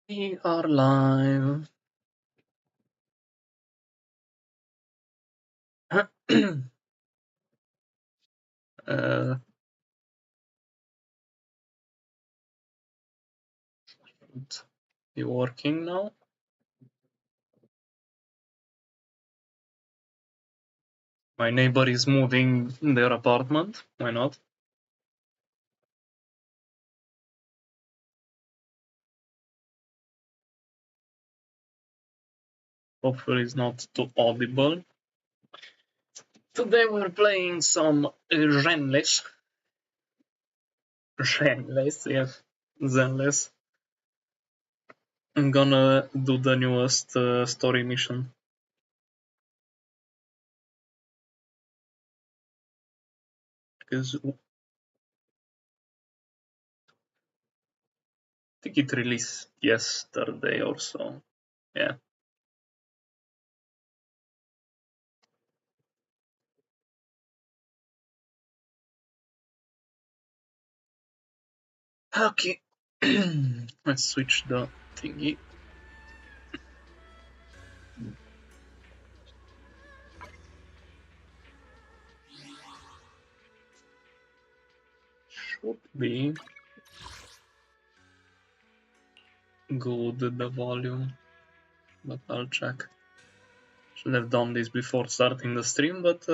We are live. uh, should be working now. My neighbor is moving their apartment. Why not? Hopefully it's not too audible. Today we're playing some Zenless. Zenless, yes. Zenless. I'm gonna do the newest story mission. Because I think it released yesterday or so. Yeah. Okay. Let's switch the thingy. Should be good, the volume, but I'll check. Should have done this before starting the stream, but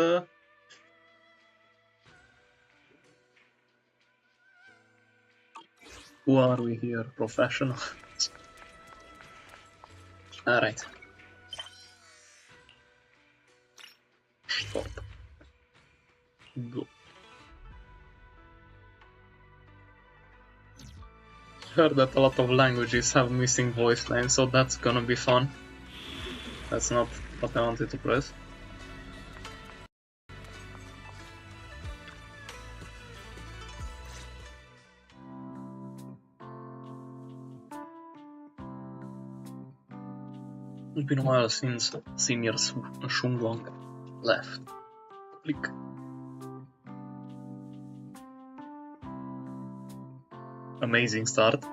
who are we here? Professionals? Alright. Stop. Go. Heard that a lot of languages have missing voice lines, so that's gonna be fun. That's not what I wanted to press. It's been a while since Senior Shungwang left. Click. Amazing start.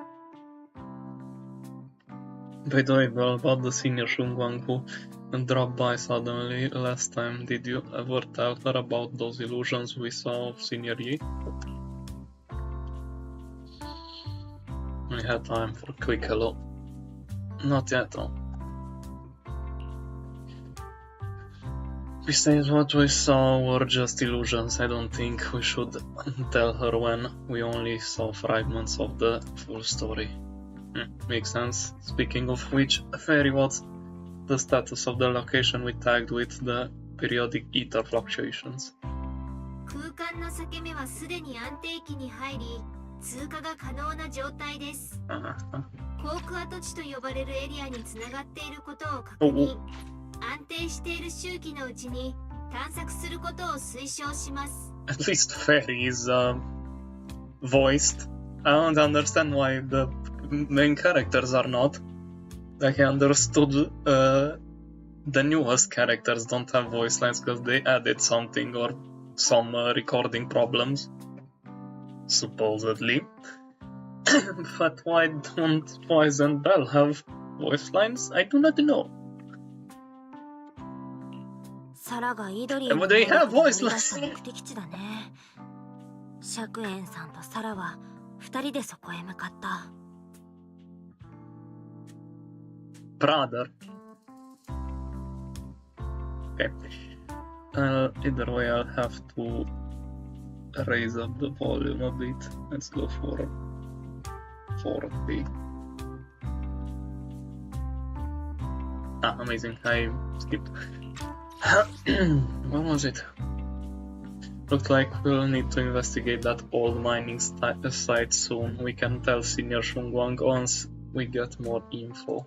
By the way, well, about the Senior Shungwang who dropped by suddenly last time, did you ever tell her about those illusions we saw of Senior Yi? We had time for a quick hello. Not yet, though. Besides, what we saw were just illusions. I don't think we should tell her when we only saw fragments of the full story. Makes sense. Speaking of which, Fairy, what's the status of the location we tagged with the periodic ether fluctuations? 空間の裂け目はすでに安定期に入り、通過が可能な状態です。航空跡地と呼ばれるエリアにつながっていることを確認。安定している周期のうちに探索することを推奨します。At least Fairy is voiced. I don't understand why the main characters are not. Like I understood the newest characters don't have voice lines because they added something or some recording problems, supposedly. But why don't Poise and Bell have voice lines? I do not know. But they have voice lines. 釈円さんとサラは2人でそこへ向かった。Brother. Okay. Either way, I'll have to raise up the volume a bit. Let's go for 40. Ah, amazing. I skipped. What was it? Looks like we'll need to investigate that old mining site soon. We can tell Senior Shungwang once we get more info.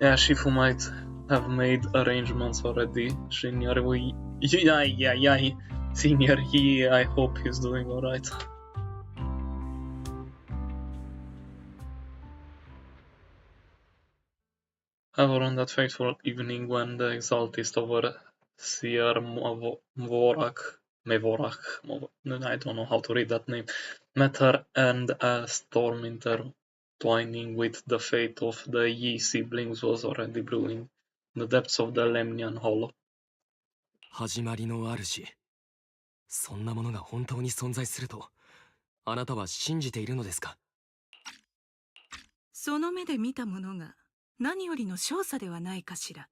Yeah, Shifu might have made arrangements already. Senior Senior Yi, I hope he's doing alright. However, on that fateful evening when the exaltist overseer Mevorach, I don't know how to read that name, met her and a storm intertwining with the fate of the Yi siblings was already brewing in the depths of the Lemnian Hollow. 始まりの主、そんなものが本当に存在するとあなたは信じているのですか？その目で見たものが何よりの勝査ではないかしら。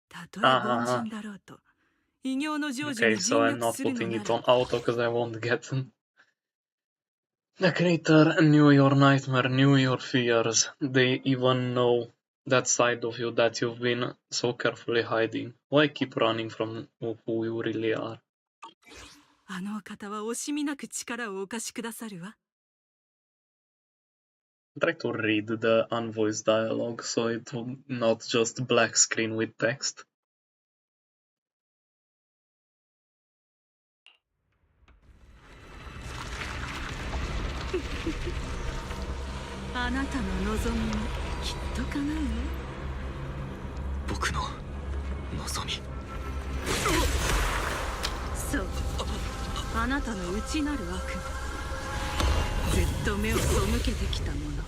たとえ凡人だろうと異形の成就 Okay, に so 尽 I'm 力 not するの putting な it on ら auto because I won't get them. The creator knew your nightmare, knew your fears. They even know that side of you that you've been so carefully hiding. Why keep running from who you really are? あのお方は惜しみなく力をお貸しくださるわ。Try to read the unvoiced dialogue so it will not just black screen with text. あなたの望みもきっと叶うよ。僕の望み。そう、あなたの内なる悪がずっと目を背けてきたもの。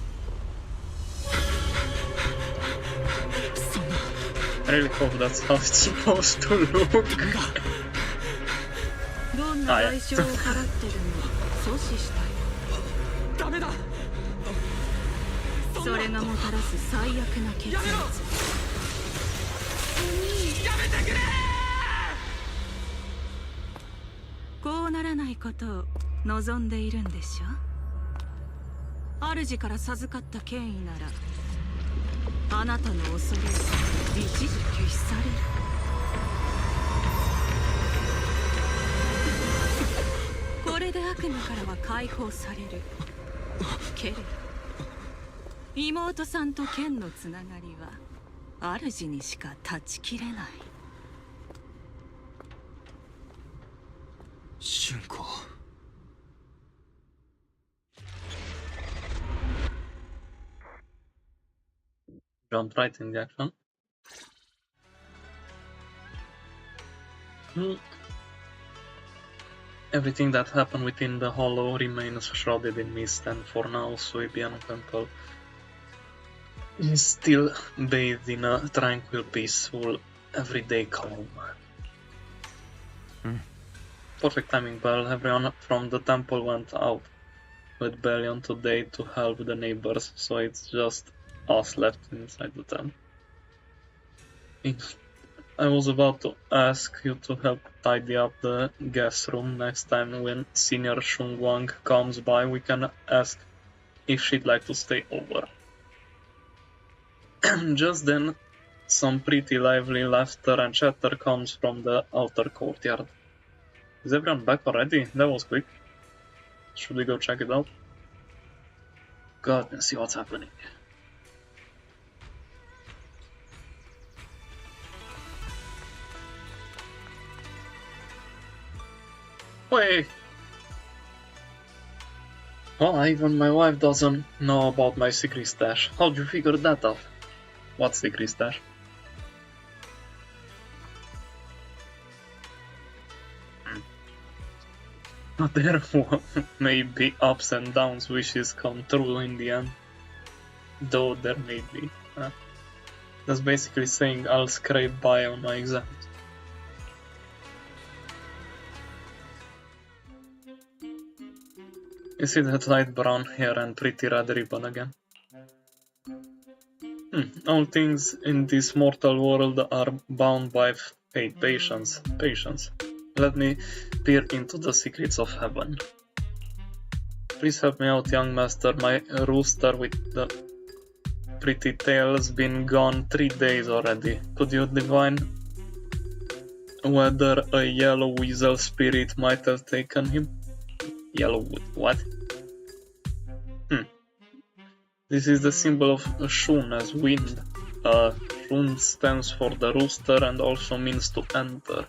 I really hope that's how it's supposed to look. どんな代償を払ってでも阻止したい。ダメだ。それがもたらす最悪な結末。やめてくれ！こうならないことを望んでいるんでしょ。主から授かった権威ならあなたの恐れは一時消し去れる。これで悪夢からは解放される。けれど妹さんと剣のつながりは主にしか断ち切れない。春子。 Jump right in the action. Everything that happened within the hollow remains shrouded in mist, and for now, Suibian Temple is still bathed in a tranquil, peaceful, everyday calm. Perfect timing, Belle. Everyone from the temple went out with Bellion today to help the neighbors, so it's just us left inside the temple. I was about to ask you to help tidy up the guest room. Next time when Senior Shungwang comes by, we can ask if she'd like to stay over. Just then, some pretty lively laughter and chatter comes from the outer courtyard. Is everyone back already? That was quick. Should we go check it out? Go out and see what's happening. Wait! Well, even my wife doesn't know about my secret stash. How'd you figure that out? What secret stash? But there may be ups and downs, wishes come true in the end. Though there may be. That's basically saying I'll scrape by on my exams. You see that light brown hair and pretty red ribbon again? All things in this mortal world are bound by fate. Patience. Let me peer into the secrets of heaven. Please help me out, young master. My rooster with the pretty tail's been gone 3 days already. Could you divine whether a yellow weasel spirit might have taken him? Yellow what? This is the symbol of Shun as wind. Shun stands for the rooster and also means to enter.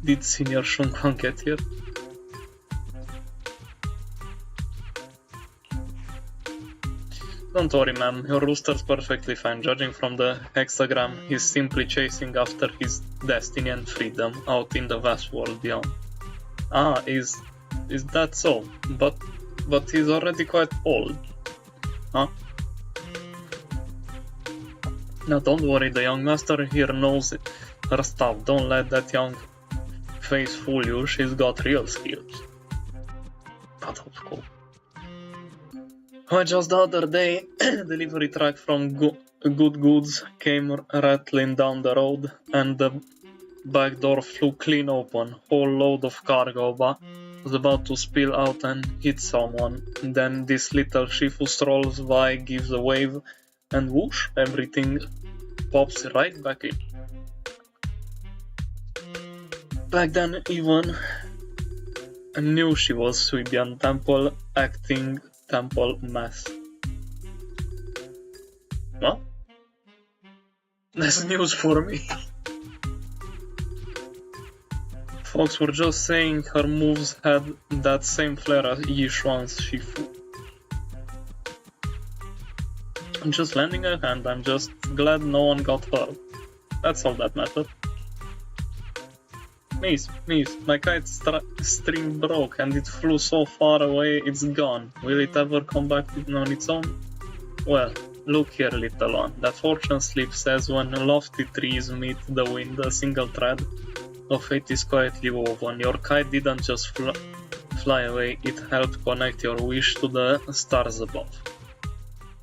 Did Senior Shunquan get here? Don't worry, ma'am. Your rooster's perfectly fine. Judging from the hexagram, he's simply chasing after his destiny and freedom out in the vast world beyond. Ah, is that so? But he's already quite old. Huh? Now don't worry, the young master here knows her stuff. Don't let that young face fool you. She's got real skills. But of course. Just the other day, delivery truck from Good Goods came rattling down the road, and the back door flew clean open. Whole load of cargo was about to spill out and hit someone. Then this little Shifu strolls by, gives a wave, and whoosh, everything pops right back in. Back then, even I knew she was Suibian Temple acting Temple Mass. What? That's news for me. Folks were just saying her moves had that same flair as Yishuan's Shifu. I'm just lending a hand, I'm just glad no one got hurt. That's all that mattered. Miss, my kite string broke and it flew so far away it's gone. Will it ever come back on its own? Well, look here, little one. That fortune slip says when lofty trees meet the wind, a single thread of fate is quietly woven. Your kite didn't just fly away, it helped connect your wish to the stars above.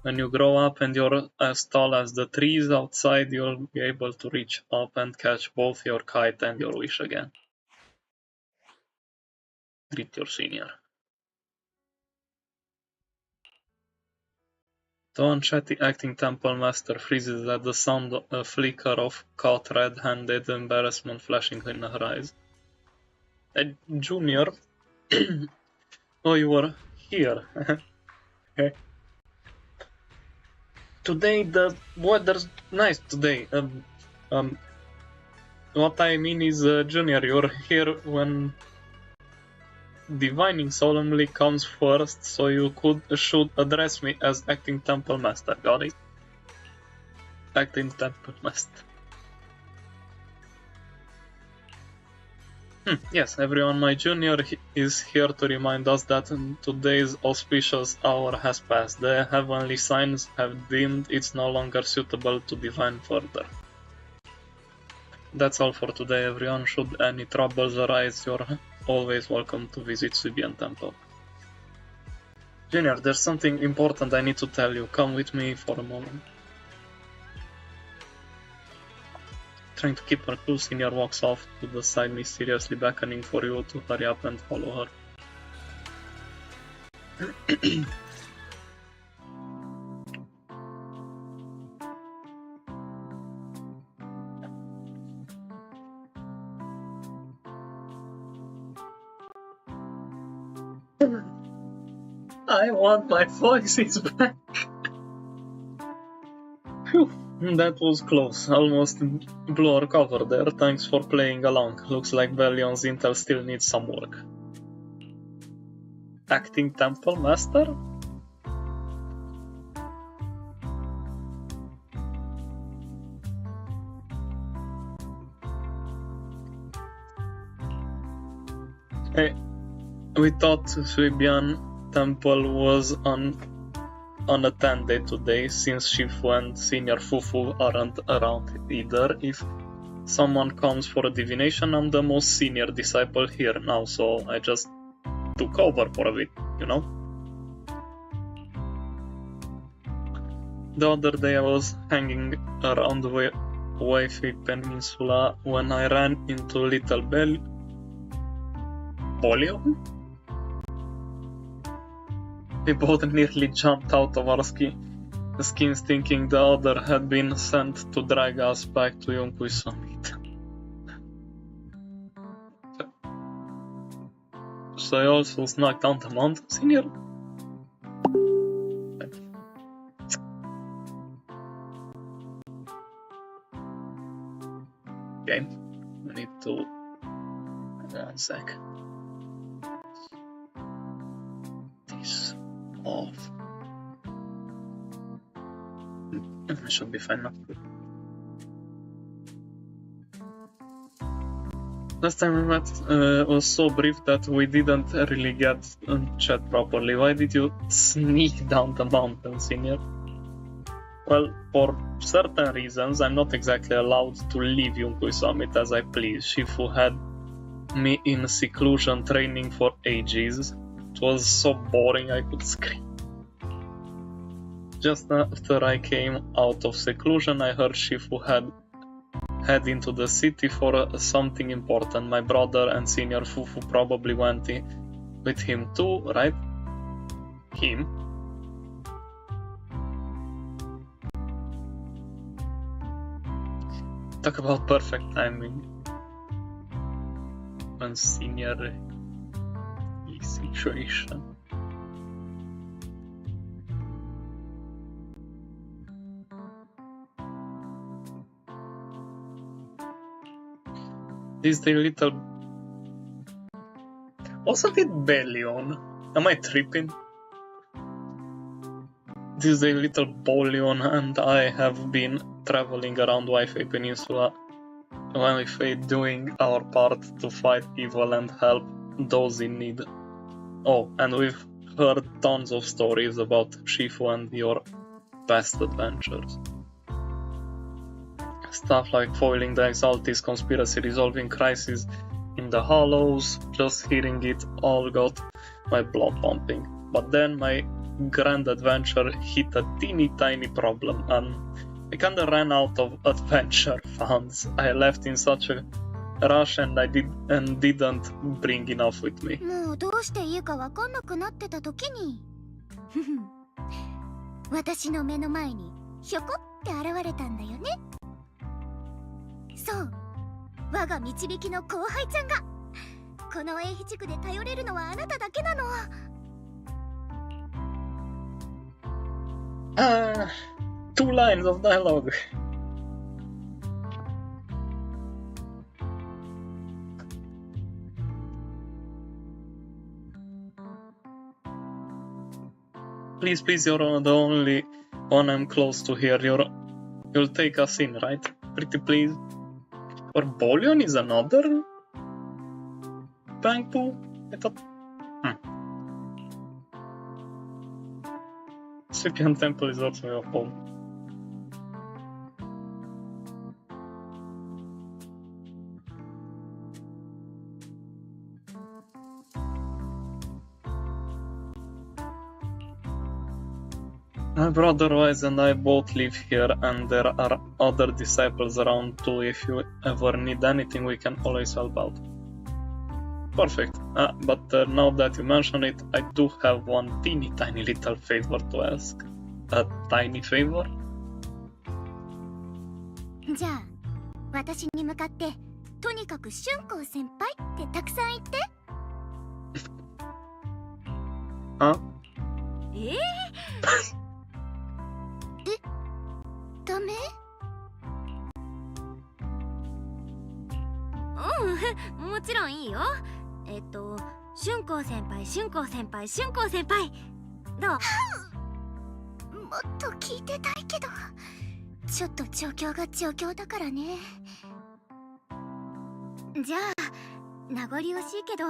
When you grow up and you're as tall as the trees outside, you'll be able to reach up and catch both your kite and your wish again. Greet your senior. The unchatty acting temple master freezes at the sound of a flicker of caught red-handed embarrassment flashing in her eyes. Junior? Oh, you were here. Okay. Today the weather's nice today. What I mean is, Junior, you're here when divining solemnly comes first, so you should address me as acting temple master. Got it? Acting temple master. Yes, everyone, my junior is here to remind us that today's auspicious hour has passed. The heavenly signs have deemed it's no longer suitable to divine further. That's all for today, everyone. Should any troubles arise, you're always welcome to visit Suibian Temple. Junior, there's something important I need to tell you. Come with me for a moment. Trying to keep her cool, Senior walks off to the side, mysteriously beckoning for you to hurry up and follow her. I want my voices back. Phew. That was close. Almost blew our cover there. Thanks for playing along. Looks like Bellion's intel still needs some work. Acting Temple Master? Hey, we thought Suibian Temple was unattended today, since Shifu and Senior Fufu aren't around either. If someone comes for a divination, I'm the most senior disciple here now, so I just took over for a bit, you know? The other day I was hanging around the Wayfei Peninsula when I ran into little Bolio? We both nearly jumped out of our skins thinking the other had been sent to drag us back to Yunpui Summit. So I also snuck down the mountain, Senior? Okay, we need to... One sec. This off. It should be fine now. Last time we met was so brief that we didn't really get chat properly. Why did you sneak down the mountain, Senior? Well, for certain reasons, I'm not exactly allowed to leave Yunkai Summit as I please. Shifu had me in seclusion training for ages. It was so boring I could scream. Just after I came out of seclusion, I heard Shifu had head into the city for something important. My brother and Senior Fufu probably went with him too, right? Him? Talk about perfect timing. When Senior situation. This the little... Wasn't it Bellion? Am I tripping? This is the little Bellion and I have been traveling around Wi-Fi Peninsula doing our part to fight evil and help those in need. Oh, and we've heard tons of stories about Shifu and your past adventures. Stuff like foiling the Exaltis conspiracy, resolving crises in the Hollows. Just hearing it all got my blood pumping. But then my grand adventure hit a teeny tiny problem and I kinda ran out of adventure funds. I left in such a rush and didn't bring enough with me. もうどうしていいかわかんなくなってた時に私の目の前にひょこって現れたんだよね。そう、我が導きの後輩ちゃんが。この永飛地区で頼れるのはあなただけなの。Two lines of dialogue. Please, you're the only one I'm close to here. You'll take us in, right? Pretty please. Or Bolion is another bank pool? I thought... Scythian Temple is also your home. My brother Wise and I both live here, and there are other disciples around too. If you ever need anything, we can always help out. Perfect. But now that you mention it, I do have one teeny tiny little favor to ask. A tiny favor? じゃあ、私に向かってとにかく春光先輩ってたくさん言って。Huh? ダメ？うん、もちろんいいよ。春光先輩、春光先輩、春光先輩。どう？もっと聞いてたいけど、ちょっと状況だからね。じゃあ、名残惜しいけど、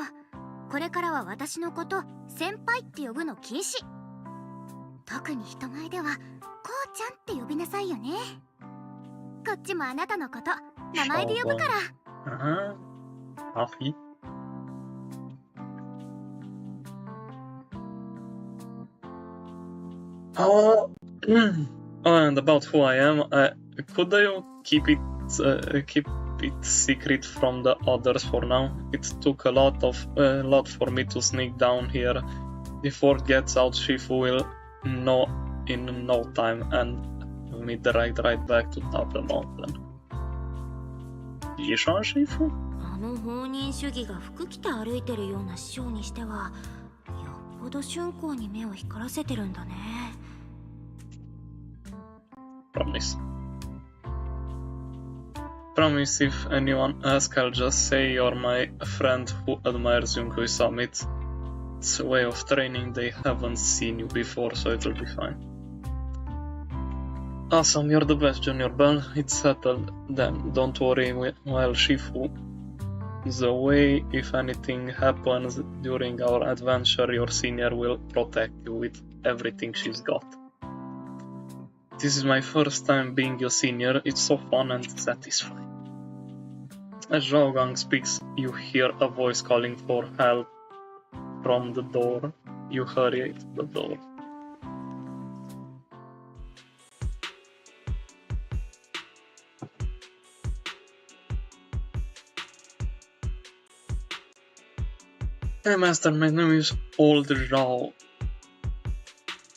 これからは私のこと先輩って呼ぶの禁止。特に人前ではこうちゃんって呼びなさいよね。こっちもあなたのこと名前で呼ぶから。Afi. And about who I am, could you keep it secret from the others for now? It took a lot for me to sneak down here. If word gets out, Shifu will know in no time and me direct right back to top the mountain. Yishan Shifu? あの放任主義が服着て歩いてるような師匠にしては、よっぽど春光に目を光らせてるんだね。Promise. Promise if anyone asks, I'll just say you're my friend who admires Yunkai Summit. It's a way of training, they haven't seen you before, so it'll be fine. Awesome, you're the best, Junior Bell. It's settled then. Don't worry, while Shifu the way, if anything happens during our adventure, your senior will protect you with everything she's got. This is my first time being your senior. It's so fun and satisfying. As Zhao Gang speaks, you hear a voice calling for help from the door. You hurry to the door. Hey Master, my name is Old Zhao.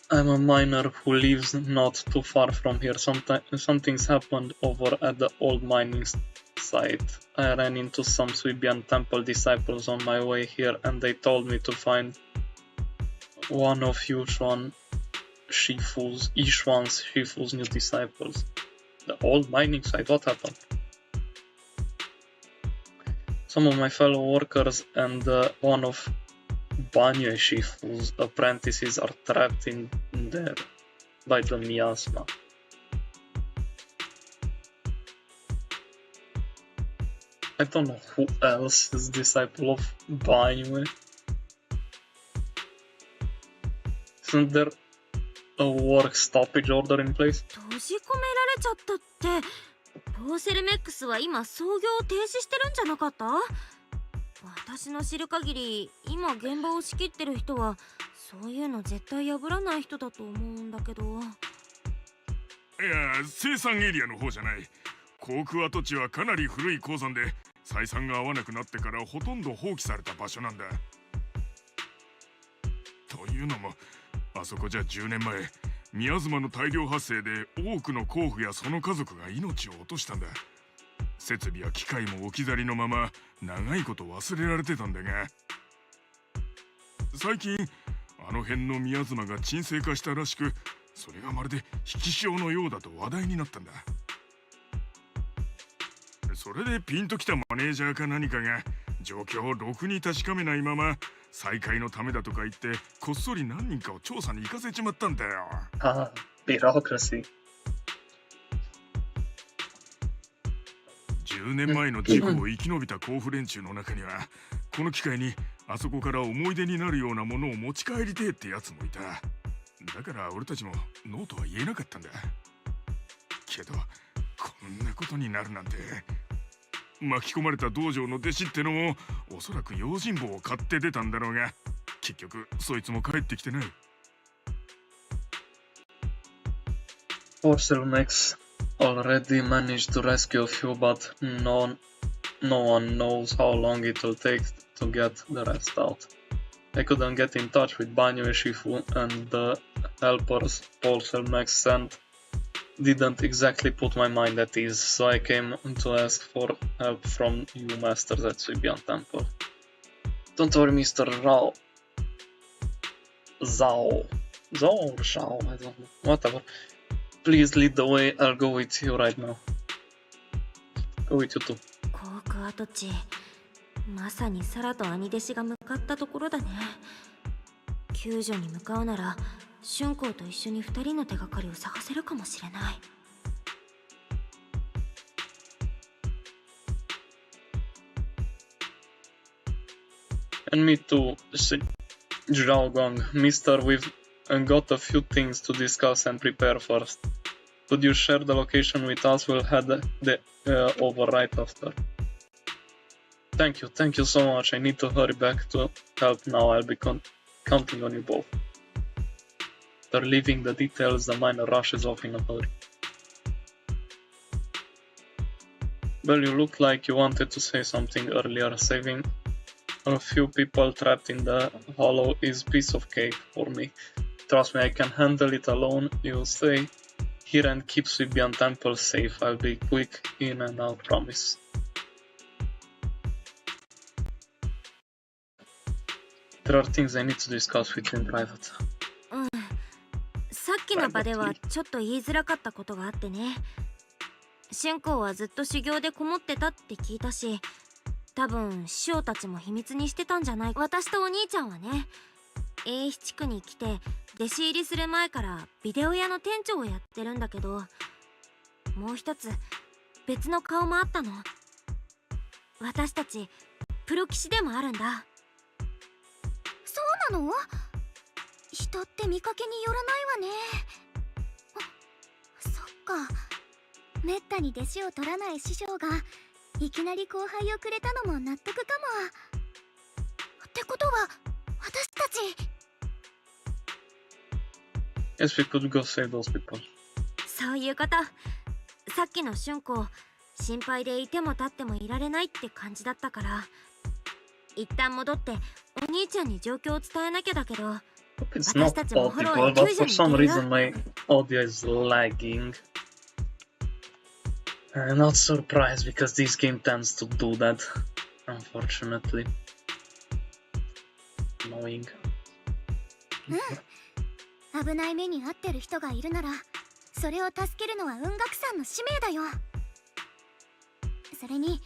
I'm a miner who lives not too far from here. Something's happened over at the old mining site. I ran into some Swibian temple disciples on my way here and they told me to find one of Yishuan Shifu's new disciples. The old mining site, what happened? Some of my fellow workers and one of Banyo Shifu's apprentices are trapped in there by the miasma. I don't know who else is disciple of Banyo. Isn't there a work stoppage order in place? 閉じ込められちゃったって、ポーセルメックスは今操業を停止してるんじゃなかった？私の知る限り、今現場を仕切ってる人はそういうの絶対破らない人だと思うんだけど。いや、生産エリアの方じゃない。航空跡地はかなり古い鉱山で採算が合わなくなってからほとんど放棄された場所なんだ。というのも、あそこじゃ10年前ミヤズマの大量発生で多くの鉱夫やその家族が命を落としたんだ。設備や機械も置き去りのまま長いこと忘れられてたんだが、最近あの辺のミヤズマが沈静化したらしく、それがまるで引き潮のようだと話題になったんだ。それでピンときたマネージャーか何かが状況をろくに確かめないまま再開のためだとか言ってこっそり何人かを調査に行かせちまったんだよ。ああ、ビロクラシー。10年前の事故を生き延びた甲府連中の中にはこの機会にあそこから思い出になるようなものを持ち帰りてえってやつもいた。だから俺たちもノーとは言えなかったんだけど、こんなことになるなんて。巻き込まれた道場の弟子ってのもおそらく用心棒を買って出たんだろうが、結局そいつも帰ってきてない。Porcelamex already managed to rescue a few, but no one knows how long it will take to get the rest out. I couldn't get in touch with Banyo Shifu and the helpers Porcelamex sent didn't exactly put my mind at ease, so I came to ask for help from you masters at Swibian Temple. Don't worry, Mr. Zhao, or Zhao, I don't know, whatever. Please lead the way, I'll go with you right now. Go with you too. 航空跡地、まさにサラと兄弟子が向かったところだね。救助に向かうなら春光と一緒に2人の手がかりを探せるかもしれない。And me too, Zhao Gong. Mister, we've got a few things to discuss and prepare first. Could you share the location with us? We'll head over right after. Thank you so much. I need to hurry back to help now. I'll be counting on you both. After leaving the details, the miner rushes off in a hurry. Well, you looked like you wanted to say something earlier. Saving a few people trapped in the hollow is piece of cake for me. Trust me, I can handle it alone. You stay here and keep Swibian Temple safe. I'll be quick in and out, promise. There are things I need to discuss with you in private. さっきの場ではちょっと言いづらかったことがあってね。春光はずっと修行でこもってたって聞いたし、多分師匠たちも秘密にしてたんじゃない。私とお兄ちゃんはね、英七区に来て弟子入りする前からビデオ屋の店長をやってるんだけど、もう一つ別の顔もあったの。私たちプロ騎士でもあるんだ。そうなの？人って見かけによらないわね。そっか。めったに弟子を取らない師匠がいきなり後輩をくれたのも納得かも。ってことは私たち。Yes, we could go save those people. そういうこと。さっきの春子、心配でいても立ってもいられないって感じだったから、一旦戻ってお兄ちゃんに状況を伝えなきゃだけど、 It's not audible, but for some reason my audio is lagging. I'm not surprised because this game tends to do that, unfortunately. Annoying. 危ない目に遭ってる人がいるなら、それを助けるのは雲岳さんの使命だよ。それに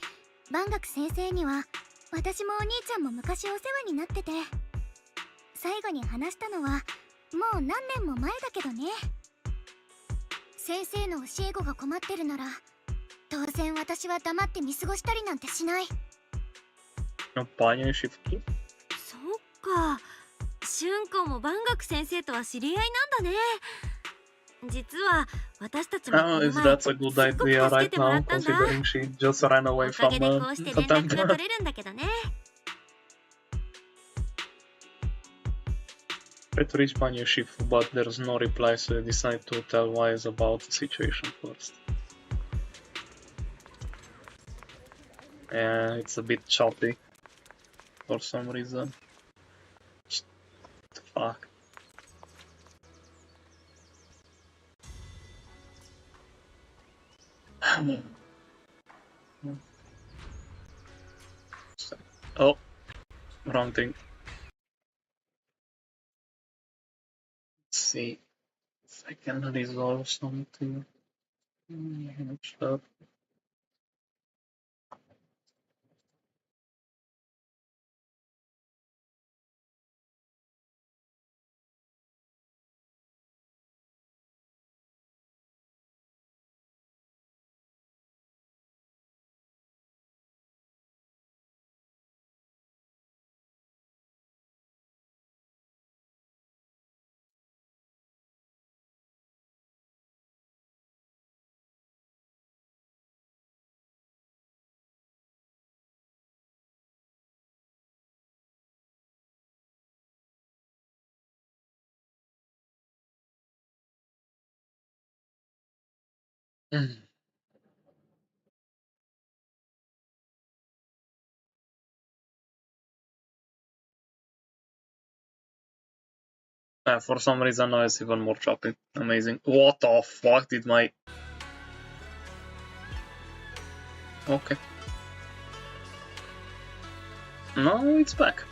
万岳先生には私もお兄ちゃんも昔お世話になってて、最後に話したのはもう何年も前だけどね。先生の教え子が困ってるなら当然私は黙って見過ごしたりなんてしない。No panie shift. そっか、春子も万岳先生とは知り合いなんだね。実は私たちもこの前 If that's a good idea right now, considering she just ran away おか from げでこうして連絡が September. 取れるんだけどね。Try to reach Panie Shifu, but there's no reply, so I decide to tell Wise about the situation first. Yeah, it's a bit choppy for some reason. What the fuck? Oh, wrong thing. Let's see if I can resolve something. Stuff. For some reason now it's even more choppy. Amazing. What the fuck did my... Okay. No, it's back.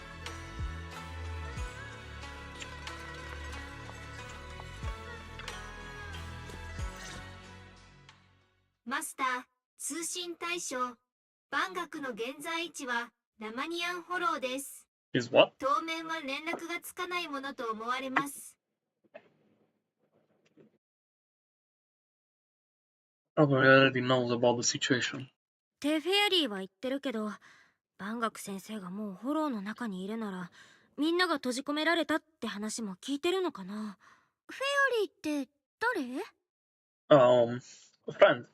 Master, 通信対象。万岳の現在位置はラマニアンホローです。 Is what? 当面は連絡がつかないものと思われます。 Probably already knows about the situation. テフェアリーは言ってるけど、万岳先生がもうホローの中にいるなら、みんなが閉じ込められたって話も聞いてるのかな。フェアリーって誰？ A friend.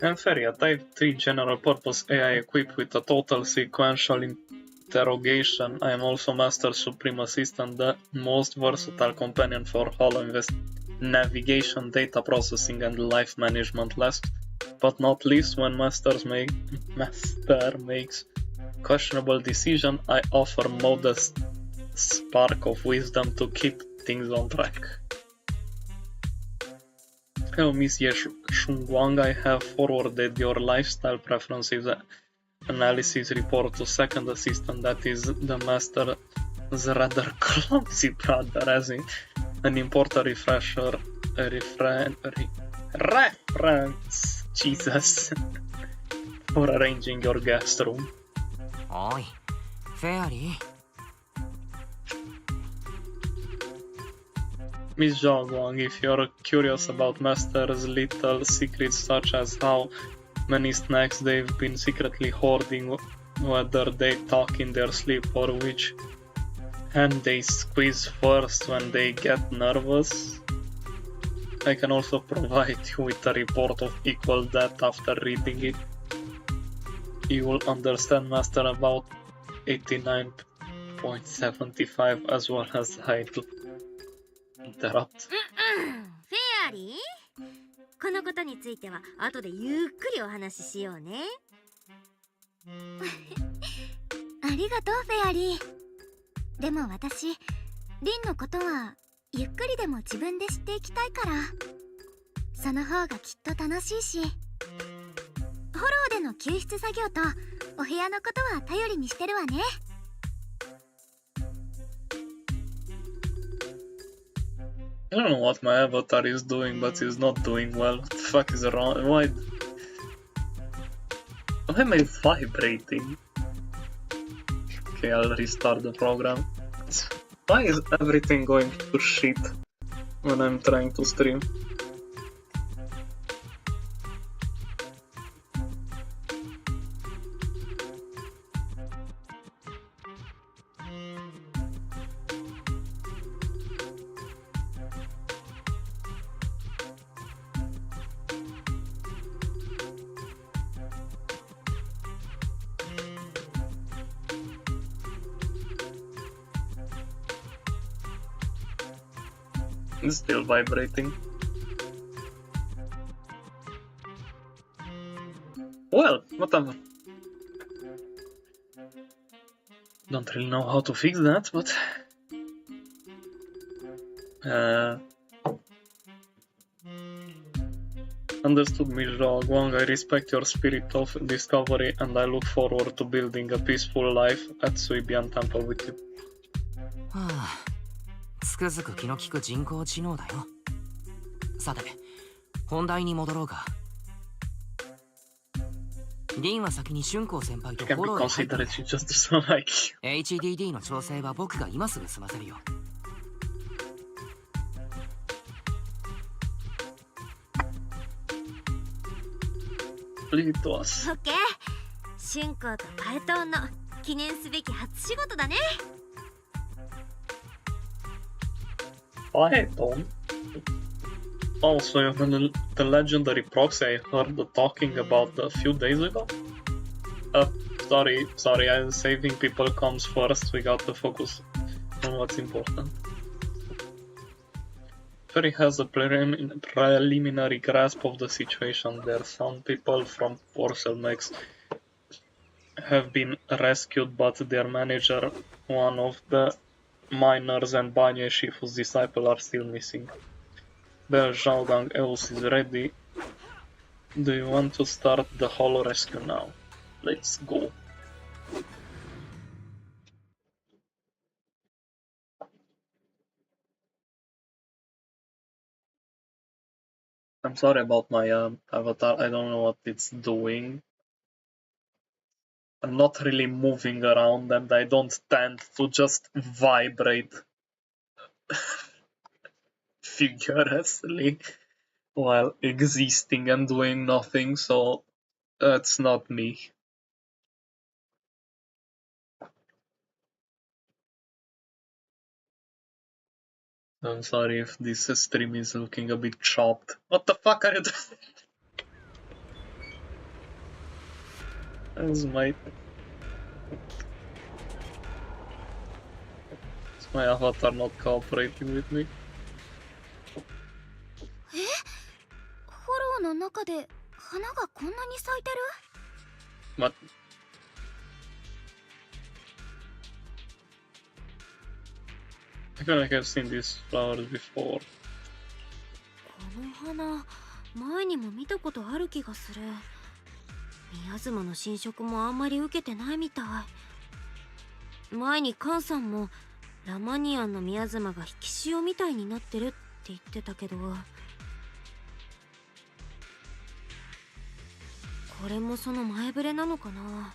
Ferry, a Type 3 general-purpose AI equipped with a total sequential interrogation. I am also Master Supreme Assistant, the most versatile companion for all navigation, data processing, and life management. Last but not least, when Master makes questionable decision, I offer modest spark of wisdom to keep things on track. Hello, Miss Shungwang. I have forwarded your lifestyle preferences analysis report to second assistant, that is the master's rather clumsy brother, as in an important reference, Jesus, for arranging your guest room. おい、フェアリー。Miss Zhaoguang, if you're curious about Master's little secrets such as how many snacks they've been secretly hoarding, whether they talk in their sleep or which hand they squeeze first when they get nervous, I can also provide you with a report of equal depth after reading it. You will understand Master about 89.75 as well as I do. Interrupt. フェアリー、このことについては後でゆっくりお話ししようね。ありがとうフェアリー。でも私、リンのことはゆっくりでも自分で知っていきたいから、その方がきっと楽しいし、フォローでの救出作業とお部屋のことは頼りにしてるわね。I don't know what my avatar is doing, but he's not doing well. What the fuck is wrong? Why am I vibrating? Okay, I'll restart the program. Why is everything going to shit when I'm trying to stream? It's still vibrating. Well, whatever. Don't really know how to fix that, but... Understood, Mizra Guang. I respect your spirit of discovery and I look forward to building a peaceful life at Suibian Temple with you. つくづく気の利く人工知能だよ。さて、本題に戻ろうか。リンは先に春光先輩とフォローへ入った。HDD の調整は僕が今すぐ済ませるよ。オッケー。春光とパエトーンの記念すべき初仕事だね。Python? Also, even the legendary proxy I heard talking about a few days ago? Sorry, saving people comes first, we got to focus on what's important. Ferry has a preliminary grasp of the situation there. Some people from Porcel Max have been rescued, but their manager, one of the miners and Banya Shifu's disciple are still missing. The Zhaogang else is ready. Do you want to start the whole rescue now? Let's go. I'm sorry about my avatar, I don't know what it's doing. I'm not really moving around and I don't tend to just vibrate vigorously while existing and doing nothing, so that's not me. I'm sorry if this stream is looking a bit chopped. What the fuck are you doing? Is my avatar not cooperating with me? フォローの中で花がこんなに咲いてる？ What? I feel like I've seen these flowers before. この花、前にも見たことある気がする。宮妻の侵食もあんまり受けてないみたい。前にカンさんもラマニアンの宮妻が引き潮みたいになってるって言ってたけど、これもその前触れなのかな。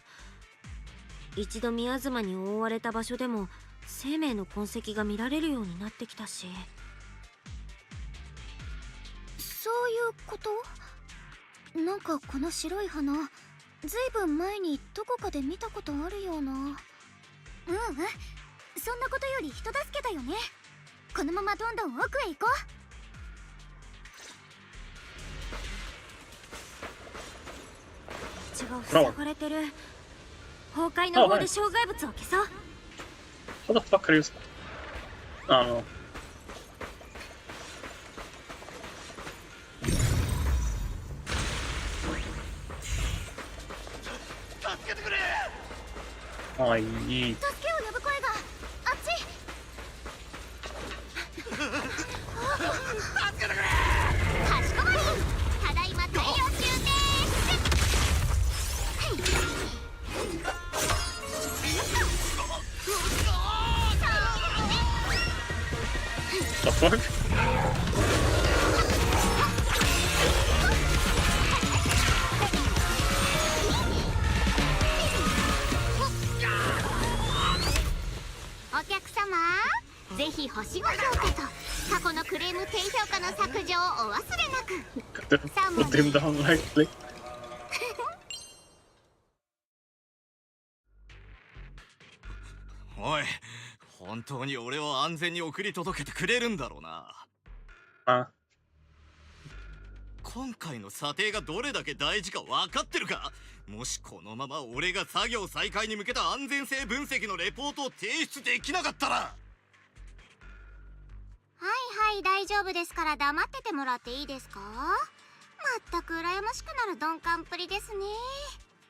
一度宮妻に覆われた場所でも生命の痕跡が見られるようになってきたし、こと？なんかこの白い花、ずいぶん前にどこかで見たことあるような。そんなことより人助けだよね。このままどんどん奥へ行こう。口が塞がれてる。崩壊の方で障害物を消そう。How the fuck are you? Ah, no. Ai. 助けを呼ぶ声があっち。かしこまり。ただいま対応中です。The fuck?お客様、ぜひ星5評価と過去のクレーム低評価の削除をお忘れなく。 Put him down lightly. おい、本当に俺を安全に送り届けてくれるんだろうな。あ、今回の査定がどれだけ大事か分かってるか。もしこのまま俺が作業再開に向けた安全性分析のレポートを提出できなかったら。はいはい、大丈夫ですから黙っててもらっていいですか？まったく羨ましくなる鈍感っぷりですね。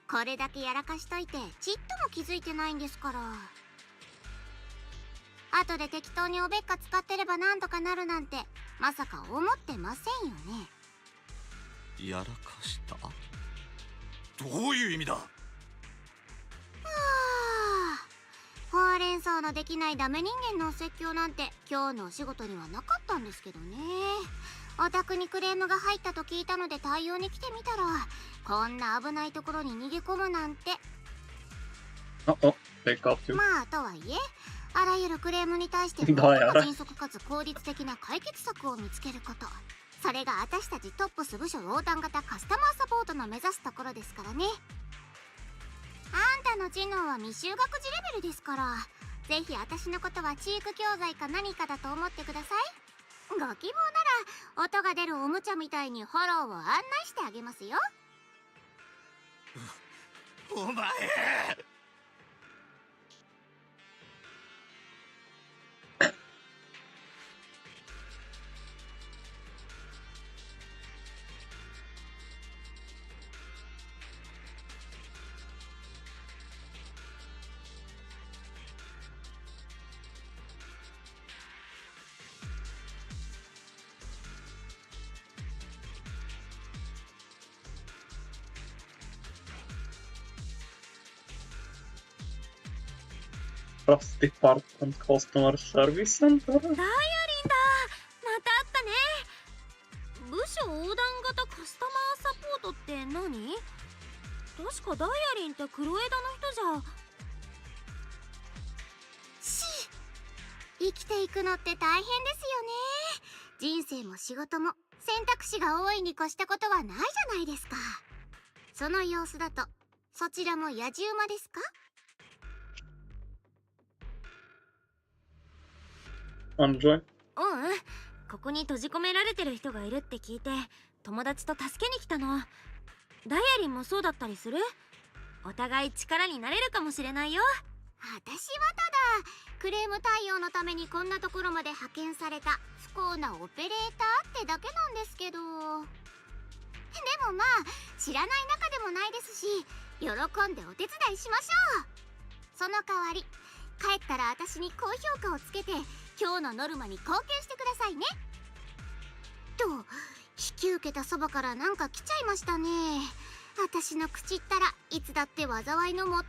これだけやらかしといてちっとも気づいてないんですから。後で適当におべっか使ってればなんとかなるなんてまさか思ってませんよね。やらかした？どういう意味だ？ほうれん草のできないダメ人間のお説教なんて今日のお仕事にはなかったんですけどね。お宅にクレームが入ったと聞いたので対応に来てみたら、こんな危ないところに逃げ込むなんて。oh, they got you. まあとはいえ、あらゆるクレームに対して最も迅速かつ効率的な解決策を見つけること、それが私たちトップス部署横断型カスタマーサポートの目指すところですからね。あんたの知能は未就学児レベルですから、ぜひ私のことは知育教材か何かだと思ってください。ご希望なら音が出るおもちゃみたいにフォローを案内してあげますよ。お前。Trust Department Customer Service Center? ダイアリンだ。またあったね。部署横断型カスタマーサポートって何？確かダイアリンって黒枝の人じゃ。生きていくのって大変ですよね。人生も仕事も選択肢が多いに越したことはないじゃないですか。その様子だとそちらもやじ馬ですかEnjoy? ここに閉じ込められてる人がいるって聞いて友達と助けに来たの。ダイアリンもそうだったりする？お互い力になれるかもしれないよ。私はただクレーム対応のためにこんなところまで派遣された不幸なオペレーターってだけなんですけど。でもまあ知らない仲でもないですし、喜んでお手伝いしましょう。その代わり帰ったら私に高評価をつけて今日のノルマに貢献してくださいね。と引き受けたそばからなんか来ちゃいましたね。私の口ったらいつだって災いのも。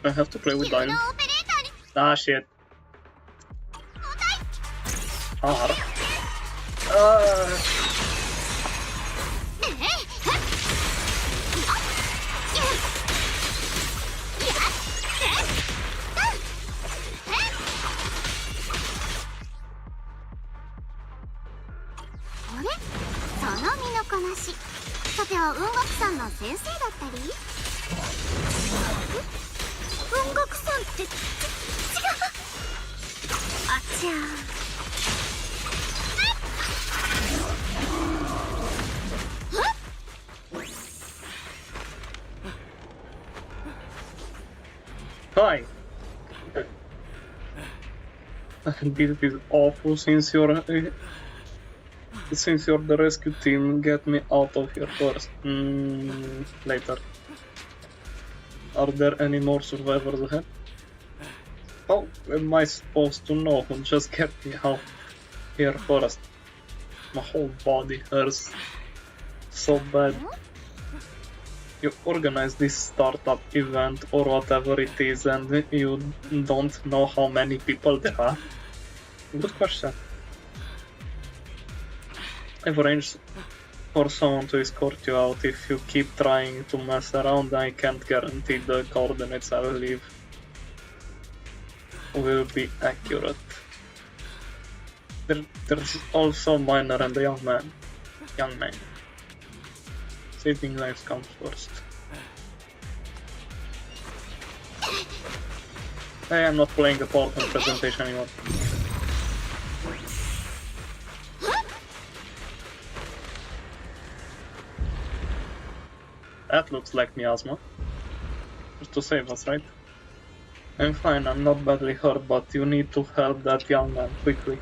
I have to play with 自分 Diamond. のオペレーターに Ah, shit. 重たい。 Ah. ては音楽さんの先生だったり？音楽さんって違う。あちゃHi. This is awful. Since you're the rescue team, get me out of here first. Later. Are there any more survivors ahead? How am I supposed to know? Just get me out here first. My whole body hurts so bad. You organize this startup event or whatever it is and you don't know how many people there are? Good question. I've arranged for someone to escort you out. If you keep trying to mess around, I can't guarantee the coordinates I will leave will be accurate. There's also a miner and a young man. Saving lives comes first. Hey, I'm not playing a PowerPoint presentation anymore. That looks like miasma. Just to save us, right? I'm fine, I'm not badly hurt, but you need to help that young man quickly.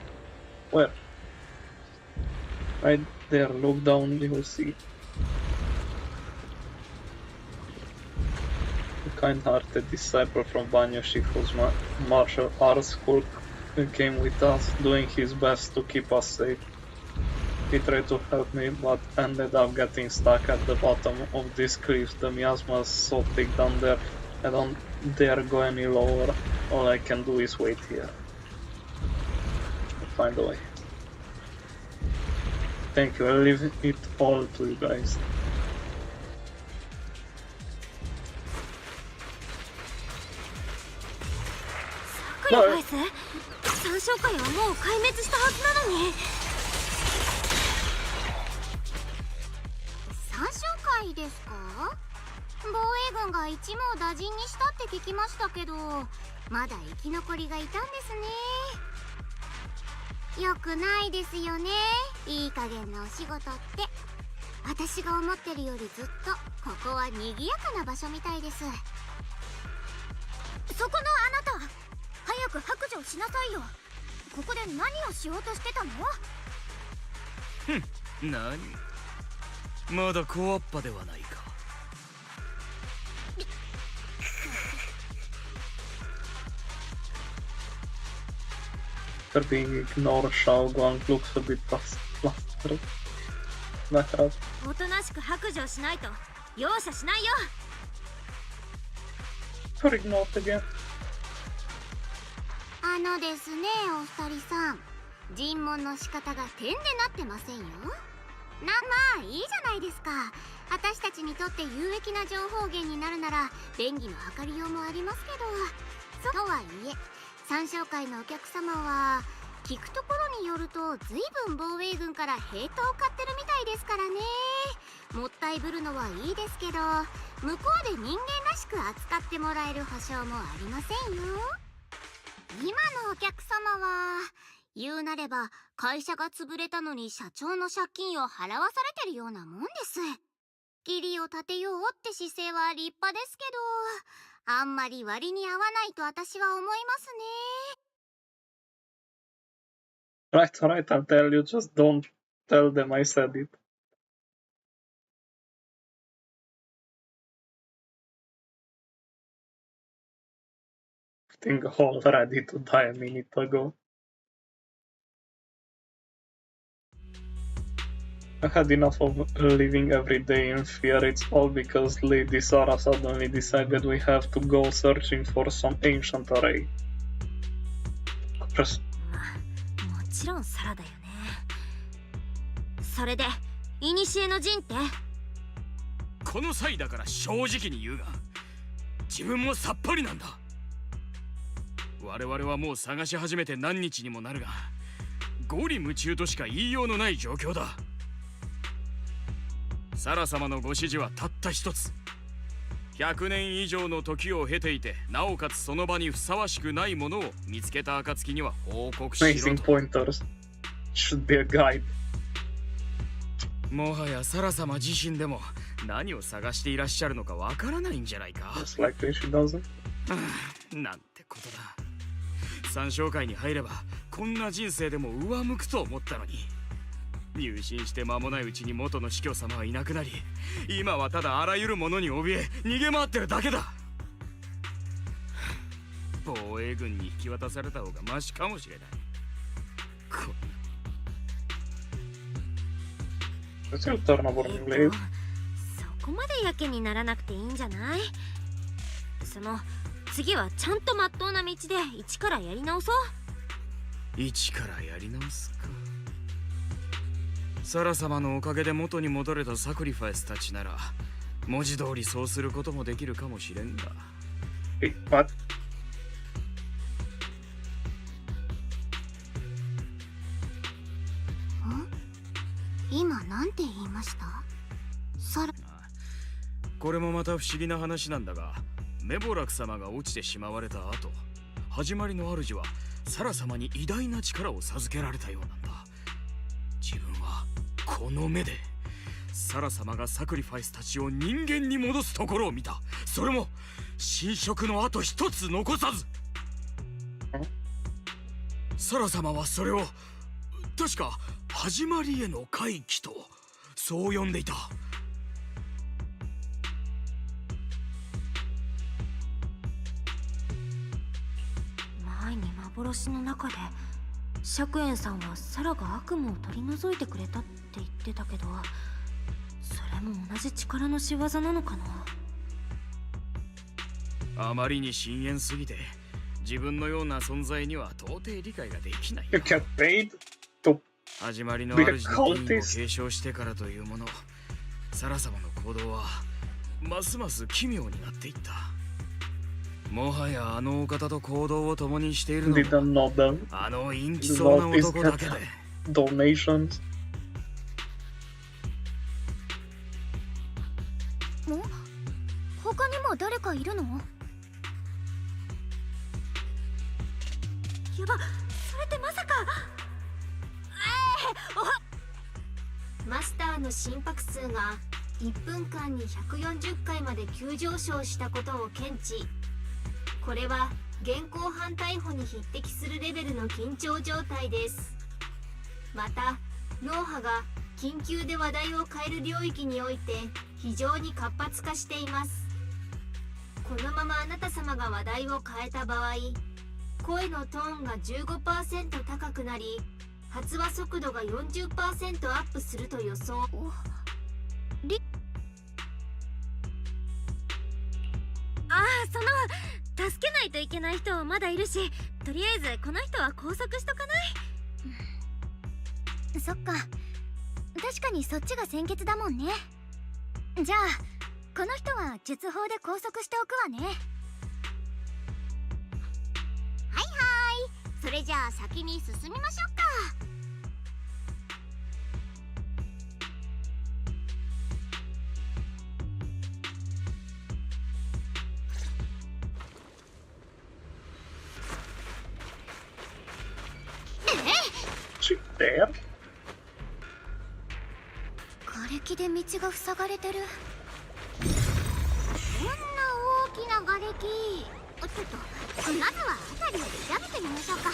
Where? Right there, look down, you will see. A kind-hearted disciple from Banyashi whose martial arts school came with us, doing his best to keep us safe. He tried to help me, but ended up getting stuck at the bottom of this cliff. The miasma is so thick down there, I don't dare go any lower. All I can do is wait here. I'll find a way. Thank you, I'll leave it all to you guys. Precipice? 三小会はもう壊滅したはずなのに。三小会ですか？防衛軍が一網打尽にしたって聞きましたけど、まだ生き残りがいたんですね。よくないですよね、いい加減なお仕事って。私が思ってるよりずっとここは賑やかな場所みたいです。そこのあなた、早く白状しなさいよ。ここで何をしようとしてたの？何？まだ小っぱではないか。After being ignored, Shao Guang looks a bit flustered. おとなしく白状しないと容赦しないよ。You're ignored again. ですね、お二人さん、尋問の仕方が点でなってませんよ。まあいいじゃないですか。私たちにとって有益な情報源になるなら便宜の図りようもありますけど、とはいえ三小会のお客様は聞くところによると随分防衛軍から兵刀を買ってるみたいですからね。もったいぶるのはいいですけど、向こうで人間らしく扱ってもらえる保証もありませんよ。今のお客様は言うなれば会社が潰れたのに社長の借金を払わされてるようなもんです。義理を立てようって姿勢は立派ですけど、あんまり割に合わないと私は思いますね。Right, I'll tell you, just don't tell them I said it. Getting all ready to die a minute ago. I had enough of living every day in fear. It's all because Lady Sarah suddenly decided we have to go searching for some ancient array. もちろんサラだよね。それで古の陣って？この際だから正直に言うが、自分もさっぱりなんだ。我々はもう探し始めて何日にもなるが、五里夢中としか言いようのない状況だ。サラ様のご指示はたった一つ。100年以上の時を経ていて、なおかつその場にふさわしくないものを見つけた暁には報告しろ Missing と。 pointers should be a guide. もはやサラ様自身でも何を探していらっしゃるのかわからないんじゃないか。 Most likely she doesn't. なんてことだ。三将会に入ればこんな人生でも上向くと思ったのに、入信して間もないうちに元の司教様はいなくなり、今はただあらゆるものに怯え逃げ回ってるだけだ。防衛軍に引き渡された方がマシかもしれない。こんな It's your turn over you leave. そこまでやけにならなくていいんじゃない？次はちゃんとまっとうな道で一からやり直そう。一からやり直すか。サラ様のおかげで元に戻れたサクリファイスたちなら文字通りそうすることもできるかもしれんが。Hey, what? 今なんて言いました？これもまた不思議な話なんだが、メボラク様が落ちてしまわれた後、始まりの主はサラ様に偉大な力を授けられたようなんだ。自分はこの目でサラ様がサクリファイスたちを人間に戻すところを見た。それも侵食の後一つ残さず。サラ様はそれを確か始まりへの回帰とそう呼んでいた。前に幻の中で釈円さんはサラが悪夢を取り除いてくれたって言ってたけど、それも同じ力の仕業なのかな。あまりに深淵すぎて自分のような存在には到底理解ができない。 You get paid to 始まりの主の権威を継承してからというもの、サラ様の行動はますます奇妙になっていった。もはやあのお方と行動を共にしているの didn't も know them. あの陰気そうな Notice 男だけで。 Donations. 他にも誰かいるの？やば、それってまさか。マスターの心拍数が1分間に140回まで急上昇したことを検知。これは現行犯逮捕に匹敵するレベルの緊張状態です。また脳波が緊急で話題を変える領域において非常に活発化しています。このままあなた様が話題を変えた場合、声のトーンが 15% 高くなり、発話速度が 40% アップすると予想。助けないといけない人まだいるし、とりあえずこの人は拘束しとかない？そっか、確かにそっちが先決だもんね。じゃあこの人は術法で拘束しておくわね。はいはい、それじゃあ先に進みましょうか。There. 瓦礫で道が塞がれてる。こんな大きな瓦礫。ちょっとまずは辺りを調べてみましょうか。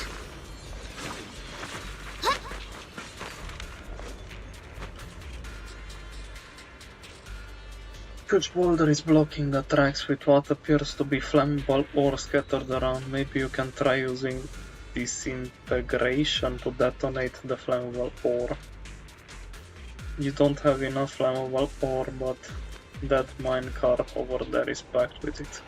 Huge boulder is blocking the tracks with what appears to be flammable ore scattered around. Maybe you can try using disintegration to detonate the flammable ore. You don't have enough flammable ore, but that minecart over there is packed with it.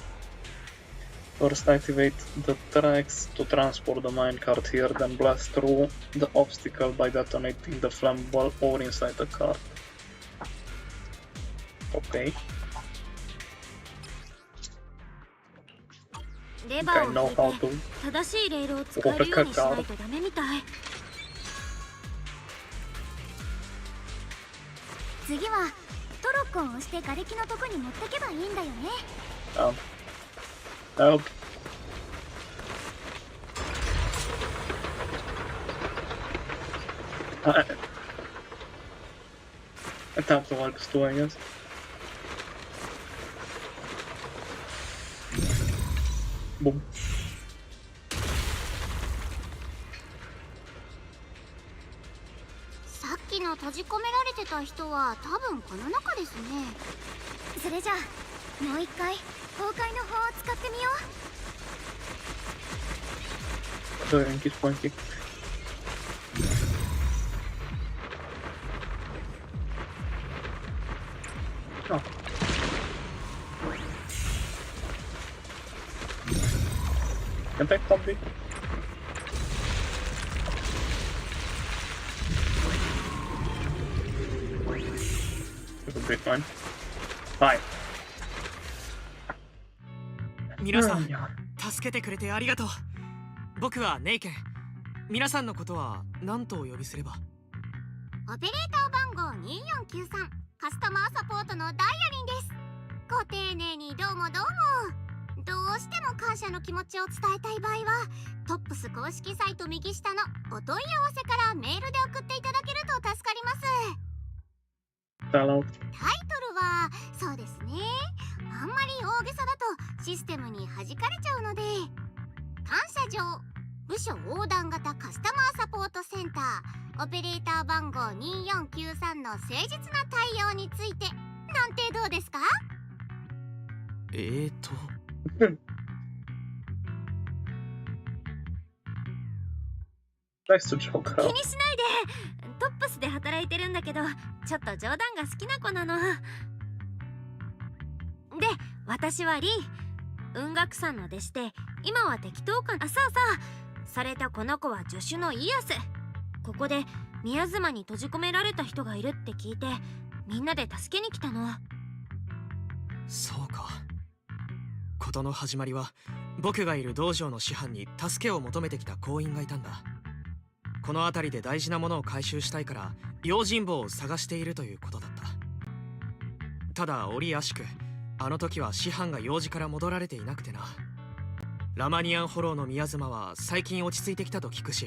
First activate the tracks to transport the minecart here, then blast through the obstacle by detonating the flammable ore inside the cart. Okay. レバーを引いて正しいレールを使えるようにしないとダメみたい。次はトロッコを押して瓦礫のとこに持ってけばいいんだよね。Help. I tapped the Lux too, I guess. Boom. さっきの閉じ込められてた人は多分この中ですね。それじゃあもう一回崩壊の法を使ってみよう。 The rank is pointing. Oh. Can I pump it? It would be fine. Hi. 皆さん助けてくれてありがとう。僕はネイケン。皆さんのことは何とお呼びすれば？オペレーター番号2493カスタマーサポートのダイヤリンです。ご丁寧にどうもどうも。どうしても感謝の気持ちを伝えたい場合はトップス公式サイト右下のお問い合わせからメールで送っていただけると助かります。タイトルはそうですね、あんまり大げさだとシステムに弾かれちゃうので、感謝状部署横断型カスタマーサポートセンターオペレーター番号2493の誠実な対応についてなんてどうですか？Nice to joke 気 around. にしないで。トップスで働いてるんだけどちょっと冗談が好きな子なので、私はリン、雲岳さんの弟子で今は適当かな。そうそう、それとこの子は助手のイアス。ここで宮妻に閉じ込められた人がいるって聞いてみんなで助けに来たの。そうか。事の始まりは僕がいる道場の師範に助けを求めてきた行員がいたんだ。この辺りで大事なものを回収したいから用心棒を探しているということだった。ただ折あしくあの時は師範が用事から戻られていなくてな。ラマニアンホローの宮妻は最近落ち着いてきたと聞くし、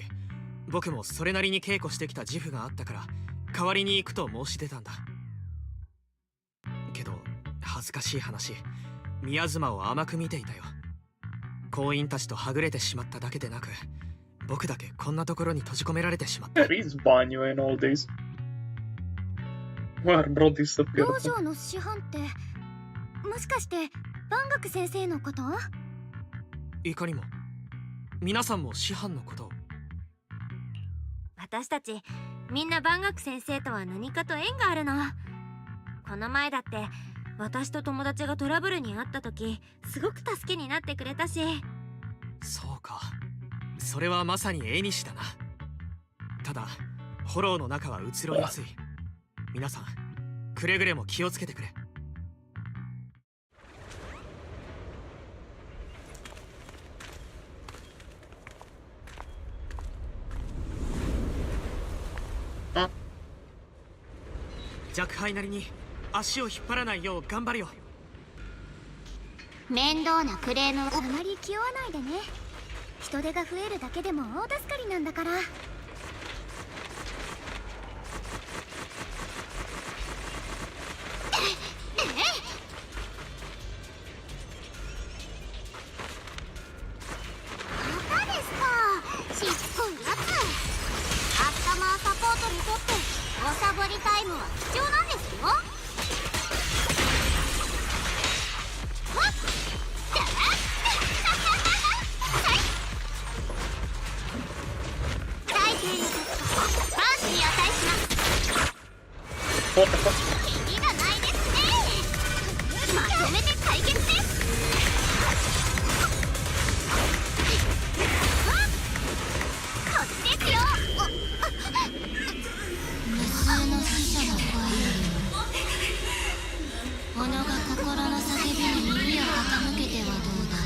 僕もそれなりに稽古してきた自負があったから代わりに行くと申し出たんだ。けど恥ずかしい話、宮妻を甘く見ていたよ。行員たちとはぐれてしまっただけでなく、僕だけこんなところに閉じ込められてしまった。There is Banyo in all this. Where bro disappeared? 道場の師範ってもしかして万学先生のこと？いかにも。皆さんも師範のことを。私たちみんな万学先生とは何かと縁があるの。この前だって私と友達がトラブルにあった時すごく助けになってくれたし。そうか、それはまさに縁だな。ただホローの中は移ろいやすい。皆さんくれぐれも気をつけてくれ。若輩なりに足を引っ張らないよう頑張るよ。面倒なクレームあまり気負わないでね。人手が増えるだけでも大助かりなんだから。またですか、しつこいやつ。カスタマーサポートにとっておさぼりタイムは貴重なんですよ。大抵の時からバースに値します。 What the fuck? キリがないですね。まとめて解決です。こっちですよ。無数の死者の声小野が心の叫びに耳を傾けてはどうだ。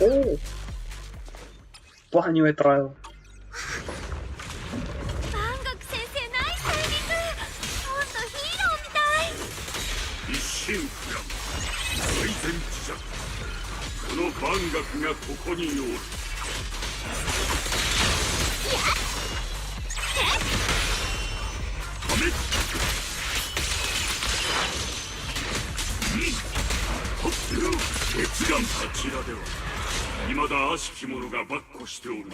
おお、バニュエトライル。万学先生ナイスタイミング。ほんとヒーローみたい。一心不乱最善知者、この万学がここにおる。決断。こちらでは未だ悪しき者が跋扈しておるよう。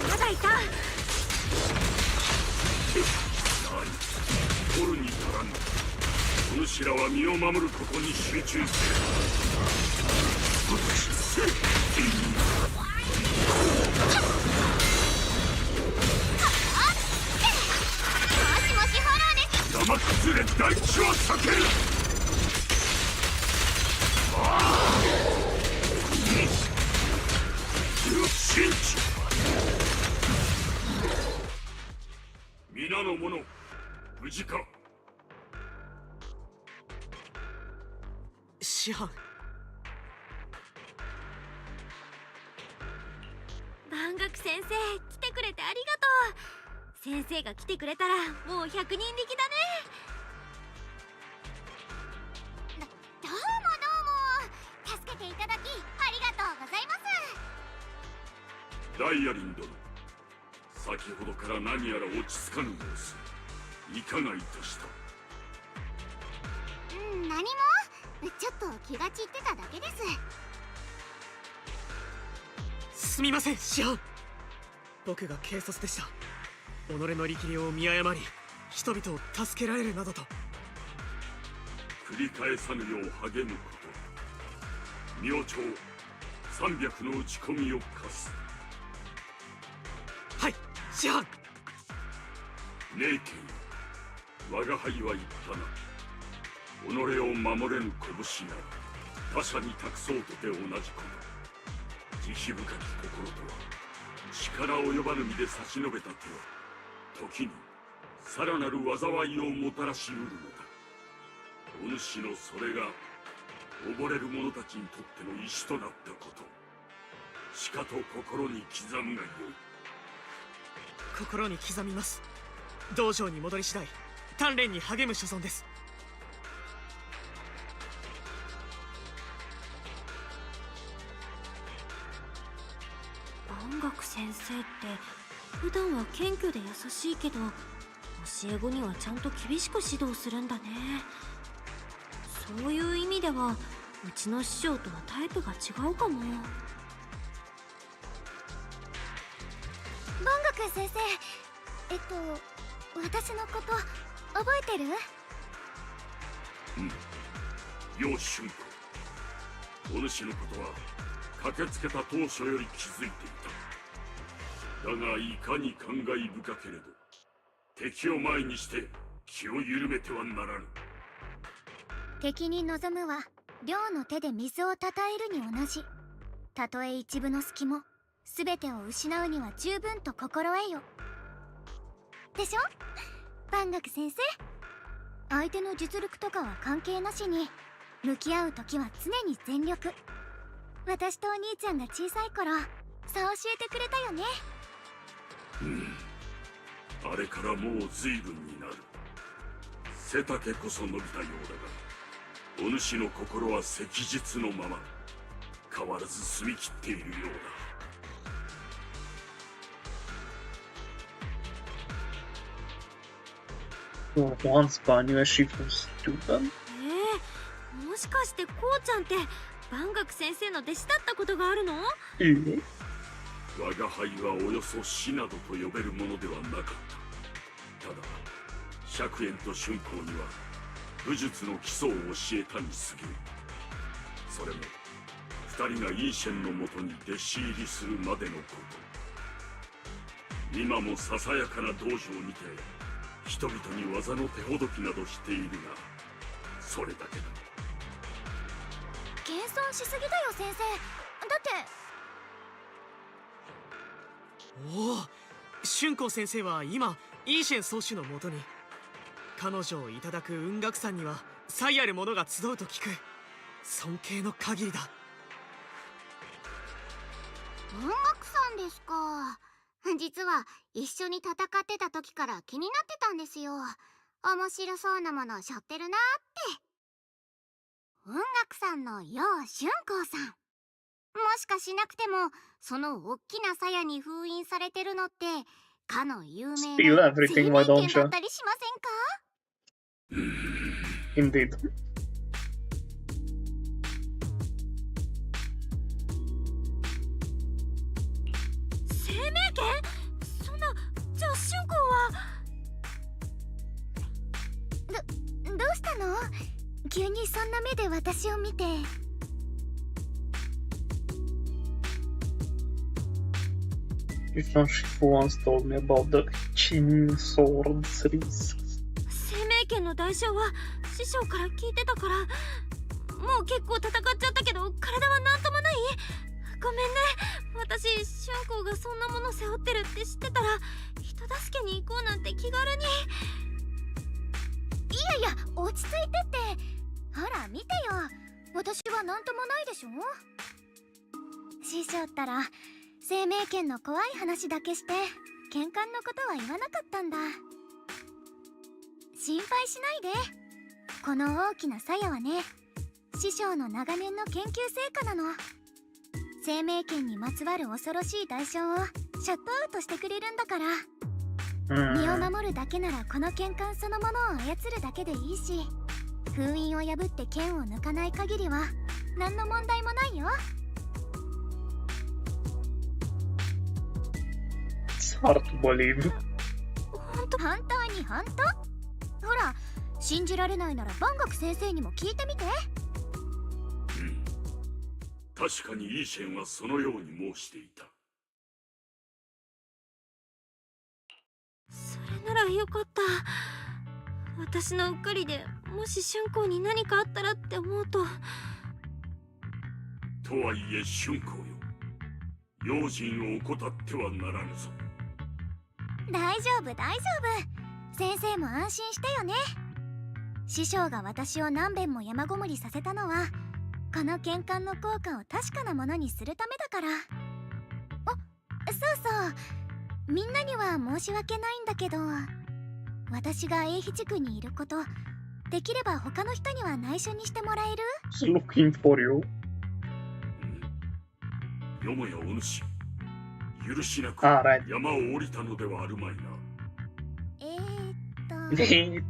まだいた。取るに足らぬ。お主らは身を守ることに集中せよ。山崩れ大地を避ける。神地皆の者、無事か。師範。万学先生来てくれてありがとう。先生が来てくれたらもう100人力だね。どうも助けていただきありがとうございます。ダイヤリン殿、先ほどから何やら落ち着かぬ様子。いかがいたした？何も、ちょっと気が散ってただけです。すみません師範。僕が軽率でした。己の力量を見誤り人々を助けられるなどと。繰り返さぬよう励むこと。明朝300の打ち込みを課す。はい師範。霊剣、我が輩は言ったな。己を守れぬ拳なら他者に託そうとて同じこと。慈悲深き心とは力及ばぬ身で差し伸べた手は時にさらなる災いをもたらしうるのだ。お主のそれが溺れる者たちにとっての石となったこと、しかと心に刻むがよい。心に刻みます。道場に戻り次第鍛錬に励む所存です。万学先生って普段は謙虚で優しいけど教え子にはちゃんと厳しく指導するんだね。そういう意味ではうちの師匠とはタイプが違うかも。万学先生、私のこと覚えてる？楊春子、お主のことは駆けつけた当初より気づいていた。だがいかに感慨深けれど敵を前にして気を緩めてはならぬ。敵に望むは両の手で水をたたえるに同じ。たとえ一分の隙も全てを失うには十分と心得よ。でしょ万学先生。相手の実力とかは関係なしに向き合う時は常に全力。私とお兄ちゃんが小さい頃そう教えてくれたよね。あれからもう随分になる。背丈こそ伸びたようだがお主の心は赤実のまま変わらず澄み切っているようだ。Once Banyu she was student? もしかしてこうちゃんって万学先生の弟子だったことがあるの？我が輩はおよそ師などと呼べるものではなかった。ただ釈炎と春光には武術の基礎を教えたに過ぎる。それも二人がイーシェンのもとに弟子入りするまでのこと。今もささやかな道場にて人々に技の手ほどきなどしているが、それだけだ。謙遜しすぎだよ先生。だっておお、春光先生は今イーシェン宗主のもとに。彼女をいただく雲岳山には才ある者が集うと聞く。尊敬の限りだ。音楽さんですか。実は一緒に戦ってた時から気になってたんですよ。面白そうなものを背負ってるなって。音楽さんの楊春光さん。もしかしなくてもその大きな鞘に封印されてるのってかの有名な生命剣だったりしませんか？ Indeed. 生命剣？そんな、じゃあ春光はどうしたの？急にそんな目で私を見て。She once told me about the Chin Sword series. 生命剣の代償は師匠から聞いてたから、もう結構戦っちゃったけど体はなんともない。ごめんね、私春光がそんなもの背負ってるって知ってたら人助けに行こうなんて気軽に。いやいや、落ち着いてって。ほら見てよ、私はなんともないでしょ。師匠ったら生命剣の怖い話だけして喧嘩のことは言わなかったんだ。心配しないで。この大きな鞘はね、師匠の長年の研究成果なの。生命剣にまつわる恐ろしい代償をシャットアウトしてくれるんだから。身を守るだけならこの剣冠そのものを操るだけでいいし、封印を破って剣を抜かない限りは何の問題もないよ。It's hard to believe. 本当に本当？ほら、信じられないなら万学先生にも聞いてみて。確かにイーシェンはそのように申していた。それならよかった。私のうっかりでもし春光に何かあったらって思うと。とはいえ春光よ、用心を怠ってはならぬぞ。大丈夫大丈夫、先生も安心してよね。師匠が私を何遍も山ごもりさせたのはこの剣冠の効果を確かなものにするためだから。そうそう、みんなには申し訳ないんだけど、私が永肥地区にいること、できれば他の人には内緒にしてもらえる？ She's looking for you. よもやお主、許しなく Right. 山を降りたのではあるまいな。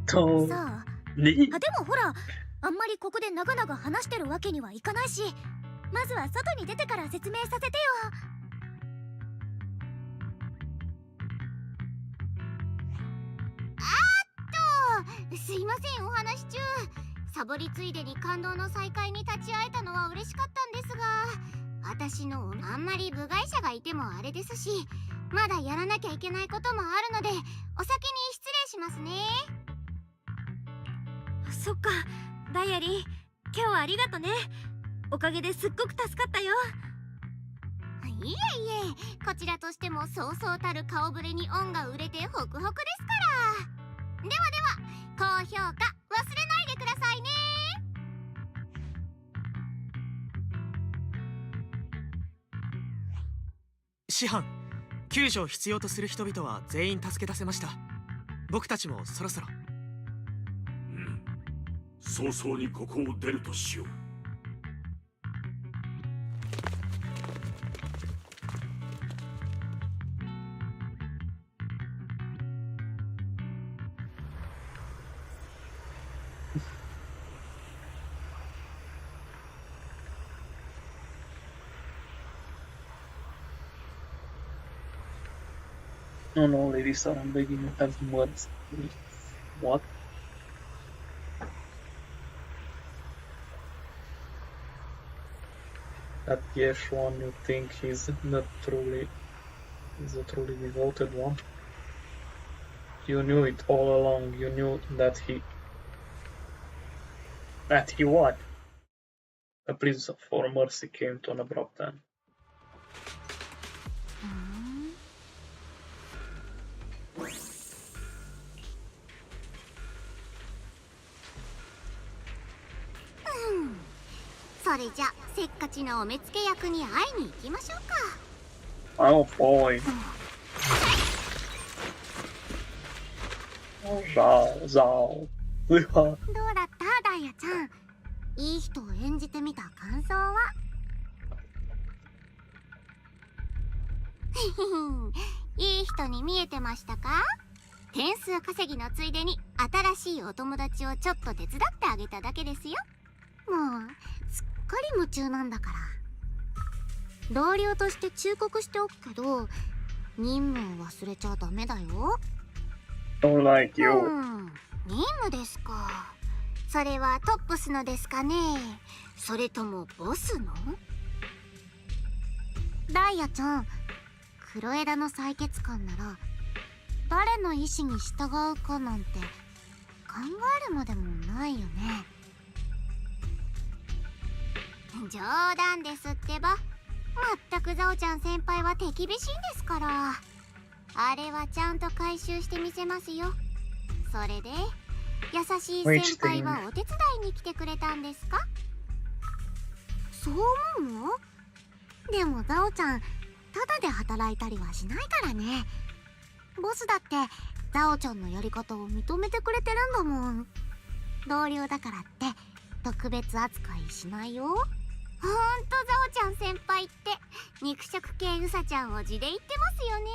そう。ね。あ、でもほら、あんまりここで長々話してるわけにはいかないし、まずは外に出てから説明させてよ。すいません、お話中。サボりついでに感動の再会に立ち会えたのは嬉しかったんですが、私のあんまり部外者がいてもあれですし、まだやらなきゃいけないこともあるので、お先に失礼しますね。そっか、ダイアリー、今日はありがとね。おかげですっごく助かったよ。いえいえ、こちらとしてもそうそうたる顔ぶれに恩が売れてホクホクですから。ではでは、高評価忘れないでくださいね。師範、救助を必要とする人々は全員助け出せました。僕たちもそろそろ。早々にここを出るとしよう。No, no, ladies, I'm begging you, have words. What? That Yesh one, you think he's a truly devoted one? You knew it all along. You knew that he what? A plea for mercy came to an abrupt end. Hmm. それじゃせっかちのお目付け役に会いに行きましょうか。Oh boy. Zao. どうだったダイヤちゃん。いい人を演じてみた感想は？いい人に見えてましたか？点数稼ぎのついでに新しいお友達をちょっと手伝ってあげただけですよ。もうすっかり夢中なんだから。同僚として忠告しておくけど、任務を忘れちゃダメだよ。Don't like you. 任務ですか。それはトップスのですかね。それともボスの？ダイヤちゃん、黒枝の採血官なら誰の意志に従うかなんて考えるまでもないよね。冗談ですってば。まったくザオちゃん先輩は手厳しいんですから。あれはちゃんと回収してみせますよ。それで優しい先輩はお手伝いに来てくれたんですか？そう思うの？でもザオちゃん、ただで働いたりはしないからね。ボスだってザオちゃんのやり方を認めてくれてるんだもん。同僚だからって特別扱いしないよ。ほんとザオちゃん先輩って肉食系ウサちゃんを地で言ってますよね。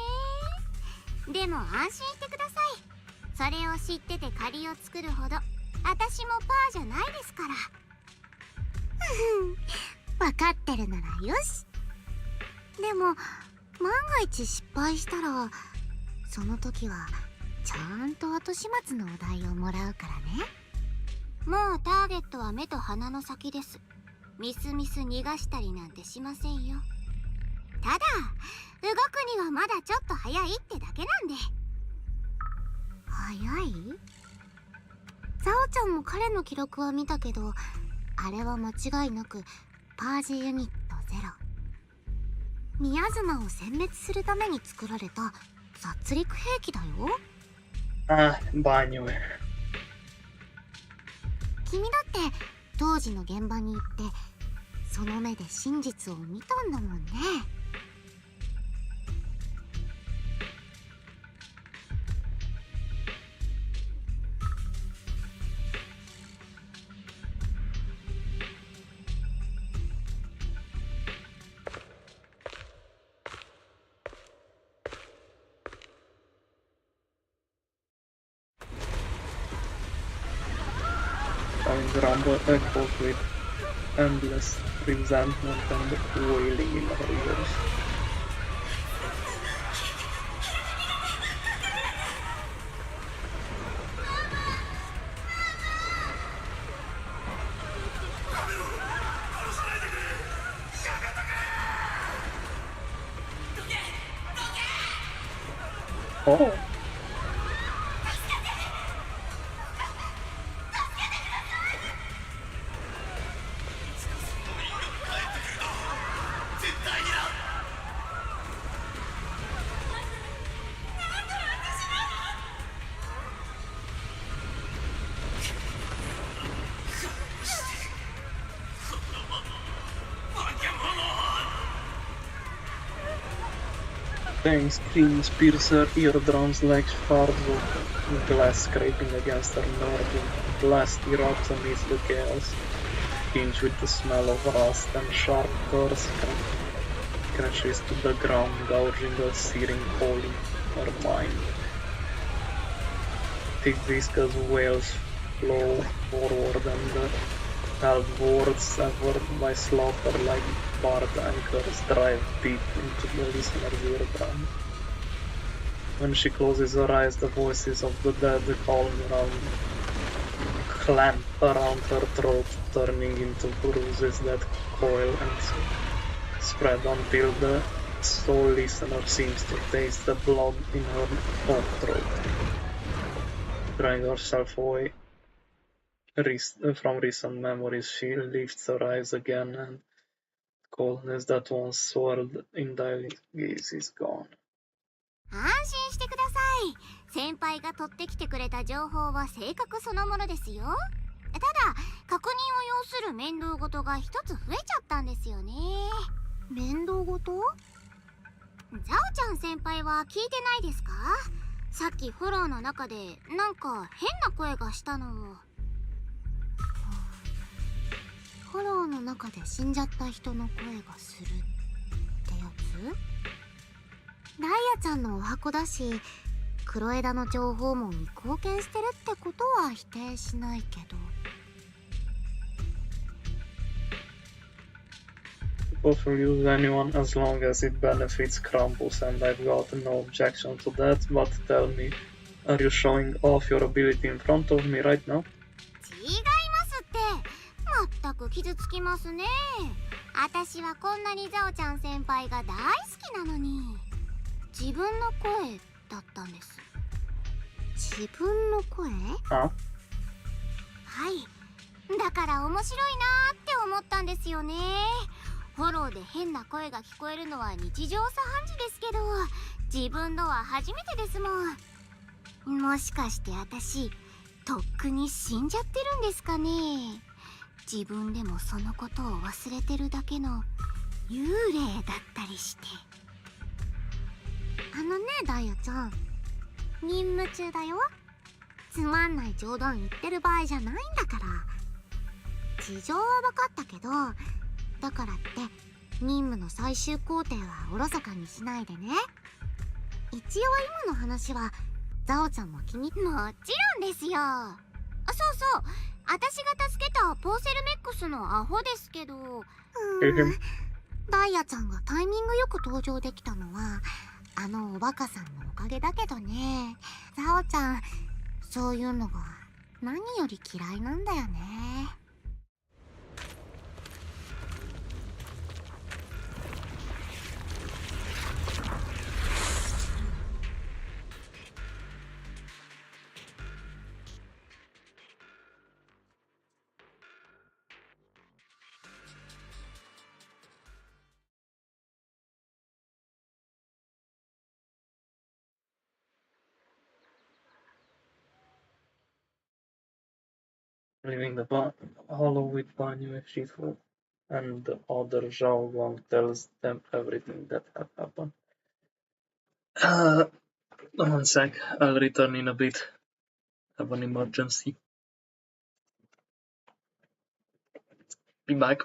でも安心してください。それを知ってて借りを作るほど私もパーじゃないですから。分かってるならよし。でも万が一失敗したらその時はちゃんと後始末のお題をもらうからね。もうターゲットは目と鼻の先です。ミスミス逃がしたりなんてしませんよ。ただ動くにはまだちょっと早いってだけなんで。早い？ザオちゃんも彼の記録は見たけど、あれは間違いなくパージユニット0。宮妻を殲滅するために作られた殺戮兵器だよ。あ、バニュエ。君だって当時の現場に行ってその目で真実を見たんだもんね。Grumble echoes with endless resentment and wailing in her ears. Oh. Pain screams pierce her eardrums like shards of glass scraping against her nerve. Blast erupts amidst the chaos, tinged with the smell of rust, and sharp curse crashes to the ground, gouging a searing hole in her mind. Thick viscous wails flow forward, and the held words severed by slaughter like barbed anchors drive deep into the listener's eardrum. When she closes her eyes, the voices of the dead clamp around her throat, turning into bruises that coil and spread until the sole listener seems to taste the blood in her own throat. drawing herself away from recent memories, she lifts her eyes again, and coldness that once swirled in their gaze is gone. 安心してください。先輩が取ってきてくれた情報は正確そのものですよ。ただ確認を要する面倒事が一つ増えちゃったんですよね。面倒事？ザオちゃん先輩は聞いてないですか？さっきフォローの中でなんか変な声がしたのを。フォローの中で死んじゃった人の声がするってやつ？ダイヤちゃんのお箱だし、黒枝の情報網に貢献してるってことは否定しないけど。Both will use anyone as long as it benefits Krampus, and I've got no objection to that, but tell me, are you showing off your ability in front of me right now? 違いますって。まったく傷つきますね。私はこんなにザオちゃん先輩が大好きなのに。自分の声だったんです。自分の声？あ？はい。だから面白いなーって思ったんですよね。フォローで変な声が聞こえるのは日常茶飯事ですけど、自分のは初めてですもん。もしかして私とっくに死んじゃってるんですかね。自分でもそのことを忘れてるだけの幽霊だったりして。ダイヤちゃん、任務中だよ。つまんない冗談言ってる場合じゃないんだから。事情は分かったけど、だからって任務の最終工程はおろそかにしないでね。一応今の話はザオちゃんも気に。もちろんですよ。そうそう、私が助けたポーセルメックスのアホですけど。ダイヤちゃんがタイミングよく登場できたのはあのおバカさんのおかげだけどね。ザオちゃん、そういうのが何より嫌いなんだよね。Leaving the hollow with Banyu and Shifu, and the other Zhao Guang tells them everything that had happened. One sec, I'll return in a bit. Have an emergency. Be back.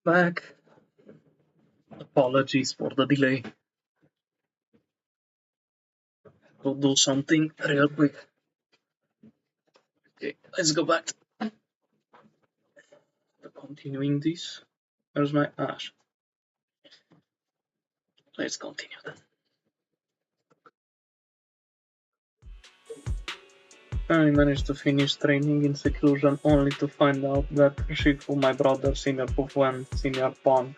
back. Apologies for the delay. To do something real quick. Okay, let's go back. Continuing this. Where's my ash? Let's continue then. I managed to finish training in seclusion only to find out that Shifu, my brother, Senior Pufu, and Senior Pong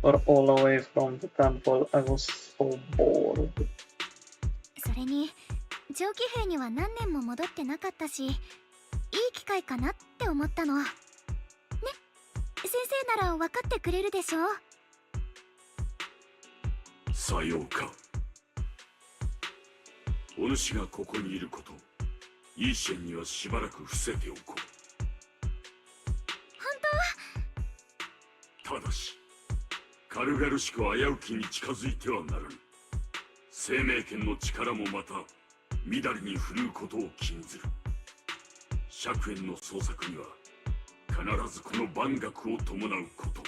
were all away from the temple. I was so bored. それに上気兵には何年も戻ってなかったし、いい機会かなって思ったの。ね、先生なら分かってくれるでしょ。さようか。お主がここにいること、イーシェンにはしばらく伏せておこう。本当？ただし、軽々しく危うきに近づいてはならぬ。生命権の力もまた乱れに振るうことを禁ずる。釈縁の捜索には必ずこの万学を伴うこと、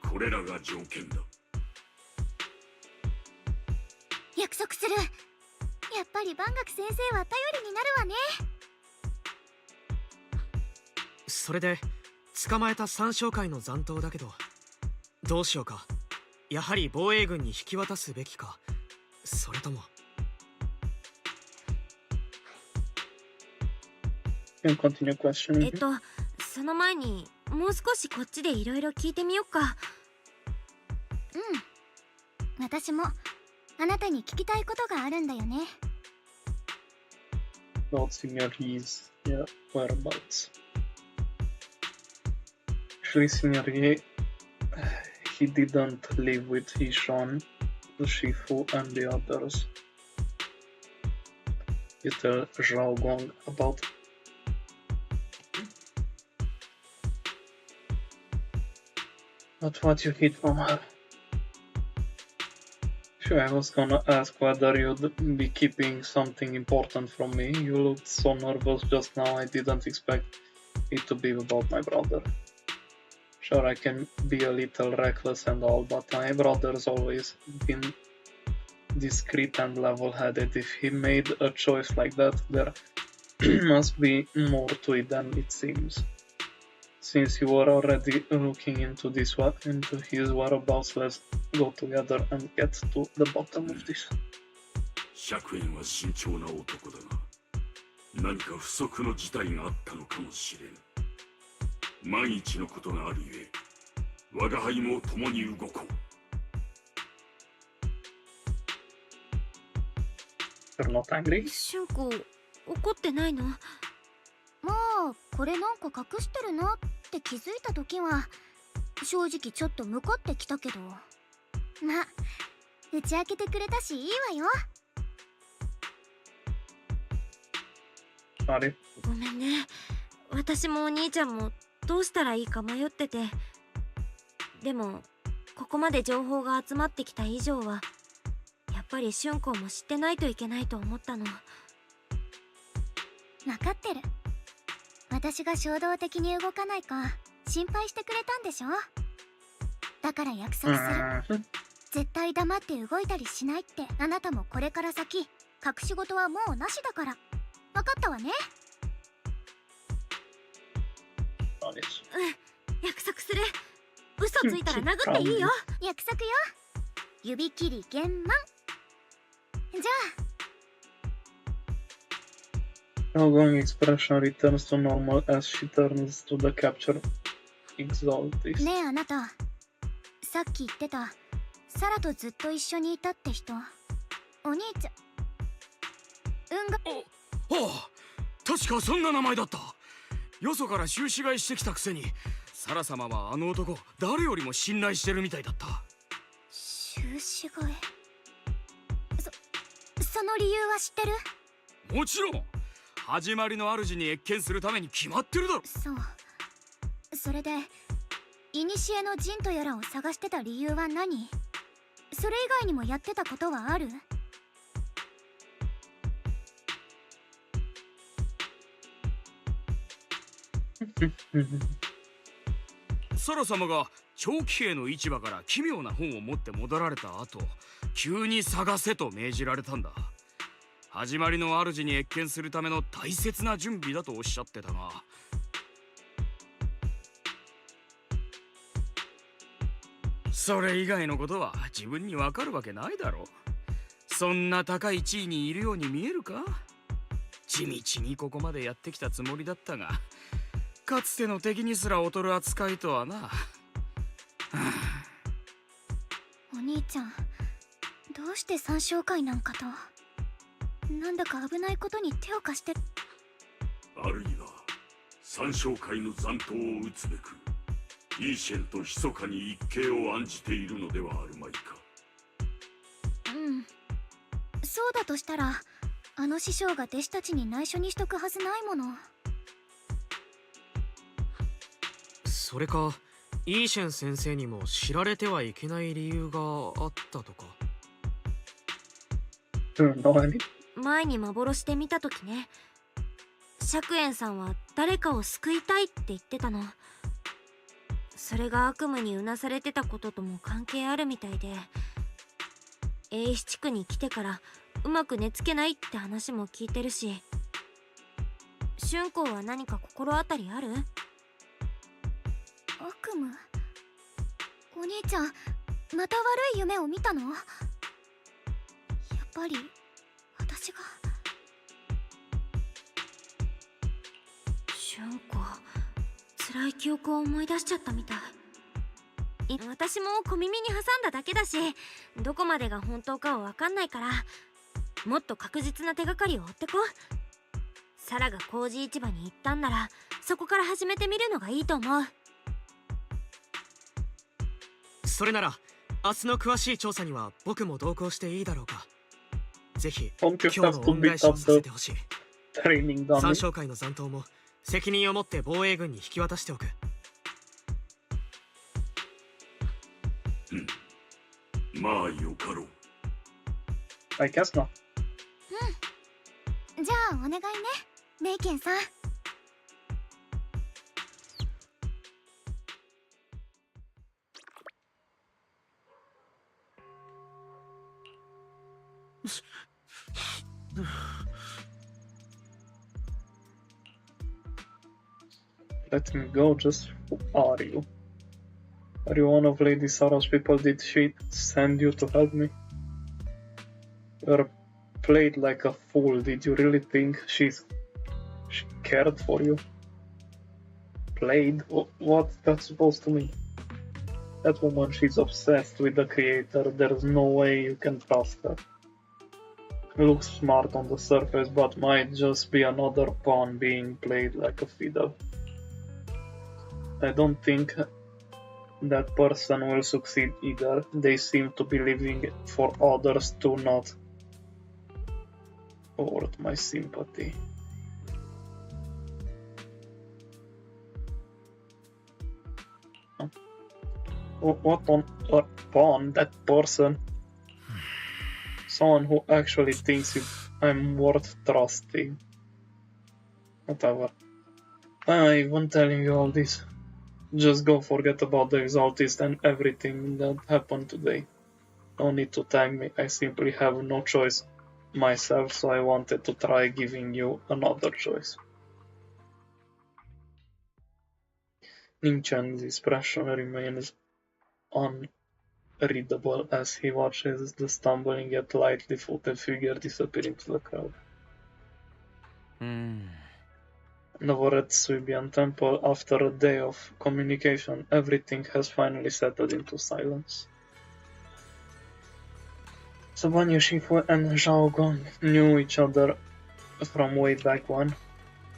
これらが条件だ。約束する。やっぱり万学先生は頼りになるわね。それで捕まえた三将会の残党だけど、どうしようか。やはり防衛軍に引き渡すべきか、それとも。Continue questioning. その前にもう少しこっちでいろいろ聞いてみよっか。うん、私もあなたに聞きたいことがあるんだよね。Not Senior He's whereabouts. Actually, Senior he didn't live with Ishan, Shifu, and the others. You tell Zhao Gong about. But what you hid from her? Sure, I was gonna ask whether you'd be keeping something important from me. You looked so nervous just now, I didn't expect it to be about my brother. Sure, I can be a little reckless and all, but my brother's always been discreet and level-headed. If he made a choice like that, there must be more to it than it seems. Since you were already looking into his whereabouts, let's go together and get to the bottom of this. 釈縁は慎重な男だが、何か不測の事態があったのかもしれん。万一のことがあるゆえ、我が輩も共に動こう。 You're not angry? 俊子、怒ってないの？まあ、これなんか隠してるなって気づいた時は正直ちょっとムカってきたけど、まあ打ち明けてくれたしいいわよ。あれ？ごめんね、私もお兄ちゃんもどうしたらいいか迷ってて。でもここまで情報が集まってきた以上はやっぱり俊子も知ってないといけないと思ったの。分かってる。私が衝動的に動かないか心配してくれたんでしょ。だから約束する。絶対黙って動いたりしないって。あなたもこれから先隠し事はもうなしだから。分かったわね。あれ？約束する。嘘ついたら殴っていいよ。約束よ。指切り厳満。じゃあ。Outgoing expression returns to normal as she turns to the captured exaltist. ねえあなた、さっき言ってたサラとずっと一緒にいたって人、お兄ちゃん。ああ、確かそんな名前だった。よそから収支買いしてきたくせに、サラ様はあの男誰よりも信頼してるみたいだった。収支買い。その理由は知ってる？もちろん。始まりの主に謁見するために決まってるだろ。そう。それで古の陣とやらを探してた理由は何？それ以外にもやってたことはある？サラ様が長期兵の市場から奇妙な本を持って戻られた後、急に探せと命じられたんだ。始まりの主に謁見するための大切な準備だとおっしゃってたが、それ以外のことは自分にわかるわけないだろう。そんな高い地位にいるように見えるか？地道にここまでやってきたつもりだったが、かつての敵にすら劣る扱いとはな。お兄ちゃん、どうして三将会なんかと。なんだか危ないことに手を貸して。あるいは三将会の残党を討つべくイーシェンと密かに一計を案じているのではあるまいか。そうだとしたら、あの師匠が弟子たちに内緒にしとくはずないもの。それかイーシェン先生にも知られてはいけない理由があったとか。前に幻で見た時ね、釈園さんは誰かを救いたいって言ってたの。それが悪夢にうなされてたこととも関係あるみたいで、英七区に来てからうまく寝つけないって話も聞いてるし。春光は何か心当たりある？悪夢？お兄ちゃん、また悪い夢を見たの？やっぱり私が。春光、辛い記憶を思い出しちゃったみたい。私も小耳に挟んだだけだし、どこまでが本当かは分かんないから、もっと確実な手がかりを追ってこ。サラが工事市場に行ったんなら、そこから始めてみるのがいいと思う。それなら明日の詳しい調査には僕も同行していいだろうか。ぜひ今日の恩返しをさせてほしい。三将会の残党も責任を持って防衛軍に引き渡しておく。まあよかろう。I guess not. じゃあお願いね、レイケンさん。Let me go, just who are you? Are you one of Lady Sarah's people? Did she send you to help me? You are played like a fool. Did you really think she cared for you? Played? What's that supposed to mean? That woman, she's obsessed with the creator. There's no way you can trust her. Looks smart on the surface, but might just be another pawn being played like a fiddle. I don't think that person will succeed either. They seem to be living for others to not worth my sympathy. What on earth? Pawn? That person? Someone who actually thinks I'm worth trusting. Whatever. I won't tell you all this. Just go forget about the Exaltist and everything that happened today. No need to thank me, I simply have no choice myself, so I wanted to try giving you another choice. Ning Chen's expression remains unreadable as he watches the stumbling yet lightly footed figure disappear into the crowd. Over at Suibian Temple, after a day of communication, everything has finally settled into silence. So Banyu Shifu and Zhao Guang knew each other from way back when.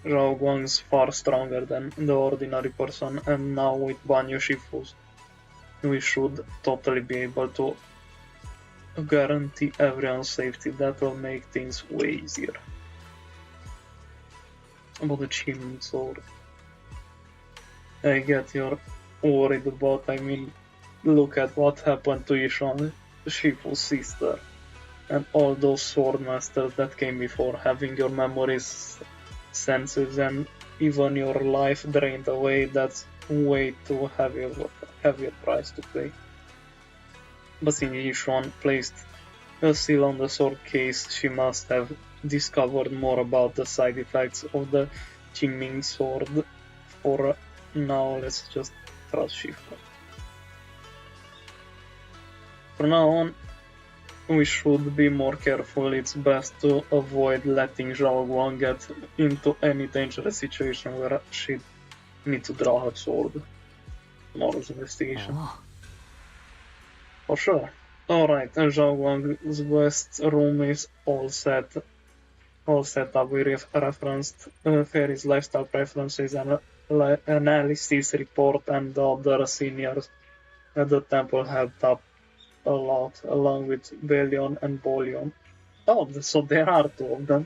Zhao Guang's far stronger than the ordinary person, and now with Banyu Shifu's, we should totally be able to guarantee everyone's safety. That will make things way easier. About the Chilling Sword. I get you're worried about, I mean, look at what happened to Yishan, Shifu's sister, and all those sword masters that came before, having your memories, senses, and even your life drained away. That's way too heavy of a heavier price to pay. But since Yishuan placed a seal on the sword case, she must have discovered more about the side effects of the Qingming sword. For now, let's just trust Shifu. From now on, we should be more careful. It's best to avoid letting Zhao Guang get into any dangerous situation where she needs to draw her sword. Tomorrow's investigation. For sure. Alright, Zhao Guang's west room is all set up. We referenced Fairy's lifestyle preferences and analysis report, and the other seniors at the temple helped up a lot, along with Belion and Bolion. Oh, so there are two of them.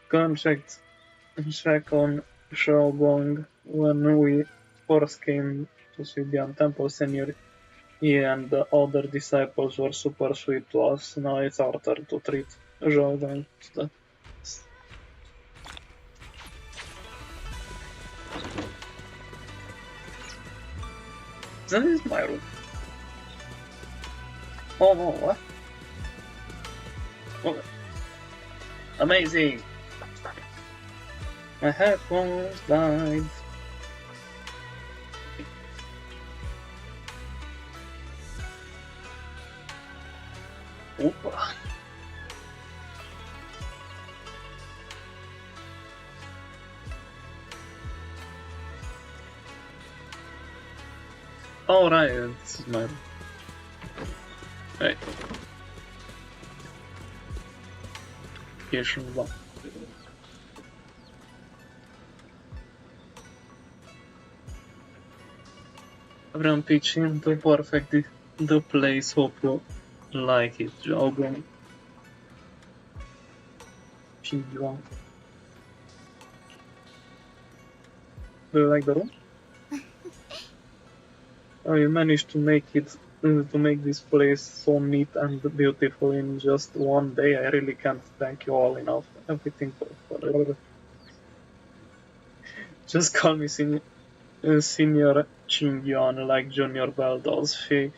Go and check on Zhao Guang. When we first came to Xidian Temple, Senior Yi and the other disciples were super sweet to us. Now it's our turn to treat Zhao Guang. This is my room. Oh no, what? Okay. Amazing! My headphones died. Opa. Alright, this is my room. Right. Pierwszym dwa. I'm pitching to perfect the place. Hope you like it, Zhao Guang. Do you like the room? Oh, you managed to make this place so neat and beautiful in just one day. I really can't thank you all enough. Everything for Just call me Senior Qingyuan like Junior Bell does. She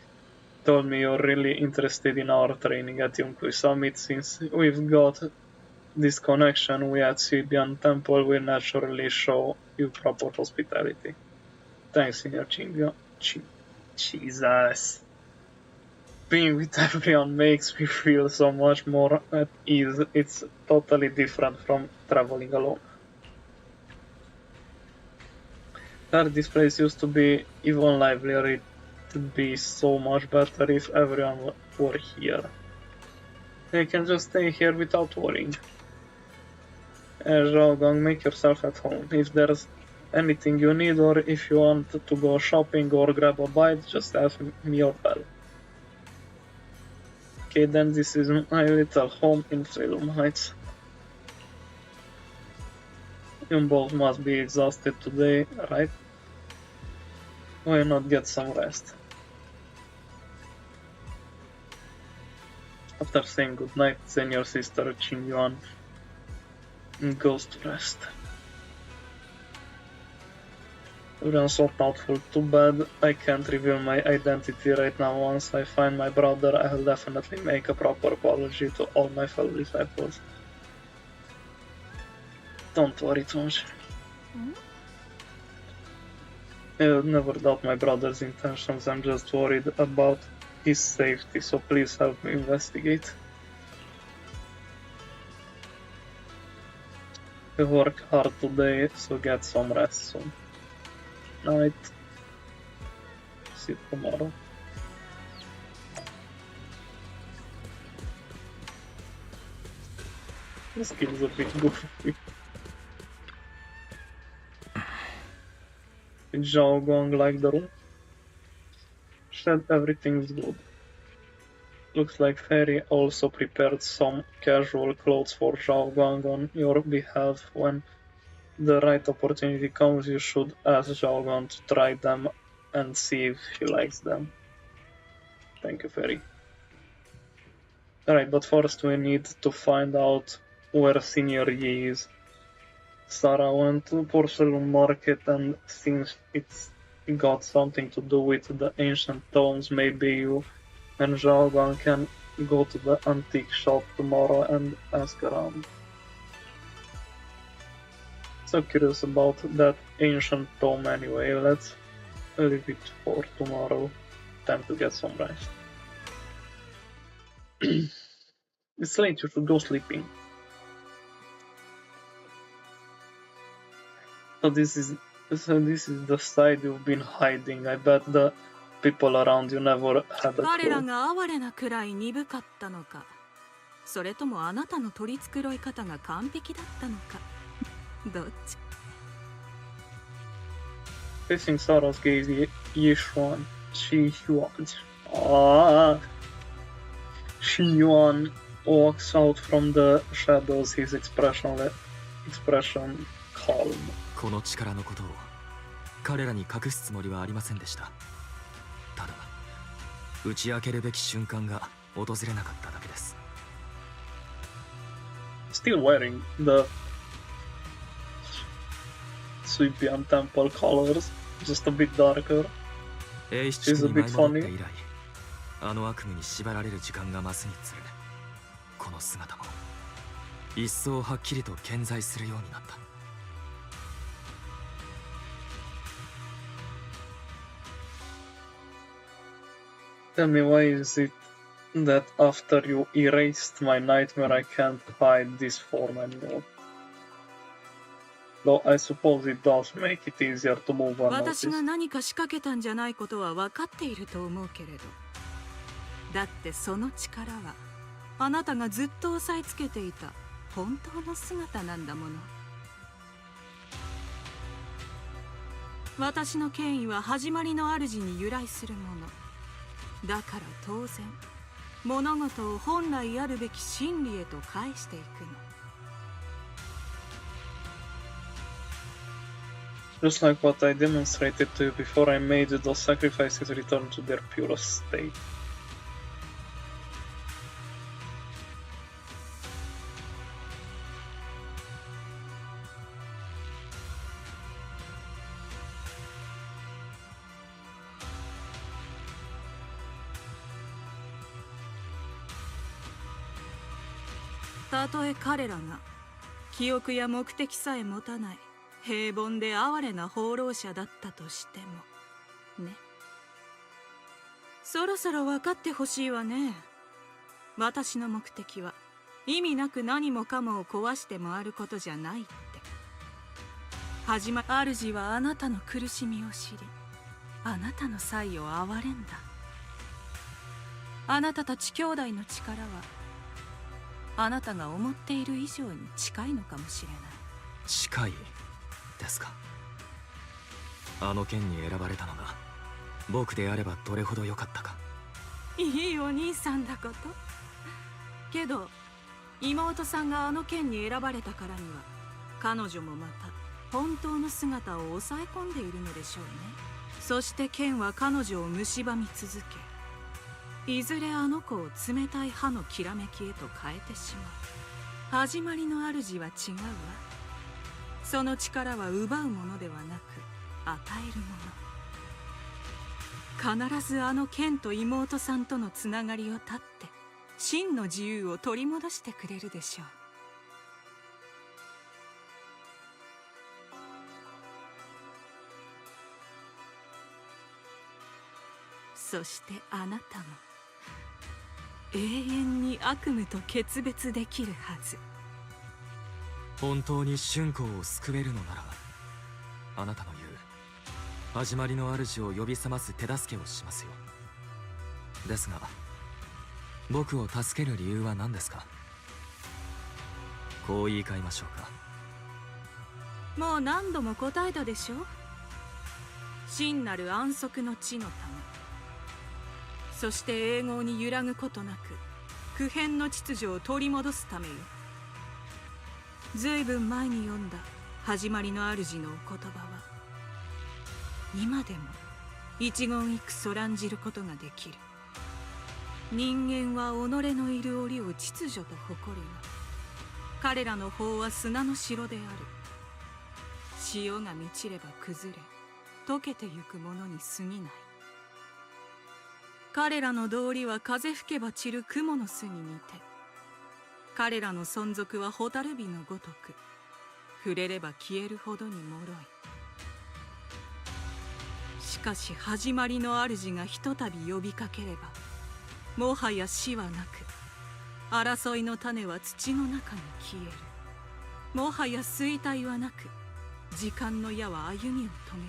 told me you're really interested in our training at Yunku Summit. Since we've got this connection, we at Xidian Temple will naturally show you proper hospitality. Thanks, Senior Qingyuan. Jesus. Being with everyone makes me feel so much more at ease. It's totally different from traveling alone. This place used to be even livelier. It'd be so much better if everyone were here. You can just stay here without worrying. Zhao Guang, make yourself at home. If there's anything you need, or if you want to go shopping or grab a bite, just ask me or Bell. Okay, then this is my little home in Freedom Heights. You both must be exhausted today, right? Why not get some rest? After saying goodnight, Senior Sister Qingyuan goes to rest. Everyone's so thoughtful. Too bad I can't reveal my identity right now. Once I find my brother, I'll definitely make a proper apology to all my fellow disciples. Don't worry too much. I'll never doubt my brother's intentions. I'm just worried about his safety, so please help me investigate. We work hard today, so get some rest soon. Night. See you tomorrow. This kill's a bit goofy. Did Zhao Guang like the room? Said everything's good. Looks like Fairy also prepared some casual clothes for Zhao Guang on your behalf. When the right opportunity comes, you should ask Zhao Guang to try them and see if she likes them. Thank you, Fairy. Alright, but first we need to find out where Senior Yi is. Sarah went to Porcelain Market, and since it's got something to do with the ancient tomes. Maybe you and Zhaogan can go to the antique shop tomorrow and ask around. So curious about that ancient tome anyway. Let's leave it for tomorrow. Time to get some rest. It's late, you should go sleeping. So this is the side you've been hiding. I bet the people around you never had a clue. 彼らが哀れなくらい鈍かったのか、それともあなたの取り繕い方が完璧だったのか、どっち? Facing Sarah's gaze, Shiyuan walks out from the shadows, his expression calm. この力のことを彼らに隠すつもりはありませんでした。ただ打ち明けるべき瞬間が訪れなかっただけです。Still wearing the Sweepian Temple colors, just a bit darker. She's a bit funny. 以来、あの悪夢に縛られる時間が増すにつれ、この姿も一層はっきりと顕在するようになった。Tell me, why is it that after you erased my nightmare I can't hide this form anymore? Though I suppose it does make it easier to move on. 私が何か仕掛けたんじゃないことは分かっていると思うけれど、だってその力はあなたがずっと押さえつけていた本当の姿なんだもの。私の権威は始まりの主に由来するもの。だから当然、物事を本来あるべき真理へと返していくの。Just like what I demonstrated to you before I made those sacrifices return to their purest state.「たとえ彼らが記憶や目的さえ持たない平凡で哀れな放浪者だったとしてもね。そろそろ分かってほしいわね。私の目的は意味なく何もかもを壊して回ることじゃないって。主はあなたの苦しみを知り、あなたの才を憐れんだ。あなたたち兄弟の力はあなたが思っている以上に近いのかもしれない。近いですか。あの剣に選ばれたのが僕であればどれほど良かったか。いいお兄さんだこと。けど妹さんがあの剣に選ばれたからには、彼女もまた本当の姿を抑え込んでいるのでしょうね。そして剣は彼女を蝕み続け、いずれあの子を冷たい歯のきらめきへと変えてしまう。始まりの主は違うわ。その力は奪うものではなく与えるもの。必ずあの剣と妹さんとのつながりを断って真の自由を取り戻してくれるでしょう。そしてあなたも永遠に悪夢と決別できるはず。本当に春光を救えるのなら、あなたの言う始まりの主を呼び覚ます手助けをしますよ。ですが僕を助ける理由は何ですか。こう言い換えましょうか。もう何度も答えたでしょ。真なる安息の地のため、そして永劫に揺らぐことなく不変の秩序を取り戻すためよ。ずいぶん前に読んだ始まりの主のお言葉は今でも一言一句そらんじることができる。人間は己のいる檻を秩序と誇るが、彼らの法は砂の城である。潮が満ちれば崩れ、溶けてゆくものに過ぎない。彼らの道理は風吹けば散る雲の巣に似て、彼らの存続は蛍火のごとく、触れれば消えるほどに脆い。しかし始まりの主がひとたび呼びかければ、もはや死はなく、争いの種は土の中に消える。もはや衰退はなく、時間の矢は歩みを止める。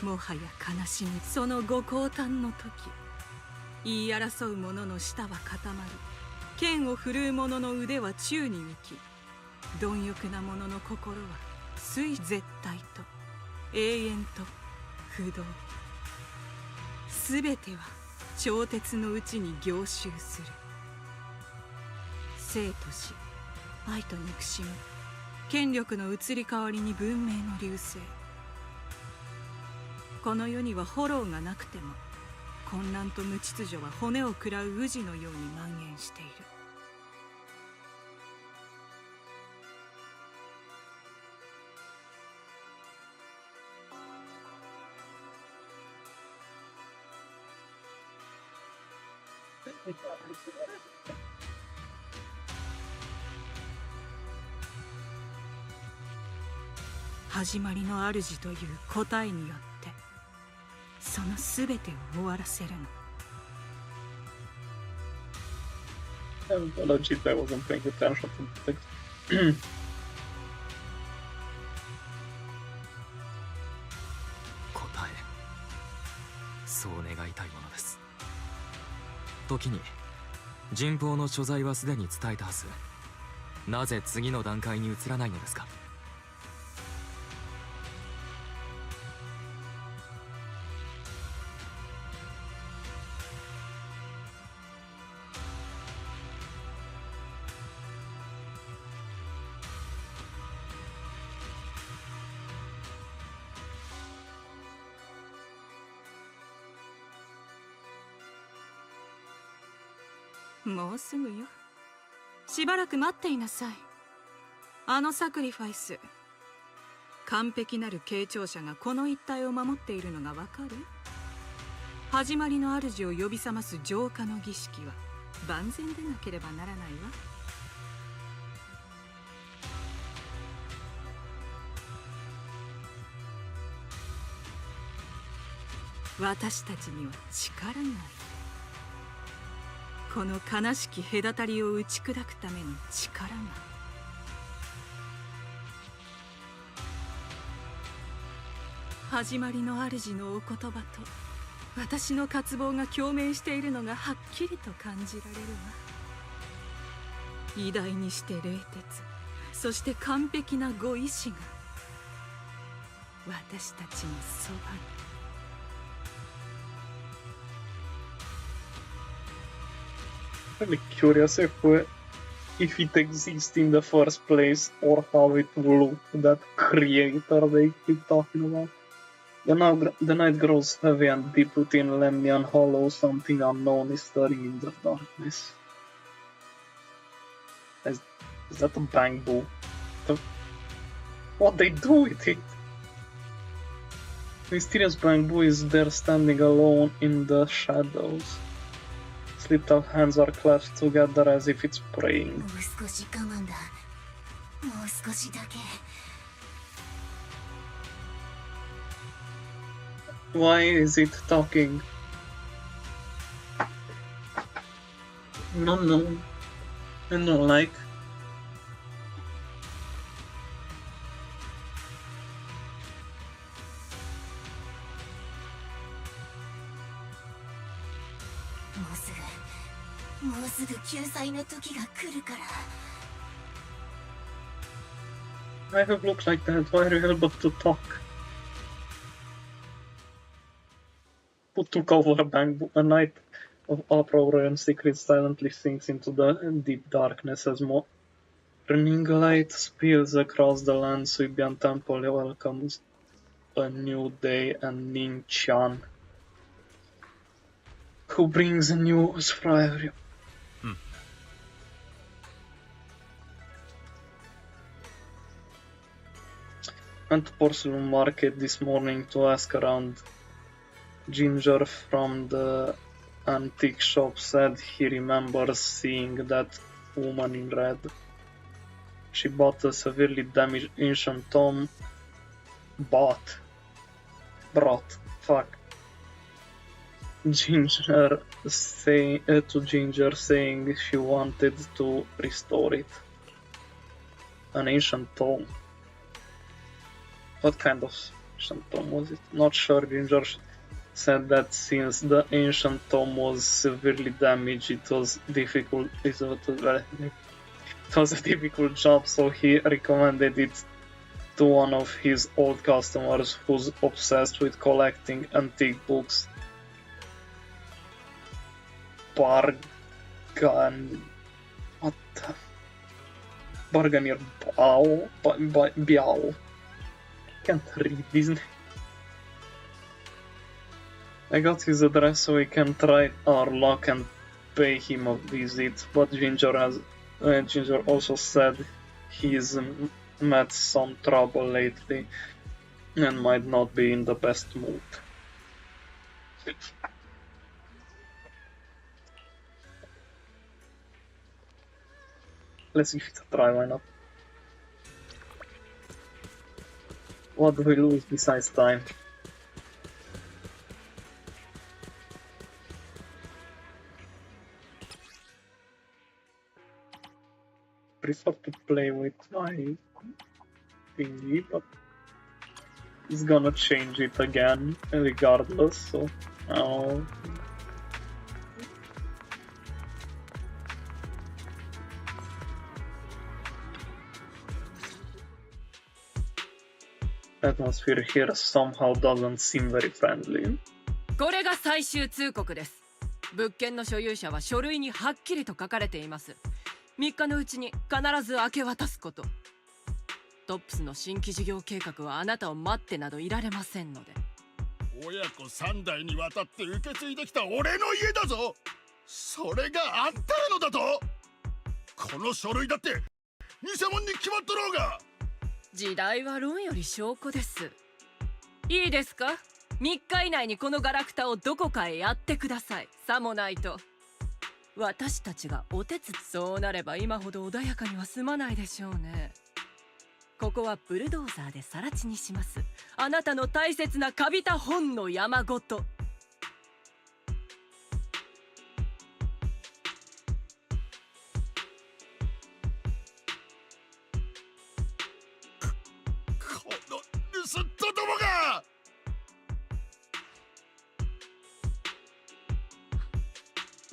もはや悲しみ、そのご降誕の時、言い争う者の舌は固まり、剣を振るう者の腕は宙に浮き、貪欲な者の心は水絶対と永遠と不動。すべては超絶のうちに凝集する。生と死、愛と憎しみ、権力の移り変わりに文明の隆盛。この世にはフォローがなくても、混乱と無秩序は骨を食らう宇治のように蔓延している。始まりの主という答えによってその全てを終わらせるの。Legit, I wasn't paying attention to the text. 答え、そう願いたいものです。時に人望の所在はすでに伝えたはず。なぜ次の段階に移らないのですか？もうすぐよ。しばらく待っていなさい。あのサクリファイス、完璧なる継承者がこの一帯を守っているのがわかる？始まりの主を呼び覚ます浄化の儀式は万全でなければならないわ。私たちには力がある。この悲しき隔たりを打ち砕くための力が。始まりの主のお言葉と私の渇望が共鳴しているのがはっきりと感じられるわ。偉大にして冷徹、そして完璧なご意志が私たちのそばに。Really curious if it exists in the first place or how it will look, that creator they keep talking about. The night grows heavy and deep within Lemnian Hollow. Something unknown is stirring in the darkness. Is that a bamboo? What they do with it? Mysterious bamboo is there standing alone in the shadows. Slipped out hands are clasped together as if it's praying. Why is it talking? No. I don't like. I have looked like that. Why are you able to talk? Who took over a bamboo? A night of uproar and secrets silently sinks into the deep darkness as morning light spills across the land. Suibian Temple welcomes a new day and Ning Chan, who brings news for everyone. Went to Porcelain Market this morning to ask around. Ginger from the antique shop said he remembers seeing that woman in red. She bought a severely damaged ancient tome. Brought. Fuck. Ginger saying she wanted to restore it. An ancient tome. What kind of ancient tome was it? Not sure. Ginger said that since the ancient tome was severely damaged, it was a difficult job, so he recommended it to one of his old customers who's obsessed with collecting antique books. Barganier Biao. Can't read this name. I got his address so we can try our luck and pay him a visit, but Ginger also said he's met some trouble lately and might not be in the best mood. Let's give it a try, why not? What do we lose besides time? Prefer to play with my thingy, but it's gonna change it again regardless, so atmosphere here somehow doesn't seem very friendly. これが最終通告です。物件の所有者は書類にはっきりと書かれています。3日のうちに必ず明け渡すこと。トップスの新規事業計画はあなたを待ってなどいられませんので。親子3代にわたって受け継いできた俺の家だぞ。それがあんたらのだと。この書類だって偽物に決まっとろうが。時代は論より証拠です。いいですか？3日以内にこのガラクタをどこかへやってください。さもないと私たちがお手つそうなれば今ほど穏やかには済まないでしょうね。ここはブルドーザーで更地にします。あなたの大切なカビた本の山ごと。この盗っ人どもが。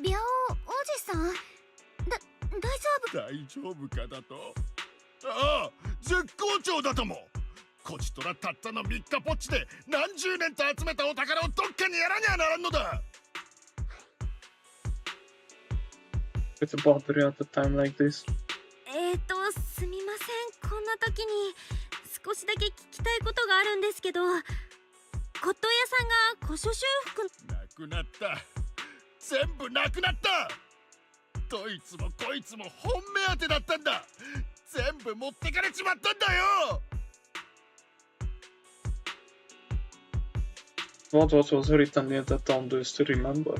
ビャオおじさん、大丈夫かだと。ああ、絶好調だとも。こちとらたったの3日ぽっちで何十年と集めたお宝をどっかにやらにゃならんのだ。It's about to at a time like this. すみません。こんな時に少しだけ聞きたいことがあるんですけど、骨董屋さんが古書修復なくなった。全部なくなった。どいつもこいつも本目当てだったんだ。全部持ってかれちまったんだよ。What was written in the town? Do you still remember? その本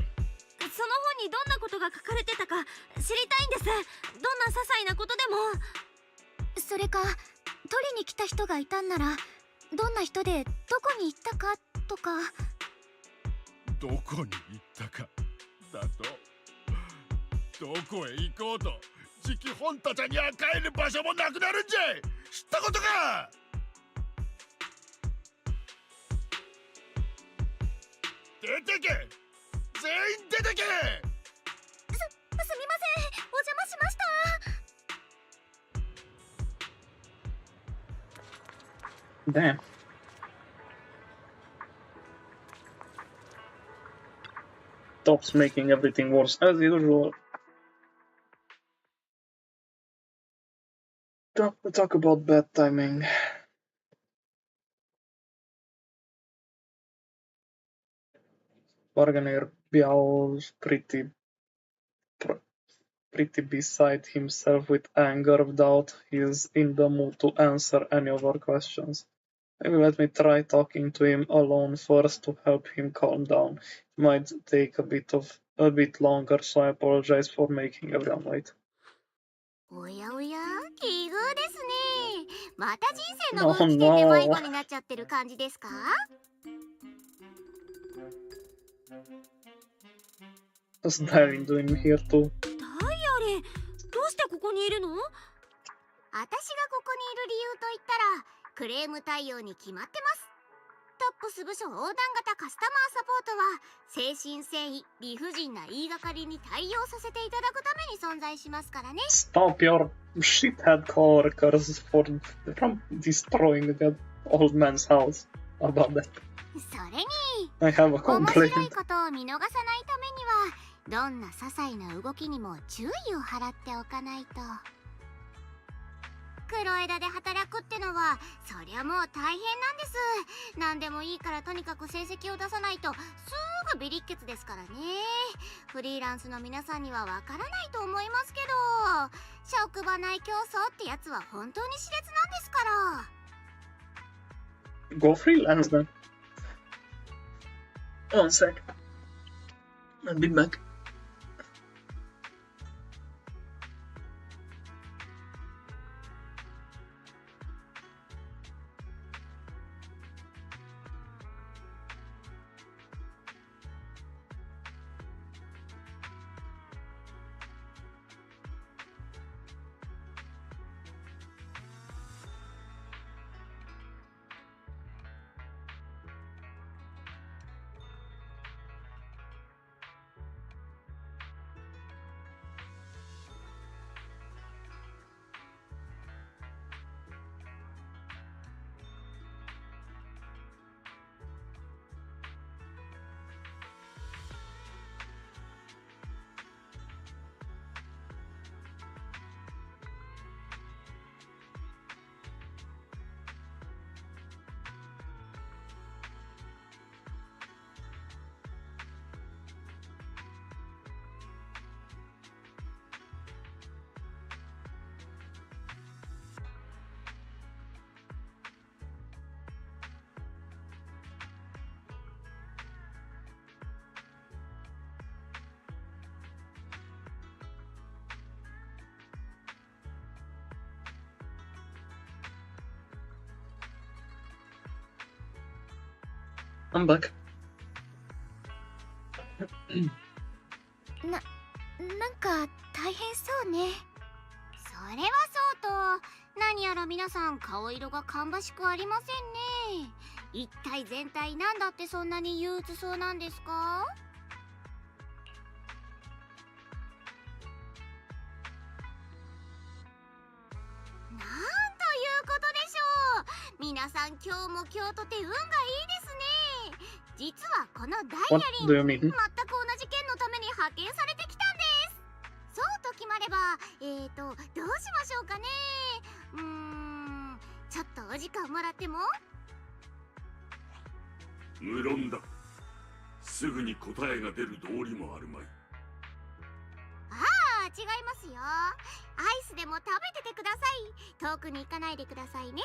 にどんなことが書かれてたか知りたいんです。どんな些細なことでも。それか取りに来た人がいたんならどんな人でどこに行ったかとか。どこに行ったかだと。どこへ行こうと次期本たちには帰る場所もなくなるんじゃい。知ったことか。出てけ。全員出てけ。すみません。お邪魔しました。Damn. Stops making everything worse as usual. Talk about bad timing. Bargainer Biao's pretty beside himself with anger. Doubt he's in the mood to answer any of our questions. Maybe let me try talking to him alone first to help him calm down. It might take a bit longer, so I apologize for making everyone wait. おやおや、奇遇ですね。また人生の分岐点で迷子になっちゃってる感じですか？ What's Darren doing here too? ダイアレ、どうしてここにいるの？私がここにいる理由と言ったらクレーム対応に決まってます。トップス部署横断型カスタマーサポートは誠心誠意理不尽な言いがかりに対応させていただくために存在しますからね。Stop your shithead coworkers from destroying that old man's house. About that. それに I have a 面 complaint. 白いことを見逃さないためにはどんな些細な動きにも注意を払っておかないと。黒枝で働くってのはそりゃもう大変なんです。何でもいいからとにかく成績を出さないとすぐビリッケツですからね。フリーランスの皆さんにはわからないと思いますけど、職場内競争ってやつは本当に熾烈なんですから。 Go freelance then. One sec. I'll be back. I'm back. なんか大変そうね。それはそうと、何やら皆さん顔色が芳しくありませんね。一体全体なんだってそんなに憂鬱そうなんですか？なんということでしょう。皆さん今日も今日とて運がいいですね。実はこのダイヤリン、全く同じ件のために派遣されてきたんです。そうと決まれば、どうしましょうかね。ちょっとお時間もらっても？無論だ。すぐに答えが出る道理もあるまい。ああ、違いますよ。アイスでも食べててください。遠くに行かないでくださいね。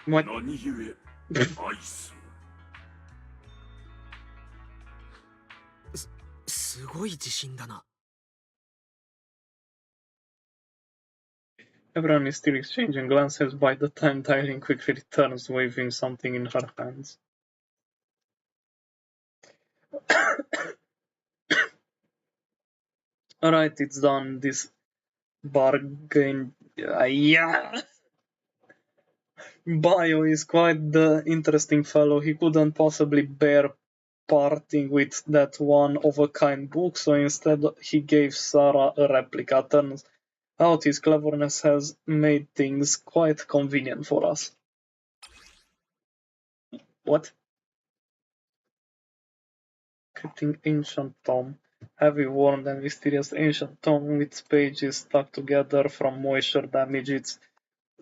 何故アイスを。すごい自信だな。Everyone is still exchanging glances by the time Darling quickly returns, waving something in her hands. Alright, it's done. This bargain... yeah! Bio is quite the interesting fellow. He couldn't possibly bear parting with that one-of-a-kind book, so instead he gave Sarah a replica. Turns out his cleverness has made things quite convenient for us. What? Cryptic ancient tome. Heavy, worn, and mysterious ancient tome with pages stuck together from moisture damage. Its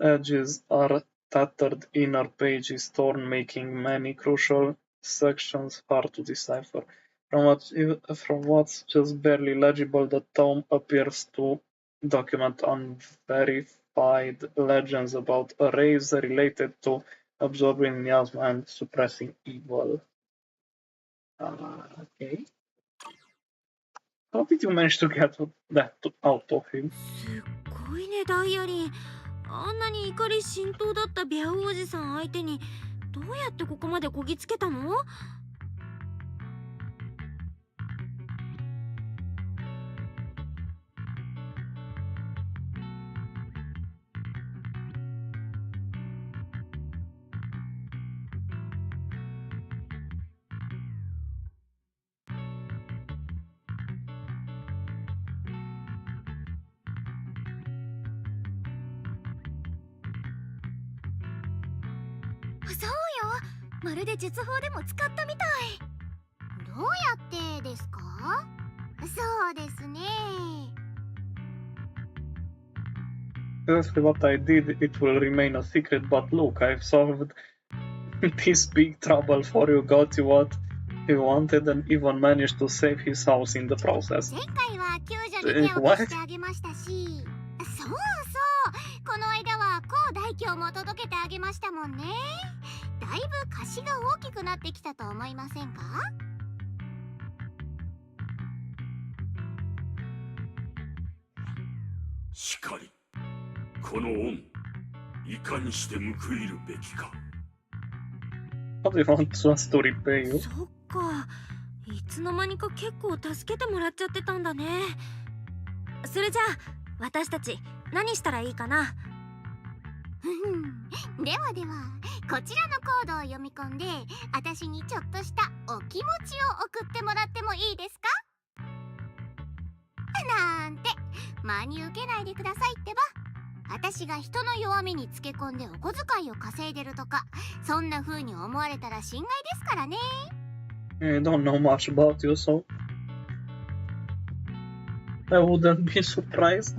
edges are tattered, inner page is torn, making many crucial sections hard to decipher. From what's just barely legible, the tome appears to document unverified mystified legends about a race related to absorbing miasma and suppressing evil. Okay. How did you manage to get that out of him? すっごいね、ダイアリー。あんなに怒り心頭だったビャウおじさん相手にどうやってここまでこぎつけたの？そうよ、まるで術法でも使ったみたい。どうやってですか？そうですね。Exactly what I did, it will remain a secret, but look, I've solved this big trouble for you, got you what you wanted, and even managed to save his house in the process. 前回は救助に手を貸してあげましたし、そうそう、この間は高大凶も届けてあげましたもんね。だいぶ貸しが大きくなってきたと思いませんか？しかり、この恩、いかにして報いるべきか。What do you want us to repay you? そっか、いつの間にか結構助けてもらっちゃってたんだね。それじゃあ私たち何したらいいかな？ではでは、こちらのコードを読み込んで私にちょっとしたお気持ちを送ってもらってもいいですか？なんて真に受けないでくださいってば。私が人の弱みにつけ込んでお小遣いを稼いでるとか、そんな風に思われたら心外ですからね。I don't know much about you, so I wouldn't be surprised.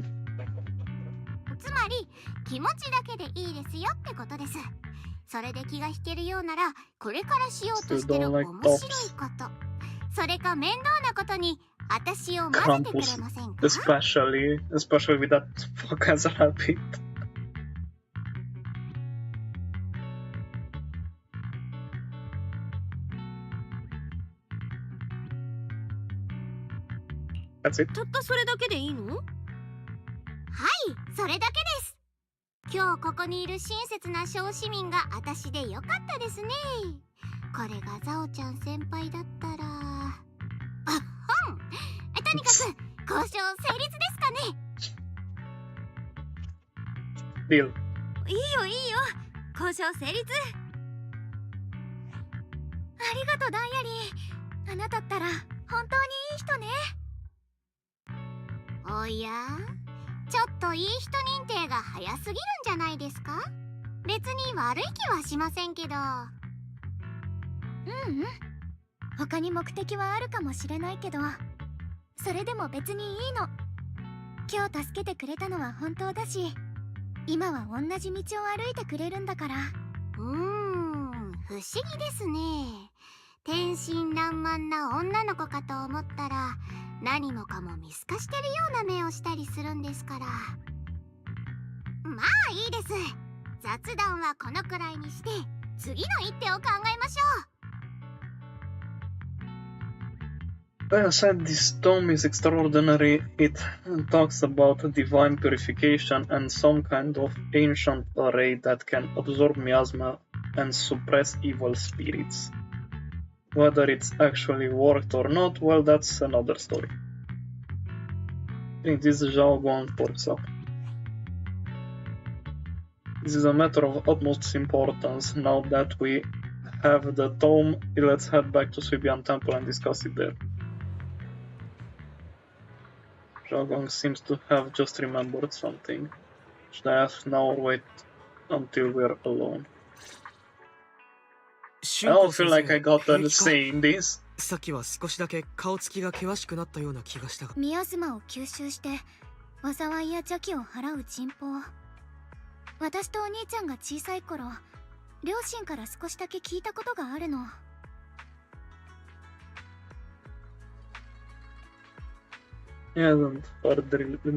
つまり気持ちだけでいいですよってことです。それで気が引けるようなら、これからしようとしてる面白いこと、それか面倒なことに私を混ぜてくれませんか？ especially with that fuck as a rabbit. That's it. たったそれだけでいいの？はい、それだけです。今日ここにいる親切な小市民が私でよかったですね。これがザオちゃん先輩だったら、とにかく交渉成立ですかね。Deal. いいよいいよ、交渉成立。ありがとうダイアリー、あなたったら本当にいい人ね。おや、ちょっといい人認定が早すぎるんじゃないですか？別に悪い気はしませんけど。他に目的はあるかもしれないけど、それでも別にいいの。今日助けてくれたのは本当だし、今は同じ道を歩いてくれるんだから。不思議ですね。天真爛漫な女の子かと思ったら、何もかも見透かしてるような目をしたりするんですから。まあいいです。雑談はこのくらいにして、次の一手を考えましょう。I said this tome is extraordinary. It talks about divine purification and some kind of ancient array that can absorb miasma and suppress evil spirits. Whether it's actually worked or not, well, that's another story. I think this is Zhao Guang Porza. This is a matter of utmost importance. Now that we have the tome, let's head back to Suibian Temple and discuss it there. Zhao Guang seems to have just remembered something. Should I ask now or wait until we're alone? I don't feel like I got a say in this. さっきは少しだけ顔つきが険しくなったような気がしたが、ミアスマを吸収して災いや邪気を払う神宝。私とお兄ちゃんが小さい頃、両親から少しだけ聞いたことがあるの。He hasn't heard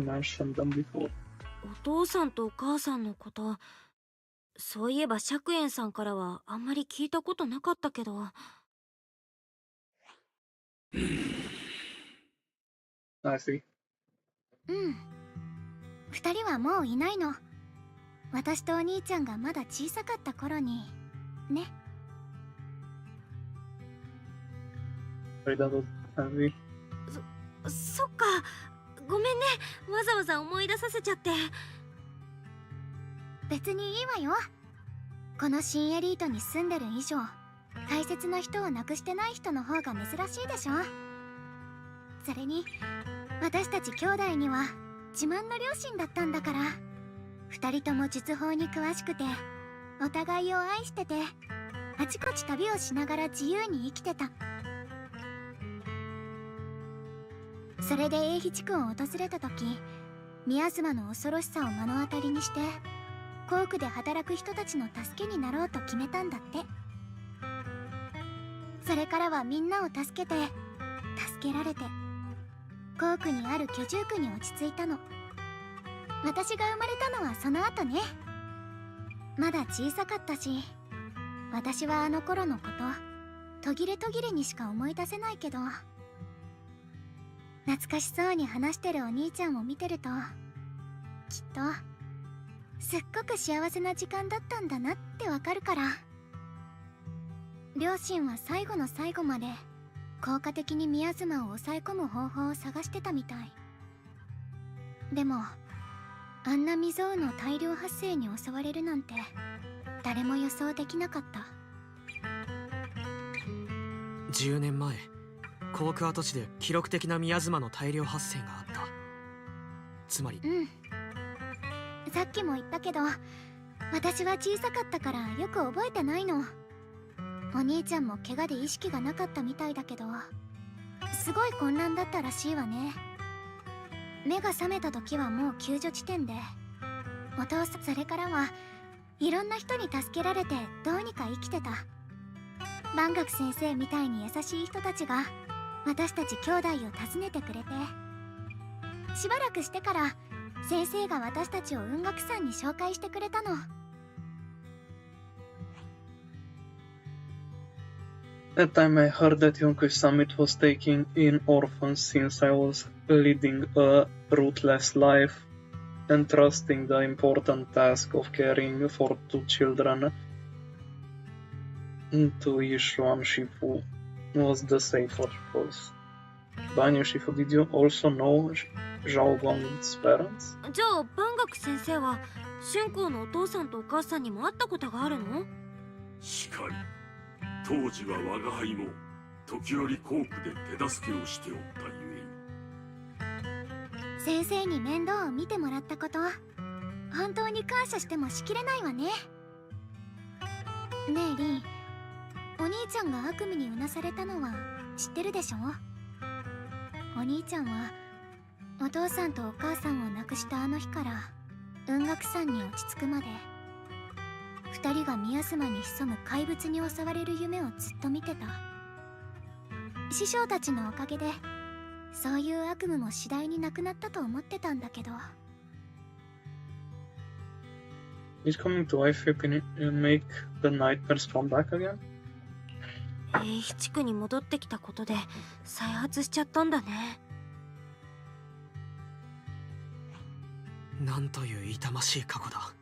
mentioned them before. 父さんとお母さんのこと、そういえば釈円さんからはあんまり聞いたことなかったけど。I see. うん。二人はもういないの。私とお兄ちゃんがまだ小さかった頃にね。そっか。ごめんね、わざわざ思い出させちゃって。別にいいわよ。この新エリートに住んでる以上、大切な人を亡くしてない人の方が珍しいでしょ。それに私たち兄弟には自慢の両親だったんだから。二人とも術法に詳しくて、お互いを愛してて、あちこち旅をしながら自由に生きてた。それで永肥地区を訪れた時、宮妻の恐ろしさを目の当たりにして、校区で働く人たちの助けになろうと決めたんだって。それからはみんなを助けて、助けられて、校区にある居住区に落ち着いたの。私が生まれたのはその後ね。まだ小さかったし、私はあの頃のこと途切れ途切れにしか思い出せないけど、懐かしそうに話してるお兄ちゃんを見てると、きっとすっごく幸せな時間だったんだなってわかるから。両親は最後の最後まで効果的に宮妻を抑え込む方法を探してたみたい。でもあんな未曾有の大量発生に襲われるなんて誰も予想できなかった。10年前、校区跡地で記録的な宮妻の大量発生があった。つまり、さっきも言ったけど、私は小さかったからよく覚えてないの。お兄ちゃんも怪我で意識がなかったみたいだけど、すごい混乱だったらしいわね。目が覚めた時はもう救助地点で、お父さん、それからはいろんな人に助けられてどうにか生きてた。万学先生みたいに優しい人たちが私たち兄弟を訪ねてくれて、しばらくしてから先生が私たちを雲岳山に紹介してくれたの。That time I heard that Yonkush Summit was taking in orphans since I was leading a rootless life and trusting the important task of caring for 2 children to Yishuan Shifu was the safer choice. Banyu Shifu, did you also know Zhao Gong's parents? じゃあ万学先生は春光のお父さんとお母さんにも会ったことがあるの？しかり当時は我が輩も時折校区で手助けをしておったゆえ。先生に面倒を見てもらったこと、本当に感謝してもしきれないわね。ねえリン、お兄ちゃんが悪夢にうなされたのは知ってるでしょ？お兄ちゃんはお父さんとお母さんを亡くしたあの日から雲岳山に落ち着くまで、二人が宮妻に潜む怪物に襲われる夢をずっと見てた。師匠たちのおかげでそういう悪夢も次第になくなったと思ってたんだけど。 Is coming to life make the nightmares come back again? 永肥地区に戻ってきたことで再発しちゃったんだね。なんという痛ましい過去だ。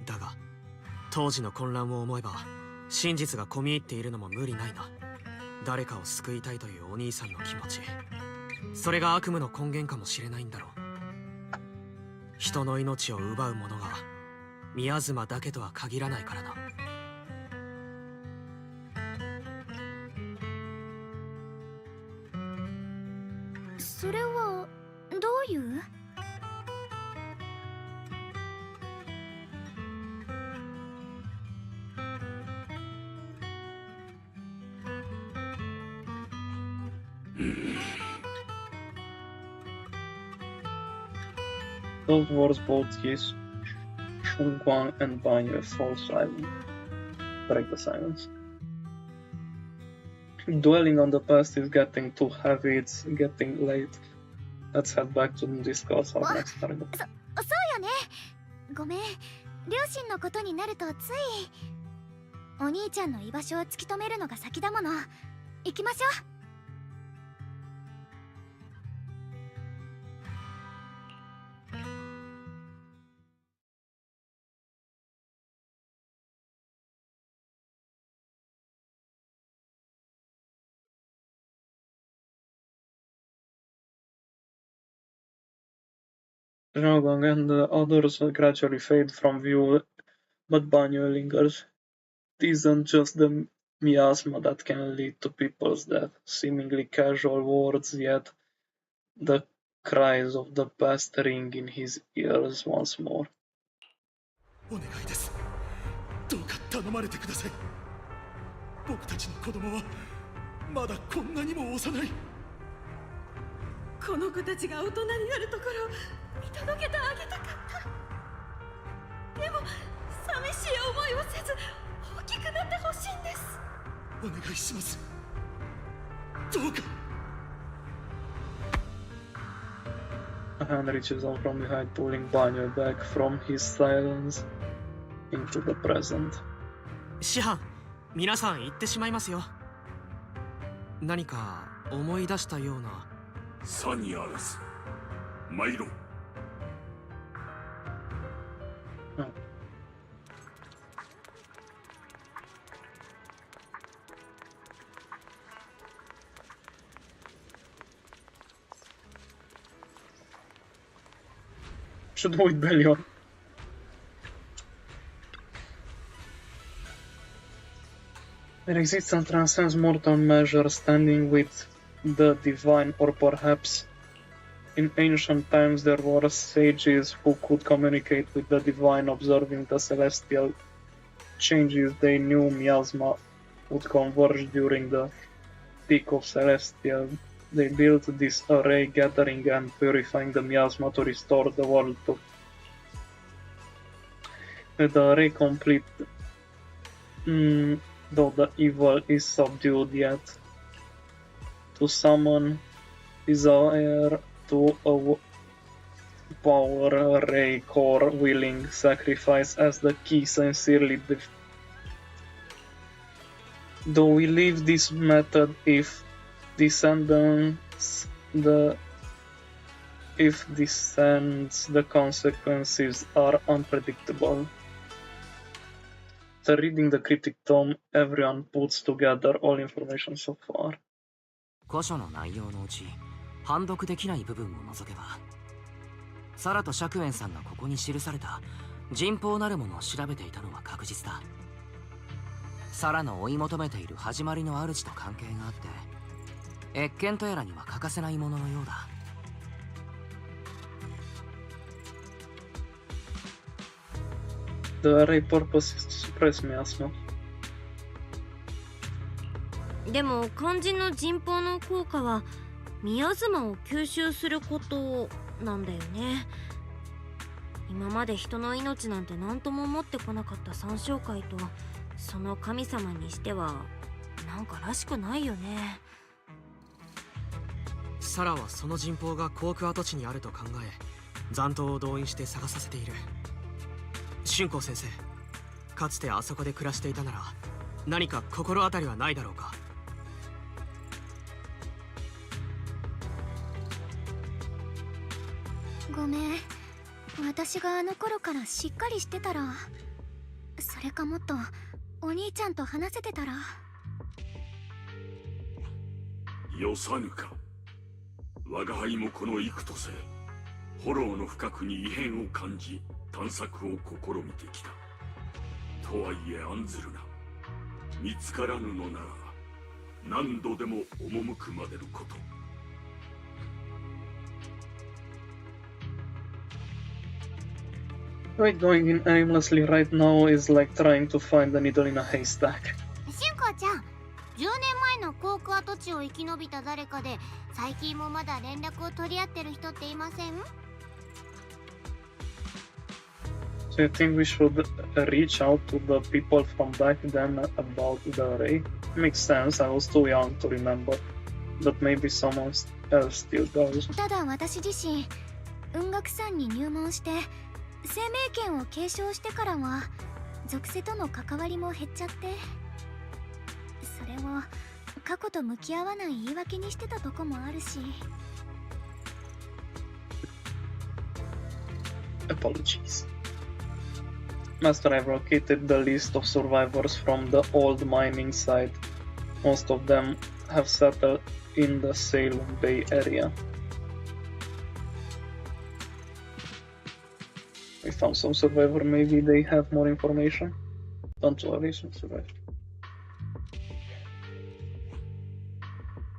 だが当時の混乱を思えば真実が込み入っているのも無理ないな。誰かを救いたいというお兄さんの気持ち、それが悪夢の根源かもしれないんだろう。人の命を奪う者が宮妻だけとは限らないからな。それはどういう？Those words both his Shunguang and Banyu fall silent. Break the silence. Dwelling on the past is getting too heavy, it's getting late. Let's head back to discuss our next target. そうよね。ごめん、両親のことになるとつい。お兄ちゃんの居場所を突き止めるのが先だもの。行きましょう。Zhang and the others gradually fade from view, but Banyu lingers. It isn't just the miasma that can lead to people's death, seemingly casual words, yet the cries of the past ring in his ears once more. お願いです。どうか頼まれてください。僕たちの子供はまだこんなにも幼い。この子たちが大人になるところを見届けてあげたかった。でも寂しい思いをせず大きくなってほしいんです。お願いします。どうか。A hand reaches out from behind, pulling Banyu back from his silence into the present. 師範、皆さん言ってしまいますよ。何か思い出したような。サニアラス、参ろう。Should avoid Bellion. Their existence transcends mortal measure, standing with the divine, or perhaps in ancient times there were sages who could communicate with the divine, observing the celestial changes. They knew miasma would converge during the peak of celestial. They built this array, gathering and purifying the miasma to restore the world to. With the array complete, though the evil is subdued, yet to summon desire to a power array core willing sacrifice as the key sincerely. Though we leave this method if descends the consequences are unpredictable. After reading the cryptic tome, everyone puts together all information so far. 古書の内容のうち判読できない部分を除けば、サラと釈園さんがここに記された人宝なるものを調べていたのは確実だ。サラの追い求めている始まりの主と関係があって、謁見とやらには欠かせないもののようだ。The array purpose is to suppress miasma. でも肝心の人宝の効果はミヤズマを吸収することなんだよね。今まで人の命なんて何とも思ってこなかった三小会とその神様にしてはなんからしくないよね。サラはその人宝がコーク跡地にあると考え、残党を動員して探させている。春光先生、かつてあそこで暮らしていたなら何か心当たりはないだろうか。ごめん、私があの頃からしっかりしてたら、それかもっとお兄ちゃんと話せてたら。よさぬか。我が輩もこの幾とせ炎の深くに異変を感じ探索を試みてきた。とはいえ案ずるな。見つからぬのなら何度でも赴くまでのこと。Going in aimlessly right now is like trying to find a needle in a haystack. しゅんこちゃん、10年前の航空跡地を生き延びた誰かで最近もまだ連絡を取り合ってる人っていませんSo you think we should reach out to the people from back then about the array? Makes sense, I was too young to remember. But maybe someone else still does. ただ私自身、雲岳山に入門して生命権を継承してからは属性との関わりも減っちゃって、それを過去と向き合わない言い訳にしてたとこもあるし。 Apologies. Master, I've located the list of survivors from the old mining site. Most of them have settled in the Salem Bay area. We found some survivor, maybe they have more information. Don't worry, some survivor.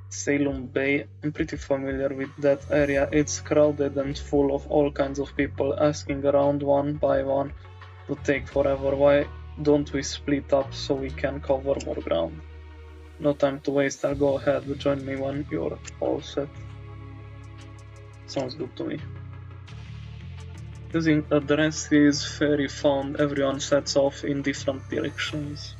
Salem Bay, I'm pretty familiar with that area. It's crowded and full of all kinds of people asking around one by one to take forever. Why don't we split up so we can cover more ground? No time to waste, I'll go ahead. Join me when you're all set. Sounds good to me. Using addresses, ferry found, everyone sets off in different directions.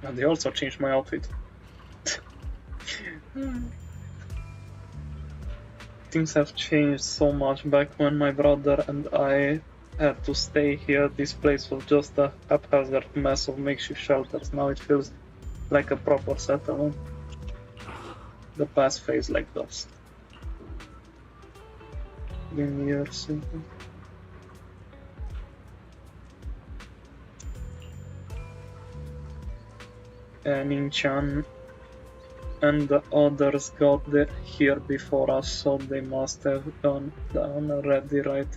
And they also changed my outfit. Things have changed so much. Back when my brother and I had to stay here, this place was just a haphazard mess of makeshift shelters. Now it feels like a proper settlement. The past fades like dust. Been years since. Ning-chan and the others got here before us, so they must have gone down already, right?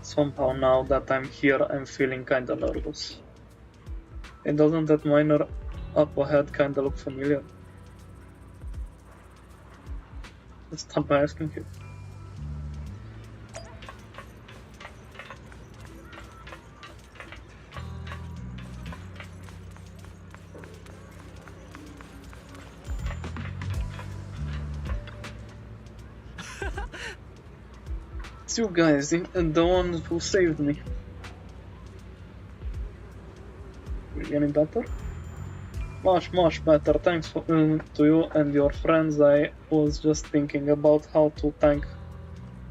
Somehow now that I'm here, I'm feeling kinda nervous. And doesn't that miner up ahead kinda look familiar? Let's start by asking him. It's you guys, the ones who saved me. We're getting better? Much better, thanks to you and your friends. I was just thinking about how to thank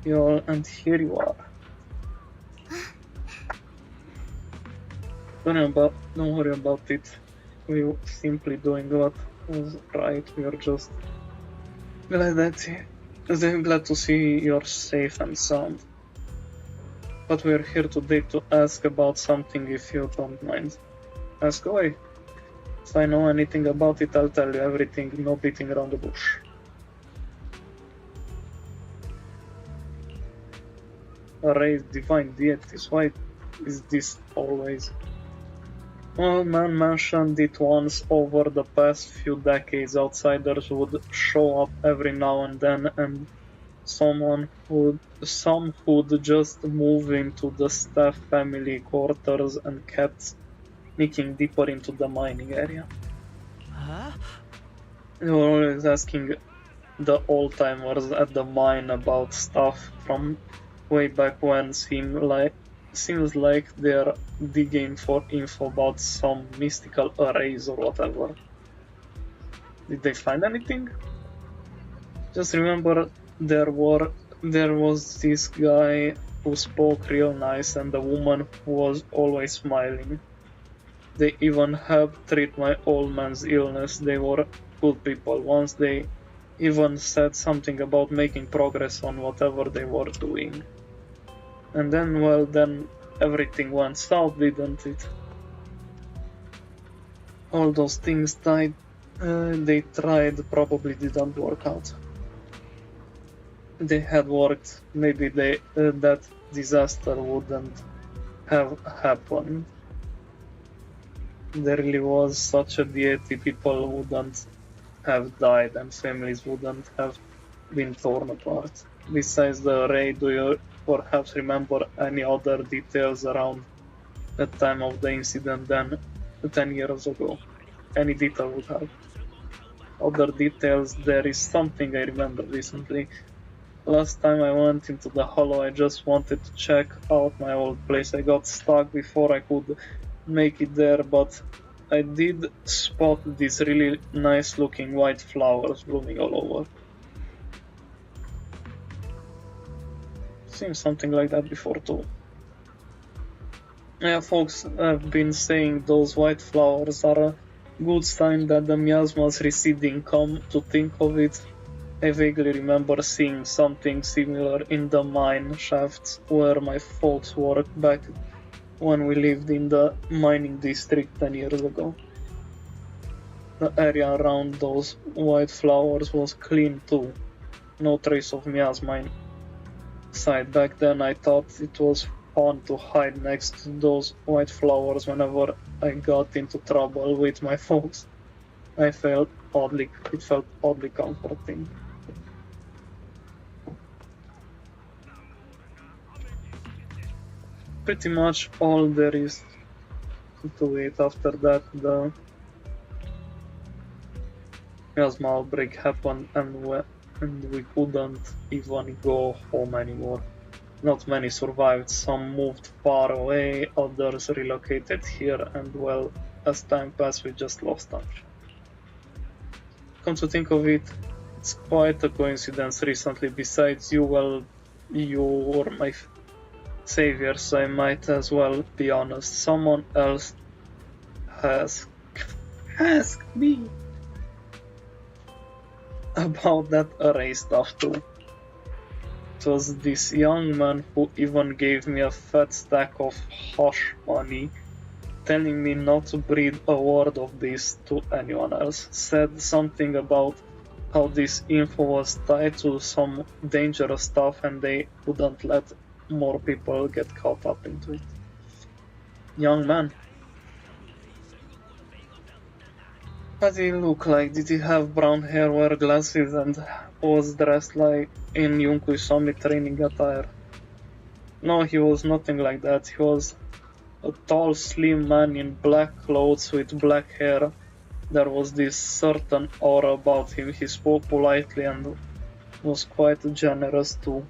you all, and here you are. Don't worry about it. We were simply doing what was right. We are just glad to see you're safe and sound. But we're here today to ask about something, if you don't mind. Ask away. If I know anything about it, I'll tell you everything, no beating around the bush. Array divine deities, why is this always? Old man mentioned it once. Over the past few decades, outsiders would show up every now and then, and some would just move into the staff family quarters and kept sneaking deeper into the mining area. Huh? They were always asking the old-timers at the mine about stuff from way back when. Seems like they're digging for info about some mystical arrays or whatever. Did they find anything? Just remember there was this guy who spoke real nice and the woman who was always smiling. They even helped treat my old man's illness. They were good people. Once they even said something about making progress on whatever they were doing. And then, well, then everything went south, didn't it? All those things they tried probably didn't work out. They had worked, maybe that disaster wouldn't have happened. There really was such a deity, people wouldn't have died and families wouldn't have been torn apart. Besides the array, do you perhaps remember any other details around the time of the incident than 10 years ago? Any detail would help. Other details, there is something I remember recently. Last time I went into the hollow, I just wanted to check out my old place. I got stuck before I could make it there, but I did spot these really nice looking white flowers blooming all over. Seen something like that before too. Yeah, folks have been saying those white flowers are a good sign that the miasma's receding. Come to think of it, I vaguely remember seeing something similar in the mine shafts where my folks worked back when we lived in the mining district 10 years ago. The area around those white flowers was clean too. No trace of miasma inside. Back then I thought it was fun to hide next to those white flowers whenever I got into trouble with my folks. It felt oddly comforting. Pretty much all there is to it. After that, the miasma outbreak happened and we couldn't even go home anymore. Not many survived, some moved far away, others relocated here, and well, as time passed we just lost touch. Come to think of it, it's quite a coincidence recently. Besides you, well, you were my savior, so I might as well be honest. Someone else has asked me about that array stuff too. It was this young man who even gave me a fat stack of hush money, telling me not to breathe a word of this to anyone else. Said something about how this info was tied to some dangerous stuff and they wouldn't let more people get caught up into it. Young man. What did he look like? Did he have brown hair, wear glasses, and was dressed like in Yunku Somi training attire? No, he was nothing like that. He was a tall, slim man in black clothes with black hair. There was this certain aura about him. He spoke politely and was quite generous too.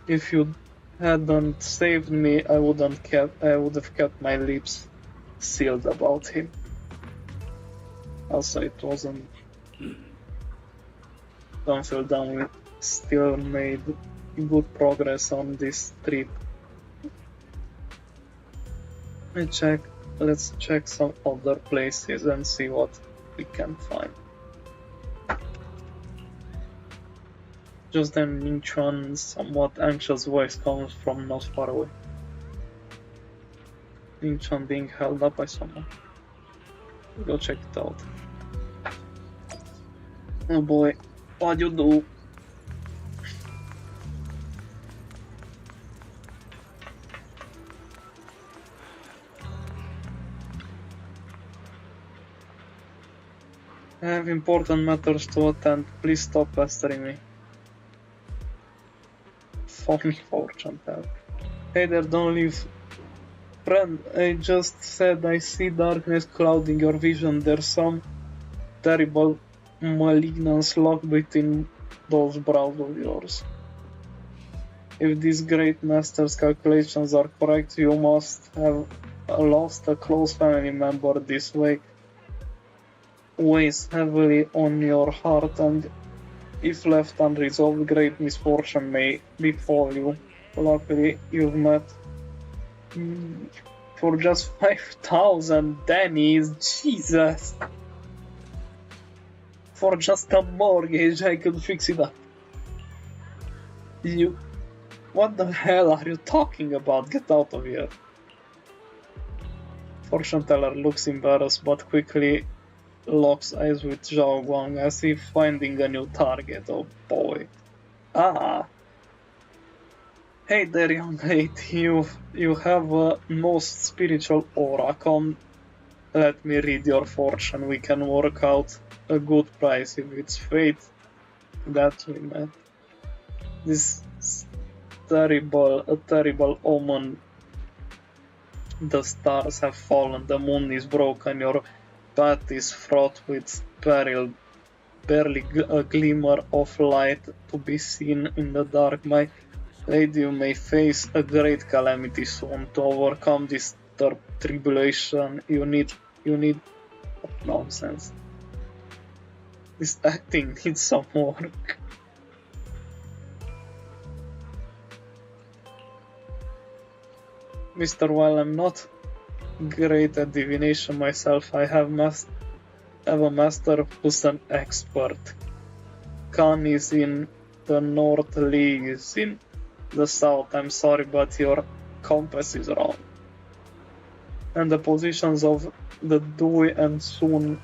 If you hadn't saved me, I would have kept my lips sealed about him. Also, it wasn't. Don't feel down. We still made good progress on this trip. Let's check some other places and see what we can find. Just then Ning Chuan's somewhat anxious voice comes from not far away. Ning Chuan being held up by someone. Go check it out. Oh boy, what you do? I have important matters to attend. Please stop pestering me. Phony fortune teller. Hey there, don't leave. Friend, I just said I see darkness clouding your vision. There's some terrible malignance locked between those brows of yours. If these great master's calculations are correct, you must have lost a close family member. This weighs heavily on your heart, and if left unresolved, great misfortune may befall you. Luckily, you've met for just 5,000 Dannies. Jesus! For just a mortgage, I could fix it up. You... What the hell are you talking about? Get out of here. Fortune teller looks embarrassed, but quickly locks eyes with Zhao Guang as if finding a new target. Oh boy. Ah. Hey there, young lady. You have a most spiritual aura. Come, let me read your fortune. We can work out a good price if it's fate that we met. This a terrible omen. The stars have fallen, the moon is broken, your path is fraught with peril. barely a glimmer of light to be seen in the dark. My lady, you may face a great calamity soon. To overcome this tribulation, you need nonsense. This acting needs some work. Mr. While I'm not great at divination myself, I have a master who's an expert. Khan is in the north, Lee is in the south. I'm sorry, but your compass is wrong. And the positions of the Dewey and Sun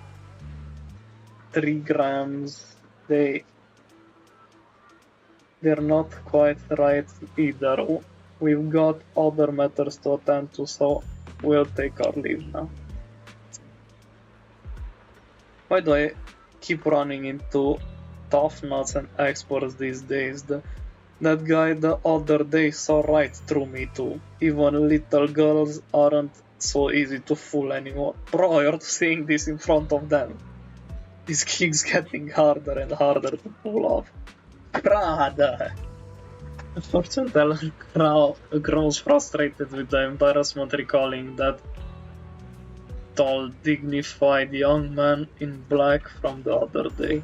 trigrams, they're not quite right either. We've got other matters to attend to, so we'll take our leave now. Why do I keep running into tough nuts and experts these days? That guy the other day saw right through me too. Even little girls aren't so easy to fool anymore. Bro, you're seeing this in front of them. This kid's getting harder and harder to pull off. Brother! The fortune teller grows frustrated with the embarrassment recalling that tall, dignified young man in black from the other day.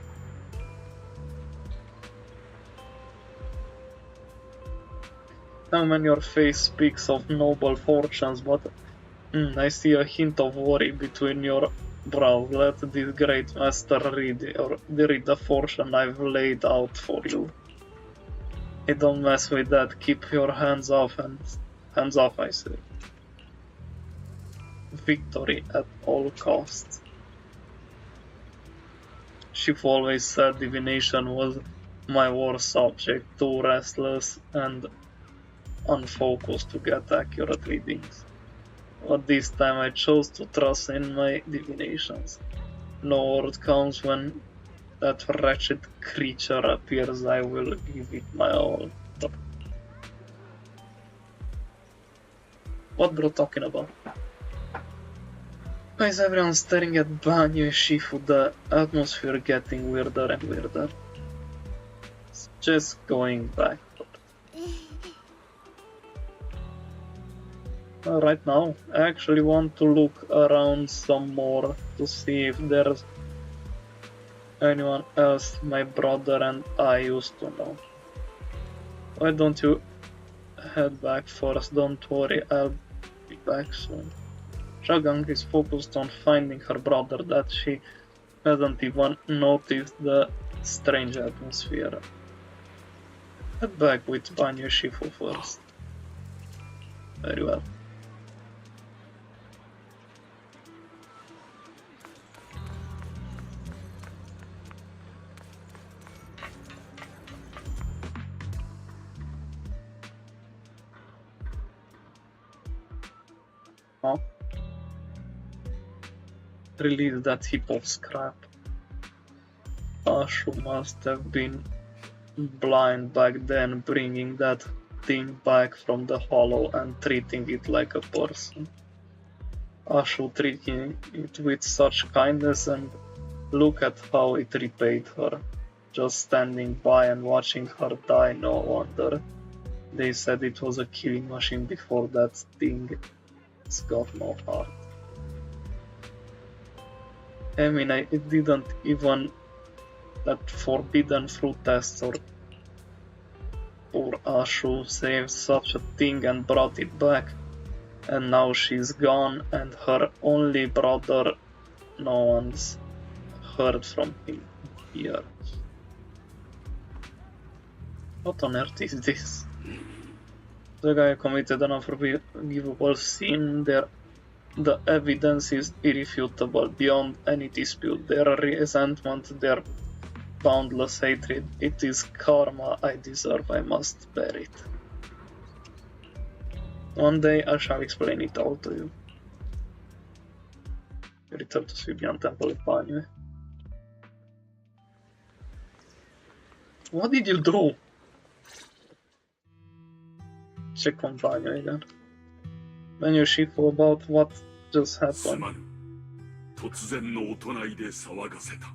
Now when your face speaks of noble fortunes, but I see a hint of worry between your brows. Let this great master read the fortune I've laid out for you. Hey, don't mess with that. Keep your hands off, I say. Victory at all costs. She've always said divination was my worst subject, too restless and unfocused to get accurate readings. But this time I chose to trust in my divinations. No word comes when that wretched creature appears, I will give it my all. What bro talking about? Why is everyone staring at Banyu Shifu? The atmosphere getting weirder and weirder. It's just going back. Right now, I actually want to look around some more to see if there's anyone else my brother and I used to know. Why don't you head back first? Don't worry, I'll be back soon. Shagang is focused on finding her brother that she hasn't even noticed the strange atmosphere. Head back with Banyu Shifu first. Very well. Huh? Release that heap of scrap. Ashu must have been blind back then, bringing that thing back from the hollow and treating it like a person. Ashu treating it with such kindness, and look at how it repaid her. Just standing by and watching her die, no wonder. They said it was a killing machine before that thing. It's got no heart. I mean, it didn't even that forbidden fruit test or poor Ashu saved such a thing and brought it back, and now she's gone and her only brother, no one's heard from him here. What on earth is this? The guy committed an unforgivable sin. The evidence is irrefutable, beyond any dispute. Their resentment, their boundless hatred. It is karma I deserve. I must bear it. One day I shall explain it all to you. Return to Svibian Temple of Banyu. What did you do? Check on Banyu again. Banyu Shifu, about what just す happened. まぬ。突然のお唱いで騒がせた。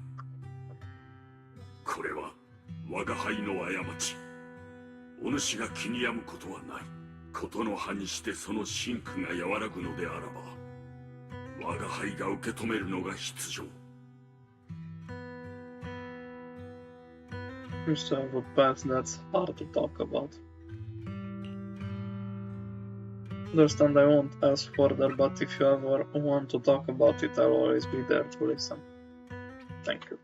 これは我が輩の過ち。お主が気に病むことはない。ことの葉にしてその真空が和らぐのであらば、我が輩が受け止めるのが必要。You still have a past that's hard to talk about. Understand I won't ask further, but if you ever want to talk about it, I'll always be there to listen. Thank you.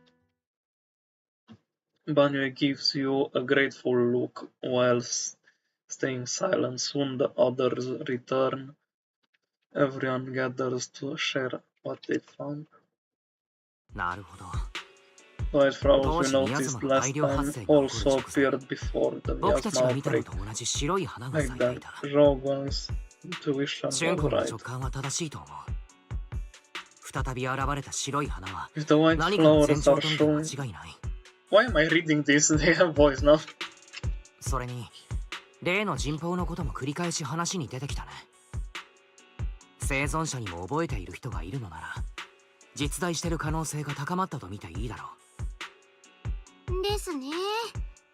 Banyo gives you a grateful look while staying silent. Soon the others return. Everyone gathers to share what they found. なるほど。 White flowers we noticed last time also appeared before the 僕たちが miasma 見たの outbreak. と同じ白い花が Like 咲いてい that, た。 Rogan's intuition シュン was 君の right. 直感は正しいと思う。再び現れた白い花は If the white 何かの前 flowers 兆 are と見て showing... 間違いない。 Why am I reading this? They have voice now. それに例の人痘のことも繰り返し話に出てきたね。生存者にも覚えている人がいるのなら実在している可能性が高まったと見ていいだろう。ですね。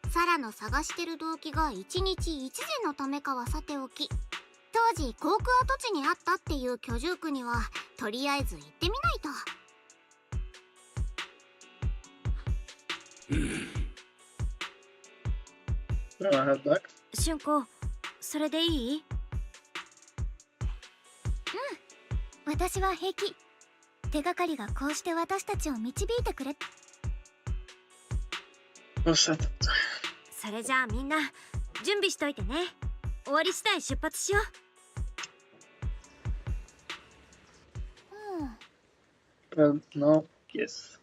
サラの探してる動機が一日一善のためかはさておき、当時航空跡地にあったっていう居住区にはとりあえず行ってみないと。シュンコ、それでいい？うん、私は平気。手がかりがこうして私たちを導いてくれ。それじゃあみんな準備しといてね。終わり次第出発しよう。No, yes.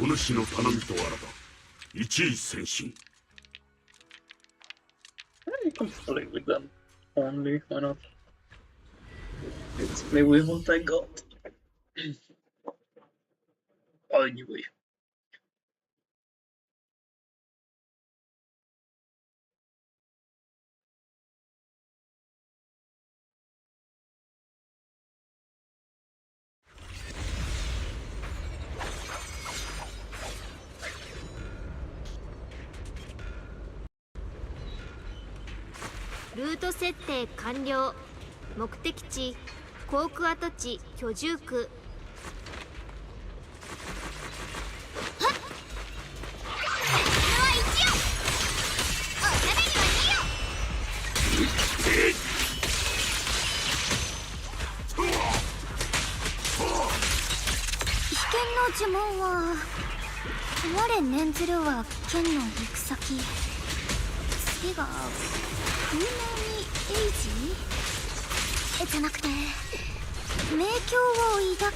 お主の頼みとあらば一意専心。You can play with them only, why not? Let's play with what I got. Anyway.う。ルート設定完了。目的地航空跡地居住区。呪文は我念ずるは剣の行く先。次が風のにエイジじゃなくて迷境を抱きだっ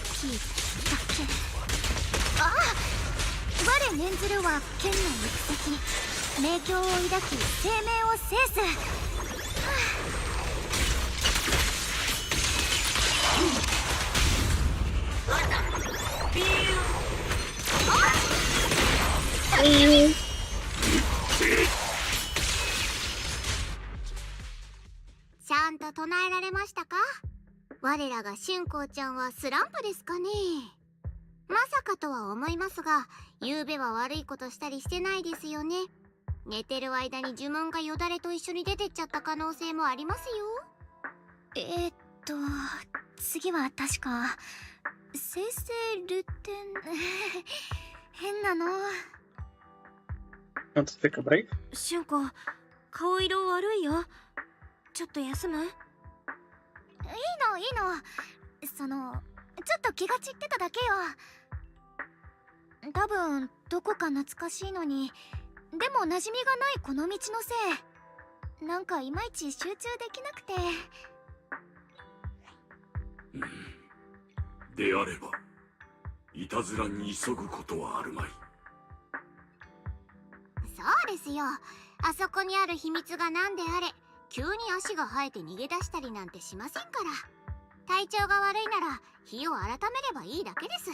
け。ああ、我念ずるは剣の行く先。迷境を抱き生命を制す。ちゃんと唱えられましたか？我らが春光ちゃんはスランプですかね。まさかとは思いますが、昨べは悪いことしたりしてないですよね。寝てる間に呪文がよだれと一緒に出てっちゃった可能性もありますよ。次は確か生成ルテン変なの。Want to take a break? シュンコ、顔色悪いよ。ちょっと休む？いいの。ちょっと気が散ってただけよ。多分どこか懐かしいのに、でも馴染みがないこの道のせい。なんかいまいち集中できなくて。であればいたずらに急ぐことはあるまい。そうですよ。あそこにある秘密が何であれ、急に足が生えて逃げ出したりなんてしませんから。体調が悪いなら日を改めればいいだけです。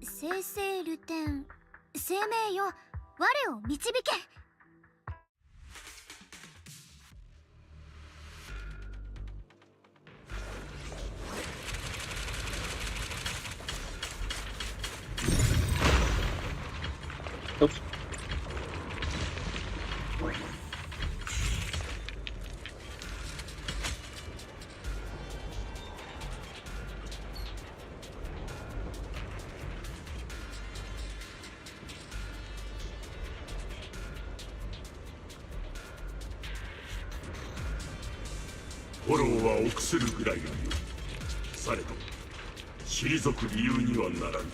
生成ルテン、生命よ、我を導け。フォローは臆するぐらいのよ。されど退く理由にはならぬ。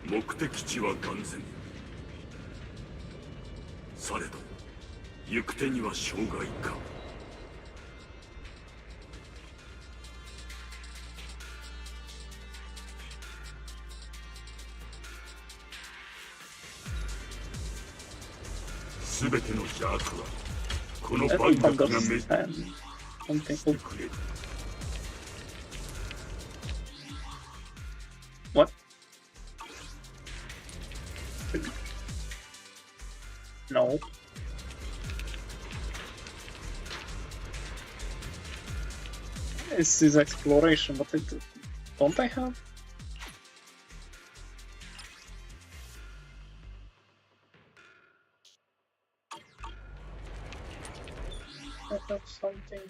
目的地は眼前。されど行く手には障害か。すべての邪悪はこの万学が滅してくれる。What? No. This is exploration, but don't I have? I have something.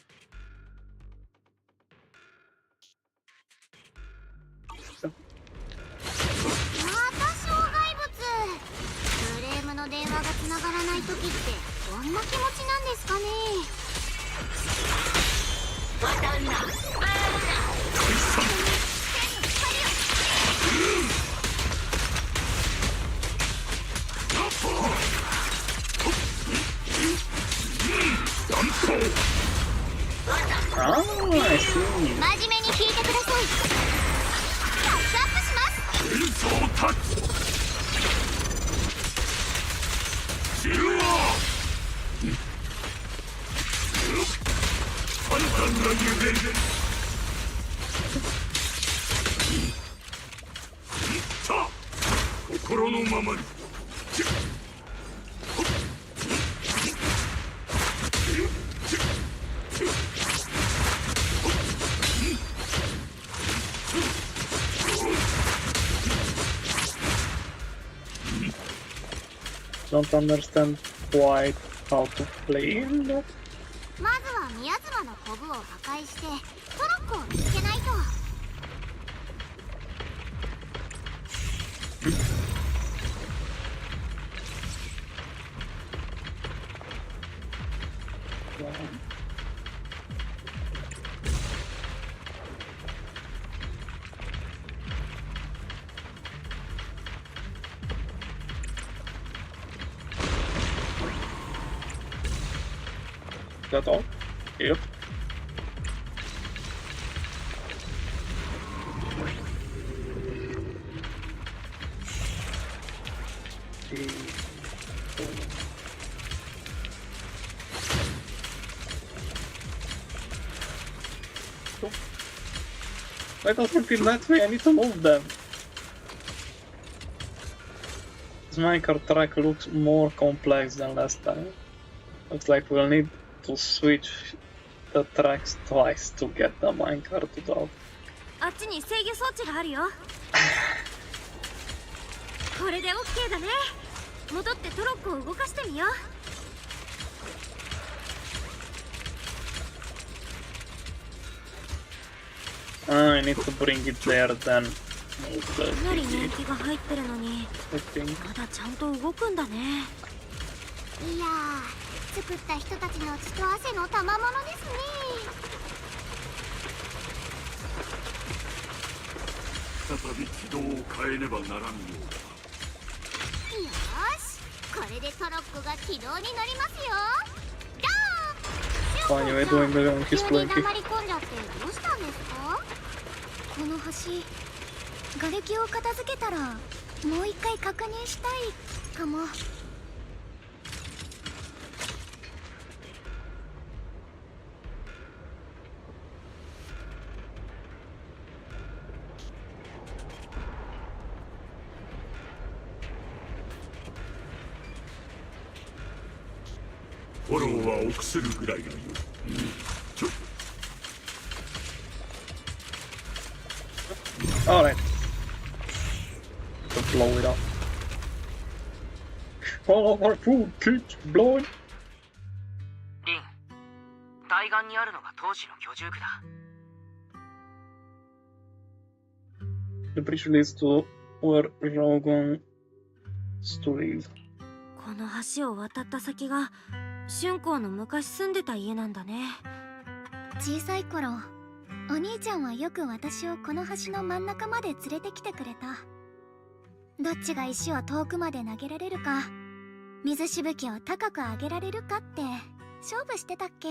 Ah, I see. 真面目に聞いてください。キャッチアップします。戦争タッチ。ジルワ簡単な夢で。さあ、心のままに。Don't understand quite how to play that. まずは宮妻のコブを破壊してトロッコを見つけないと。That all? Yep. Why doesn't feel that way? I need to move them. This minecart track looks more complex than last time. Looks like we'll need to switch the tracks twice to get the minecart to the あっちに制御装置があるよ。これで OK だね。戻ってトロッコを動かしてみよう。I need to bring it there then. かなり年季が入ってるのにまだちゃんと動くんだね。いやー、作った人たちの血と汗の賜物ですね。再び軌道を変えねばならんようだ。よーし、これでトロッコが軌道に乗りますよ。Fine, we're doing the wrong 急 display. に黙り込んじゃってどうしたんですか？この橋、瓦礫を片付けたらもう一回確認したいかも。フォローは臆するぐらいがよい。Alright. To blow it up. All of our food keeps blowing. リン、対岸にあるのが当時の居住区だ。The bridge leads to where Rogan to live. この橋を渡った先が春光の昔住んでた家なんだね。小さい頃、お兄ちゃんはよく私をこの橋の真ん中まで連れてきてくれた。どっちが石を遠くまで投げられるか、水しぶきを高く上げられるかって勝負してたっけ。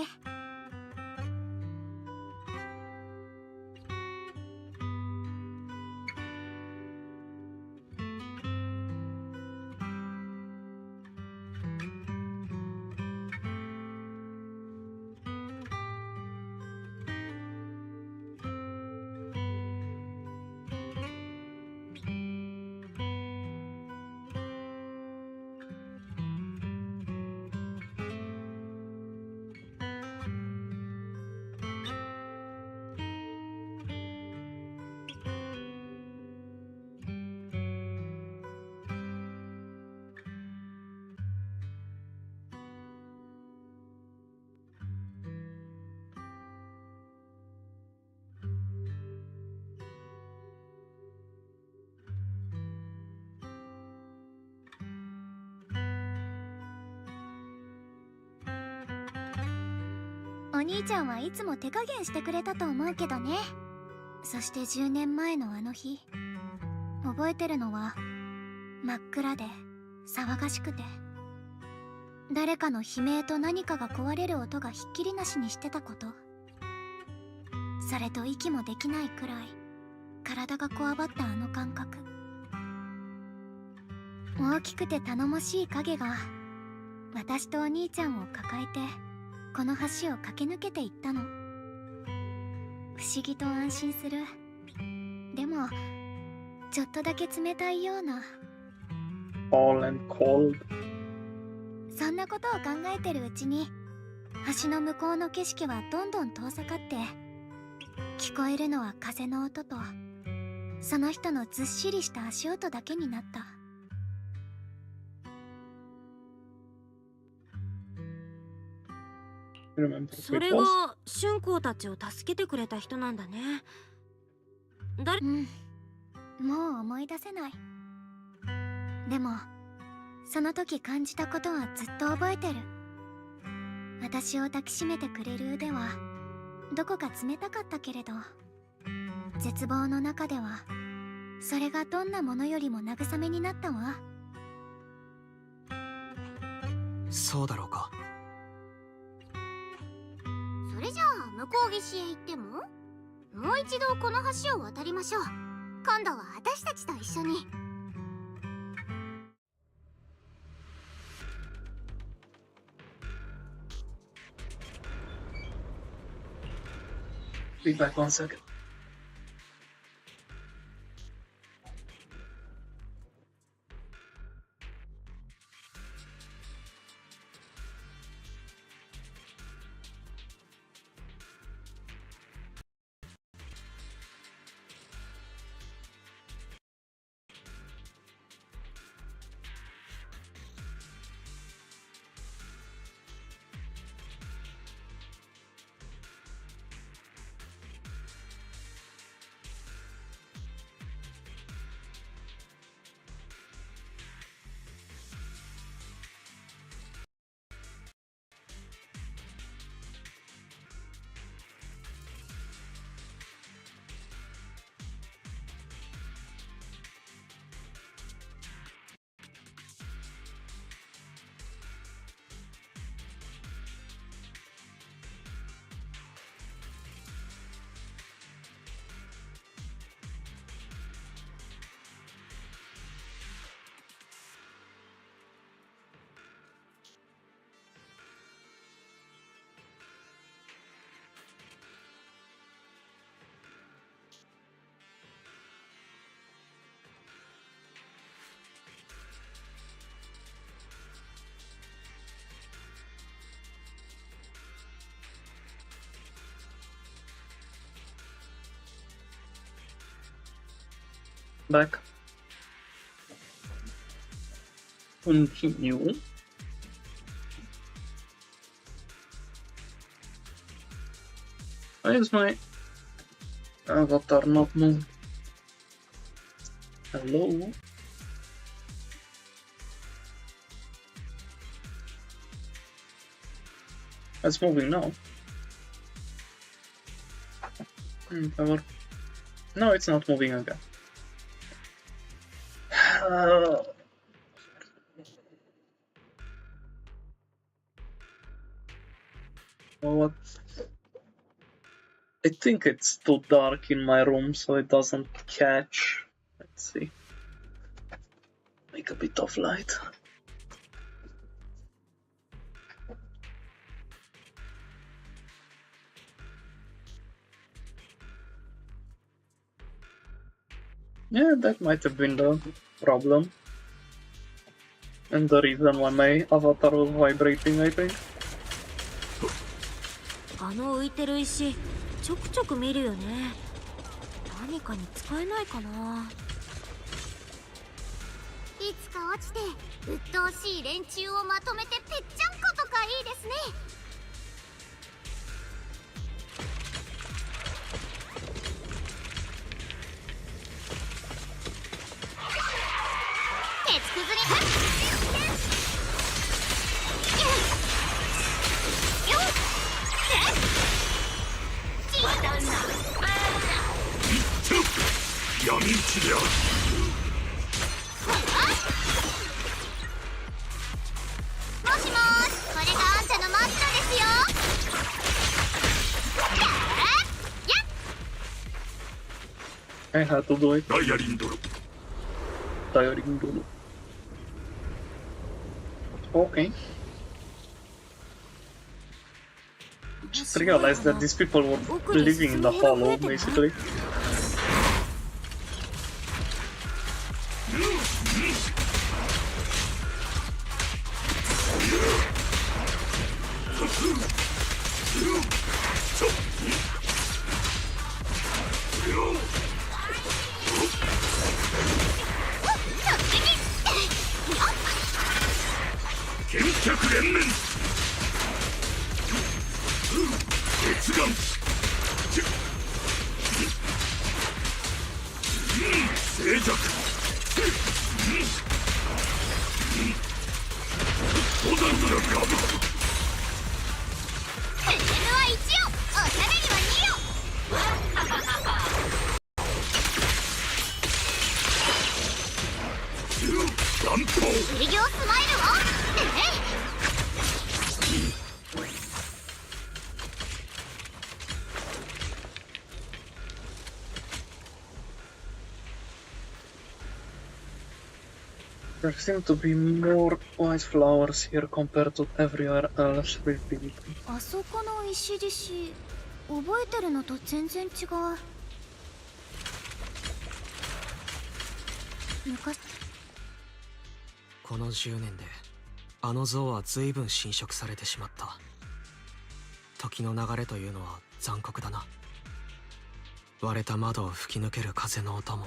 お兄ちゃんはいつも手加減してくれたと思うけどね。そして10年前のあの日、覚えてるのは真っ暗で騒がしくて、誰かの悲鳴と何かが壊れる音がひっきりなしにしてたこと。それと息もできないくらい体がこわばったあの感覚。大きくて頼もしい影が私とお兄ちゃんを抱えてこの橋を駆け抜けていったの。不思議と安心する。でもちょっとだけ冷たいような。 All and cold. そんなことを考えてるうちに橋の向こうの景色はどんどん遠ざかって、聞こえるのは風の音とその人のずっしりした足音だけになった。それが春光たちを助けてくれた人なんだね。もう思い出せない。でもその時感じたことはずっと覚えてる。私を抱きしめてくれる腕はどこか冷たかったけれど、絶望の中ではそれがどんなものよりも慰めになったわ。そうだろうか。それじゃあ向こう岸へ行っても、もう一度この橋を渡りましょう。今度は私たちと一緒に。Be back 1 second. back. Continue. Why is my avatar not moving? Hello? It's moving now. No, it's not moving again. What? I think it's too dark in my room, so it doesn't catch. Let's see. Make a bit of light. Yeah, that might have been the problem. And the reason why my avatar was vibrating, I think. 浮いてる石ちょくちょく見るよね。何かに使えないかな。いつか落ちて鬱陶しい連中をまとめてぺっちゃんことかいいですね。鉄くずに闇討ちである。もしもーし、これがあんたのマットですよ。I had to do it. ダイヤリンドル。Tiring dulu. Okay. Just realized that these people were living in the hollow, basically. There seem to be more white flowers here compared to everywhere else repeatedly. あそこの石獅子、覚えてるのと全然違う。この10年であの像は随分侵食されてしまった。時の流れというのは残酷だな。割れた窓を吹き抜ける風の音も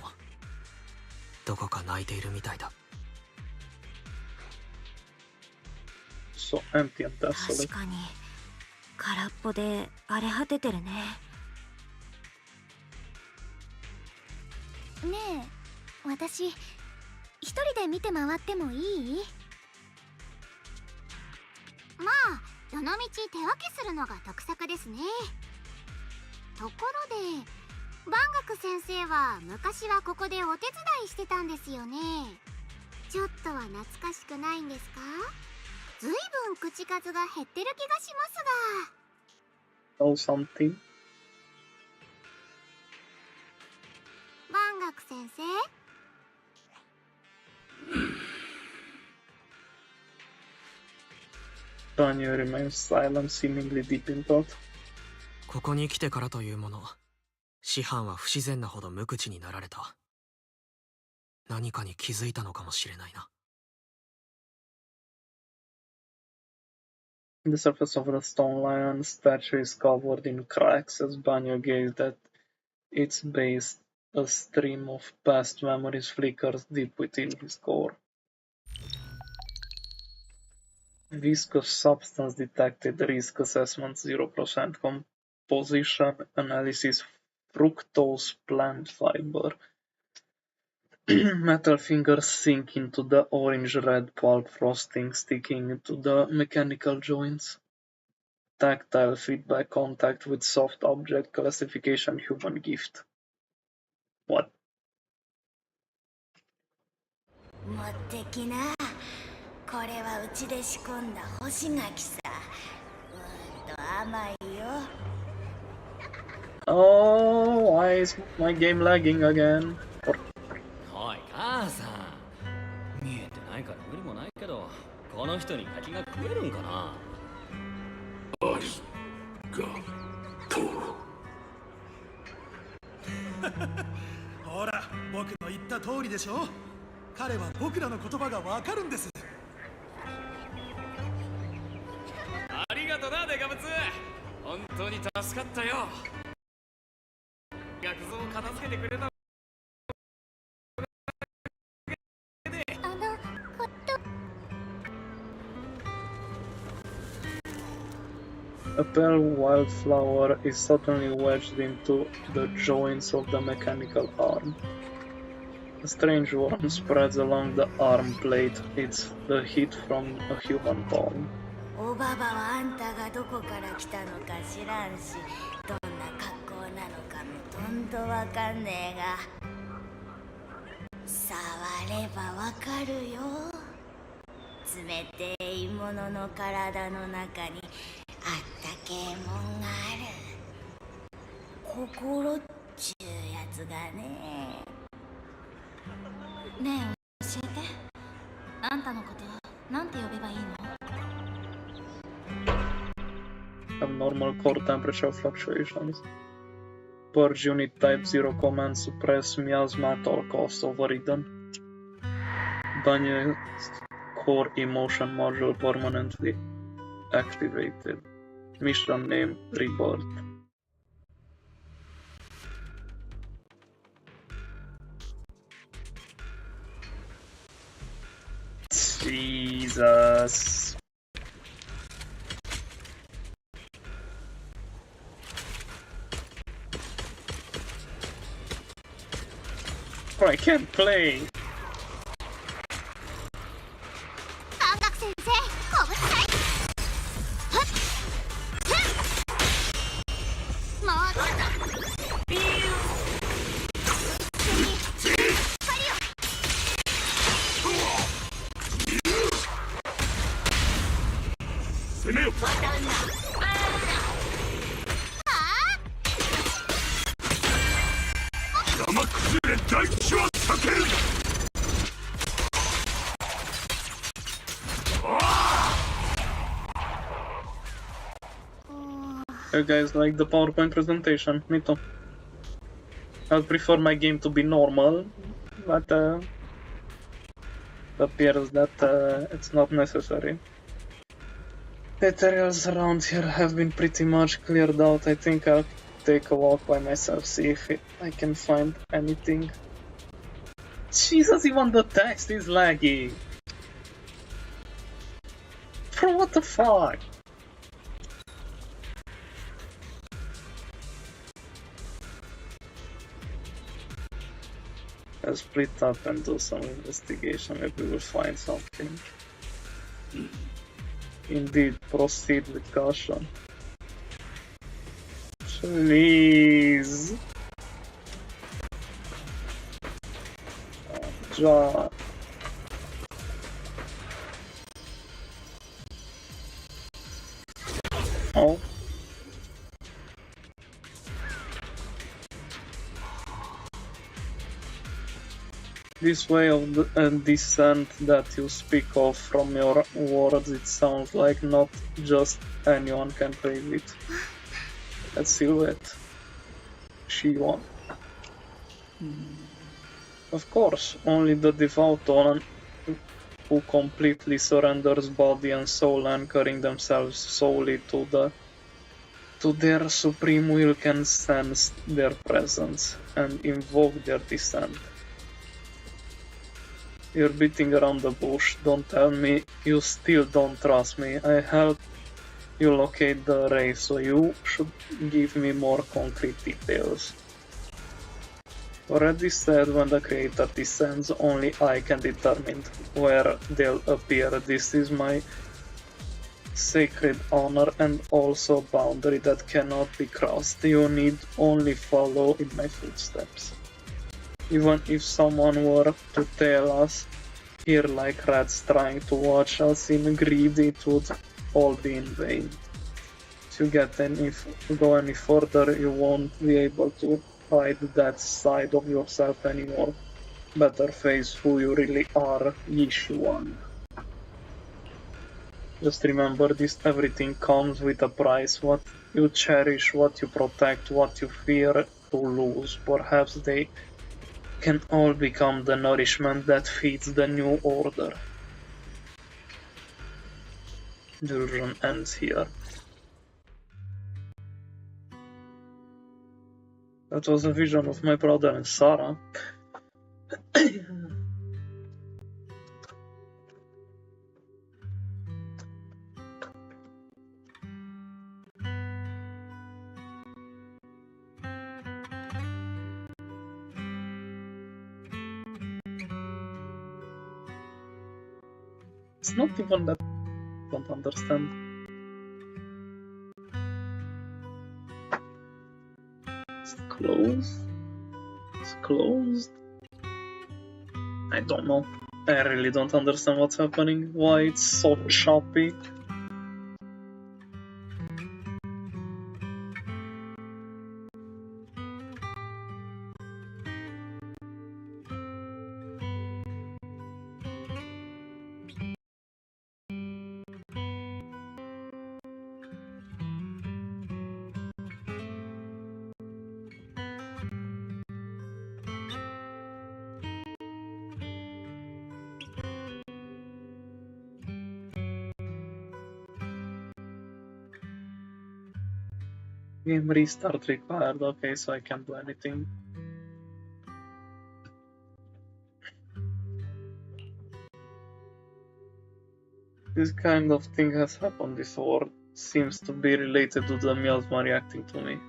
どこか泣いているみたいだ。So empty and desolate. 確かに空っぽで荒れ果ててるね。ねえ、私一人で見て回ってもいい？まあどのみち手分けするのが得策ですね。ところで万学先生は昔はここでお手伝いしてたんですよね。ちょっとは懐かしくないんですか？ずいぶん口数が減ってる気がしますが。Know something? 万学先生。Daniel remains silent, seemingly deep in thought. ここに来てからというもの、師範は不自然なほど無口になられた。何かに気づいたのかもしれないな。The surface of the stone lion statue is covered in cracks as Banyo gazed at its base. A stream of past memories flickers deep within his core. Viscous substance detected. Risk assessment 0%. Composition analysis fructose plant fiber. Metal fingers sink into the orange-red pulp frosting, sticking to the mechanical joints. Tactile feedback contact with soft object classification human gift. What? 持ってきな。これはうちで仕込んだ干し柿さ。甘いよ。Oh, why is my game lagging again? おい母さん、見えてないから無理もないけど、この人に柿が食えるんかな。ありがとう。ほら、僕の言った通りでしょ。彼は僕らの言葉がわかるんです。ありがとな、デカブツ。本当に助かったよ。学造を片付けてくれた。A pale wildflower is suddenly wedged into the joints of the mechanical arm. A strange worm spreads along the arm plate. It's the heat from a human palm. おばばはあんたがどこから来たのか知らんし、どんな格好なのかもとんとわかんねえが、触ればわかるよ。冷ていものの体の中にあったけえもんがある。心っちゅうやつがね。ねえ、教えて。あんたのことなんて呼べばいいの？Abnormal core temperature fluctuations. Purge unit type 0 command suppress miasma at all costs overridden. Banya's core emotion module permanently activated. Mission name Rebirth. Jesus. Oh, I can't play. 安楽先生、ご無沙汰。もうビュー。攻めよ。山崩れ大地は避ける。You guys like the PowerPoint presentation? Me too. I'd prefer my game to be normal, but it appears that it's not necessary. Materials around here have been pretty much cleared out. I think I'll take a walk by myself, see if I can find anything. Jesus, even the text is laggy. Bro, what the fuck? Let's split up and do some investigation. Maybe we'll find something. Indeed, proceed with caution. Please. John. Oh. This way of descent that you speak of from your words, it sounds like not just anyone can pave it. That silhouette. She won. Of course, only the devout one who completely surrenders body and soul, anchoring themselves solely to the to their supreme will can sense their presence and invoke their descent. You're beating around the bush. Don't tell me you still don't trust me. I helped you locate the ray, so you should give me more concrete details. Already said when the creator descends, only I can determine where they'll appear. This is my sacred honor and also boundary that cannot be crossed. You need only follow in my footsteps. Even if someone were to tell us here like rats trying to watch us in greed, it would all be in vain. If you go any further, you won't be able to hide that side of yourself anymore. Better face who you really are, Yishuan. Just remember this, everything comes with a price. What you cherish, what you protect, what you fear to lose. Perhaps they can all become the nourishment that feeds the new order. Delusion ends here. That was a vision of my brother and Sarah. It's not even that I don't understand. It's closed. It's closed. I don't know. I really don't understand what's happening. Why it's so choppy. Game restart required. Okay, so I can't do anything. This kind of thing has happened before. Seems to be related to the miasma reacting to me.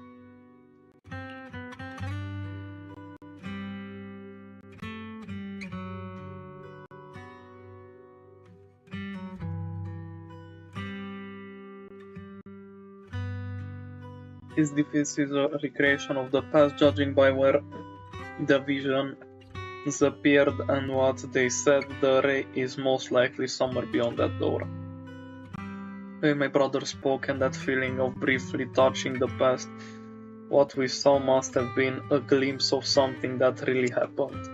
His defense is a recreation of the past, judging by where the vision appeared and what they said. The ray is most likely somewhere beyond that door. When my brother spoke, and that feeling of briefly touching the past, what we saw must have been a glimpse of something that really happened.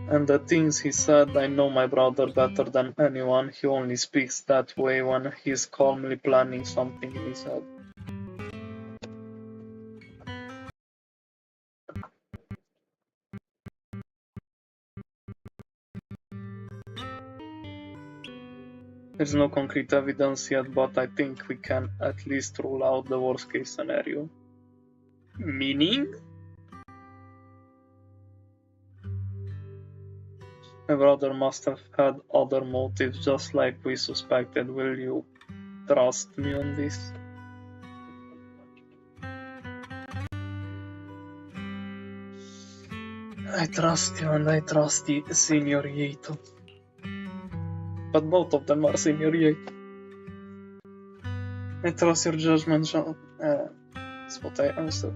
And the things he said, I know my brother better than anyone. He only speaks that way when he's calmly planning something in his head. There's no concrete evidence yet, but I think we can at least rule out the worst case scenario. Meaning? My brother must have had other motives, just like we suspected. Will you trust me on this? I trust you and I trust the Senior Yato. But both of them are Senior Yato. I trust your judgment, John. That's what I answered.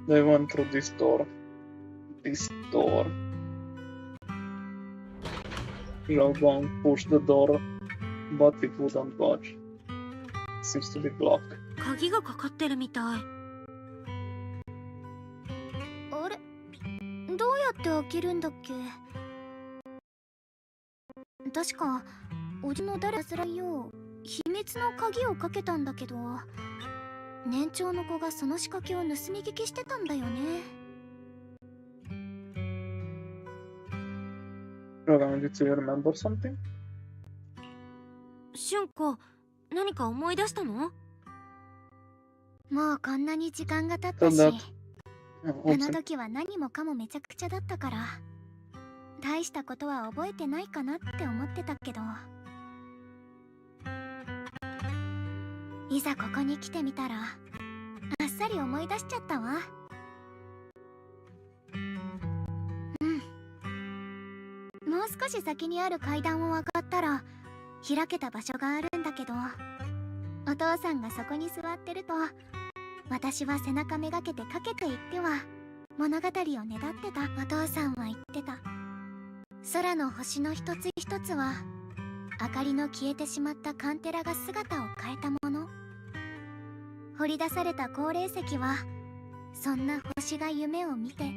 They went through this door. This door. Zhaobang pushed the door, but it wouldn't budge. It seems to be blocked. 鍵がかかってるみたい。あれ、どうやって開けるんだっけ？確かおじの誰かすらよ秘密の鍵をかけたんだけど、年長の子がその仕掛けを盗み聞きしてたんだよね。Rogan, did you remember something? 俊子、何か思い出したの？もうこんなに時間が経ったし、あの時は何もかもめちゃくちゃだったから、大したことは覚えてないかなって思ってたけど、いざここに来てみたら、あっさり思い出しちゃったわ。もう少し先にある階段を上がったら開けた場所があるんだけど、お父さんがそこに座ってると、私は背中めがけてかけていっては物語をねだってた。お父さんは言ってた。空の星の一つ一つは明かりの消えてしまったカンテラが姿を変えたもの。掘り出された光霊石はそんな星が夢を見て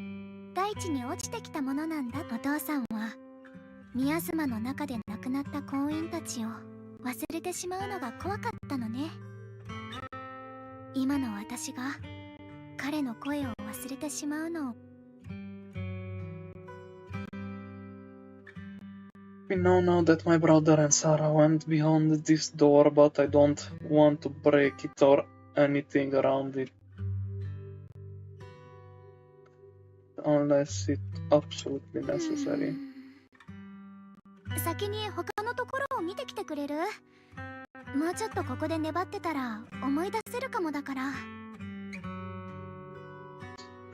大地に落ちてきたものなんだ。お父さんはミアスマの中で亡くなった婚姻たちを忘れてしまうのが怖かったのね。今の私が彼の声を忘れてしまうのを。We know now that my brother and Sarah went beyond this door, but I don't want to break it or anything around it. Unless it's absolutely necessary. 先に他のところを見てきてくれる？もうちょっとここで粘ってたら思い出せるかもだから。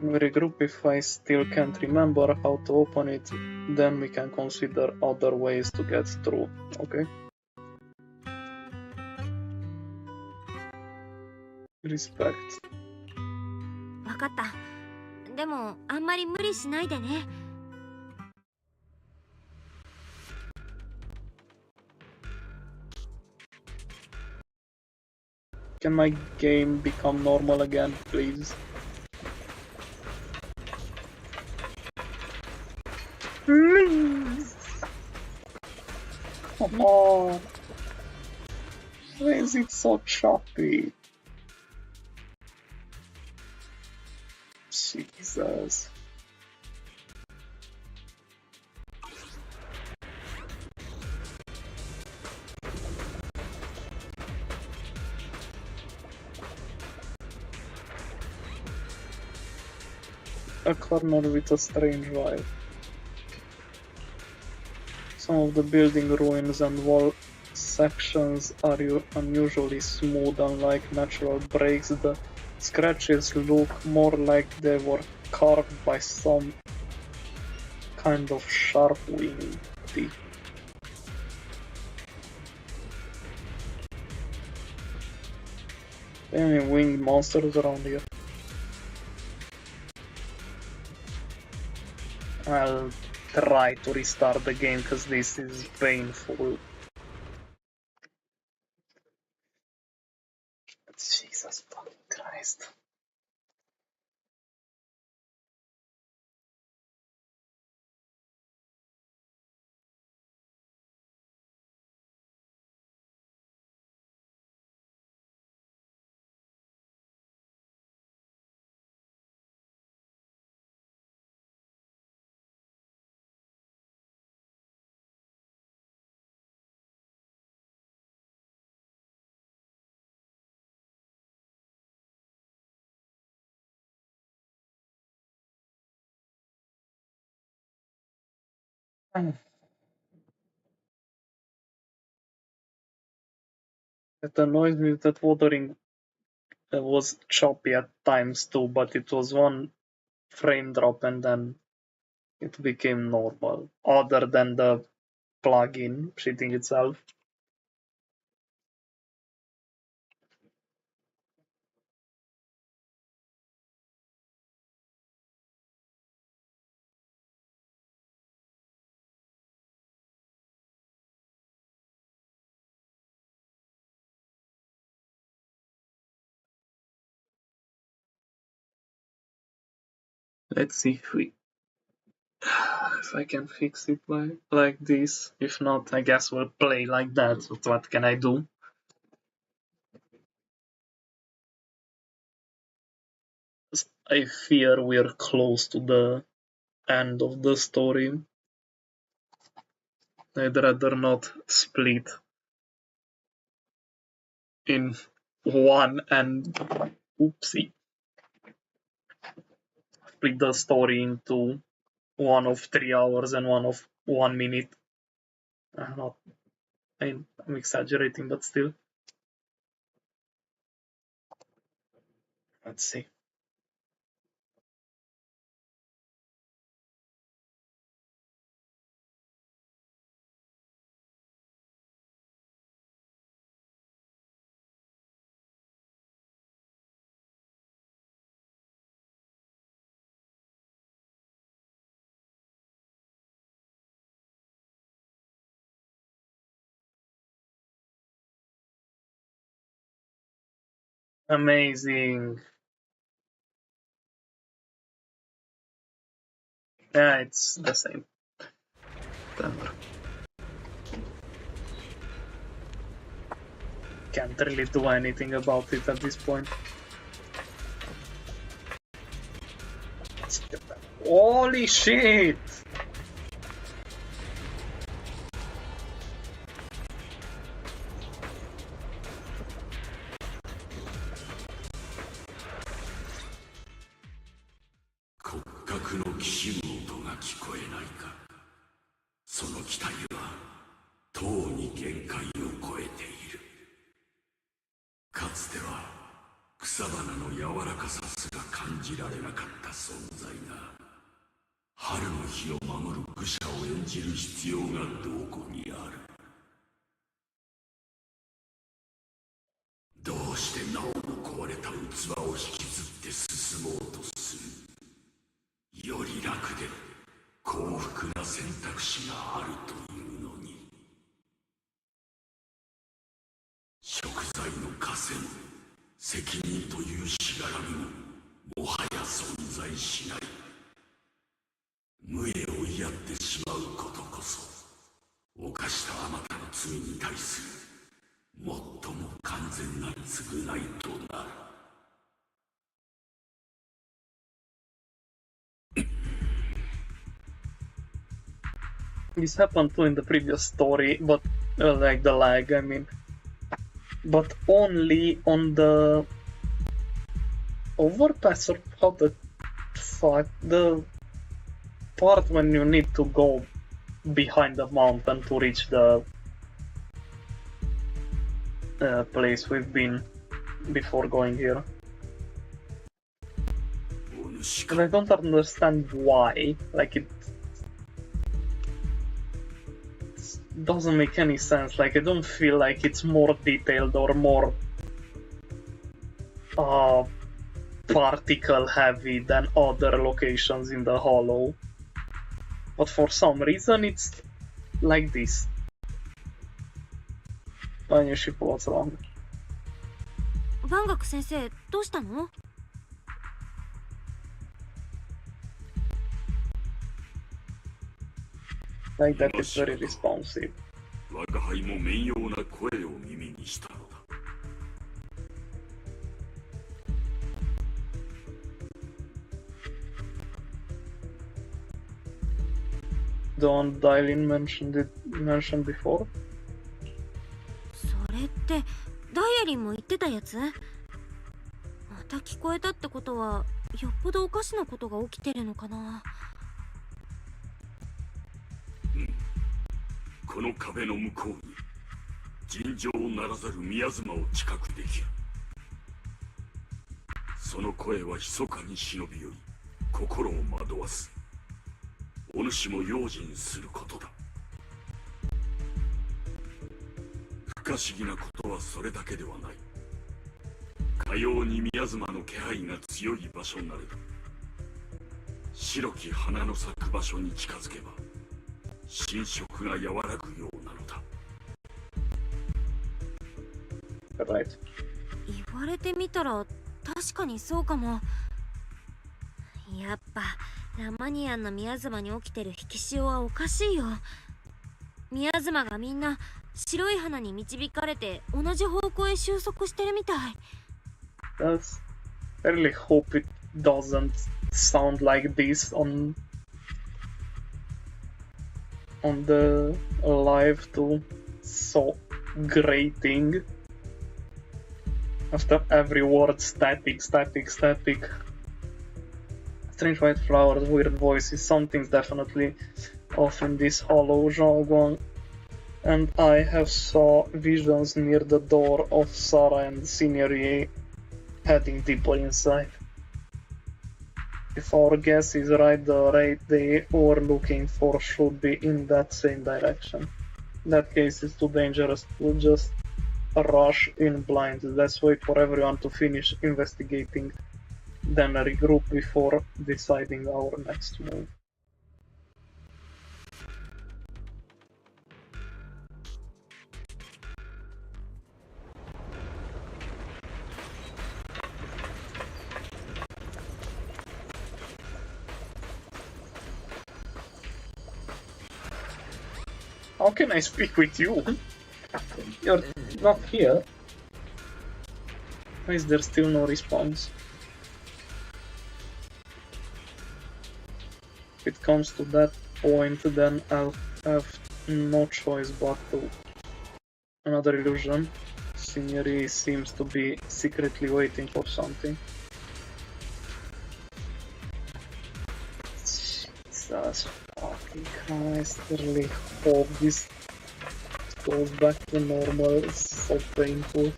And we regroup if I still can't remember how to open it, then we can consider other ways to get through, okay? Respect. わかった。でもあんまり無理しないでね。Can my game become normal again, please? Please! Come on! Why is it so choppy? Jesus. A corner with a strange vibe. Some of the building ruins and wall sections are unusually smooth, unlike natural breaks. The scratches look more like they were carved by some kind of sharp winged teeth. Any winged monsters around here? I'll try to restart the game because this is painful. Jesus fucking Christ. It annoys me that watering was choppy at times too, but it was one frame drop and then it became normal, other than the plugin shitting itself. Let's see if I can fix it like this. If not, I guess we'll play like that. But what can I do? I fear we're close to the end of the story. I'd rather not split in one and oopsie. Split the story into one of 3 hours and one of 1 minute. I'm exaggerating, but still. Let's see. Amazing. Yeah, it's the same. Can't really do anything about it at this point. Holy shit! This happened too in the previous story, but like the lag, I mean. But only on the overpass, or how the fuck, the part when you need to go behind the mountain to reach the place we've been before going here. And I don't understand why, like it doesn't make any sense. Like I don't feel like it's more detailed or more particle heavy than other locations in the Hollow, but for some reason it's like this. What's wrong? 万学先生、どうしたの? Like that is very responsive. 我が輩も面用な声を耳にしたのだ。Don't Dylin mentioned before? それってダイアリンも言ってたやつ？また聞こえたってことはよっぽどおかしなことが起きてるのかな。この壁の向こうに尋常ならざる宮妻を知覚できる。その声は密かに忍び寄り心を惑わす。お主も用心することだ。不可思議なことはそれだけではない。かように宮妻の気配が強い場所なれど、白き花の咲く場所に近づけば心触が和らぐようなのだ。Right. 言われてみたら確かにそうかも。やっぱラマニアンの宮妻に起きてる引き潮はおかしいよ。宮妻がみんな白い花に導かれて同じ方向へ収束してるみたい。I really hope it doesn't sound like this on the live too. So grating. After every word, static, static, static. Strange white flowers, weird voices, something's definitely off in this hollow jargon. And I have saw visions near the door of Sarah and Signory heading deeper inside. If our guess is right, the rate they were looking for should be in that same direction. In that case, it's too dangerous to just rush in blind. Let's wait for everyone to finish investigating, then regroup before deciding our next move. How can I speak with you? You're not here. Why is there still no response? If it comes to that point, then I'll have no choice but to... Another illusion. Signory seems to be secretly waiting for something. Jesus fucking Christ, I really hope this goes back to normal. It's so painful.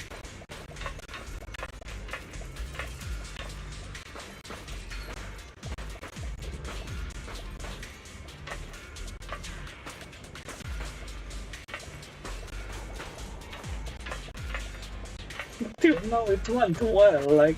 Till now it went well, like...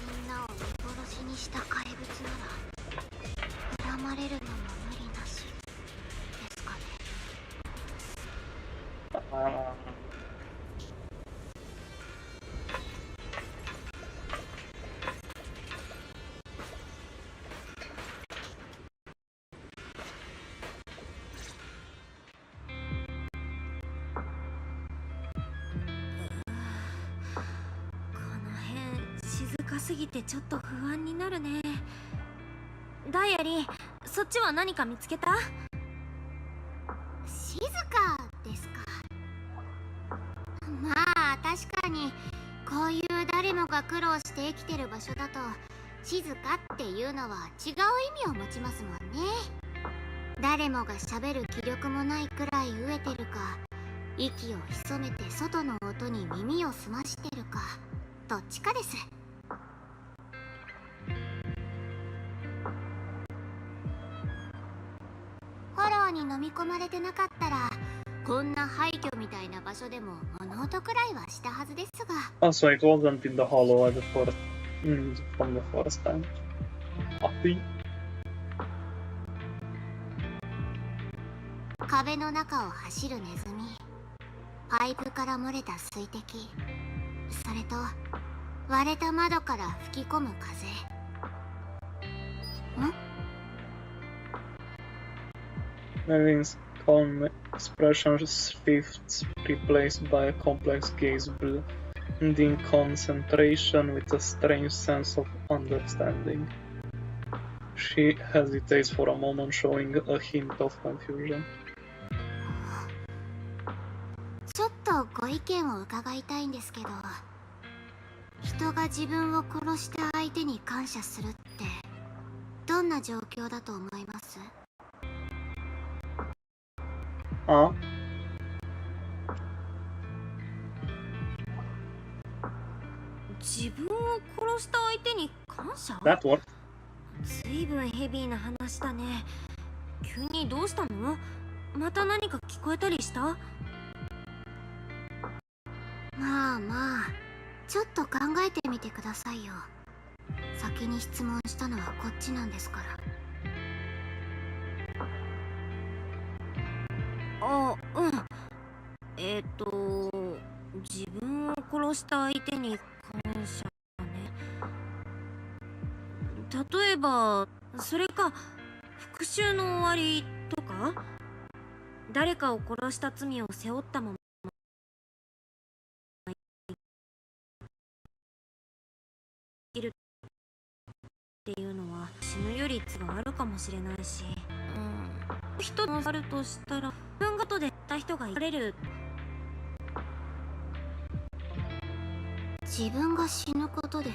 すぎてちょっと不安になるね。ダイアリー、そっちは何か見つけた？静かですか。まあ確かにこういう誰もが苦労して生きてる場所だと静かっていうのは違う意味を持ちますもんね。誰もが喋る気力もないくらい飢えてるか、息を潜めて外の音に耳を澄ましてるか、どっちかです。フォローに飲み込まれてなかったらこんな廃墟みたいな場所でも物音くらいはしたはずですが。Oh, so it wasn't in the hollow at the first, from the first time. Happy? 壁の中を走るネズミ、パイプから漏れた水滴、それと割れた窓から吹き込む風。Merlin's calm expression shifts, replaced by a complex gaze, blending concentration with a strange sense of understanding. She hesitates for a moment, showing a hint of confusion. ちょっとご意見を伺いたいんですけど、人が自分を殺した相手に感謝するってどんな状況だと思います？あ？自分を殺した相手に感謝？ That what? ずいぶんヘビーな話だね。急にどうしたの？また何か聞こえたりした？まあまあ、ちょっと考えてみてくださいよ。先に質問したのはこっちなんですから。あ、うん。自分を殺した相手に感謝ね。例えば、それか復讐の終わりとか、誰かを殺した罪を背負ったまま生きるっていうのは死ぬより率があるかもしれないし、人のあるとしたら自分が後で言った人がいられる。自分が死ぬことで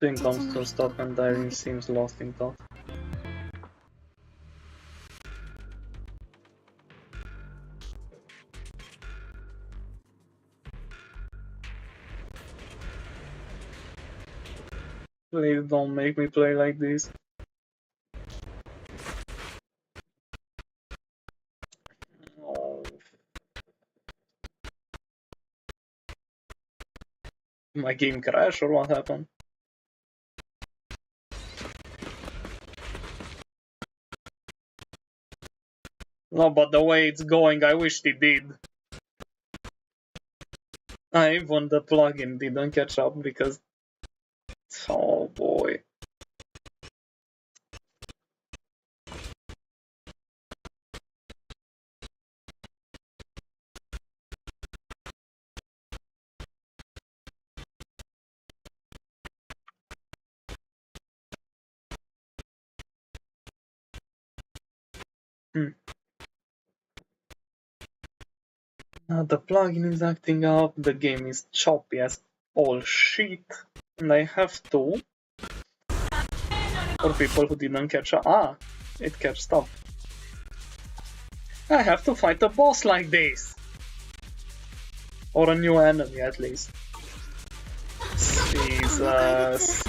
Thing comes to a stop and Irene seems lost in thought. Please don't make me play like this. Oh. My game crash or what happened? No, but the way it's going, I wished it did. Even the plugin didn't catch up because... Oh boy. The plugin is acting up, the game is choppy as all shit, and I have to... For people who didn't catch up... it catched up. I have to fight a boss like this! Or a new enemy at least. Jesus.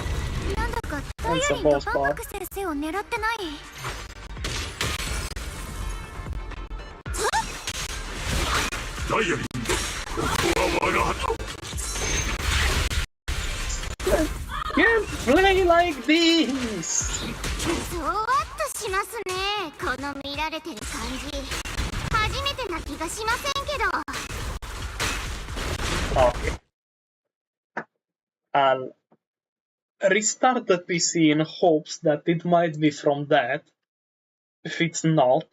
That's a boss part. ダイヤリンド、ここは我が旗。 Can't play like this! ゾワッとしますね。この見られてる感じ。初めてな気がしませんけど。Okay. I'll restart the PC in hopes that it might be from that. If it's not,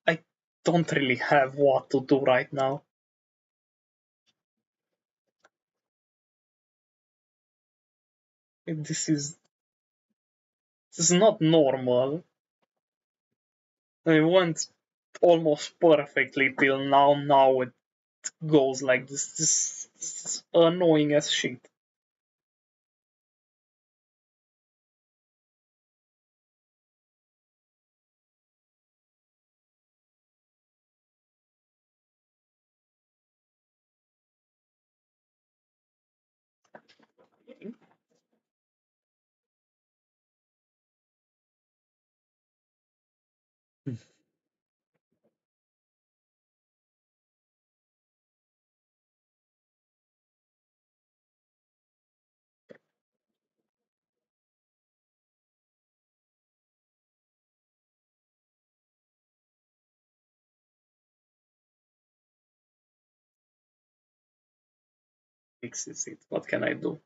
I don't really have what to do right now. This is not normal. It went almost perfectly till now. Now it goes like this. This is annoying as shit. Fixes it. What can I do?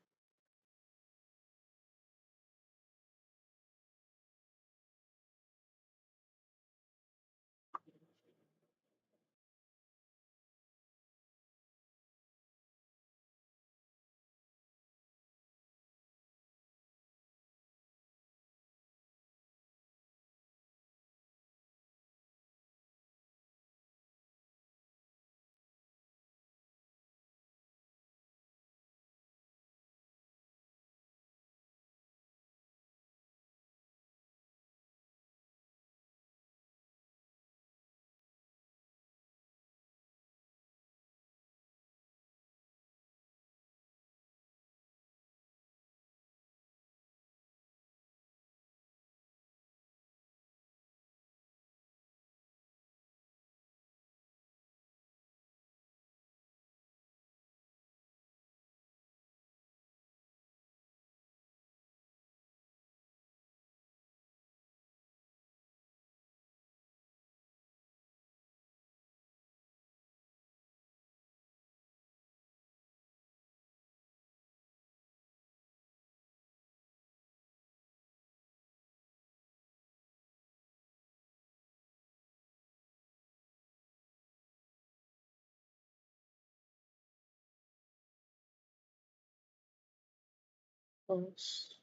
Those.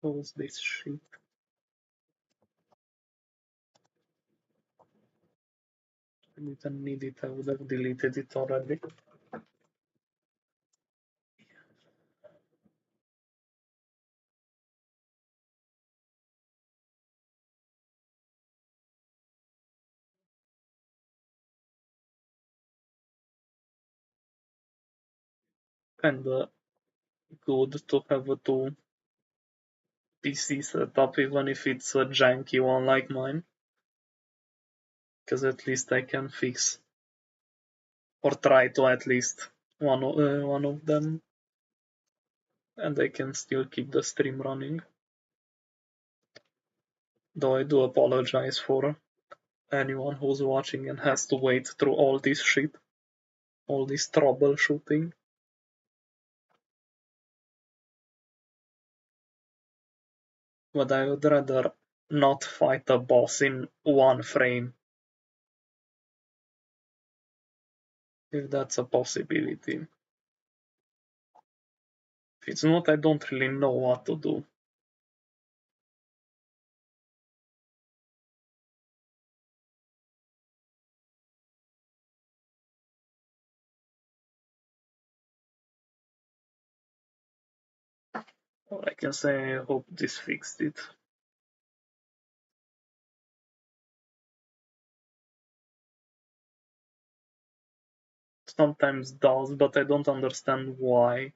Close this shit. I didn't need it, I would have deleted it already. Kinda good to have a two PC setup, even if it's a janky one like mine. Because at least I can fix, or try to at least, one of them. And I can still keep the stream running. Though I do apologize for anyone who's watching and has to wait through all this shit. All this troubleshooting. But I would rather not fight a boss in one frame. If that's a possibility. If it's not, I don't really know what to do. All I can say, I hope this fixed it. Sometimes does, but I don't understand why.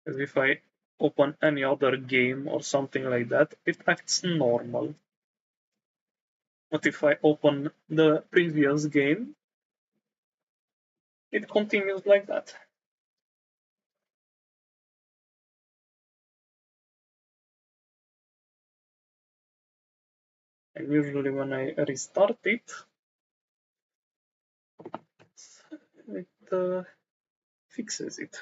Because if I open any other game or something like that, it acts normal. But if I open the previous game, it continues like that. And usually when I restart it, it fixes it.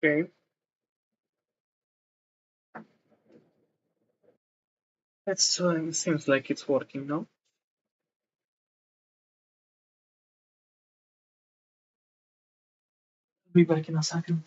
Okay. It seems like it's working now. Be back in a second.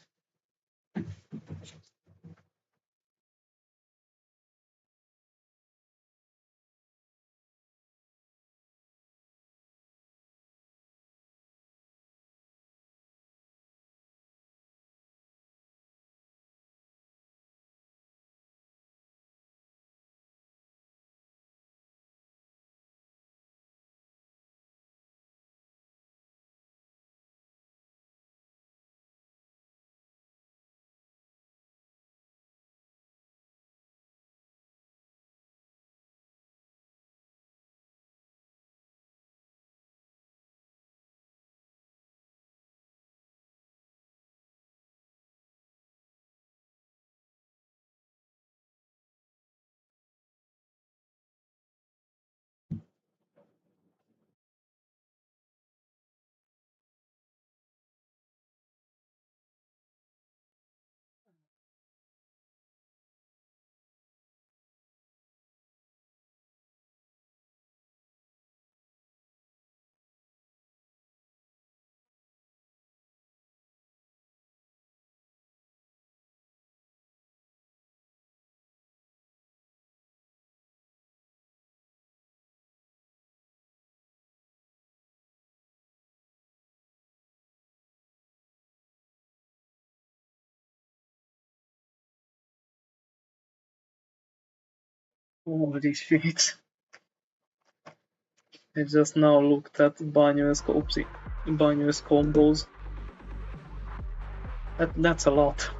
Holy shit. I just now looked at Banyo's combos. That's a lot.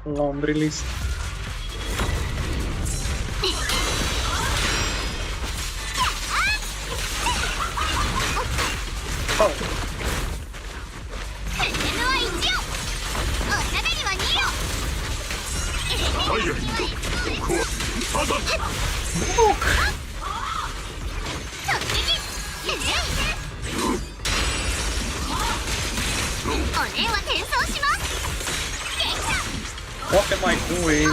Laundry list. Oh. What am I doing?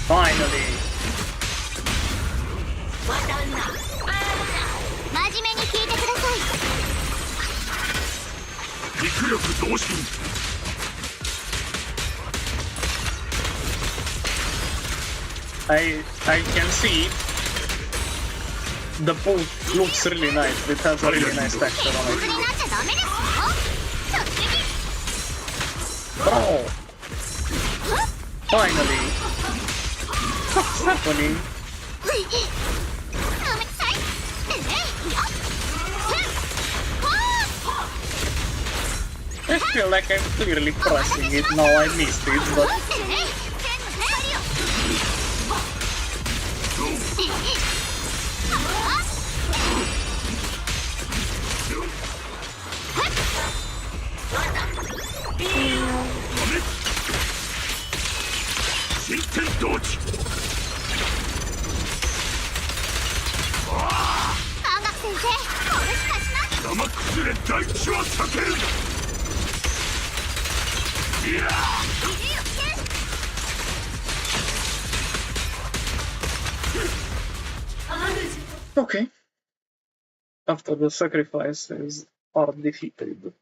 Finally. I can see the boot looks really nice. It has a really nice texture on it. Oh! Finally! What's happening? I feel like I'm clearly pressing it. Now I missed it, but... Okay. After the sacrifices are defeated.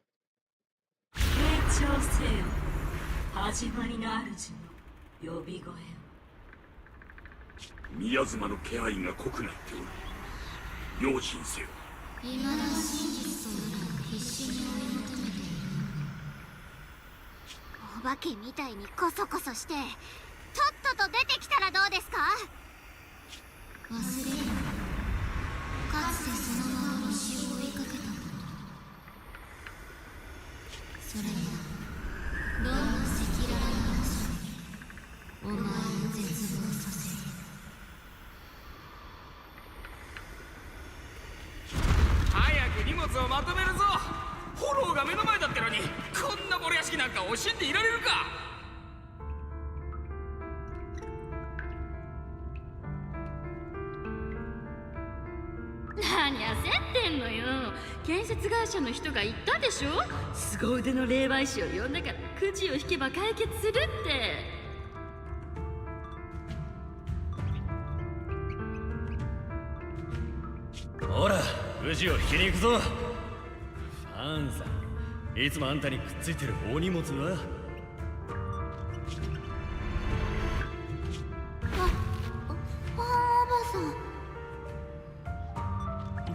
宮妻の気配が濃くなっておる。用心せよ。未だ真実となら必死に追い求めている。お化けみたいにコソコソして、とっとと出てきたらどうですか？忘れるな。かつてその幻を追いかけたこと。それはどんな赤裸々な嘘にお前を絶望させる。 荷物をまとめるぞ。フォローが目の前だってのにこんな漏れ屋敷なんか惜しんでいられるか。何焦ってんのよ。建設会社の人が言ったでしょ。凄腕の霊媒師を呼んだからくじを引けば解決するって。 ほら、くじを引きに行くぞ。ファンさん、いつもあんたにくっついてるお荷物は？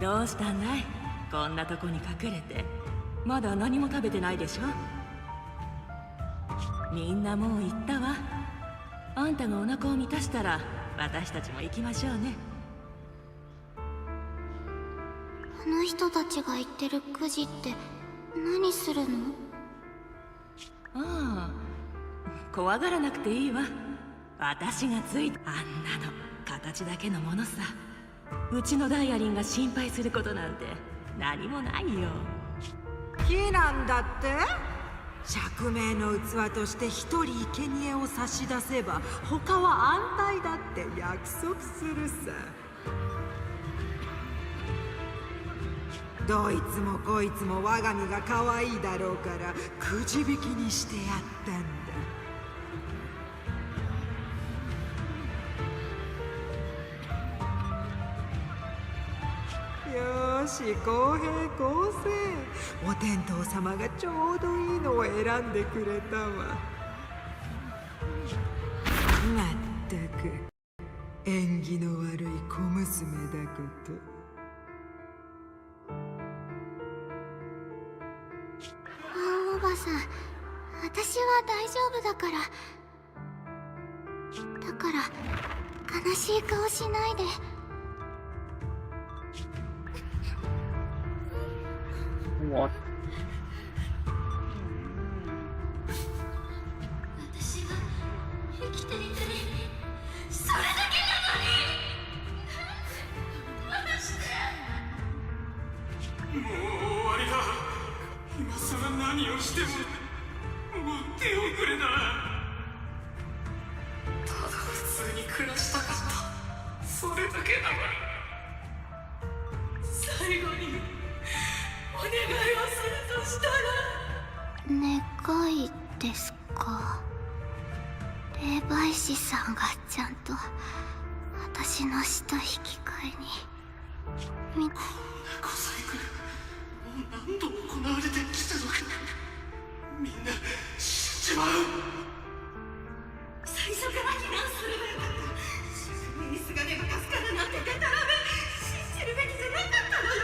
どうしたんだい？こんなとこに隠れて。まだ何も食べてないでしょ。みんなもう行ったわ。あんたがお腹を満たしたら私たちも行きましょうね。あの人たちが言ってるくじって何するの？ああ、怖がらなくていいわ。私がついたあんなの形だけのものさ。うちのダイアリンが心配することなんて何もないよ。木なんだって？釈明の器として一人生贄を差し出せば他は安泰だって約束するさ。どいつもこいつも我が身が可愛いだろうからくじ引きにしてやったんだ。よーし、公平公正。お天道様がちょうどいいのを選んでくれたわ。まったく縁起の悪い小娘だこと。おばさん、私は大丈夫だから。だから悲しい顔しないで。What? 私が生きていたり、それだけなのに。どうして。もう終わりだ。今さら何をしてももう手遅れだ。ただ普通に暮らしたかった、それだけだわ。最後にお願いをするとしたら。願いですか。霊媒師さんがちゃんと私の死と引き換えに。こんな小サイクルもう何度行われてきたのか。みんな死んじまう。最初から避難すればよかった。自分にすがれば助かるなんてデタラメ信じるべきじゃなかったのよ。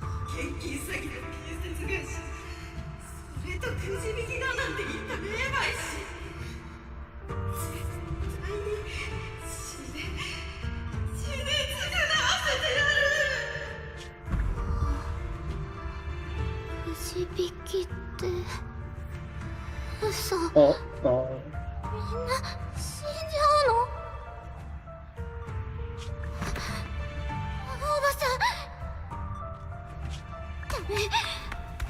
保険金詐欺の建設会社、それとくじ引きだなんて言った霊媒師、絶対に血で償わせてやる。くじ引きって嘘。みんな死んじゃうの？おばさん、ダメ。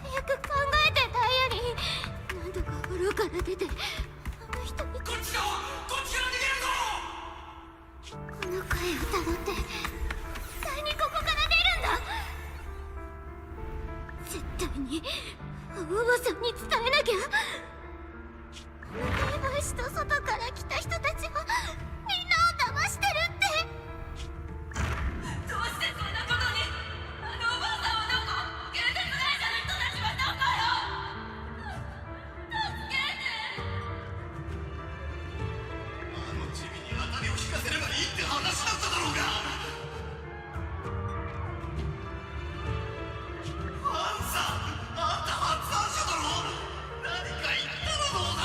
早く考えて。ダイアリーなんとか風呂から出てあの人に。こっちから逃げるぞ。この声をたどって絶対にここから出るんだ。絶対におばさんに伝えなきゃ。霊媒師と外から来た人たちはみんなを騙してるって。どうしてそんなことに。あのおばあさんはどこ？建設会社の人たちはどこよ。助けて。あのチビに当たりを引かせればいいって話だっただろうが。ファンさん、あんた発案者だろ。何か言ったらどうだ。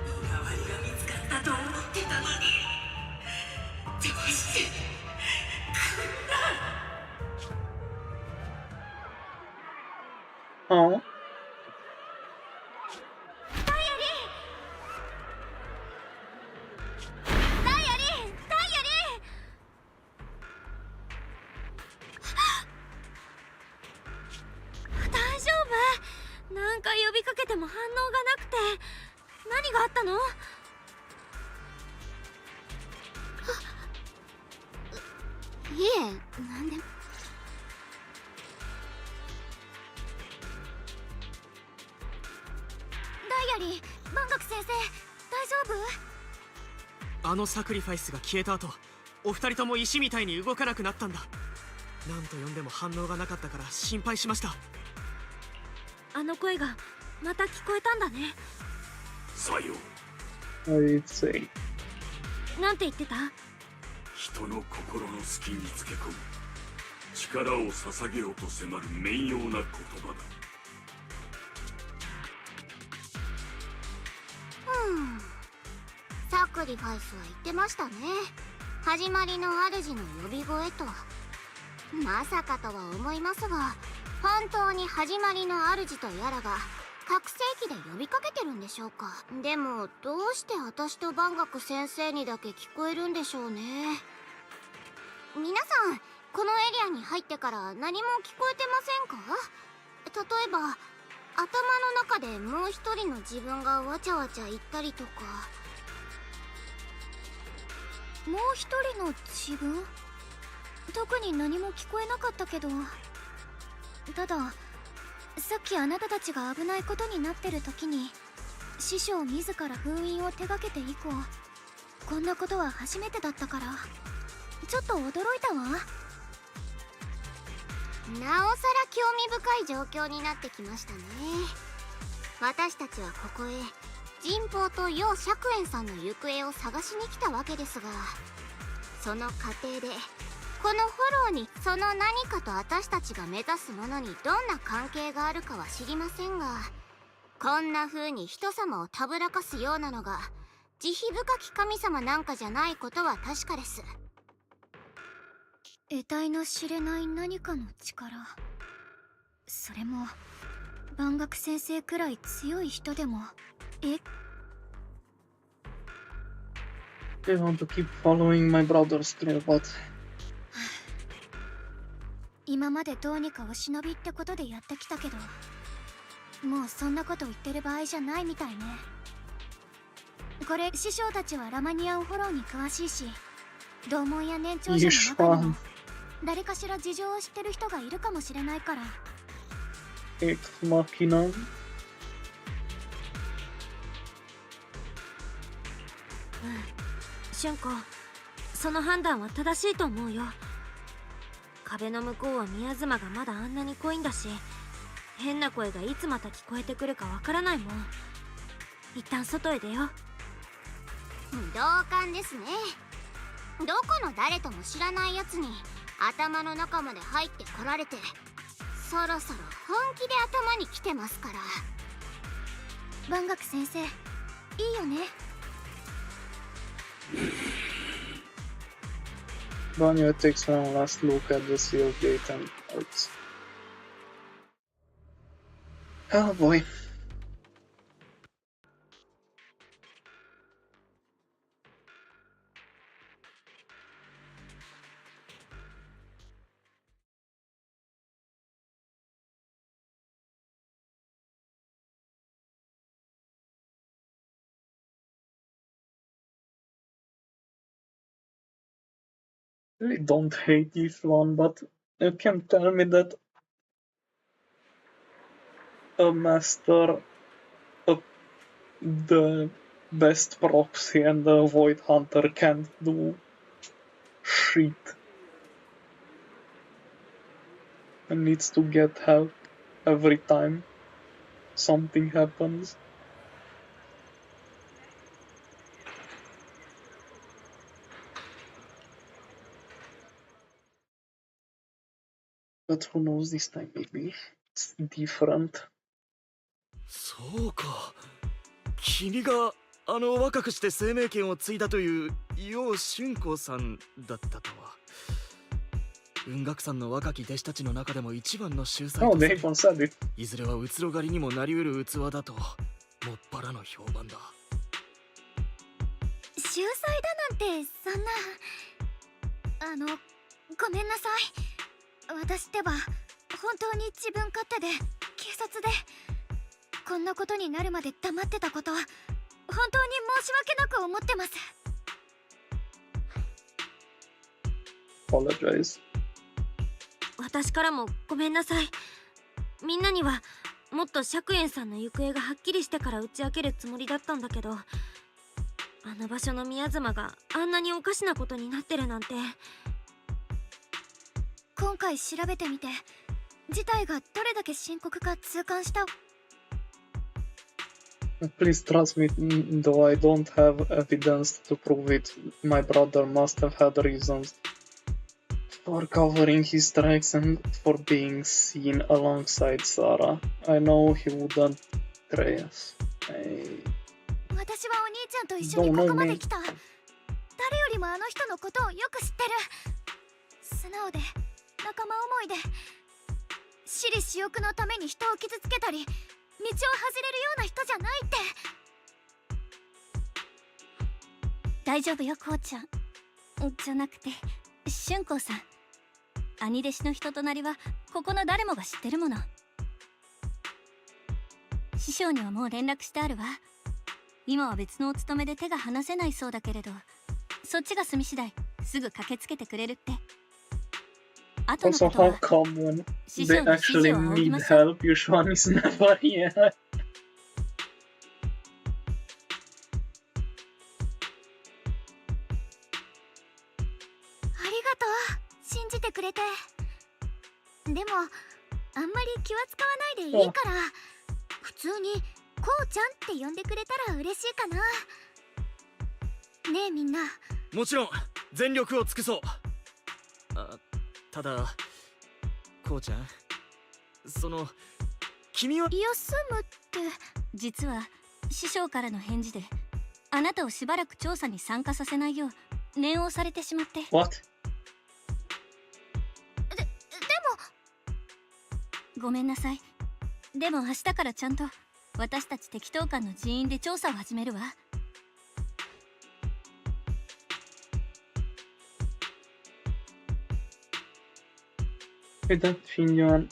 身代わりが見つかったと思ってたのに。どうしてOh. ダイアリー、ダイアリー、ダイアリー。大丈夫？何回呼びかけても反応がなくて。何があったの？いえ、なんでも。ダイアリー、万学先生、大丈夫？あのサクリファイスが消えた後、お二人とも石みたいに動かなくなったんだ。何と呼んでも反応がなかったから心配しました。あの声がまた聞こえたんだね。さよ。What did it say? なんて言ってた？人の心の隙につけ込む力を捧げようと迫る面妖な言葉だ。サクリファイスは言ってましたね。始まりの主の呼び声と。まさかとは思いますが、本当に始まりの主とやらが拡声器で呼びかけてるんでしょうか。でもどうして私と万学先生にだけ聞こえるんでしょうね。皆さん、このエリアに入ってから何も聞こえてませんか？例えば頭の中でもう一人の自分がわちゃわちゃ言ったりとか。もう一人の自分？特に何も聞こえなかったけど。たださっきあなたたちが危ないことになってる時に師匠自ら封印を手がけて以降、こんなことは初めてだったからちょっと驚いたわ。なおさら興味深い状況になってきましたね。私たちはここへ神宝と楊釈園さんの行方を探しに来たわけですが、その過程でこのフォローにその何かと私たちが目指すものにどんな関係があるかは知りませんが、こんな風に人様をたぶらかすようなのが慈悲深き神様なんかじゃないことは確かです。得体の知れない何かの力、それも万学先生くらい強い人でも。I want to keep following my brother's trail, but 今までどうにかお忍びってことでやってきたけど、もうそんなこと言ってる場合じゃないみたいね。これ師匠たちはラマニアンフォローに詳しいし、同門や年長者の中にも誰かしら事情を知ってる人がいるかもしれないから。エクスマキナ。俊子、その判断は正しいと思うよ。壁の向こうは宮妻がまだあんなに濃いんだし、変な声がいつまた聞こえてくるかわからないもん。一旦外へ出よう。同感ですね。どこの誰とも知らないやつに頭の中まで入ってこられて、そろそろ本気で頭に来てますから。万学先生、いいよね。Vanya takes one last look at the sealed gate and departs. Oh boy. I don't hate this one, but you can tell me that a master, the best proxy and the void hunter can't do shit and needs to get help every time something happens. But who knows, this time maybe it's different. そうか、君があの若くして生命権を継いだという楊春光さんだったとは。雲岳山の若き弟子たちの中でも一番の秀才とされ、いずれはうつろ狩りにもなりうる器だともっぱらの評判だ。秀才だなんてそんな。ごめんなさい。私ってば本当に自分勝手で警察でこんなことになるまで黙ってたこと、本当に申し訳なく思ってます。Apologize. 私からもごめんなさい。みんなにはもっと釈園さんの行方がはっきりしてから打ち明けるつもりだったんだけど、あの場所の宮妻があんなにおかしなことになってるなんて。今回調べてみて事態がどれだけ深刻か痛感した。Please trust me, though I don't have evidence to prove it. My brother must have had reasons for covering his tracks and for being seen alongside Sarah. I know he wouldn't betray us. 私はお兄ちゃんと一緒にここまで来た。誰よりもあの人のことをよく知ってる。素直で仲間思いで、私利私欲のために人を傷つけたり道を外れるような人じゃないって。大丈夫よこうちゃん。じゃなくて春光さん、兄弟子の人となりはここの誰もが知ってるもの。師匠にはもう連絡してあるわ。今は別のお勤めで手が離せないそうだけれど、そっちが済み次第すぐ駆けつけてくれるって。Also, how come when they actually need help, Yushwan is never here? ありがとう、信じてくれて。でもあんまり気は使わないでいいから、普通にこうちゃんって呼んでくれたら嬉しいかな。ねえみんな。もちろん全力を尽くそう。ただこうちゃん、君は休むって。実は師匠からの返事であなたをしばらく調査に参加させないよう念をされてしまって。 What? でもごめんなさい。でも明日からちゃんと私たち適当館の人員で調査を始めるわ。That Finyan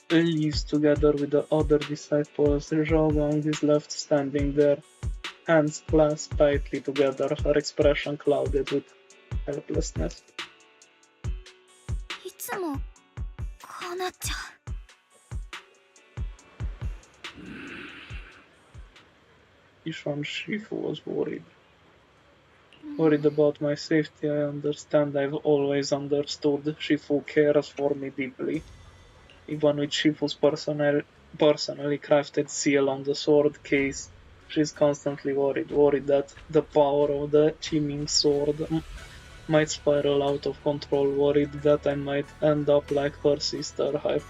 leaves together with the other disciples. Zhao is left standing there, hands clasped tightly together, her expression clouded with helplessness. いつもこうなっちゃう。Ishan Shifu was worried about my safety. I understand. I've always understood. Shifu cares for me deeply. Even with Shifu's personally crafted seal on the sword case, she's constantly worried that the power of the Qiming sword might spiral out of control, worried that I might end up like her sister, High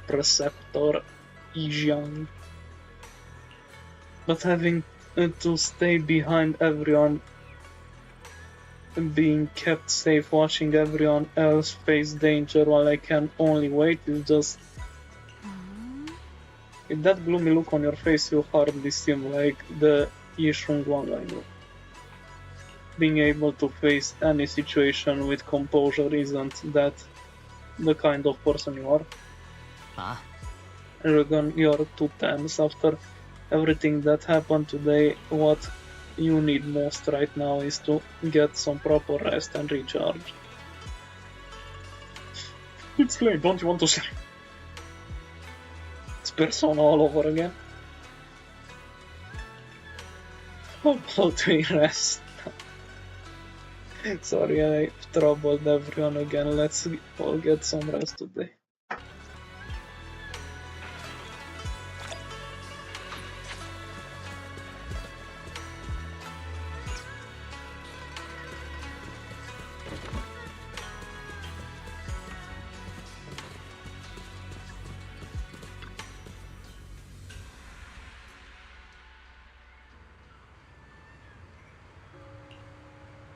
Preceptor Yijiang. But having to stay behind everyone, being kept safe, watching everyone else face danger while I can only wait is just... With that gloomy look on your face, you hardly seem like the Yishun one I know. Being able to face any situation with composure, isn't that the kind of person you are? Regan, you're too tense. After everything that happened today, what you need most right now is to get some proper rest and recharge. It's late, don't you want to say? It's Persona all over again. How about we rest? Sorry, I troubled everyone again. Let's all get some rest today.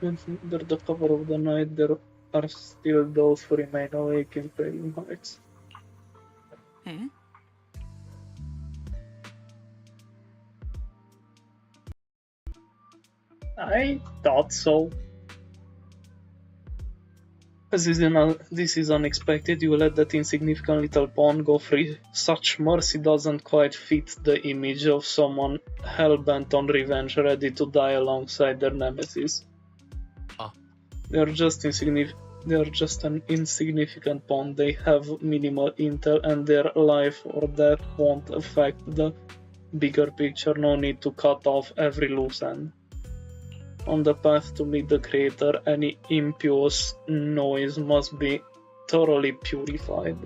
Under the cover of the night, there are still those who remain awake in Paling Heights. Eh? I thought so. This is unexpected. You let that insignificant little pawn go free. Such mercy doesn't quite fit the image of someone hell-bent on revenge, ready to die alongside their nemesis. They're just an insignificant pawn. They have minimal intel, and their life or death won't affect the bigger picture. No need to cut off every loose end. On the path to meet the Creator, any impious noise must be thoroughly purified.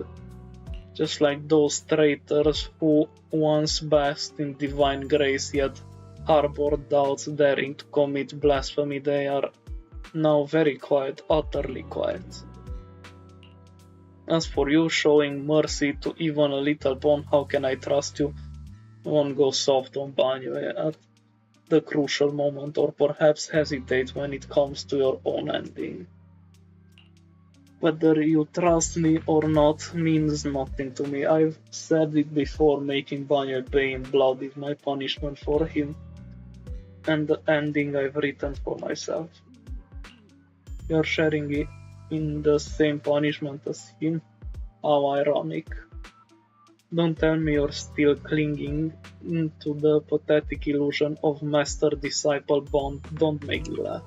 Just like those traitors who once basked in divine grace yet harbored doubts, daring to commit blasphemy, they are now very quiet, utterly quiet. As for you, showing mercy to even a little pawn, how can I trust you? Won't go soft on Banyo. the crucial moment, or perhaps hesitate when it comes to your own ending. Whether you trust me or not means nothing to me. I've said it before, making Banner pay in blood is my punishment for him, and the ending I've written for myself. You're sharing it in the same punishment as him? How ironic. Don't tell me you're still clinging to the pathetic illusion of master-disciple bond. Don't make me laugh.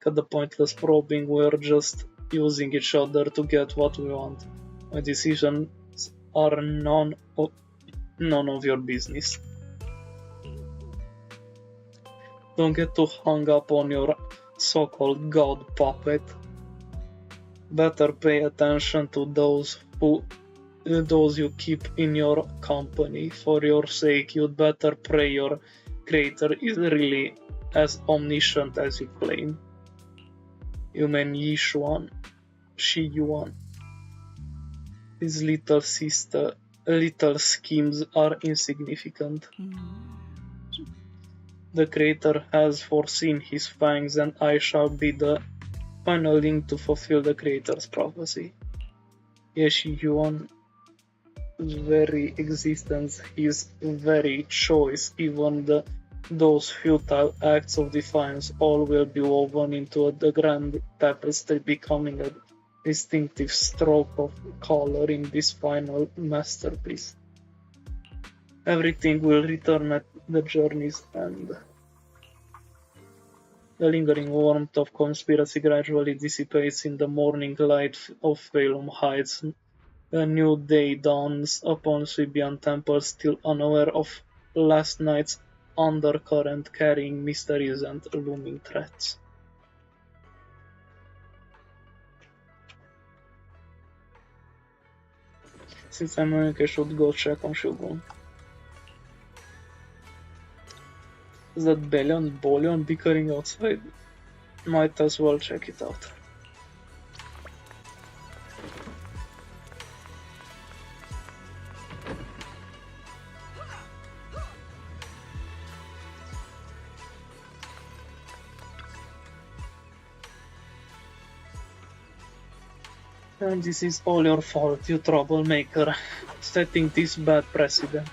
Cut the pointless probing, we're just using each other to get what we want. My decisions are none of your business. Don't get too hung up on your so-called god puppet. Better pay attention to those you keep in your company. For your sake, you'd better pray your creator is really as omniscient as you claim. You mean Shi Yuan. His little schemes are insignificant. The creator has foreseen his fangs, and I shall be the final link to fulfill the creator's prophecy. Yes, Shi Yuan's very existence, his very choice, even those futile acts of defiance, all will be woven into the grand tapestry, becoming a distinctive stroke of color in this final masterpiece. Everything will return at the journey's end. The lingering warmth of conspiracy gradually dissipates in the morning light of Phalum Heights. A new day dawns upon Swibian Temple, still unaware of last night's undercurrent, carrying mysteries and looming threats. Since I'm awake, I should go check on Shogun. Is that Bolion bickering outside? Might as well check it out. And this is all your fault, you troublemaker, setting this bad precedent.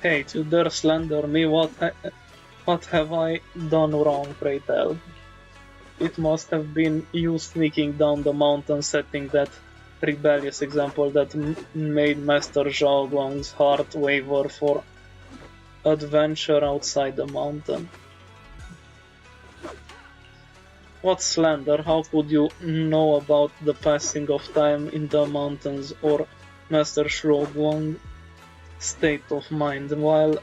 Hey, you dare slander me, what have I done wrong, pray tell? It must have been you sneaking down the mountain, setting that rebellious example that made Master Zhao Guang's heart waver for adventure outside the mountain. What slander? How could you know about the passing of time in the mountains or Master Zhao Guang's state of mind? While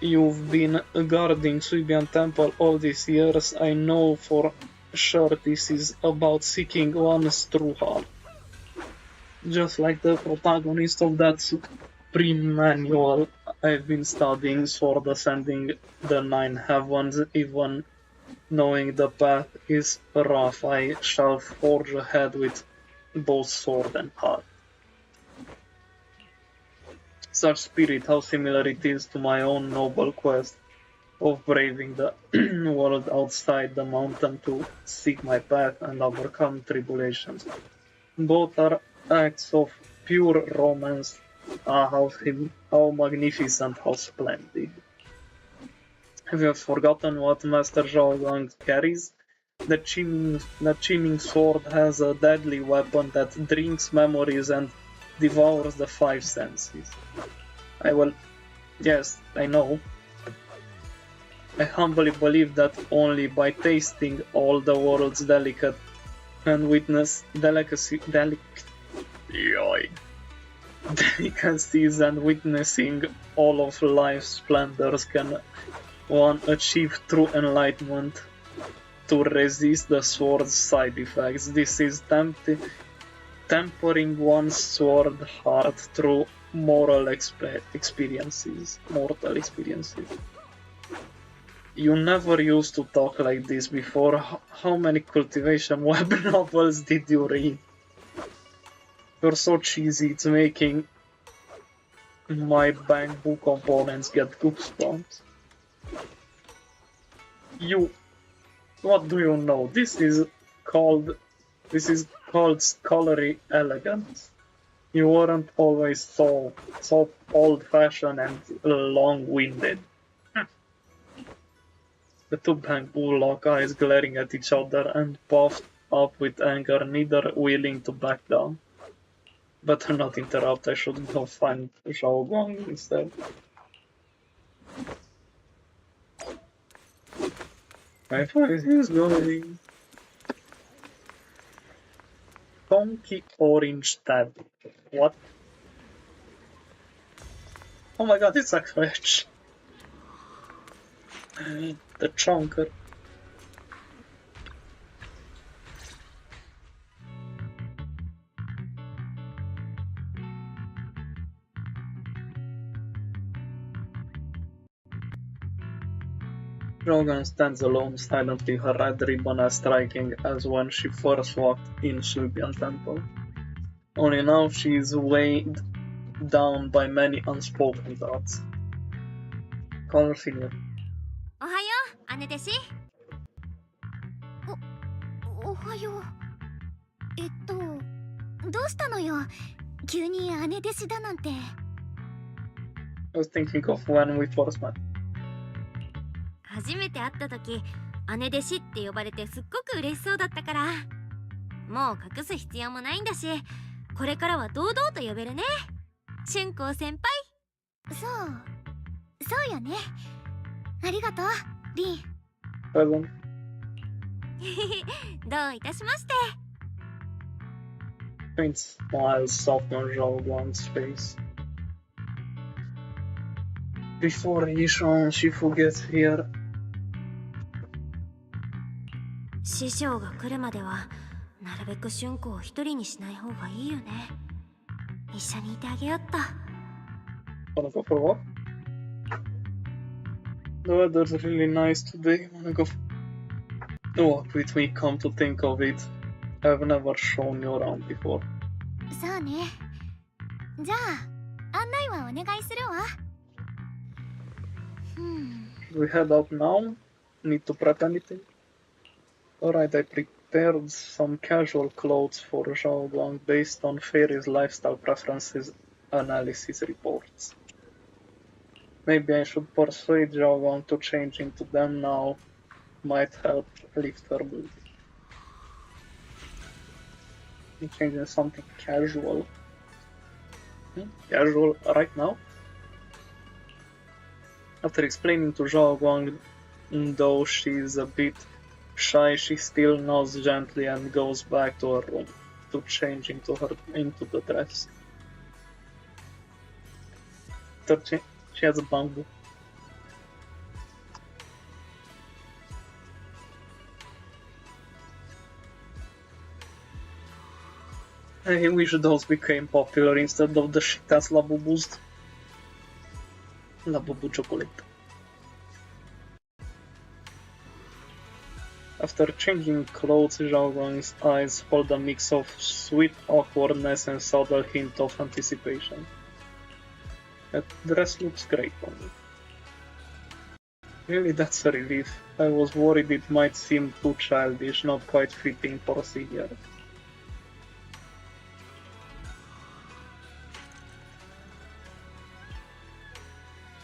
you've been guarding Swibian Temple all these years, I know for sure this is about seeking one's true heart. Just like the protagonist of that supreme manual I've been studying, Sword Ascending the Nine Heavens, even knowing the path is rough, I shall forge ahead with both sword and heart. Such spirit, how similar it is to my own noble quest of braving the world outside the mountain to seek my path and overcome tribulations. Both are acts of pure romance. Ah, how magnificent, how splendid. Have you forgotten what Master Zhao Guang carries? The chiming sword has a deadly weapon that drinks memories and devours the five senses. Yes, I know. I humbly believe that only by tasting all the world's delicacies and witnessing all of life's splendors can one achieve true enlightenment. To resist the sword's side effects, this is tempering one's sword heart through mortal experiences. You never used to talk like this before. How many cultivation web novels did you read? You're so cheesy, it's making my bank book components get goosebumps. You, what do you know? This is called scholarly elegance. You weren't always so old-fashioned and long-winded. The two bamboo lock eyes glaring at each other and puffed up with anger, neither willing to back down. Better not interrupt, I should go find Zhao Guang instead. I find he's going. Funky orange tab. What? Oh my god, it's a scratch. The chunker. Rogan stands alone, silently, her red ribbon as striking as when she first walked in Subian Temple. Only now she is weighed down by many unspoken thoughts. Continue. おはよう、姉弟子。おはよう。どうしたのよ。急に姉弟子だなんて。I was thinking of when we first met. 初めて会った時、姉弟子って呼ばれてすっごく嬉しそうだったから。もう隠す必要もないんだし、これからは堂々と呼べるね。春光先輩。そうよね。ありがとう、リン。どういたしまして。Faint smile softens on Zhao Guang's face. Before Yishon Shifu gets here. 師匠が来るまではなるべく春子を一人にしない方がいいよね。一緒にいてあげよっと。Wanna go for a walk? The weather's really nice today. Wanna go walk with me? Come to think of it, I've never shown you around before. そうね。じゃあ案内はお願いするわ。We head out now? Need to prep anything? Alright, I prepared some casual clothes for Zhao Guang based on Fairy's lifestyle preferences analysis reports. Maybe I should persuade Zhao Guang to change into them now. Might help lift her mood. I'm changing something casual. Casual right now? After explaining to Zhao Guang, though she's a bit shy, she still nods gently and goes back to her room to change into the dress. She has a bamboo. I wish those became popular instead of the shit-ass Labubus. Labubu chocolate. After changing clothes, Zhao Guang's eyes hold a mix of sweet awkwardness and subtle hint of anticipation. That dress looks great on me. Really, that's a relief. I was worried it might seem too childish, not quite fitting for a senior.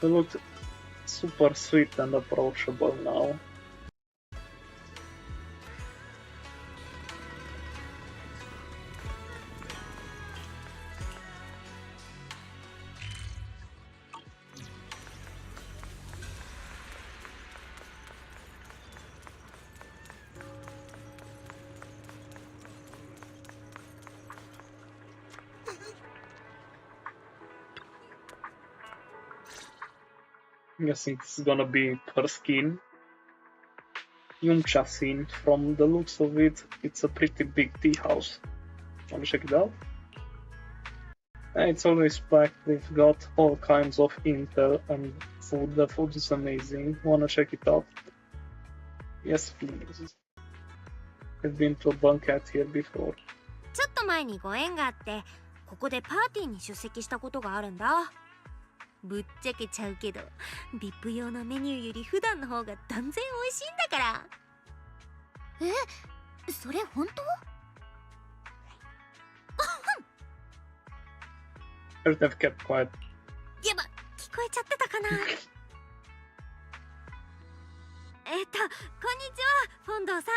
You look super sweet and approachable now. I'm guessing this is gonna be her skin. Yumcha scene. From the looks of it, it's a pretty big tea house. Wanna check it out? It's always packed. They've got all kinds of intel and food. The food is amazing. Wanna check it out? Yes, please. I've been to a banquet here before. ちょっと前にご縁があって、ここでパーティーに出席したことがあるんだ。ぶっちゃけちゃうけど、VIP 用のメニューより普段の方が断然美味しいんだから。え、それ本当Should have kept quiet. やば、聞こえちゃってたかな。こんにちは、フォンドーさん。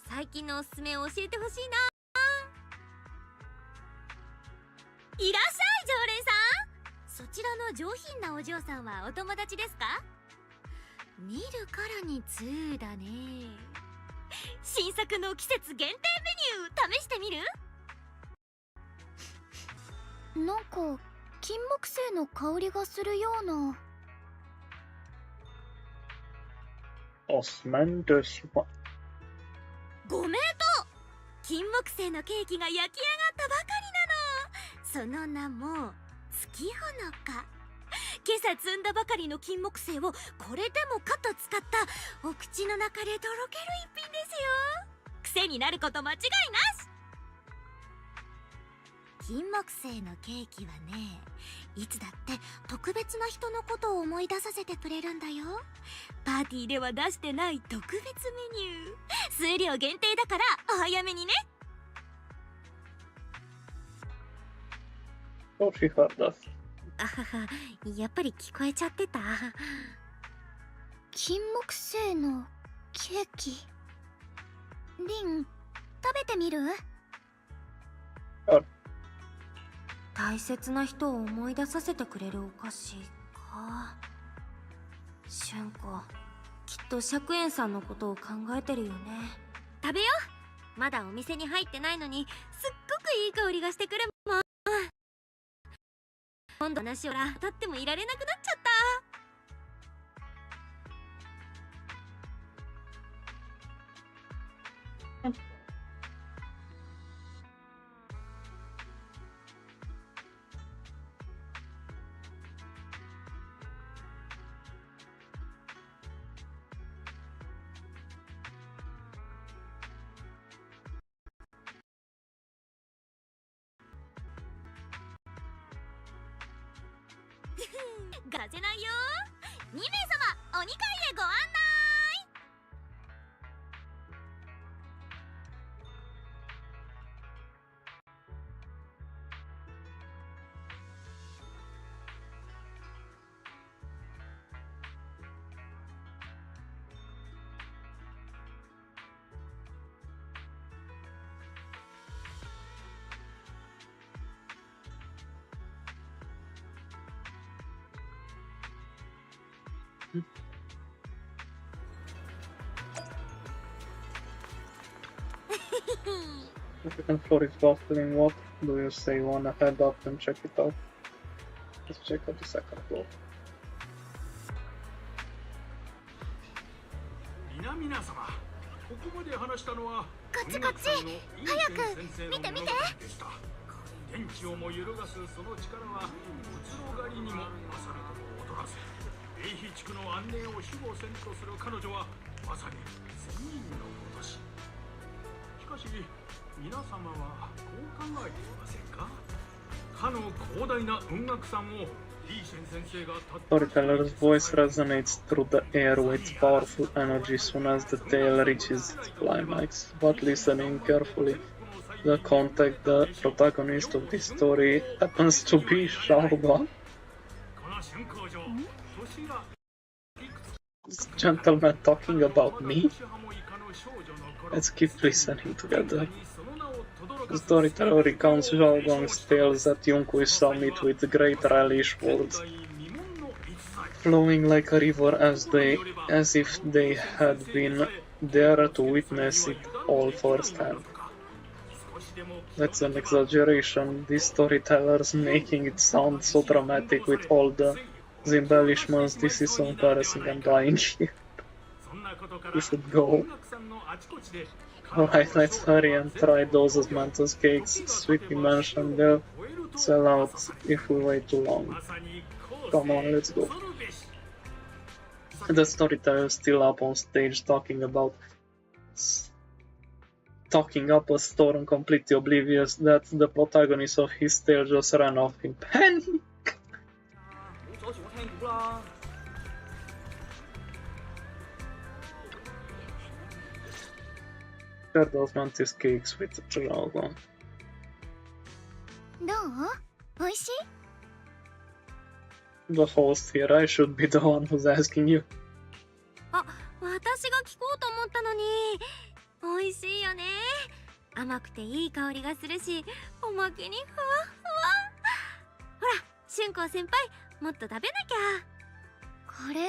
最近のおすすめを教えてほしいな。いらっしゃい、常連さん。そちらの上品なお嬢さんはお友達ですか？見るからに2だね。新作の季節限定メニュー試してみる？なんか金木犀の香りがするような。Osman dus. ご名答。金木犀のケーキが焼き上がったばかりなの。その名も月ほのか。今朝摘んだばかりの金木犀をこれでもかと使ったお口の中でとろける一品ですよ。癖になること間違いなし。金木犀のケーキはね、いつだって特別な人のことを思い出させてくれるんだよ。パーティーでは出してない特別メニュー。数量限定だからお早めにね。Oh, she heard us. あはは、やっぱり聞こえちゃってた。金木犀のケーキ。リン、食べてみる？大切な人を思い出させてくれるお菓子か。俊子、きっと釈園さんのことを考えてるよね。食べよう。まだお店に入ってないのにすっごくいい香りがしてくるもん。今度話を立ってもいられなくなっちゃった。ガセないよ。2名様、お2階へご案内。The second floor is bustling. What do you say? Wanna head up and check it out? Let's check out the second floor. 皆様、ここまで話したのはこっちこっち、早く見て見て。天地をも揺るがすその力は仏の狩りにも勝るとも劣らず、永飛地区の安寧を守護せんとする彼女はまさに仙人のごとし。しかし皆様はこう考えていませんか？かの広大な音楽さんをリーシェン先生が Storyteller's voice resonates through the air with powerful energy soon as the tale reaches its climax. But listening carefully, the contact the protagonist of this story happens to be Xiaoguang. This gentleman talking about me? Let's keep listening together. The storyteller recounts Xiaoguang's tales that Yunku shall meet with great relish, words flowing like a river as if they had been there to witness it all firsthand. That's an exaggeration. These storytellers making it sound so dramatic with all the embellishments. This is so embarrassing. I'm dying here. We should go. Alright, let's hurry and try those Mantos cakes. Sweetie mentioned they'll sell out if we wait too long. Come on, let's go. The storyteller is still up on stage talking up a storm, completely oblivious that the protagonist of his tale just ran off in panic. Share those mantis cakes with Dragon. どう？美味しい？ The host here, I should be the one who's asking you. あ、私が聞こうと思ったのに。美味しいよね。甘くていい香りがするし、おまけにふわふわ。ほら、春光先輩、もっと食べなきゃ。これ、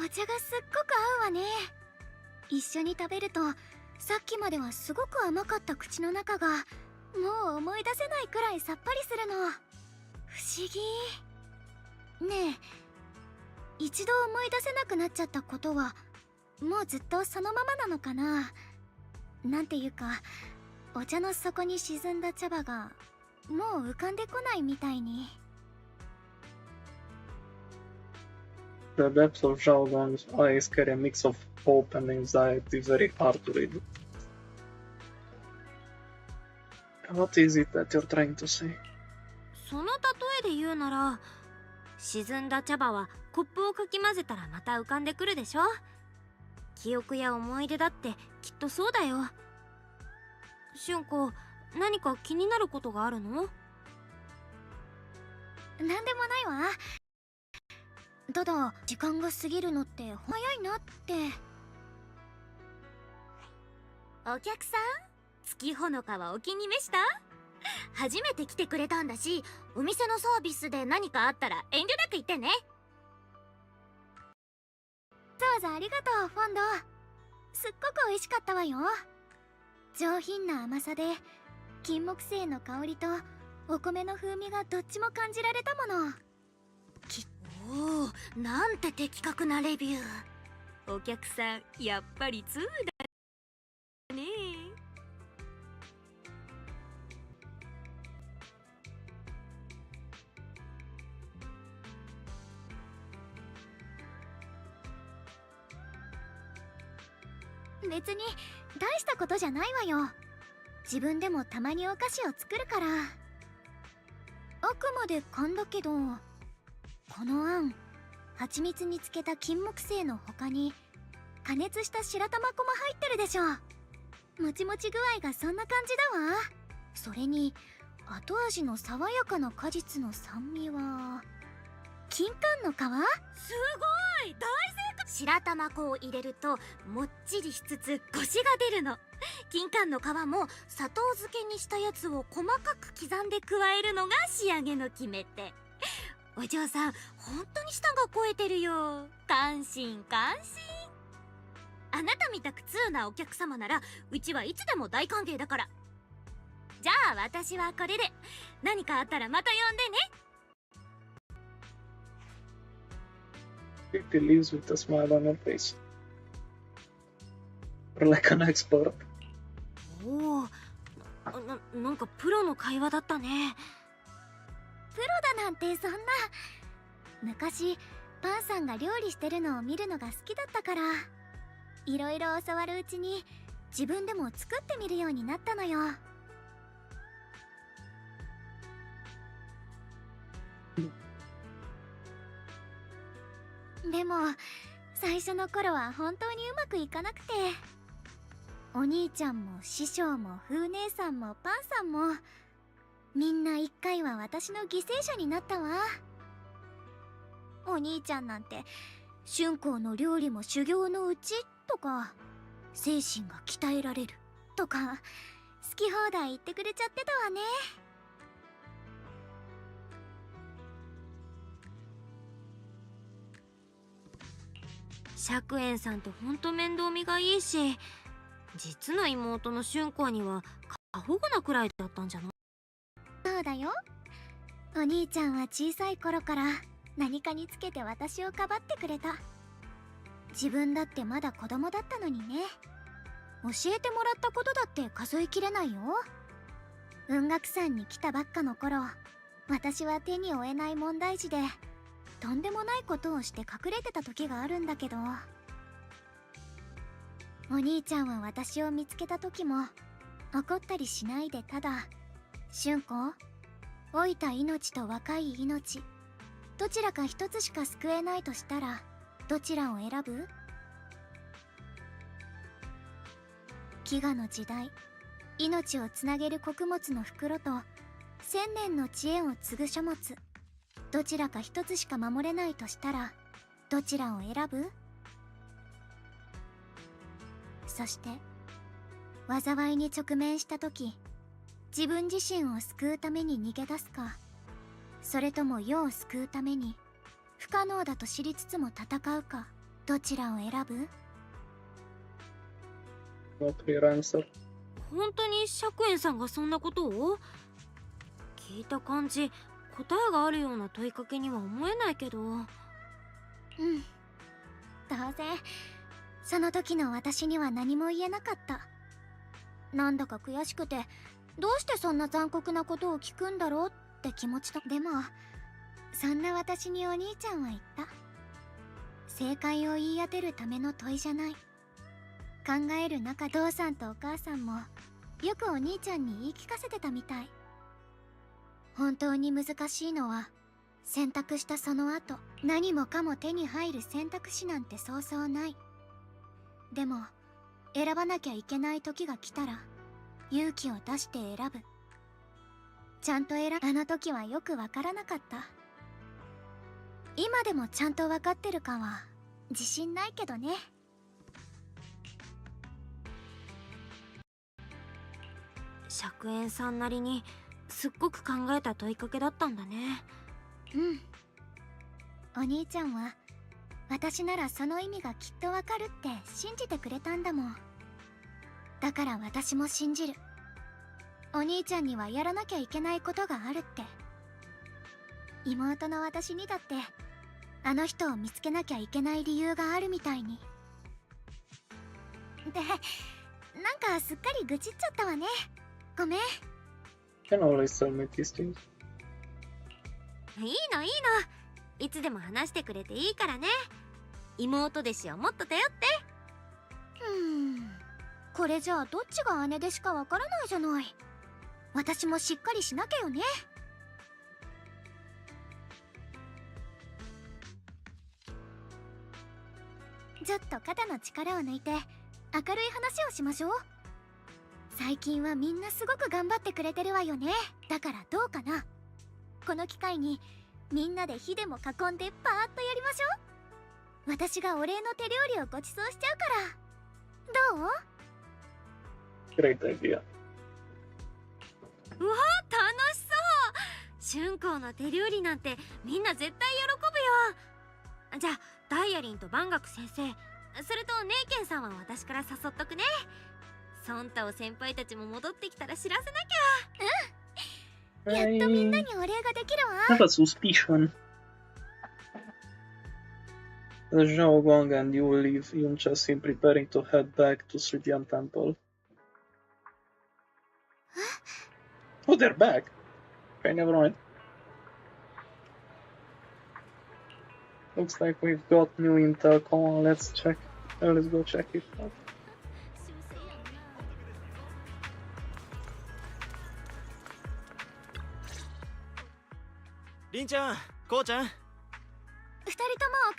お茶がすっごく合うわね。一緒に食べると、さっきまではすごく甘かった口の中が、もう思い出せないくらいさっぱりするの。不思議。ねえ、一度思い出せなくなっちゃったことは、もうずっとそのままなのかな。なんていうか、お茶の底に沈んだ茶葉がもう浮かんでこないみたいに。 The depths of Zhaogan's eyes carry a mix of hope and anxiety, very hard to read. What is it that you're trying to say? その例えで言うなら、沈んだ茶葉はコップをかき混ぜたらまた浮かんでくるでしょ。記憶や思い出だってきっとそうだよ。春子、何か気になることがあるの？なんでもないわ。ただ時間が過ぎるのって早いなって。お客さん、月ほのかはお気に召した？初めて来てくれたんだし、お店のサービスで何かあったら遠慮なく言ってね。どうぞありがとう、フォンド。すっごく美味しかったわよ。上品な甘さで金木犀の香りとお米の風味がどっちも感じられたもの。おお、なんて的確なレビュー。お客さん、やっぱり通だね。別に大したことじゃないわよ。自分でもたまにお菓子を作るから。あくまで勘だけど、このあん、蜂蜜につけた金木犀の他に加熱した白玉粉も入ってるでしょ。もちもち具合がそんな感じだわ。それに後味の爽やかな果実の酸味は金柑の皮。すごい、大正解。白玉粉を入れるともっちりしつつコシが出るの。金柑の皮も砂糖漬けにしたやつを細かく刻んで加えるのが仕上げの決め手。お嬢さん、本当に舌が肥えてるよ。感心感心。あなたみたく通なお客様ならうちはいつでも大歓迎だから。じゃあ私はこれで。何かあったらまた呼んでね。Kitty leaves with a smile on her face. You're like an expert. おお、なんかプロの会話だったね。プロだなんてそんな。昔パンさんが料理してるのを見るのが好きだったから、いろいろ教わるうちに自分でも作ってみるようになったのよ。でも最初の頃は本当にうまくいかなくて、お兄ちゃんも師匠も風姉さんもパンさんもみんな一回は私の犠牲者になったわ。お兄ちゃんなんて春光の料理も修行のうちとか、精神が鍛えられるとか好き放題言ってくれちゃってたわね。釈園さんとほんと面倒見がいいし、実の妹の春光には過保護なくらいだったんじゃない？そうだよ。お兄ちゃんは小さい頃から何かにつけて私をかばってくれた。自分だってまだ子供だったのにね。教えてもらったことだって数えきれないよ。雲岳山に来たばっかの頃、私は手に負えない問題児でとんでもないことをして隠れてた時があるんだけど、お兄ちゃんは私を見つけた時も怒ったりしないで、ただ「春子、老いた命と若い命、どちらか一つしか救えないとしたらどちらを選ぶ？飢餓の時代、命をつなげる穀物の袋と千年の知恵を継ぐ書物、どちらか一つしか守れないとしたらどちらを選ぶ？そして災いに直面した時、自分自身を救うために逃げ出すか、それとも世を救うために不可能だと知りつつも戦うか、どちらを選ぶ？ No clear answer. 本当に釈園さんがそんなことを？聞いた感じ、答えがあるような問いかけには思えないけど。どうせその時の私には何も言えなかった。なんだか悔しくて、どうしてそんな残酷なことを聞くんだろうって気持ちと。でもそんな私にお兄ちゃんは言った。正解を言い当てるための問いじゃない。考える中、父さんとお母さんもよくお兄ちゃんに言い聞かせてたみたい。本当に難しいのは選択したその後、何もかも手に入る選択肢なんてそうそうない。でも選ばなきゃいけない時が来たら勇気を出して選ぶ。ちゃんとあの時はよくわからなかった。今でもちゃんとわかってるかは自信ないけどね。釈園さんなりにすっごく考えた問いかけだったんだね。お兄ちゃんは私ならその意味がきっとわかるって信じてくれたんだもん。だから私も信じる。お兄ちゃんにはやらなきゃいけないことがあるって。妹の私にだってあの人を見つけなきゃいけない理由があるみたいに。で、なんかすっかり愚痴っちゃったわね。ごめん。Can always tell me these things. いいのいいの、いつでも話してくれていいからね。妹弟子をもっと頼って。これじゃあどっちが姉でしかわからないじゃない。私もしっかりしなきゃよね。ちょっと肩の力を抜いて明るい話をしましょう。最近はみんなすごく頑張ってくれてるわよね。だからどうかな、この機会にみんなで火でも囲んでパーッとやりましょう。私がお礼の手料理をご馳走しちゃうから。どう？ Great idea. うわ、楽しそう。春光の手料理なんてみんな絶対喜ぶよ。じゃあダイヤリンと万学先生、それとネイケンさんは私から誘っとくね。ソンタオ先輩たちも戻ってきたら知らせなきゃ。やっとみんなにお礼ができるわ。Have a suspicion. The Zhao Guang and you leave Yuncha seem preparing to head back to Sridian Temple. Oh, they're back. Okay, never mind. Looks like we've got new intel. Come on, let's check. Let's go check it out. りんちゃん、こうちゃん。二人ともおか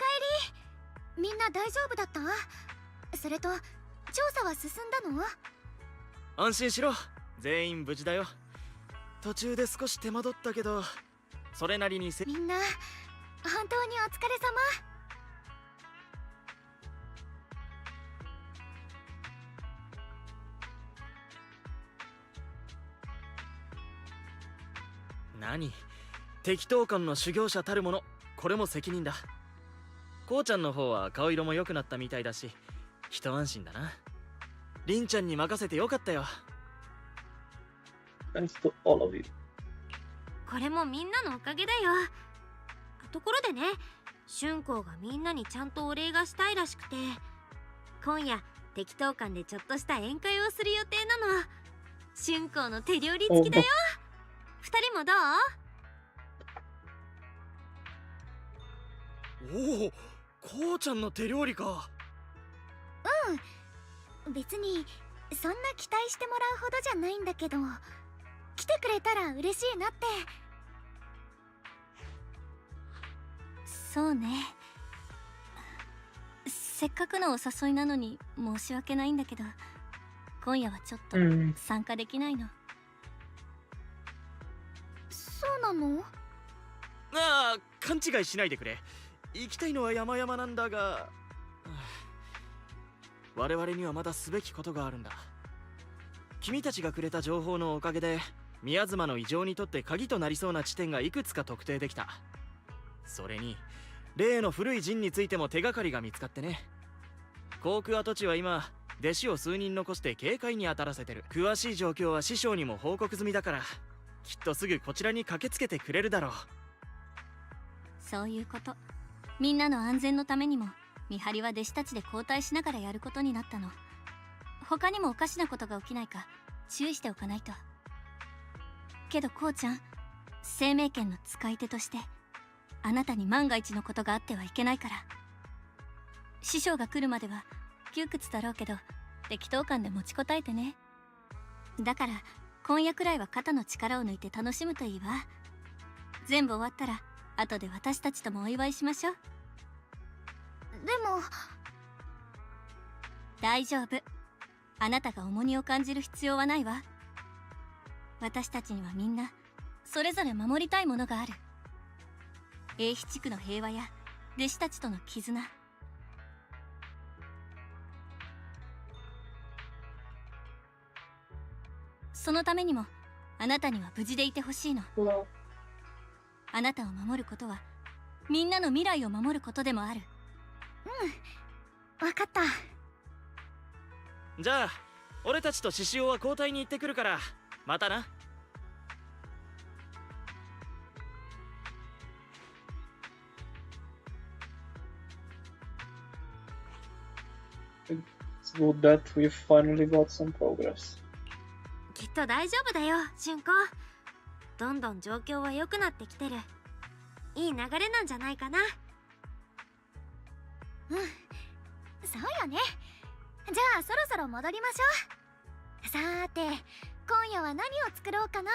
えり。みんな大丈夫だった？それと調査は進んだの？安心しろ、全員無事だよ。途中で少し手間取ったけど、それなりにみんな本当にお疲れ様。何？適当感の修行者たるもの、これも責任だ。こうちゃんの方は顔色も良くなったみたいだし、一安心だな。りんちゃんに任せてよかったよ。Thanks to all of you. これもみんなのおかげだよ。ところでね、春光がみんなにちゃんとお礼がしたいらしくて、今夜適当感でちょっとした宴会をする予定なの。春光の手料理付きだよ。二人もどう？おお、こうちゃんの手料理か。別にそんな期待してもらうほどじゃないんだけど、来てくれたら嬉しいなって。そうね。せっかくのお誘いなのに申し訳ないんだけど、今夜はちょっと参加できないの。そうなの？ああ、勘違いしないでくれ。行きたいのは山々なんだが、我々にはまだすべきことがあるんだ。君たちがくれた情報のおかげで宮妻の異常にとって鍵となりそうな地点がいくつか特定できた。それに例の古い陣についても手がかりが見つかってね。航空跡地は今弟子を数人残して警戒に当たらせてる。詳しい状況は師匠にも報告済みだから、きっとすぐこちらに駆けつけてくれるだろう。そういうこと。みんなの安全のためにも見張りは弟子たちで交代しながらやることになったの。他にもおかしなことが起きないか注意しておかないと。けどこうちゃん、生命権の使い手としてあなたに万が一のことがあってはいけないから。師匠が来るまでは窮屈だろうけど適当感で持ちこたえてね。だから今夜くらいは肩の力を抜いて楽しむといいわ。全部終わったら後で私たちともお祝いしましょう。でも大丈夫。あなたが重荷を感じる必要はないわ。私たちにはみんなそれぞれ守りたいものがある。英飛地区の平和や弟子たちとの絆。そのためにもあなたには無事でいてほしいの。あなたを守ることはみんなの未来を守ることでもある。わかった。じゃあ俺たちと獅子王は交代に行ってくるからまたな。It's good that we finally got some progress. きっと大丈夫だよ、俊子。どんどん状況は良くなってきてる。いい流れなんじゃないかな。そうよね。じゃあそろそろ戻りましょう。さーて、今夜は何を作ろうかな。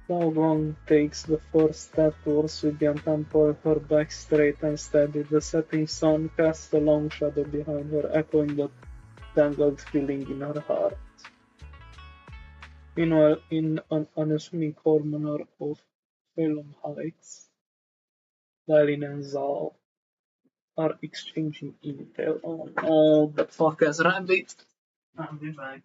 Dagon takes the first step towards Vivian Temple, her back straight and steady. The setting sun casts a long shadow behind her, echoing the tangled feeling in her heart. Meanwhile, in an unassuming corner of Phelan Heights, Lylin and Zal are exchanging intel on all the fuckers. Rabbit! I'll be back.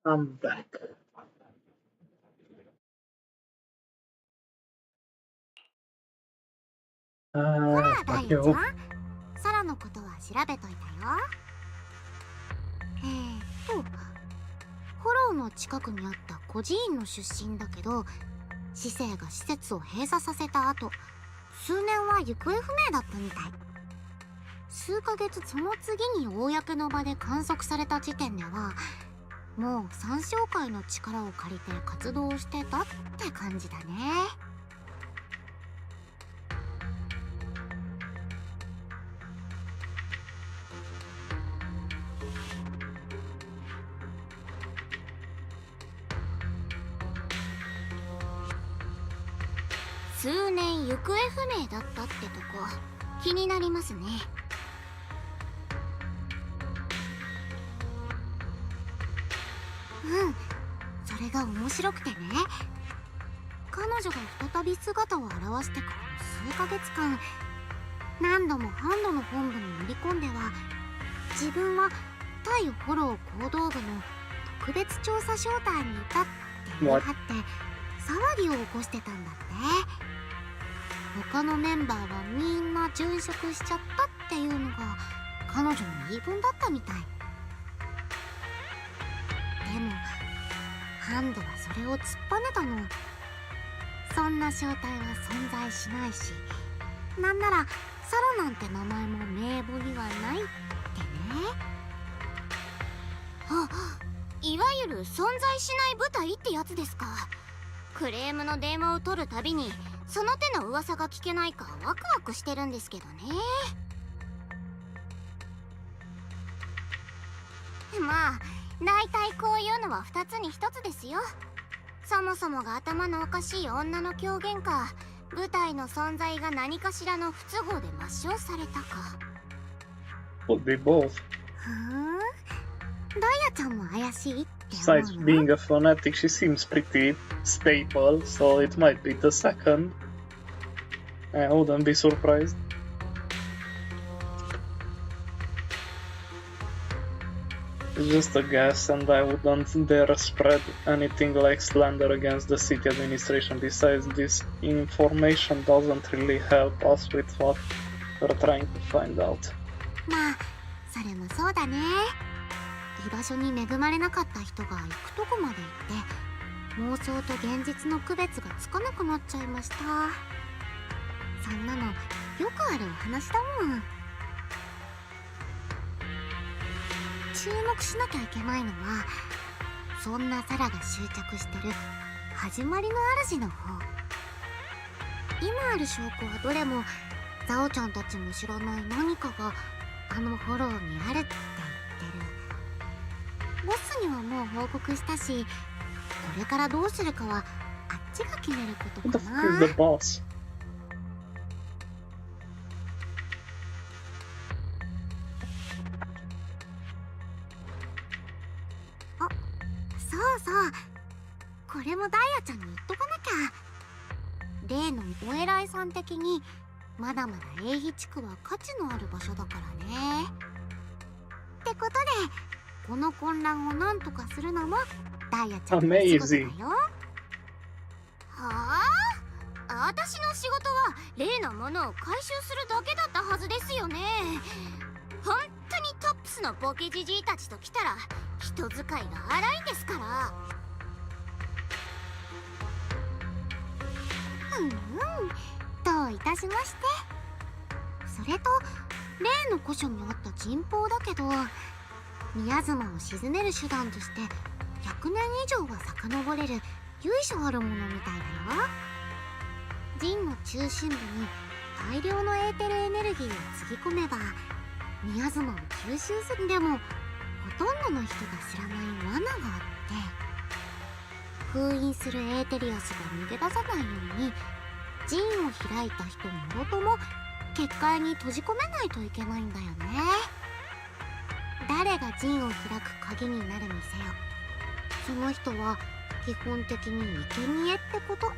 I'm back. ほら、ダイヤちゃん。サラのことは調べといたよ。フォローの近くにあった孤児院の出身だけど、市政が施設を閉鎖させた後、数年は行方不明だったみたい。数ヶ月その次に公の場で観測された時点では、もう三小会の力を借りて活動してたって感じだね。数年行方不明だったってとこ気になりますね。そそれが面白くてね、彼女が再び姿を現してからの数ヶ月間、何度もハンドの本部に乗り込んでは、自分は対フォロー行動部の特別調査招待にいたって言い張って騒ぎを起こしてたんだって。他のメンバーはみんな殉職しちゃったっていうのが彼女の言い分だったみたい。でもハンドはそれを突っぱねたの。そんな招待は存在しないし、なんならサロなんて名前も名簿にはないってね。あ、いわゆる存在しない部隊ってやつですか。クレームの電話を取るたびにその手の噂が聞けないかワクワクしてるんですけどね。まあ大体こういうのは2つに1つですよ。そもそもが頭のおかしい女の狂言か、部隊の存在が何かしらの不都合で抹消されたか。Could be both. ダイヤちゃんも怪しいって思 Besides うの？ being a fanatic, she seems pretty stable, so it might be the second. I wouldn't be surprised. It's just a guess, and I wouldn't dare spread anything like slander against the city administration. Besides, this information doesn't really help us with what we're trying to find out. まあそれもそうだね。居場所に恵まれなかった人が行くとこまで行って妄想と現実の区別がつかなくなっちゃいました。そんなのよくあるお話だもん。注目しなきゃいけないのは、そんなサラが執着してる始まりの主の方。今ある証拠はどれもザオちゃんたちも知らない何かがあのフォローにあるって言ってる。ボスにはもう報告したし、これからどうするかはあっちが決めることかな。 Who the boss? そうそう、これもダイヤちゃんに言っとかなきゃ。例のお偉いさん的にまだまだ永飛地区は価値のある場所だからね。ってことでこの混乱をなんとかするのもダイヤちゃんの仕事だよ。はあ、私の仕事は例のものを回収するだけだったはずですよね。本当にトップスのボケじじいたちと来たら人使いが荒いんですから。どういたしまして。それと例の古書にあった人宝だけど、宮妻を鎮める手段として100年以上は遡れる由緒あるものみたいだよ。陣の中心部に大量のエーテルエネルギーをつぎ込めば宮妻を吸収する。でもほとんどの人が知らない罠があって、封印するエーテリアスが逃げ出さないように陣を開いた人もろとも結界に閉じ込めないといけないんだよね。誰が陣を開く鍵になるにせよ、その人は基本的に生贄ってこと。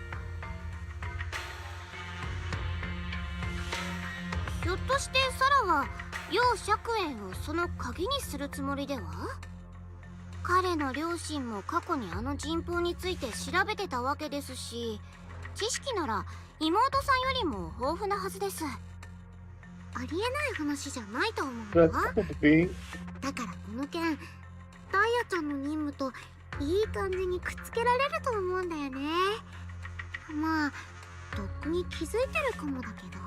ひょっとしてサラは楊釈炎をその鍵にするつもりでは？彼の両親も過去にあの人宝について調べてたわけですし、知識なら妹さんよりも豊富なはずです。ありえない話じゃないと思うわ。だからこの件、ダイヤちゃんの任務といい感じにくっつけられると思うんだよね。まあとっくに気づいてるかもだけど。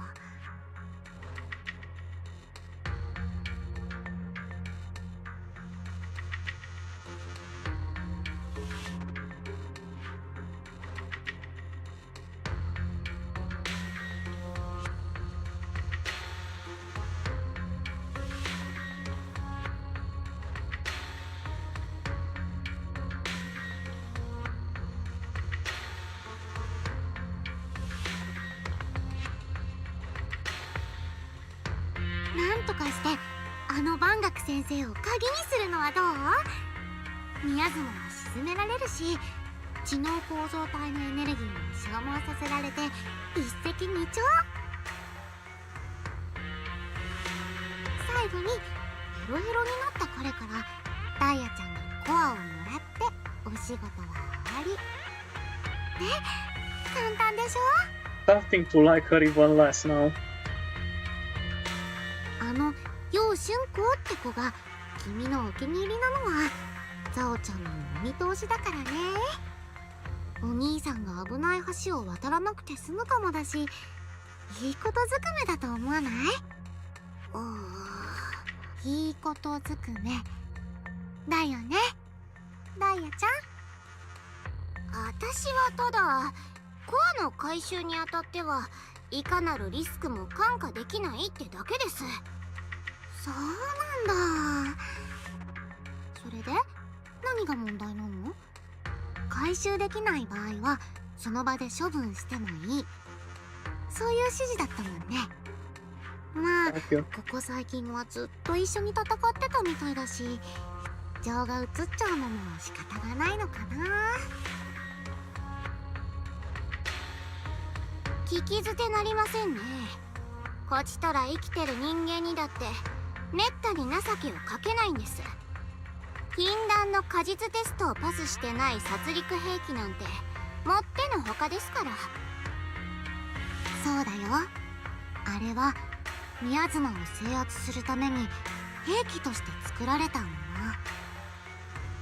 なんとかしてあの万学先生を鍵にするのはどう？宮妻は沈められるし、知能構造体のエネルギーも消耗させられて一石二鳥。最後にヘロヘロになった彼からダイヤちゃんがコアをもらってお仕事は終わり。ね、簡単でしょ。 Starting to like her even less now. 楊春子って子が君のお気に入りなのはザオちゃんのお見通しだからね。お兄さんが危ない橋を渡らなくて済むかもだし、いいことずくめだと思わない？いいことずくめだよね、ダイヤちゃん。私はただコアの回収にあたってはいかなるリスクも看過できないってだけです。そうなんだ。それで何が問題なの？回収できない場合はその場で処分してもいい、そういう指示だったもんね。まあここ最近はずっと一緒に戦ってたみたいだし、情が移っちゃうのも仕方がないのかな。聞き捨てなりませんね。こちとら生きてる人間にだってめったに情けをかけないんです。禁断の果実テストをパスしてない殺戮兵器なんてもってのほかですから。そうだよ、あれは宮妻を制圧するために兵器として作られたも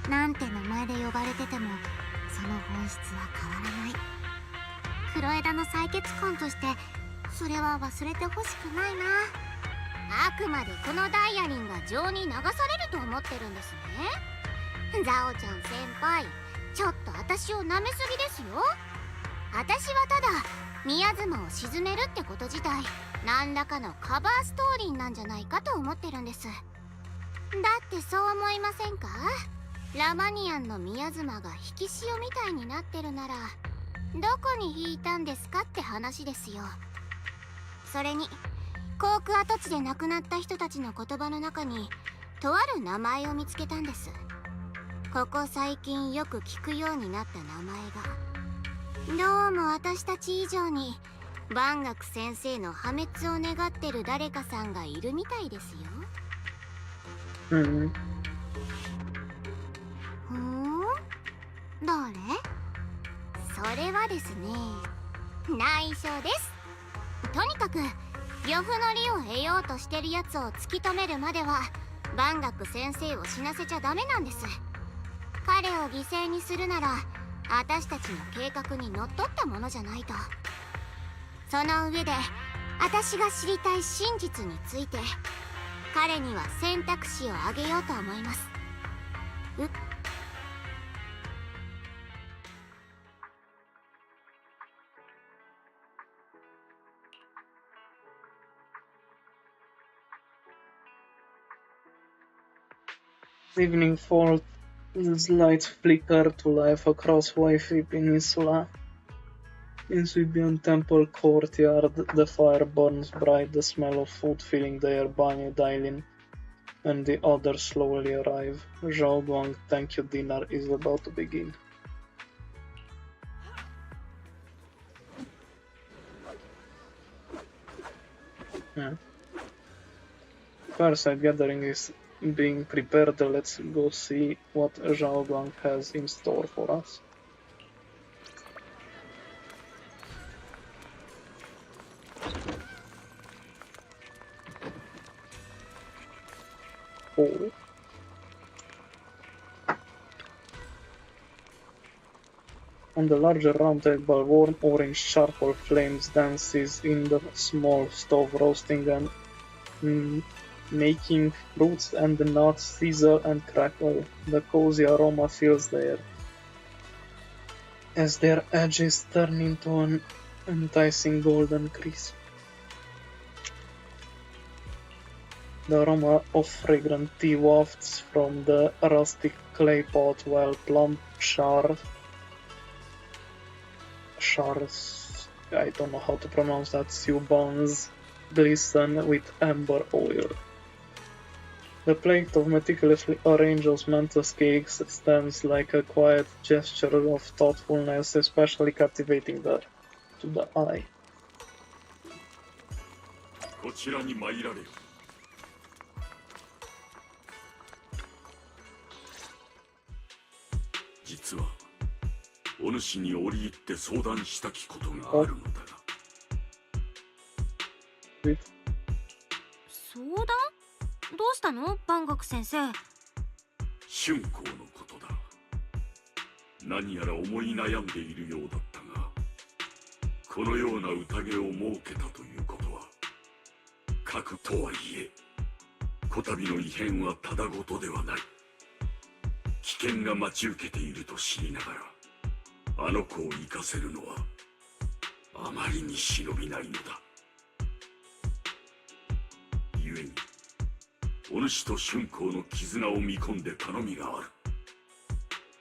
の。なんて名前で呼ばれててもその本質は変わらない。黒枝の採血痕としてそれは忘れてほしくないな。あくまでこのダイヤリンが情に流されると思ってるんですね。ザオちゃん先輩、ちょっと私を舐めすぎですよ。私はただ宮妻を沈めるってこと自体何らかのカバーストーリーなんじゃないかと思ってるんです。だってそう思いませんか？ラマニアンの宮妻が引き潮みたいになってるならどこに引いたんですかって話ですよ。それにコーク跡地で亡くなった人たちの言葉の中にとある名前を見つけたんです。ここ最近よく聞くようになった名前が、どうも私たち以上に万学先生の破滅を願ってる誰かさんがいるみたいですよ。誰？それはですね、内緒です。とにかく呂布の利を得ようとしてるやつを突き止めるまでは万学先生を死なせちゃダメなんです。彼を犠牲にするなら私たちの計画にのっとったものじゃないと。その上で私が知りたい真実について彼には選択肢をあげようと思います。Evening falls, lights flicker to life across Waifi Peninsula. In Swibian temple courtyard, the fire burns bright, the smell of food filling the air. Bunny, Dailin, and the others slowly arrive. Zhao Guang, thank you dinner is about to begin. Fireside gathering is being prepared. Let's go see what Zhao Guang has in store for us. Oh. On the larger round table, warm orange charcoal flames dances in the small stove, roasting and making fruits and nuts sizzle and crackle. The cozy aroma fills the air as their edges turn into an enticing golden crisp. The aroma of fragrant tea wafts from the rustic clay pot, while plump shards, I don't know how to pronounce that, stew buns glisten with amber oil. The plate of meticulously arranged osmanthus cakes stands like a quiet gesture of thoughtfulness, especially captivating to the eye. こちらに参られよ。実はお主に折り入って相談したきことがあるのだが。相談？どうしたの、万学先生？春光のことだ。何やら思い悩んでいるようだったが、このような宴を設けたということは、核とはいえこたびの異変はただごとではない。危険が待ち受けていると知りながらあの子を生かせるのはあまりに忍びないのだ。故にお主と春光の絆を見込んで頼みがある。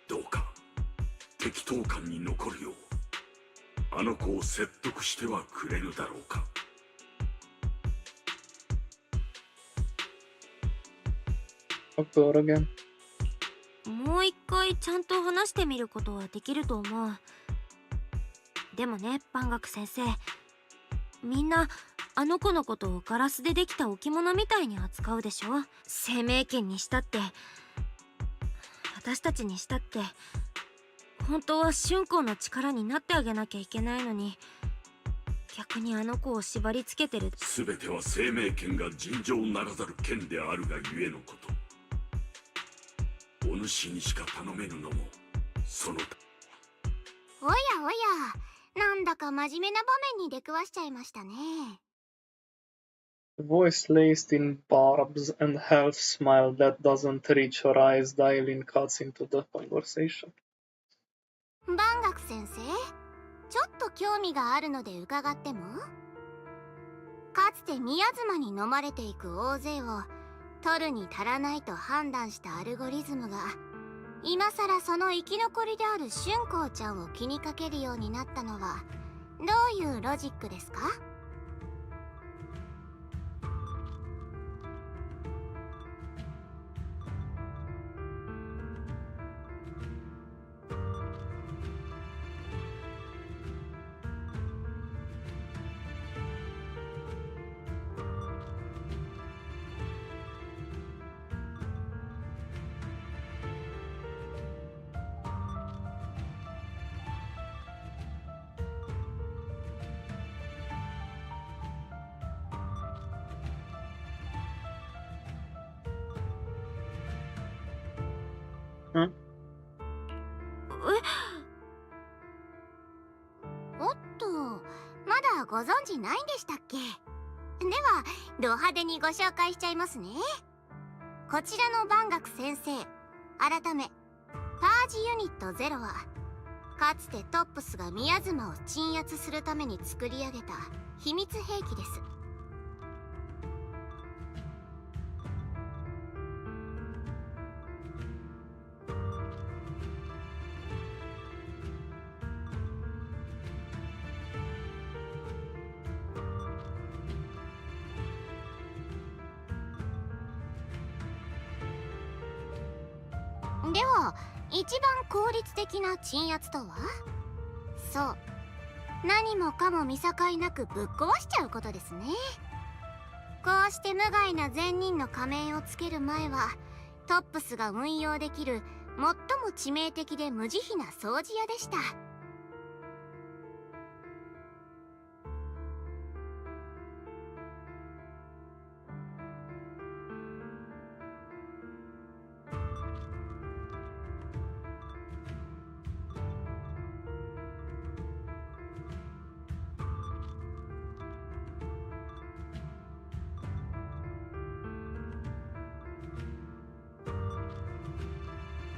どうか適当感に残るようあの子を説得してはくれぬだろうか。もう一回ちゃんと話してみることはできると思う。でもね、万学先生、みんなあの子のことをガラスでできた置物みたいに扱うでしょ。生命権にしたって私たちにしたって本当は春光の力になってあげなきゃいけないのに、逆にあの子を縛り付けてる。全ては生命権が尋常ならざる権であるがゆえのこと。お主にしか頼めぬのもその。おやおや、なんだか真面目な場面に出くわしちゃいましたね。The voice laced in barbs and half smile that doesn't reach her eyes dialing cuts into the conversation. 万学先生、ちょっと興味があるので伺っても？かつて宮妻に飲まれていく大勢を取るに足らないと判断したアルゴリズムが今さらその生き残りである春光ちゃんを気にかけるようになったのはどういうロジックですか？おっと、まだご存知ないんでしたっけ？ではド派手にご紹介しちゃいますね。こちらの万学先生、改めパージユニット0はかつてトップスが宮妻を鎮圧するために作り上げた秘密兵器です。では一番効率的な鎮圧とは？そう、何もかも見境なくぶっ壊しちゃうことですね。こうして無害な善人の仮面をつける前はトップスが運用できる最も致命的で無慈悲な掃除屋でした。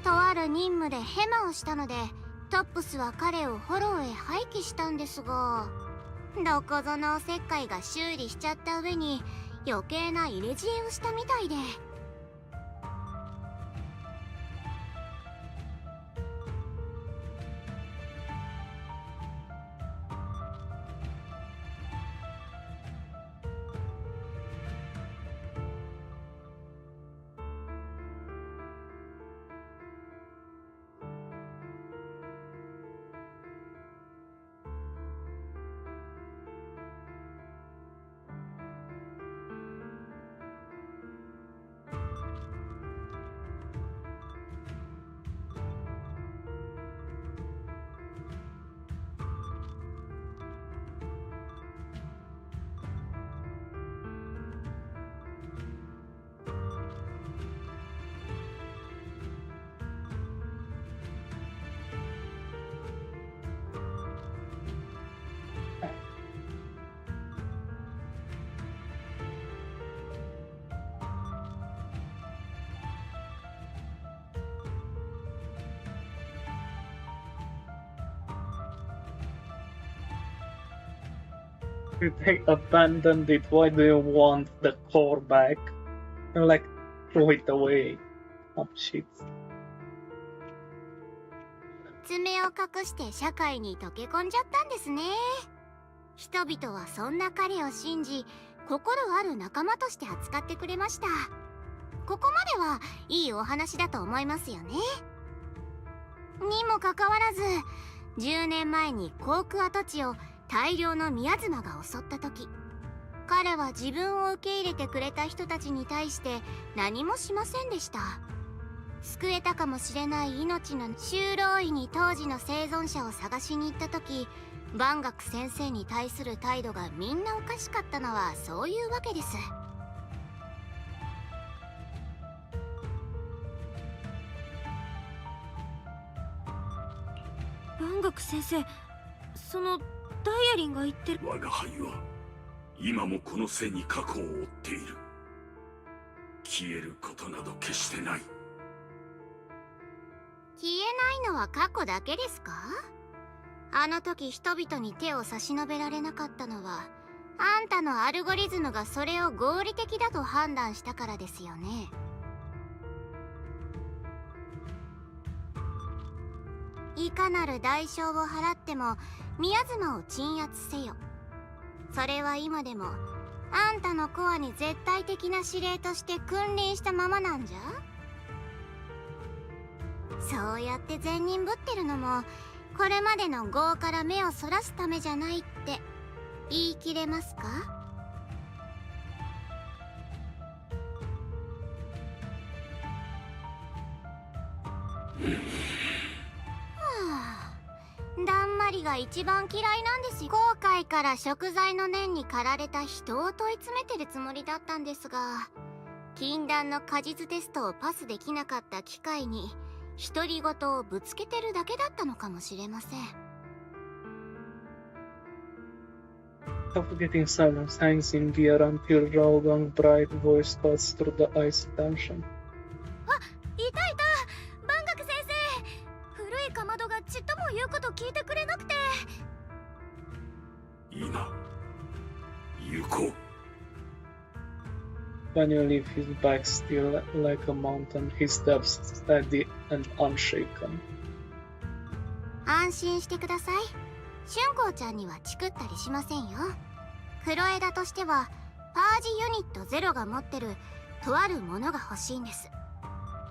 とある任務でヘマをしたのでトップスは彼をフォローへ廃棄したんですが、どこぞのおせっかいが修理しちゃった上に余計な入れ知恵をしたみたいで。They abandoned it. Why do you want the core back? Like, throw it away. Oh shit. 爪を隠して社会に溶け込んじゃったんですね。人々はそんな彼を信じ、心ある仲間として扱ってくれました。ここまではいいお話だと思いますよね。にもかかわらず、10年前に航空跡地を大量のミヤズマが襲った時、彼は自分を受け入れてくれた人たちに対して何もしませんでした。救えたかもしれない命の修道院に当時の生存者を探しに行った時、万学先生に対する態度がみんなおかしかったのはそういうわけです。万学先生、そのダイヤリンが言ってる。我が輩は今もこの背に過去を追っている。消えることなど決してない。消えないのは過去だけですか？あの時人々に手を差し伸べられなかったのは、あんたのアルゴリズムがそれを合理的だと判断したからですよね。いかなる代償を払ってもミヤズマを鎮圧せよ。それは今でもあんたのコアに絶対的な指令として君臨したままなんじゃ。そうやって善人ぶってるのもこれまでの業から目をそらすためじゃないって言い切れますか？だんまりが一番嫌いなんですよ。後悔から食材の念に駆られた人を問い詰めてるつもりだったんですが、禁断の果実テストをパスできなかった機会に独り言をぶつけてるだけだったのかもしれません。Suffocating silence hangs in the air until Raogang bright voice cuts through the ice tension. あ、いたいた、万学先生。古いかまどがちっとも言うこと聞いてくれなくて。いいな、行こう。When you leave his back still like a mountain, his steps steady and unshaken. 安心してください。春光ちゃんにはチクったりしませんよ。黒枝としてはパージユニット0が持ってるとあるものが欲しいんです。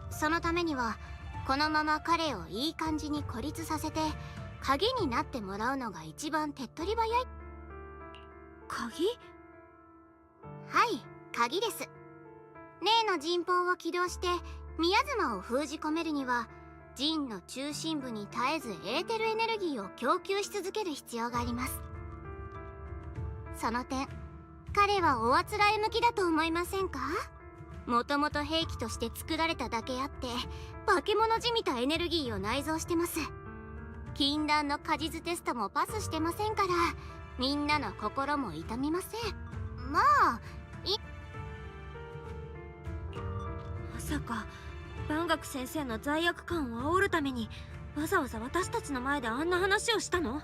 そのためにはこのまま彼をいい感じに孤立させて鍵になってもらうのが一番手っ取り早い。鍵？はい、鍵です。例の陣法を起動してミヤズマを封じ込めるには陣の中心部に絶えずエーテルエネルギーを供給し続ける必要があります。その点彼はおあつらえ向きだと思いませんか？もともと兵器として作られただけあって化け物じみたエネルギーを内蔵してます。禁断の果実テストもパスしてませんからみんなの心も痛みません。まあまさか万学先生の罪悪感を煽るためにわざわざ私たちの前であんな話をしたの？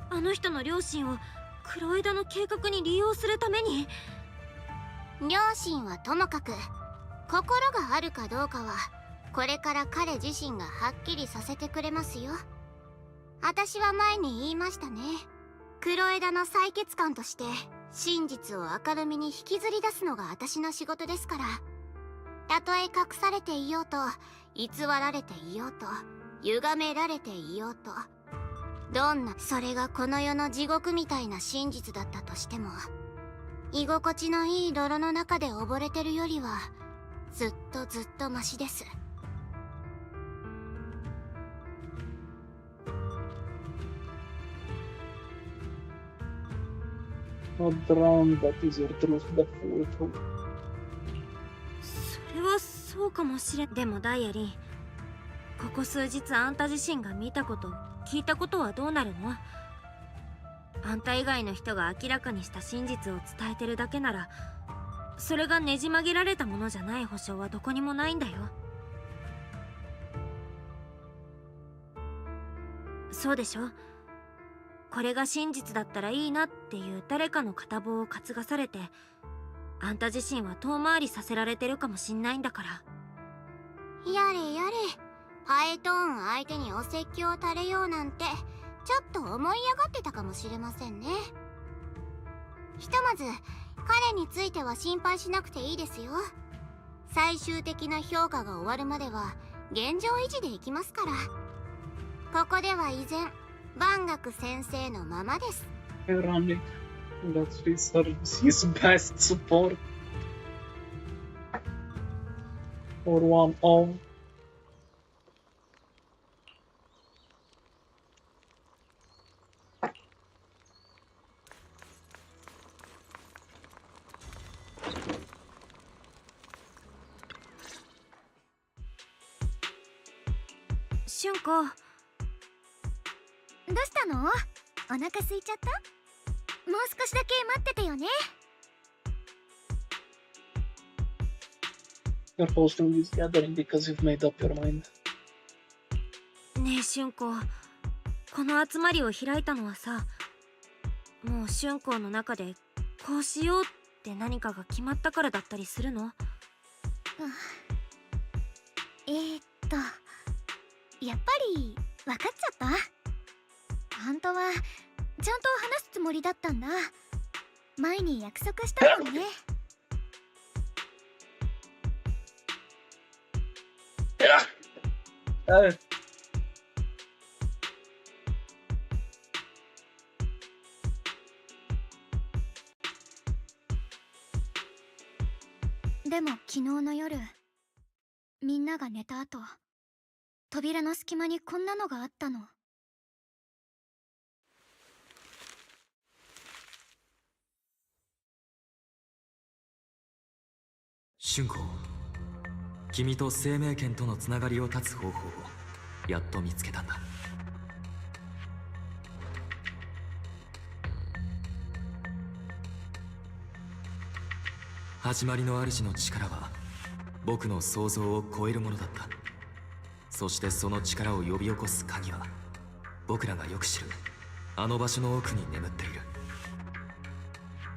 あの人の両親を黒枝の計画に利用するために？両親はともかく心があるかどうかはこれから彼自身がはっきりさせてくれますよ。私は前に言いましたね。黒枝の採血官として真実を明るみに引きずり出すのが私の仕事ですから。たとえ隠されていようと偽られていようと歪められていようと、どんなそれがこの世の地獄みたいな真実だったとしても、居心地のいい泥の中で溺れてるよりはずっとずっとマシです。Not drowned, that is your truth, the full truth. それはそうかもしれん。でもダイアリン、ここ数日あんた自身が見たこと聞いたことはどうなるの？あんた以外の人が明らかにした真実を伝えてるだけなら、それがねじ曲げられたものじゃない保証はどこにもないんだよ。そうでしょ？これが真実だったらいいなっていう誰かの片棒を担がされて、あんた自身は遠回りさせられてるかもしんないんだから。やれやれ、ハイトーン相手にお説教を垂れようなんてちょっと思い上がってたかもしれませんね。ひとまず彼については心配しなくていいですよ。最終的な評価が終わるまでは現状維持でいきますから。ここでは依然万学先生のままです。Ironic. Let's reserve his best support for one of俊子、どうしたの？お腹空いちゃった？もう少しだけ待っててよね。You're hosting this gathering because you've made up your mind. ねえ俊子、この集まりを開いたのはさ、もう俊子の中でこうしようって何かが決まったからだったりするの？やっぱり分かっちゃった。本当はちゃんと話すつもりだったんだ。前に約束したもんね。でも昨日の夜、みんなが寝た後、扉の隙間にこんなのがあったの。俊子、君と生命圏とのつながりを断つ方法をやっと見つけたんだ。始まりの主の力は僕の想像を超えるものだった。そしてその力を呼び起こす鍵は僕らがよく知るあの場所の奥に眠っている。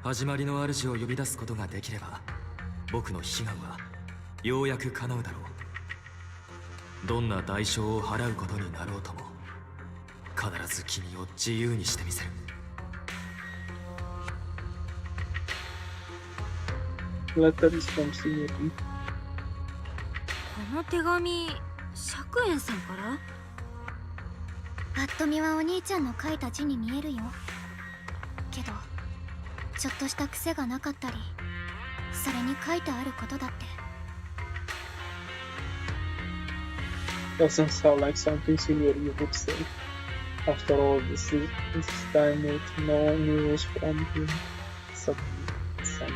始まりの主を呼び出すことができれば、僕の悲願はようやく叶うだろう。どんな代償を払うことになろうとも、必ず君を自由にしてみせる。Letter is from Senior. この手紙、釈円さんから？ぱっと見はお兄ちゃんの書いた字に見えるよ。けどちょっとした癖がなかったり、それに書いてあることだって。Doesn't sound like something Senior you would say. After all this time with no news from him, sent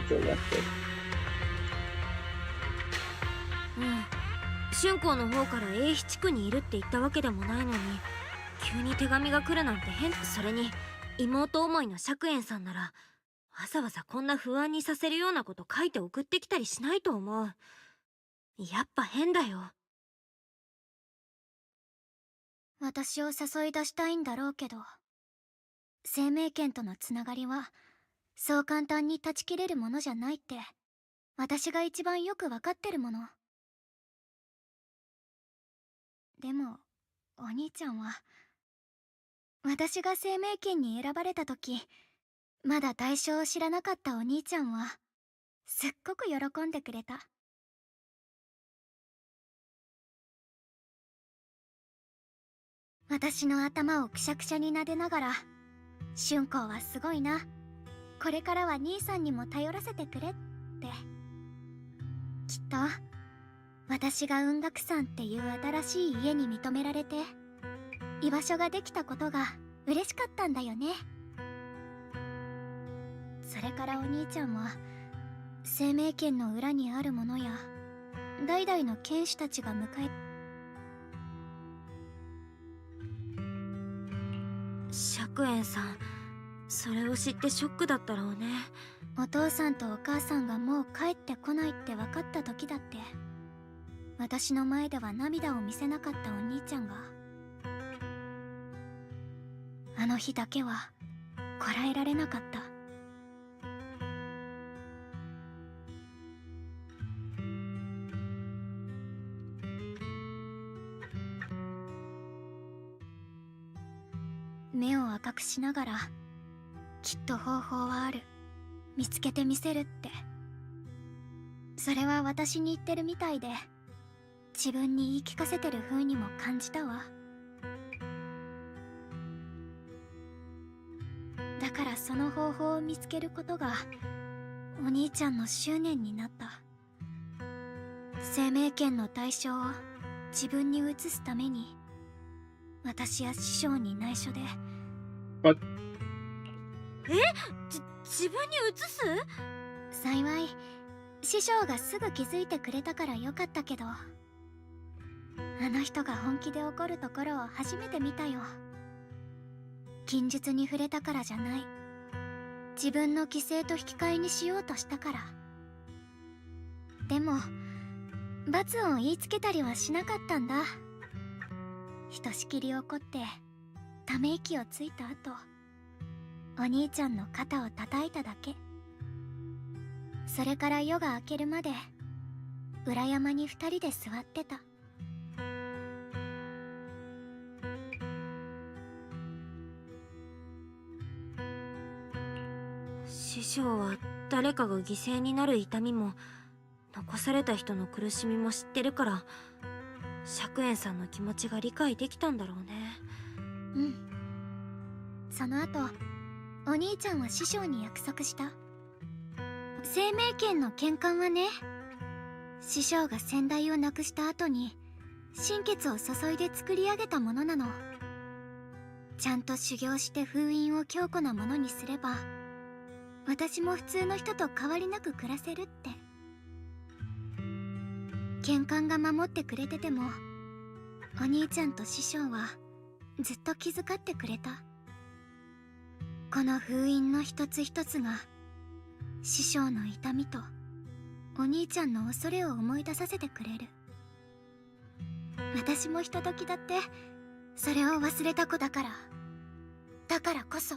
a letter. 春光の方から英比地区にいるって言ったわけでもないのに、急に手紙が来るなんて変。それに妹思いの釈円さんならわざわざこんな不安にさせるようなこと書いて送ってきたりしないと思う。やっぱ変だよ。私を誘い出したいんだろうけど、生命圏とのつながりはそう簡単に断ち切れるものじゃないって私が一番よく分かってるもの。でもお兄ちゃんは、私が生命圏に選ばれた時、まだ代償を知らなかったお兄ちゃんはすっごく喜んでくれた。私の頭をくしゃくしゃに撫でながら、春光はすごいな、これからは兄さんにも頼らせてくれって。きっと私が雲岳山っていう新しい家に認められて居場所ができたことが嬉しかったんだよね。それからお兄ちゃんは生命圏の裏にあるものや代々の剣士たちが迎え、釈円さん、それを知ってショックだったろうね。お父さんとお母さんがもう帰ってこないって分かった時だって、私の前では涙を見せなかったお兄ちゃんが、あの日だけはこらえられなかった。目を赤くしながら、きっと方法はある、見つけてみせるって。それは私に言ってるみたいで、自分に言い聞かせてる風にも感じたわ。だからその方法を見つけることがお兄ちゃんの執念になった。生命圏の対象を自分に移すために、私や師匠に内緒で。自分に移す？幸い師匠がすぐ気づいてくれたからよかったけど、あの人が本気で怒るところを初めて見たよ。禁術に触れたからじゃない、自分の規制と引き換えにしようとしたから。でも罰を言いつけたりはしなかったんだ。ひとしきり怒ってため息をついた後、お兄ちゃんの肩を叩いただけ。それから夜が明けるまで裏山に二人で座ってた。師匠は誰かが犠牲になる痛みも残された人の苦しみも知ってるから、釈園さんの気持ちが理解できたんだろうね。うん。その後お兄ちゃんは師匠に約束した。生命圏の献還はね、師匠が先代を亡くした後に心血を注いで作り上げたものなの。ちゃんと修行して封印を強固なものにすれば、私も普通の人と変わりなく暮らせるって。献還が守ってくれてても、お兄ちゃんと師匠はずっと気遣ってくれた。この封印の一つ一つが師匠の痛みとお兄ちゃんの恐れを思い出させてくれる。私もひとときだってそれを忘れた子だから。だからこそ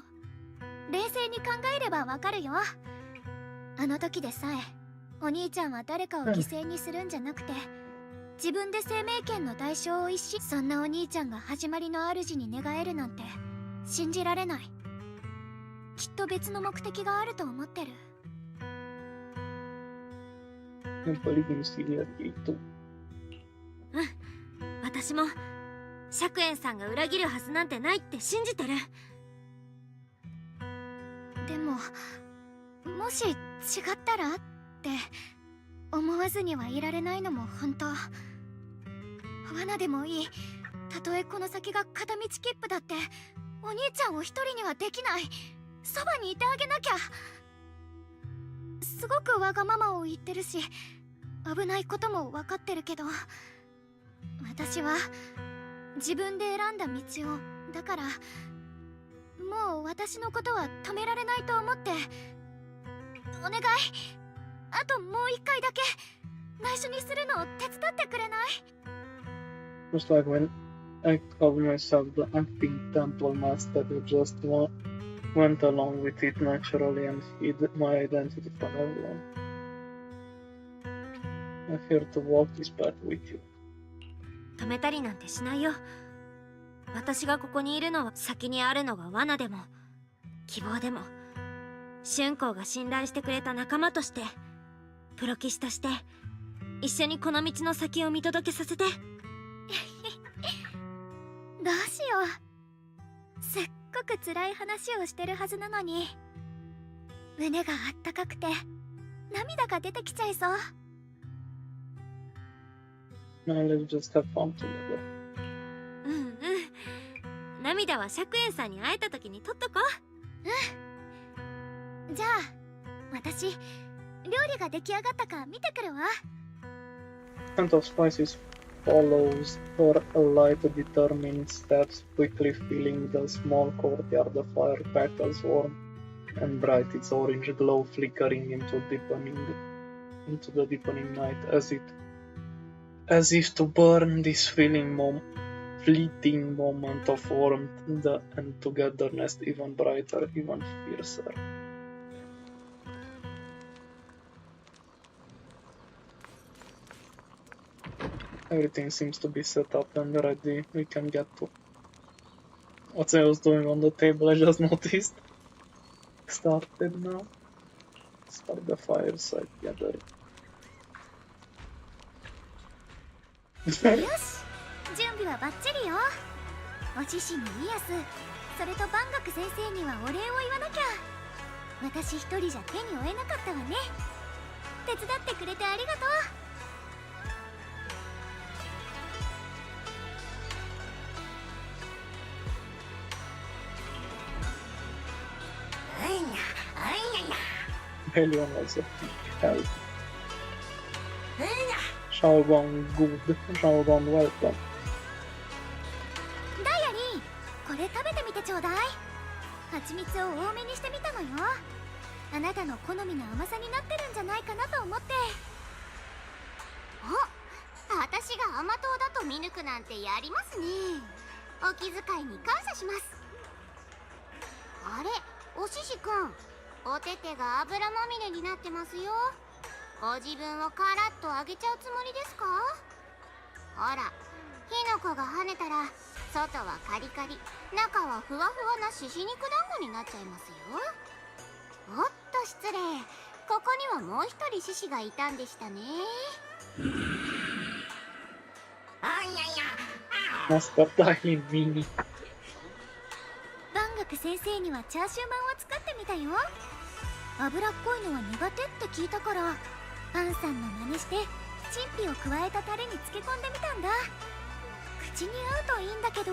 冷静に考えればわかるよ。あの時でさえお兄ちゃんは誰かを犠牲にするんじゃなくて、自分で生命圏の代償をそんなお兄ちゃんが始まりの主に願えるなんて信じられない。きっと別の目的があると思ってる。やっぱりギリシリアって言うと。うん、私も釈園さんが裏切るはずなんてないって信じてる。でももし違ったらって思わずにはいられないのも本当。罠でもいい、たとえこの先が片道切符だってお兄ちゃんを一人にはできない。そばにいてあげなきゃ。すごくわがままを言ってるし危ないことも分かってるけど、私は自分で選んだ道を。だからもう私のことは止められないと思って、お願い、あともう一回だけ内緒にするのを手伝ってくれない？ Just like when I called myself the acting temple master, who just went along with it naturally and hid my identity from everyone. I'm here to walk this path with you. 止めたりなんてしないよ。私がここにいるのは先にあるのが罠でも希望でも、春光が信頼してくれた仲間として、プロ棋士として一緒にこの道の先を見届けさせて。どうしよう、すっごく辛い話をしてるはずなのに胸があったかくて涙が出てきちゃいそう。 Now let's just have fun together. うんうん、涙は釈園さんに会えた時に取っとこう。うん、じゃあ私料理が出来上がったか見てくるわ。 Scent of spices follows her light determined steps, quickly filling the small courtyard. The fire crackles warm and bright, its orange glow flickering into the deepening night, as if to burn this fleeting moment of warmth and togetherness even brighter, even fiercer. Everything seems to be set up and ready. We can get to what I was doing on the table. I just noticed. Started now. Start the fireside gathering. よし、準備はバッチリよ。お獅子にイアス、それと万学先生にはお礼を言わなきゃ。私一人じゃ手に負えなかったわね。手伝ってくれてありがとう。Helion was a help. Shaogon good, Shaogon welcome. ダイアリー、これ食べてみてちょうだい。蜂蜜を多めにしてみたのよ。あなたの好みの甘さになってるんじゃないかなと思って。お、私が甘党だと見抜くなんてやりますね。お気遣いに感謝します。あれ、お獅子くん、お手手が油まみれになってますよ。ご自分をカラッと揚げちゃうつもりですか？ほら、火の粉が跳ねたら外はカリカリ、中はふわふわな獅子肉団子になっちゃいますよ。おっと失礼、ここにはもう一人獅子がいたんでしたね。マスカットインミニ。万学先生にはチャーシューマンを作ってみたよ。脂っこいのは苦手って聞いたから、パンさんの真似してチンピを加えたタレに漬け込んでみたんだ。口に合うといいんだけど。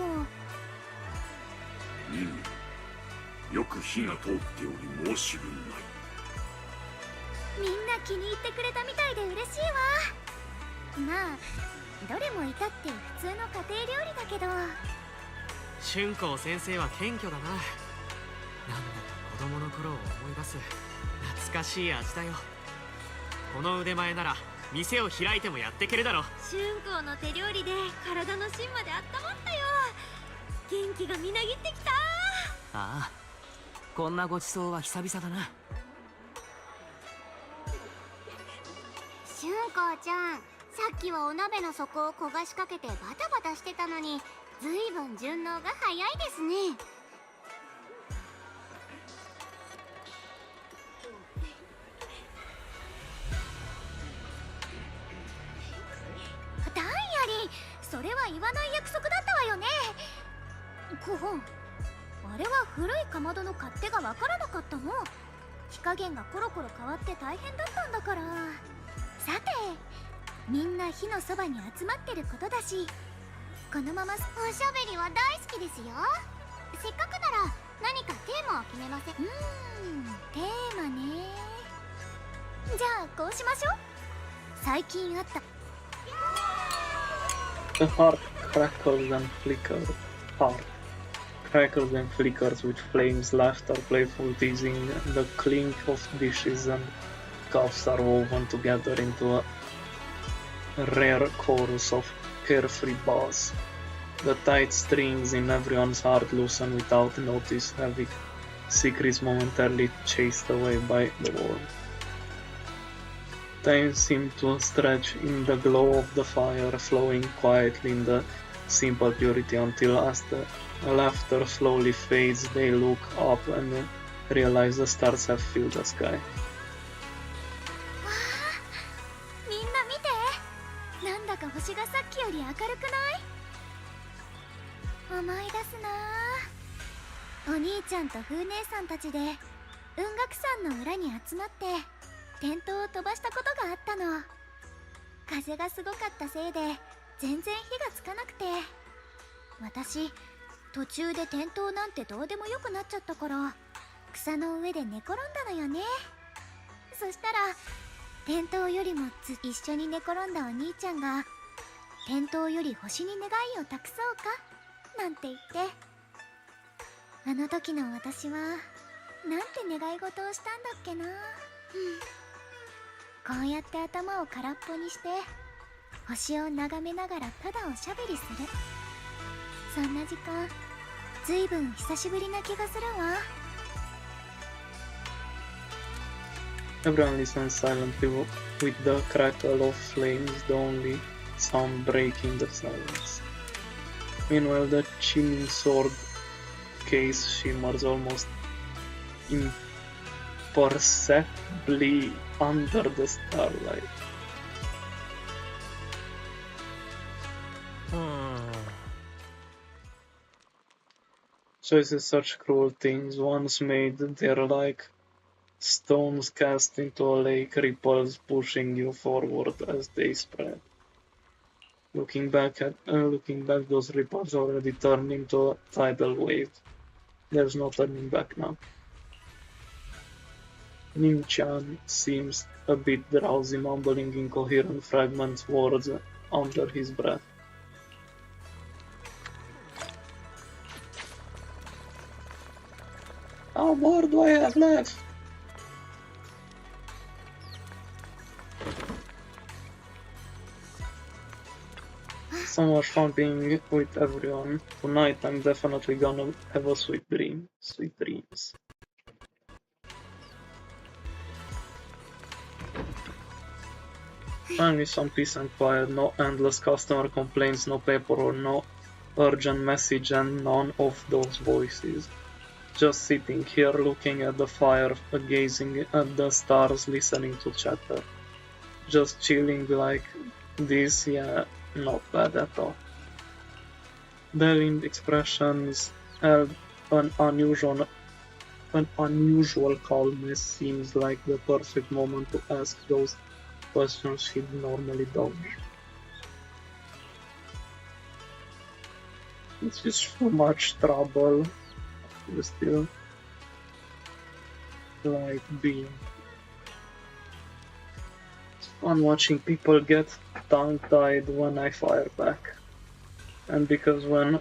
よく火が通っており申し分ない。みんな気に入ってくれたみたいで嬉しいわ。まあどれも至って普通の家庭料理だけど。春光先生は謙虚だな。なんだか子供の頃を思い出す懐かしい味だよ。この腕前なら店を開いてもやってけるだろ。春光の手料理で体の芯まで温まったよ。元気がみなぎってきた。ああ、こんなごちそうは久々だな。春光ちゃん、さっきはお鍋の底を焦がしかけてバタバタしてたのに、ずいぶん順応が早いですね。ダイアリー、それは言わない約束だったわよね。こほあれは古いかまどの勝手がわからなかったの。火加減がコロコロ変わって大変だったんだから。さて、みんな火のそばに集まってることだし、このままおしゃべりは大好きですよ。せっかくなら何かテーマを決めません？テーマね。じゃあこうしましょう。最近あった。 The heart crackles and flickers. Heart crackles and flickers with flames, laughter, playful teasing, and the clink of dishes and cups are woven together into a rare chorus of carefree buzz. The tight strings in everyone's heart loosen without notice, having secrets momentarily chased away by the world. Time seemed to stretch in the glow of the fire, flowing quietly in the simple purity until as the laughter slowly fades, they look up and realize the stars have filled the sky. みんな見て、なんだか星がさっきより明るくない？思い出すな。お兄ちゃんと風姉さんたちで雲岳山の裏に集まってテントを飛ばしたことがあったの。風がすごかったせいで全然火がつかなくて、私途中で転倒なんてどうでもよくなっちゃったから草の上で寝転んだのよね。そしたら転倒よりも一緒に寝転んだお兄ちゃんが、転倒より星に願いを託そうかなんて言って、あの時の私はなんて願い事をしたんだっけな。こうやって頭を空っぽにして星を眺めながらただおしゃべりする。そんな時間ずいぶん久しぶりな気がするわ。 Everyone listens silently with the crackle of flames, the only sound breaking the silence. Meanwhile, the chimney sword case shimmers almost imperceptibly under the starlight. Choices such cruel things once made, they're like stones cast into a lake, ripples pushing you forward as they spread. Looking back, those ripples already turned into a tidal wave. There's no turning back now. Nim-chan seems a bit drowsy, mumbling incoherent fragments words under his breath. How more do I have left? So much fun being with everyone. Tonight I'm definitely gonna have a sweet dream. Sweet dreams. Finally some peace and quiet, no endless customer complaints, no paperwork, no urgent message and none of those voices. Just sitting here looking at the fire, gazing at the stars, listening to chatter. Just chilling like this, yeah, not bad at all. Their expressions held an unusual calmness, seems like the perfect moment to ask those questions she'd normally dodge. It's just too much trouble. You still like being. It's fun watching people get tongue-tied when I fire back. And because when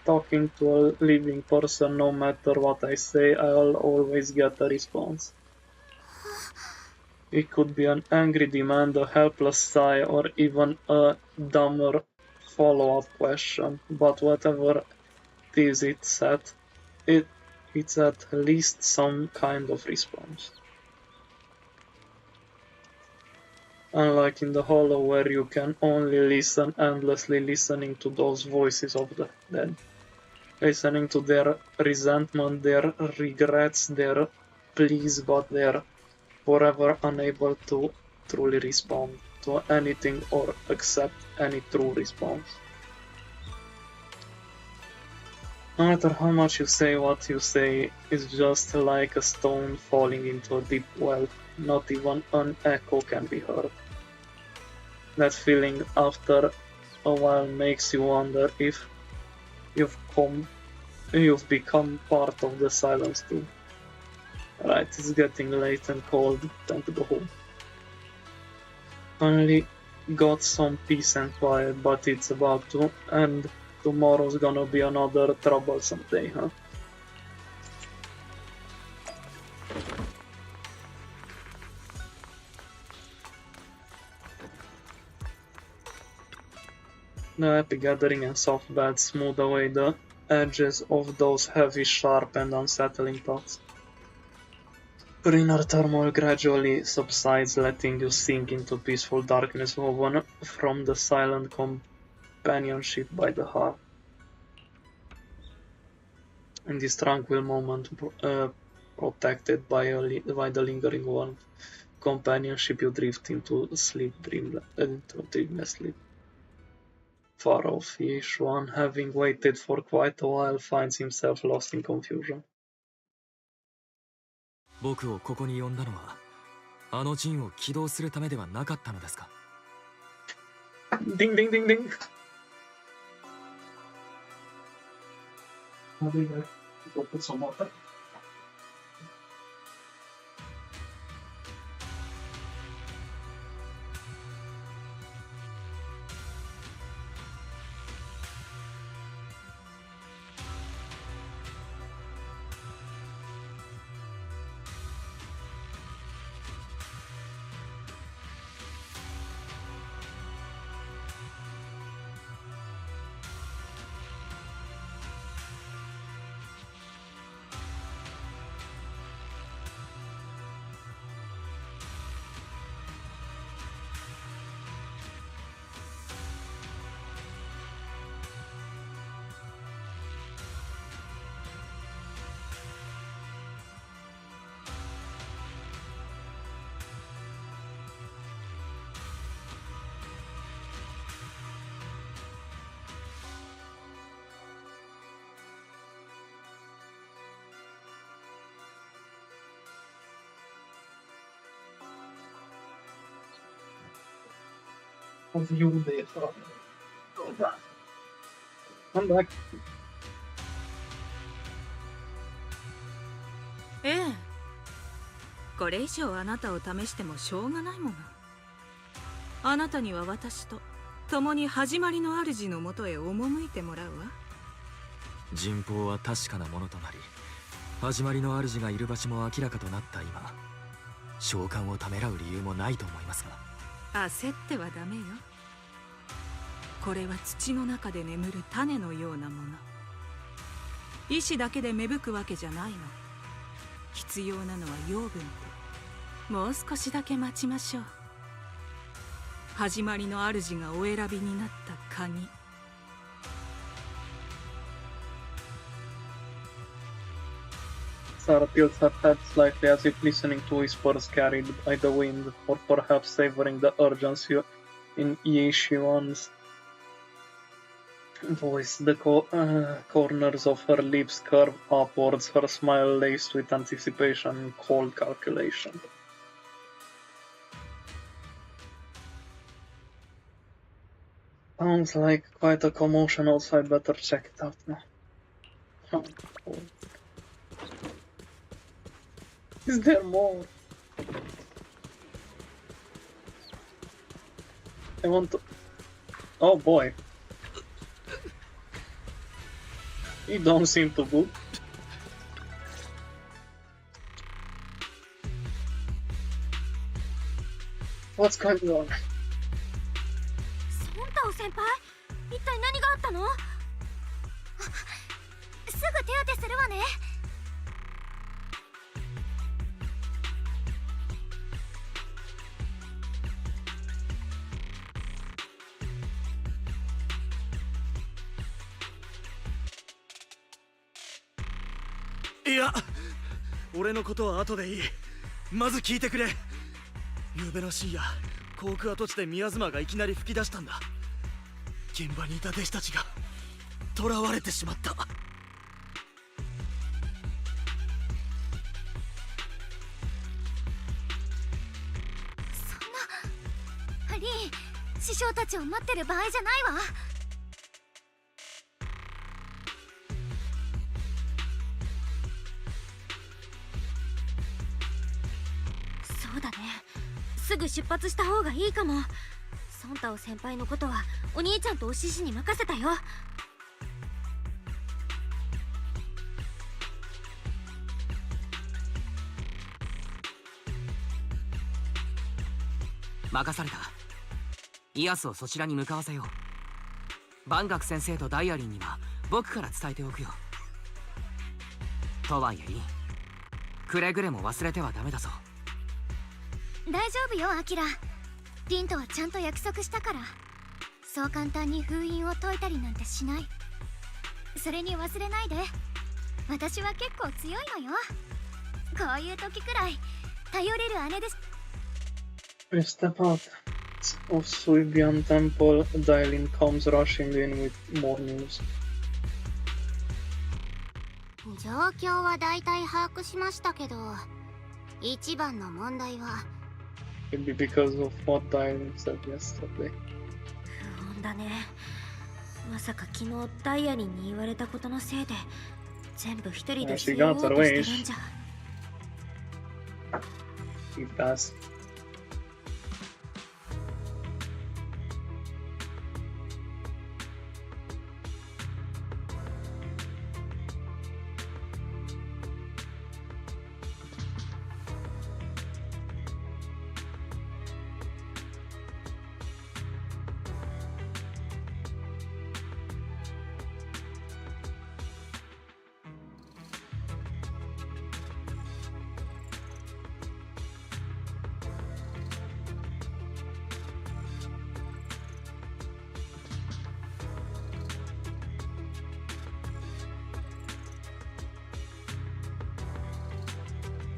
talking to a living person, no matter what I say, I'll always get a response. It could be an angry demand, a helpless sigh, or even a dumber follow-up question. But whatever it is, it's at least some kind of response. Unlike in the hollow where you can only listen endlessly, listening to those voices of the dead. Listening to their resentment, their regrets, their pleas, but they're forever unable to truly respond to anything or accept any true response. No matter how much you say, what you say is just like a stone falling into a deep well. Not even an echo can be heard. That feeling after a while makes you wonder if you've become part of the silence too. Right, it's getting late and cold, time to go home. Finally got some peace and quiet, but it's about to end. Tomorrow's gonna be another troublesome day, huh? The happy gathering and soft bed smooth away the edges of those heavy, sharp and unsettling thoughts. Your inner turmoil gradually subsides, letting you sink into peaceful darkness woven from the silent companionship by the heart. In this tranquil moment, protected by the lingering warmth, companionship, you drift into dreamless sleep. Far off, each one, having waited for quite a while, finds himself lost in confusion. 僕をここに呼んだのはあの陣を起動するためではなかったのですか? Ding ding ding ding. Go put some water. of you there. I'm back. ええ、これ以上あなたを試してもしょうがないもの。あなたには私と共に始まりの主のもとへ赴いてもらうわ。人望は確かなものとなり、始まりの主がいる場所も明らかとなった今、召喚をためらう理由もないと思いますが。焦ってはダメよ。これは土の中で眠る種のようなもの。意志だけで芽吹くわけじゃないの。必要なのは養分と。もう少しだけ待ちましょう。始まりの主がお選びになった鍵。Sarah tilts her head slightly as if listening to whispers carried by the wind, or perhaps savoring the urgency in Yeshivan's voice. The corners of her lips curve upwards, her smile laced with anticipation and cold calculation. Sounds like quite a commotion outside. Better check it out now. Oh, cool. Is there more? I want to... Oh boy. You don't seem to good. What's going on? ソンタオ先輩、一体何があったの？すぐ手当てするわね。いや、俺のことは後でいい。まず聞いてくれ。昨べの深夜、航空跡地で宮妻がいきなり吹き出したんだ。現場にいた弟子たちが囚われてしまった。そんな、リー、師匠たちを待ってる場合じゃないわ。そうだね、すぐ出発した方がいいかも。ソンタオ先輩のことはお兄ちゃんとお獅子に任せたよ。任された。イアスをそちらに向かわせよう。万学先生とダイアリンには僕から伝えておくよ。とはいえリン、くれぐれも忘れてはダメだぞ。大丈夫よ、アキラ。リンとはちゃんと約束したから。そう簡単に封印を解いたりなんてしない。それに忘れないで、私は結構強いのよ。こういう時くらい頼れる姉です。 We step out of Suibian Temple. Dailin comes rushing in with more news. 状況は大体把握しましたけど、一番の問題は Maybe because of what Dailin said yesterday. 不穏だね。まさか昨日ダイアリンに言われたことのせいで全部一人で背負おうとしてるんじゃ。He does.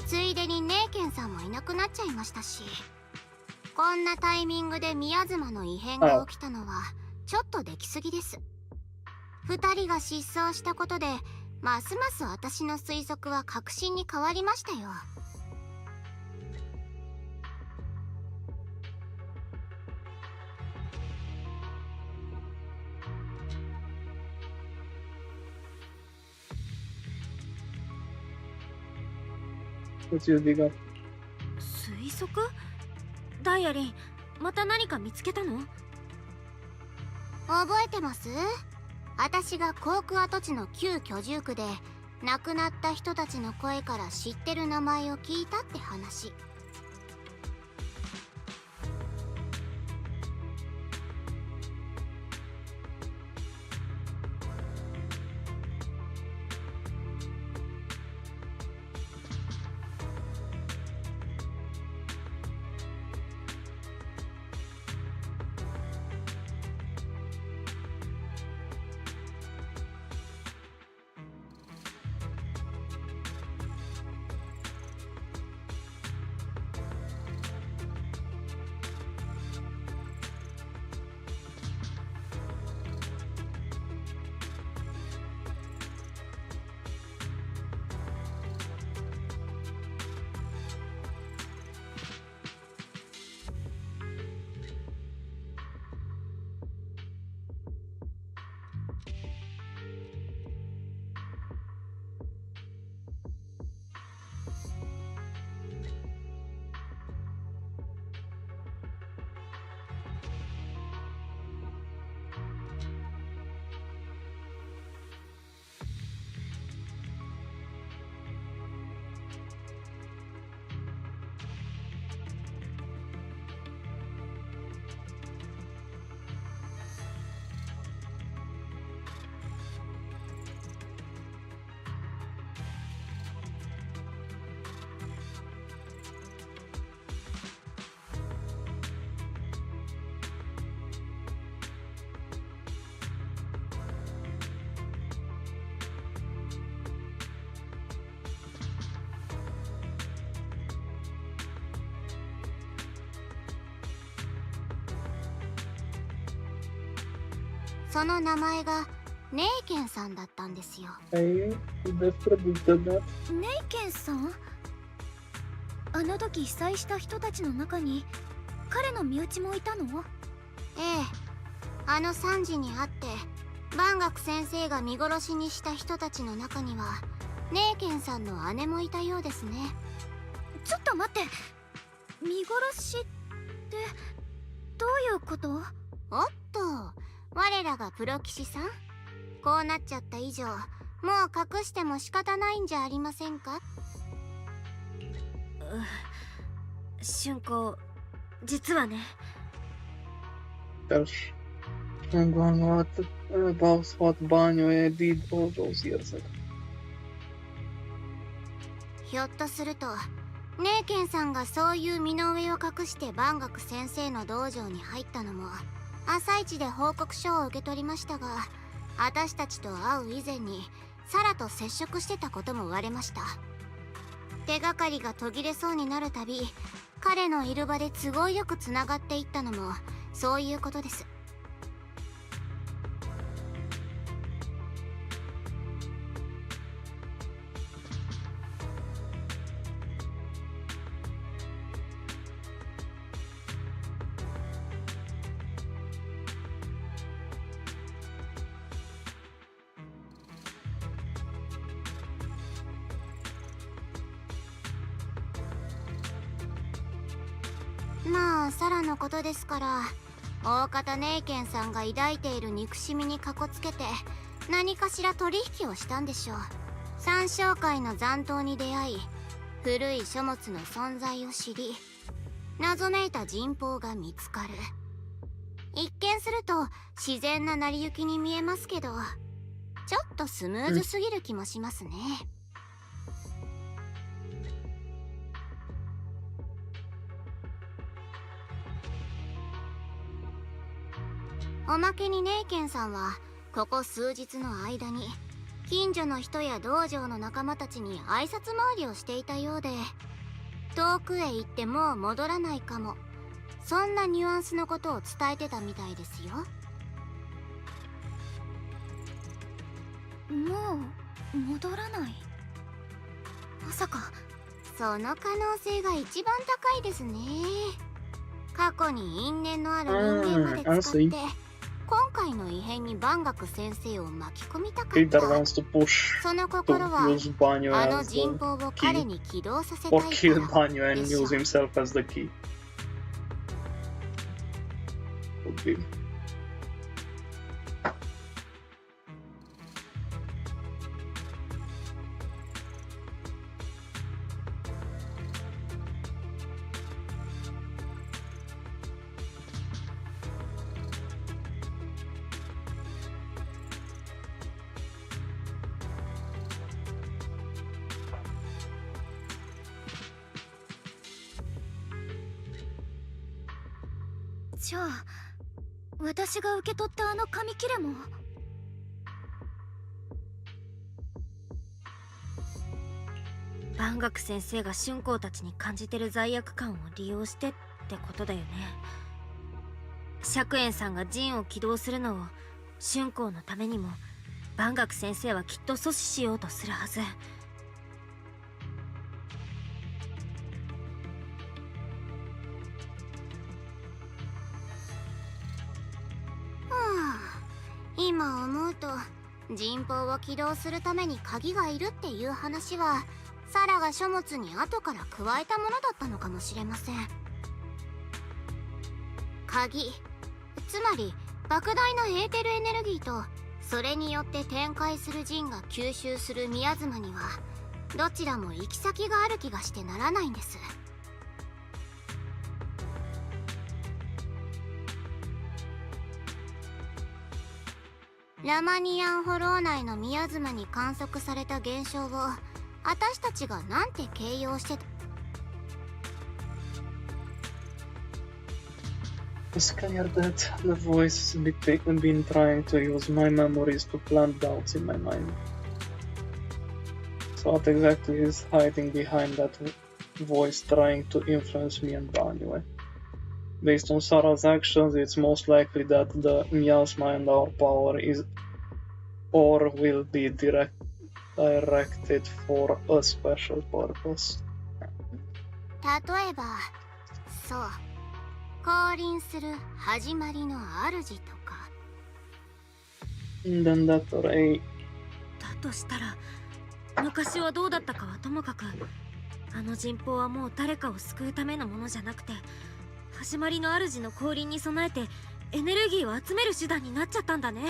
ついでにネイケンさんもいなくなっちゃいましたし、こんなタイミングで宮妻の異変が起きたのはちょっとできすぎです。二人が失踪したことでますます私の推測は確信に変わりましたよ。What you dig up? 推測？ダイアリン、また何か見つけたの？覚えてます？私がコーク跡地の旧居住区で亡くなった人たちの声から知ってる名前を聞いたって話。その名前がネイケンさんだったんですよ。ネイケンさん？あの時被災した人たちの中に彼の身内もいたの？ええ、あの惨事にあって万学先生が見殺しにした人たちの中にはネイケンさんの姉もいたようですね。ちょっと待って、見殺しってどういうこと？おっと、我らがプロ騎士さん、こうなっちゃった以上もう隠しても仕方ないんじゃありませんか？春子、実はね。ひょっとするとネイケンさんがそういう身の上を隠して万学先生の道場に入ったのも朝一で報告書を受け取りましたが、私たちと会う以前にサラと接触してたことも言われました。手がかりが途切れそうになるたび彼のいる場で都合よくつながっていったのもそういうことです。まあサラのことですから、大方ネイケンさんが抱いている憎しみにかこつけて何かしら取引をしたんでしょう。三商会の残党に出会い、古い書物の存在を知り、謎めいた人痘が見つかる。一見すると自然な成り行きに見えますけど、ちょっとスムーズすぎる気もしますね。おまけにネイケンさんはここ数日の間に近所の人や道場の仲間たちに挨拶回りをしていたようで、遠くへ行ってもう戻らないかも、そんなニュアンスのことを伝えてたみたいですよ。もう戻らない？まさか。その可能性が一番高いですね。過去に因縁のある人間まで使って今回の異変に万学先生を巻き込みたかった。 Peter wants to push その to 心は use Banyo あの as 人 the 望を key, 彼に起動させたい or か kill ら Banyo and でしょ use himself as the key. Could be. じゃあ私が受け取ったあの紙切れも。万学先生が春光たちに感じてる罪悪感を利用してってことだよね。釈炎さんが陣を起動するのを春光のためにも万学先生はきっと阻止しようとするはず。今思うと人痘を起動するために鍵がいるっていう話はサラが書物に後から加えたものだったのかもしれません。鍵、つまり莫大なエーテルエネルギーとそれによって展開する陣が吸収する宮妻にはどちらも行き先がある気がしてならないんです。ラマニアンホロー内の宮妻に観測された現象を私たちがなんて形容してた。 It's clear that the voice has been trying to use my memories to plant doubts in my mind. So what exactly is hiding behind that voice trying to influence me and Banyo? Based on Sarah's actions, it's most likely that the miasma and our power is or will be directed for a special purpose. 例えば、そう、降臨する始まりの主とか。Then that Ray. だとしたら、昔はどうだったかはともかく、あの人痘はもう誰かを救うためのものじゃなくて、始まりの主の降臨に備えてエネルギーを集める手段になっちゃったんだね。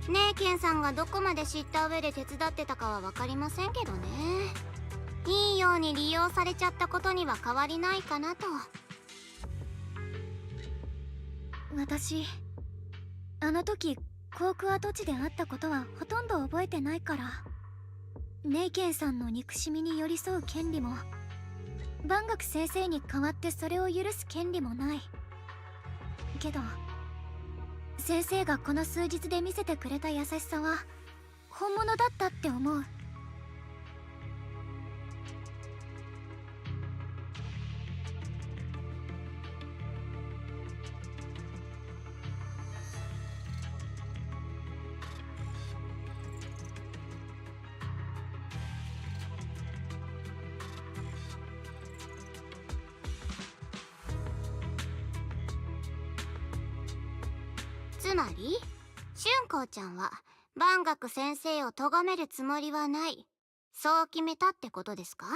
ねえケンさんがどこまで知った上で手伝ってたかは分かりませんけどね。いいように利用されちゃったことには変わりないかなと。私あの時航空跡地で会ったことはほとんど覚えてないから、ネイケンさんの憎しみに寄り添う権利も、万学先生に代わってそれを許す権利もないけど、先生がこの数日で見せてくれた優しさは本物だったって思う。つまり春光ちゃんは万学先生を咎めるつもりはない、そう決めたってことですか？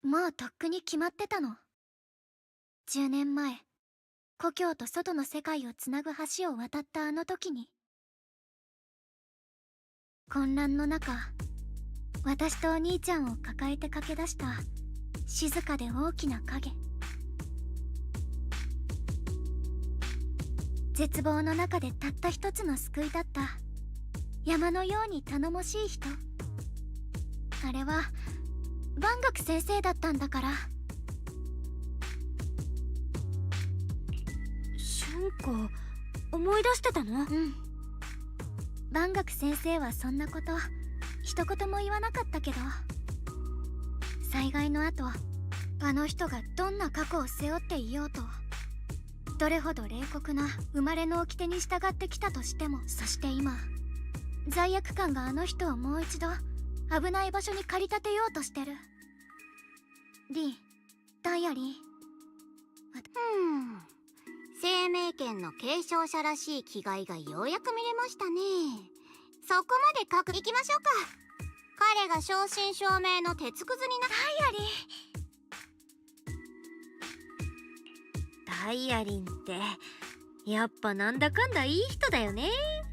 もうとっくに決まってたの。10年前故郷と外の世界をつなぐ橋を渡ったあの時に。混乱の中、私とお兄ちゃんを抱えて駆け出した静かで大きな影。絶望の中でたった一つの救いだった山のように頼もしい人。あれは万学先生だったんだから。春光、思い出してたの？万学先生はそんなこと一言も言わなかったけど、災害の後あの人がどんな過去を背負っていようと、どれほど冷酷な生まれの掟に従ってきたとしても、そして今罪悪感があの人をもう一度危ない場所に駆り立てようとしてる。ダイアリー、生命権の継承者らしい気概がようやく見れましたね。そこまで書く、いきましょうか。彼が正真正銘の鉄くずにな。ダイアリンってやっぱなんだかんだいい人だよね。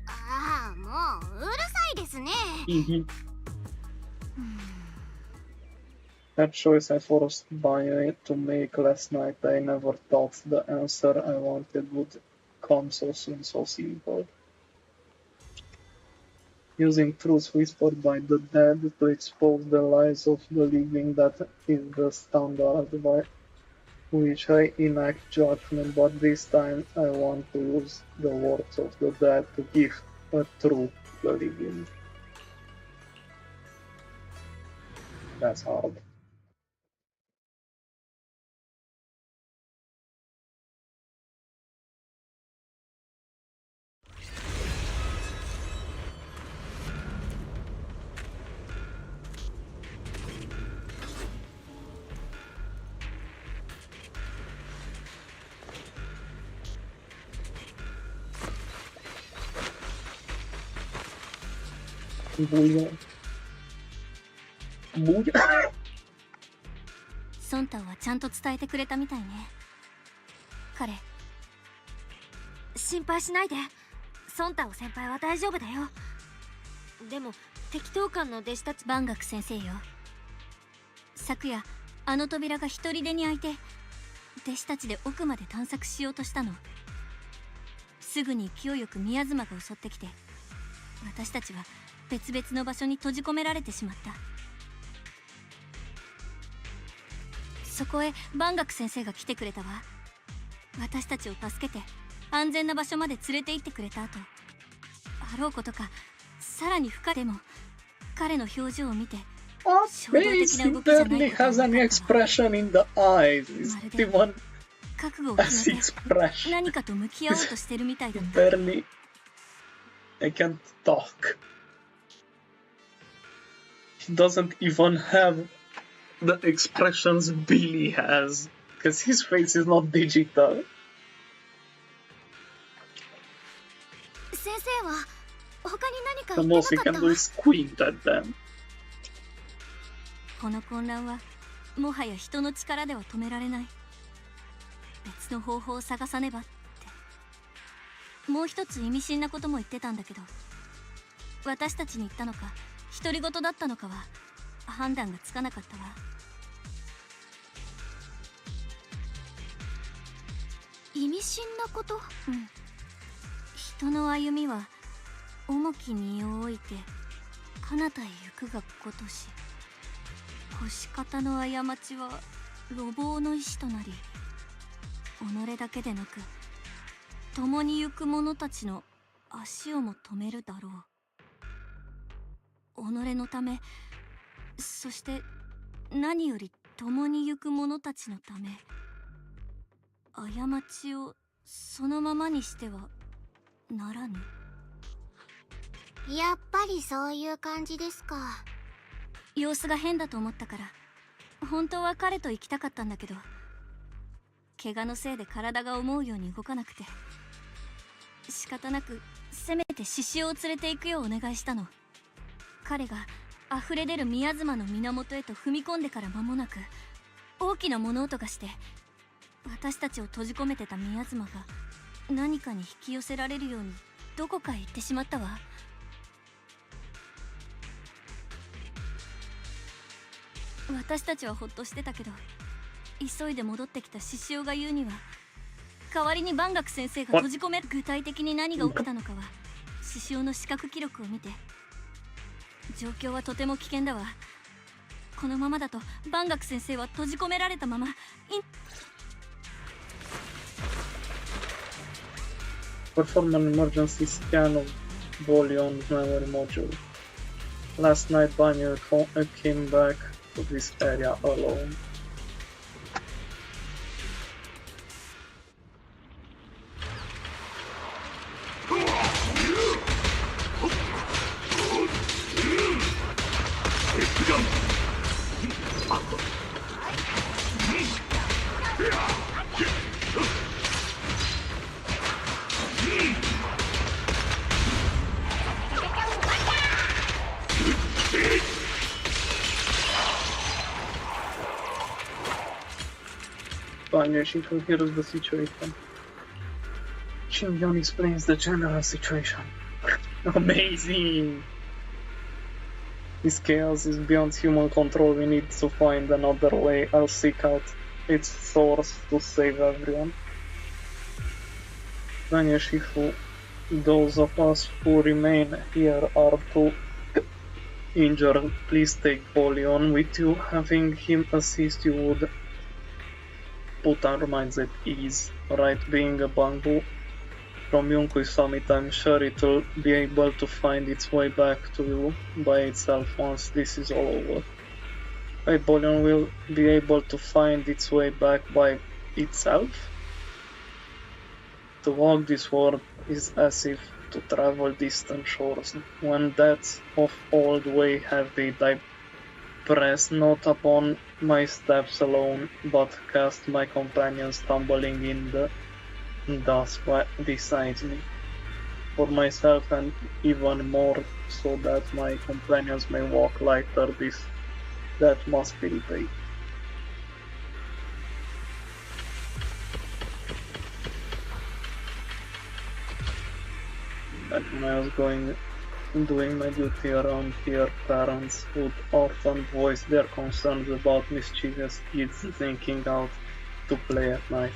ああ、もううるさいですね。That choice I forced by to make last night, I never thought the answer I wanted would come so soon, so simple. Using truths whispered by the dead to expose the lies of the living, that is the standard by which I enact judgment, but this time I want to use the words of the dead to give a truth to the living. That's hard. Bouillon. ソンタはちゃんと伝えてくれたみたいね。彼、心配しないで。ソンタオ先輩は大丈夫だよ。でも適当感の弟子たち、万学先生よ。昨夜あの扉が一人でに開いて、弟子たちで奥まで探索しようとしたの。すぐに勢いよく宮妻が襲ってきて、私たちは別々の場所に閉じ込められてしまった。そこへ万学先生が来てくれたわ。私たちを助けて安全な場所まで連れて行ってくれた後、あろうことかさらに深でも彼の表情を見て、His barely has any expression in the eyes. It's the one 覚悟を決めて expression. 何かと向き合おうとしてるみたいだった。 Barely. I can't talk. He doesn't even have the expressions Billy has, because his face is not digital. 先生は他に何か The 言っ most て he なか can った do わ。 is squint at them. この混乱はもはや人の力では止められない。別の方法を探さねばって。もう一つ意味深なことも言ってたんだけど、私たちに言ったのか独り言だったのかは判断がつかなかったわ。意味深なこと？うん。人の歩みは重き身を置いて彼方へ行くがごとし、越し方の過ちは路傍の石となり、己だけでなく共に行く者たちの足をも止めるだろう。己のため、そして何より共に行く者たちのため、過ちをそのままにしてはならぬ。やっぱりそういう感じですか。様子が変だと思ったから本当は彼と行きたかったんだけど、怪我のせいで体が思うように動かなくて、仕方なくせめて獅子王を連れて行くようお願いしたの。彼が溢れ出る宮妻の源へと踏み込んでから間もなく、大きな物音がして、私たちを閉じ込めてた宮妻が何かに引き寄せられるようにどこかへ行ってしまったわ。私たちはほっとしてたけど、急いで戻ってきた獅子王が言うには、代わりに万学先生が閉じ込め、具体的に何が起きたのかは獅子王の視覚記録を見て、状況はとても危険だわ。このままだと万学先生は閉じ込められたままPerform an emergency scan of Bolyon's memory module. Last night Banyu came back to this area alone. Banyu Shinko hears the situation. Shinyon explains the general situation. Amazing! This chaos is beyond human control. We need to find another way. I'll seek out its source to save everyone. Banyu Shifu, those of us who remain here are too injured. Please take Bolyon with you. Having him assist you would put our minds at ease. Right, being a bamboo from Yunku's summit, I'm sure it will be able to find its way back to you by itself once this is all over. Right, Bolyon will be able to find its way back by itself? To walk this world is as if to travel distant shores. When debts of old weigh heavy, I press not upon my steps alone, but cast my companions tumbling in the dust beside me. For myself and even more so that my companions may walk lighter, this debt must be repaid. Back when I was doing my duty around here, parents would often voice their concerns about mischievous kids sneaking out to play at night.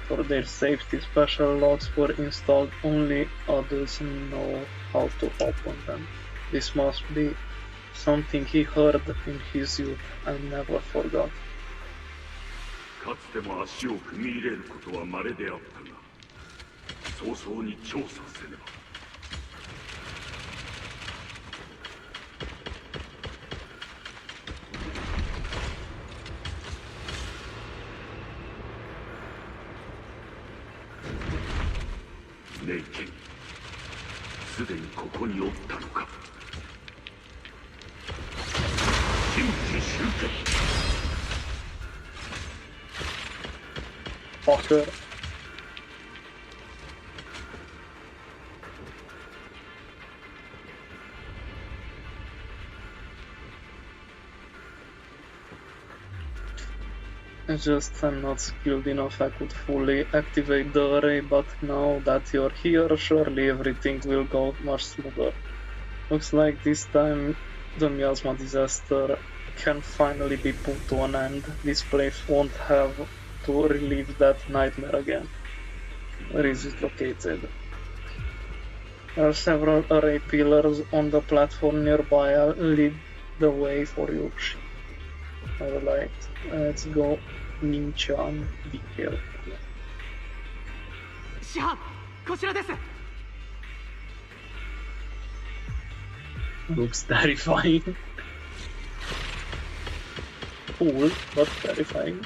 For their safety, special locks were installed. Only adults know how to open them. This must be something he heard in his youth and never forgot. かつても足を踏み入れることは稀であったが、早々に調査せねば。ネイケン、すでにここにおったのか。神秘集結。Fucker. Just I'm not skilled enough I could fully activate the array, but now that you're here, surely everything will go much smoother. Looks like this time the miasma disaster can finally be put to an end. This place won't have to relive that nightmare again. Where is it located? There are several array pillars on the platform nearby. I'll lead the way for you. Alright, let's go. Nin-chan, be careful. Looks terrifying. Cool, but terrifying.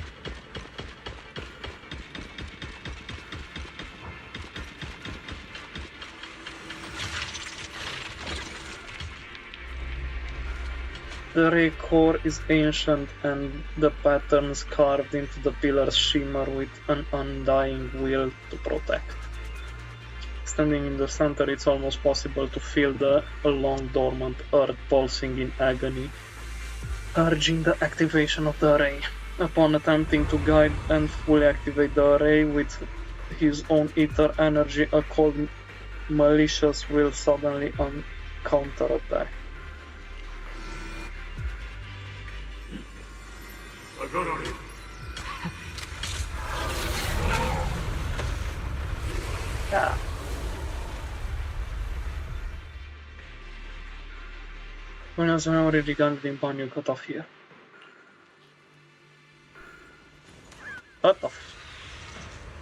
The array core is ancient and the patterns carved into the pillars shimmer with an undying will to protect. Standing in the center, it's almost possible to feel the long-dormant earth pulsing in agony, urging the activation of the array. Upon attempting to guide and fully activate the array with his own ether energy, a cold, malicious will suddenly counterattack. Yeah. When has memory regarding the impano cut off here? Cut off.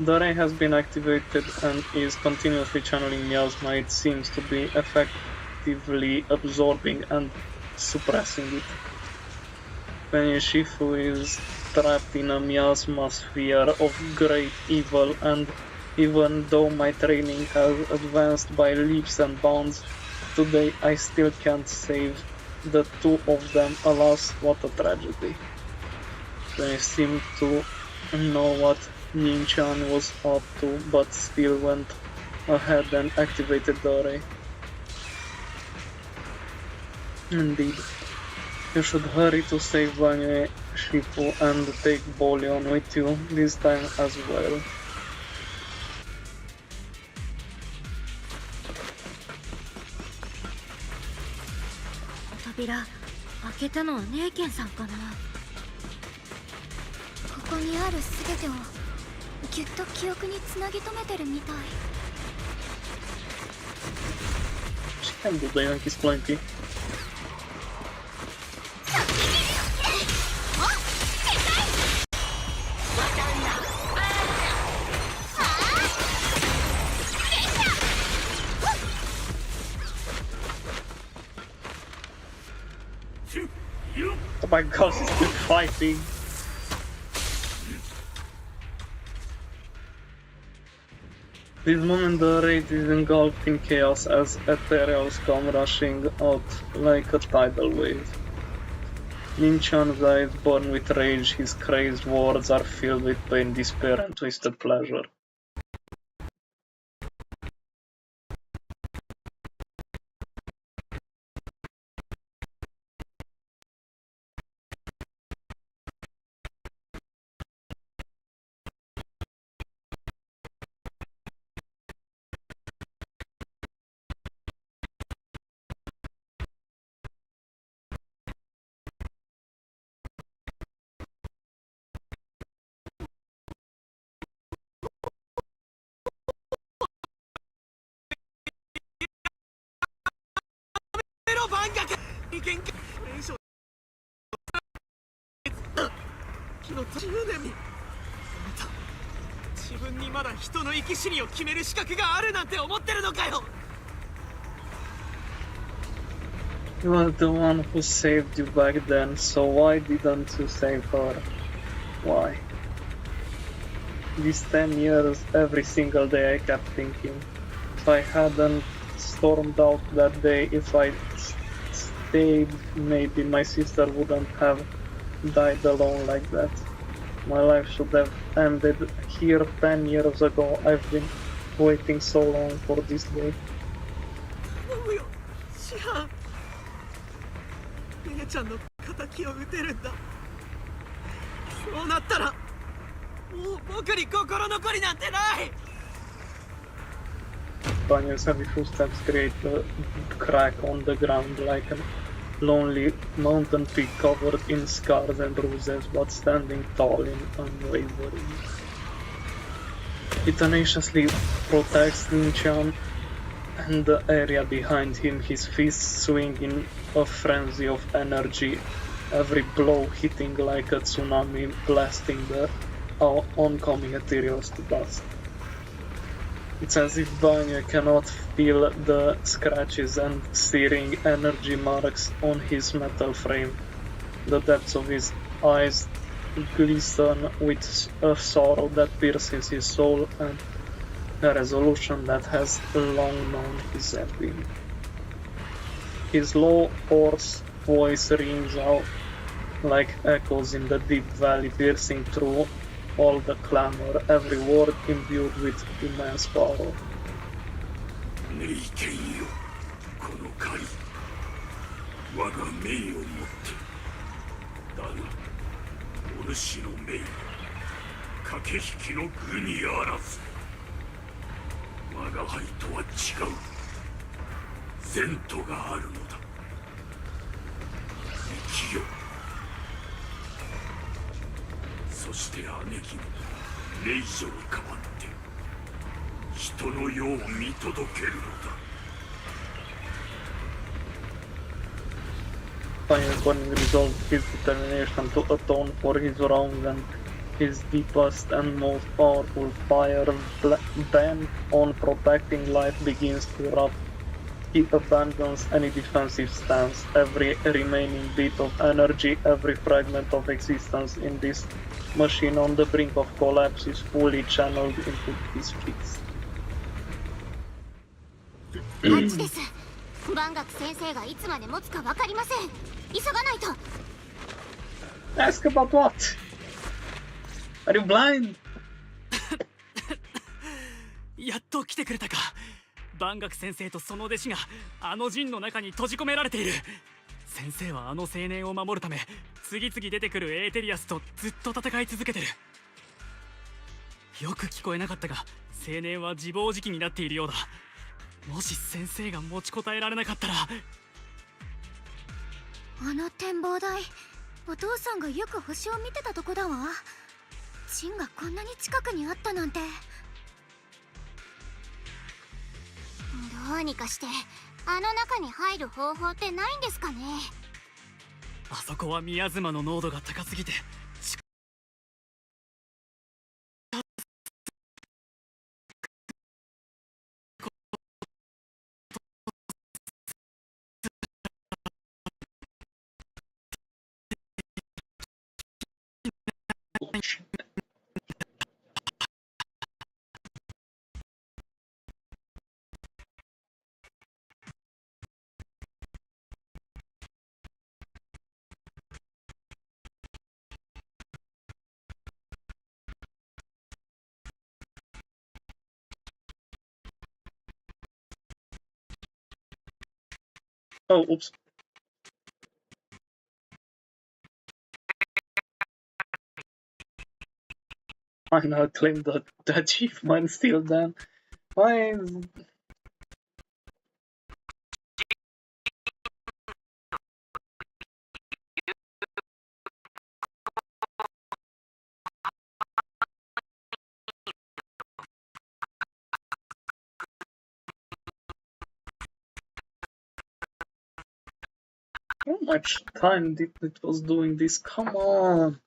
The array has been activated and is continuously channeling miasma. It seems to be effectively absorbing and suppressing it. Penny Shifu is trapped in a miasma sphere of great evil, and even though my training has advanced by leaps and bounds, today I still can't save the two of them. Alas, what a tragedy. They seemed to know what Nin-chan was up to, but still went ahead and activated the array. Indeed. You should hurry to save Banye Shifu and take Bolion with you this time as well.扉開けたのはネイケンさんかな。ここにある全てをぎゅっと記憶につなぎ止めてるみたい。Tam do Yankee Splanky. Oh my god, he's still fighting. This moment the raid is engulfed in chaos as ethereals come rushing out like a tidal wave. Nin-chan's eyes burn with rage, his crazed words are filled with pain, despair and twisted pleasure. You were the one who saved you back then, so why didn't you save her? Why? These 10 years, every single day I kept thinking, if I hadn't stormed out that day, if I stayed, maybe my sister wouldn't have died alone like that. My life should have ended here 10 years ago. I've been waiting so long for this day. Banya's heavy footsteps create a crack on the ground like a lonely mountain peak covered in scars and bruises, but standing tall and unwavering. He tenaciously protects Linchan and the area behind him, his fists swing in a frenzy of energy, every blow hitting like a tsunami, blasting the oncoming materials to dust. It's as if Banya cannot feel the scratches and searing energy marks on his metal frame. The depths of his eyes glisten with a sorrow that pierces his soul and a resolution that has long known his ending. His low, hoarse voice rings out like echoes in the deep valley, piercing through all the clamor, every word imbued with immense power. ネイケンよ、この狩り、我が命をもって。だが、お主の命、駆け引きの具にあらず。我が輩とは違う。前途があるのだ。生きよ。そして姉貴もレイジョに代わって人の世を見届けるのだ。Final Burning resolved his determination to atone for his wrongs, and his deepest and most powerful fire, bent on protecting life, begins to erupt. He abandons any defensive stance. Every remaining bit of energy, every fragment of existence in this machine on the brink of collapse is fully channeled into his fist. あっちです。万学先生がいつまで持つかわかりません。急がないと。Ask about what? Are you blind? やっと来てくれたか。万学先生とその弟子があの陣の中に閉じ込められている。先生はあの青年を守るため次々出てくるエーテリアスとずっと戦い続けてる。よく聞こえなかったが青年は自暴自棄になっているようだ。もし先生が持ちこたえられなかったら。あの展望台、お父さんがよく星を見てたとこだわ。陣がこんなに近くにあったなんて。どうにかしてあの中に入る方法ってないんですかね。あそこは宮妻の濃度が高すぎてOh, oops. I now claim the achievement still then. Why is... How much time did it was doing this? Come on!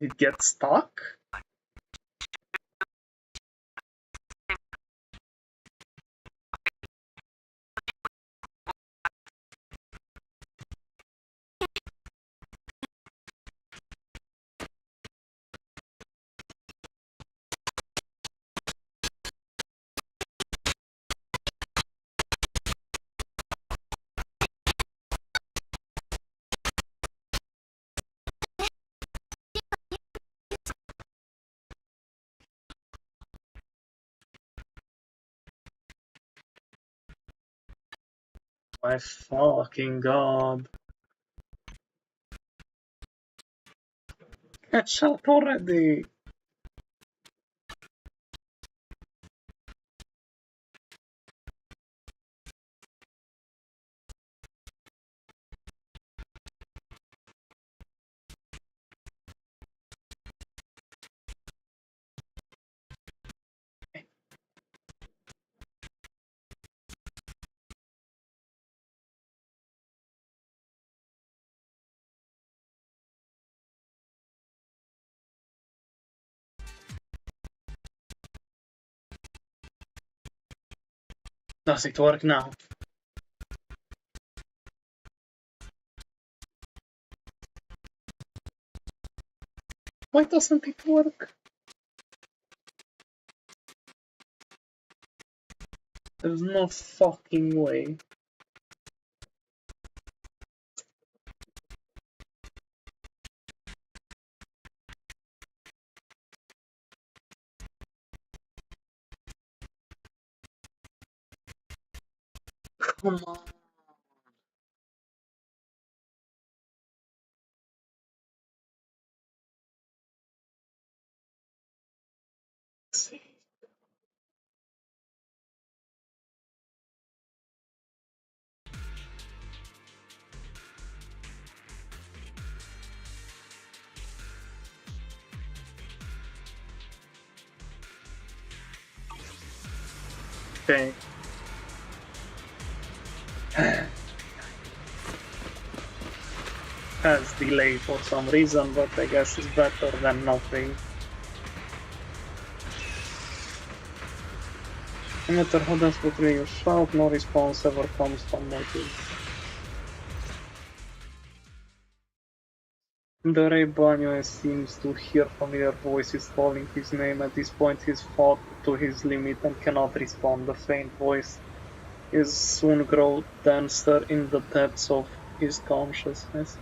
It gets stuck? My fucking god. Shut already! Does it work now? Why doesn't it work? There's no fucking way. Come on. See. Okay. Has delay for some reason, but I guess it's better than nothing. No matter how desperately you shout, no response ever comes from motive. The Ray Banyo seems to hear familiar voices calling his name. At this point he's fought to his limit and cannot respond. The faint voice is soon grow denser in the depths of his consciousness,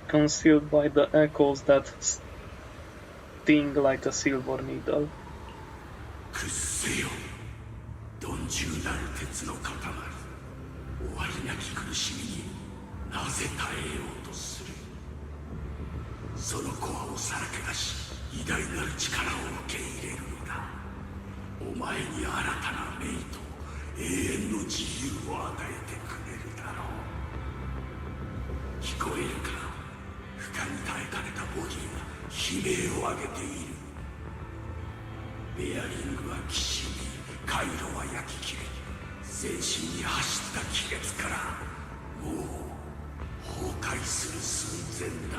concealed by the echoes that sting like a silver needle. くっせよ、鈍重なる鉄の塊、終わりなき苦しみになぜ耐えようとする。そのコアをさらけ出し、偉大なる力を受け入れるのだ。お前に新たな命と永遠の自由を与えてくれるだろう。聞こえるか、負荷に耐えかねたボディが悲鳴を上げている。ベアリングはきしみ、回路は焼き切れ、全身に走った亀裂からもう崩壊する寸前だ。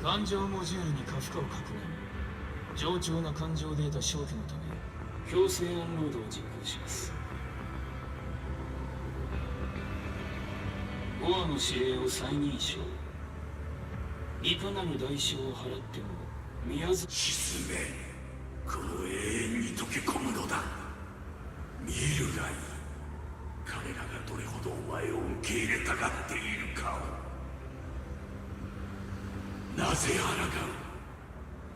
感情モジュールに過負荷を確認。冗長な感情データ消去のため強制アンロードを実行します。ゴアの指令を再認証。いかなる代償を払っても宮津沈め、この永遠に溶け込むのだ。見るがいい、彼らがどれほどお前を受け入れたがっているかを。なぜ抗う。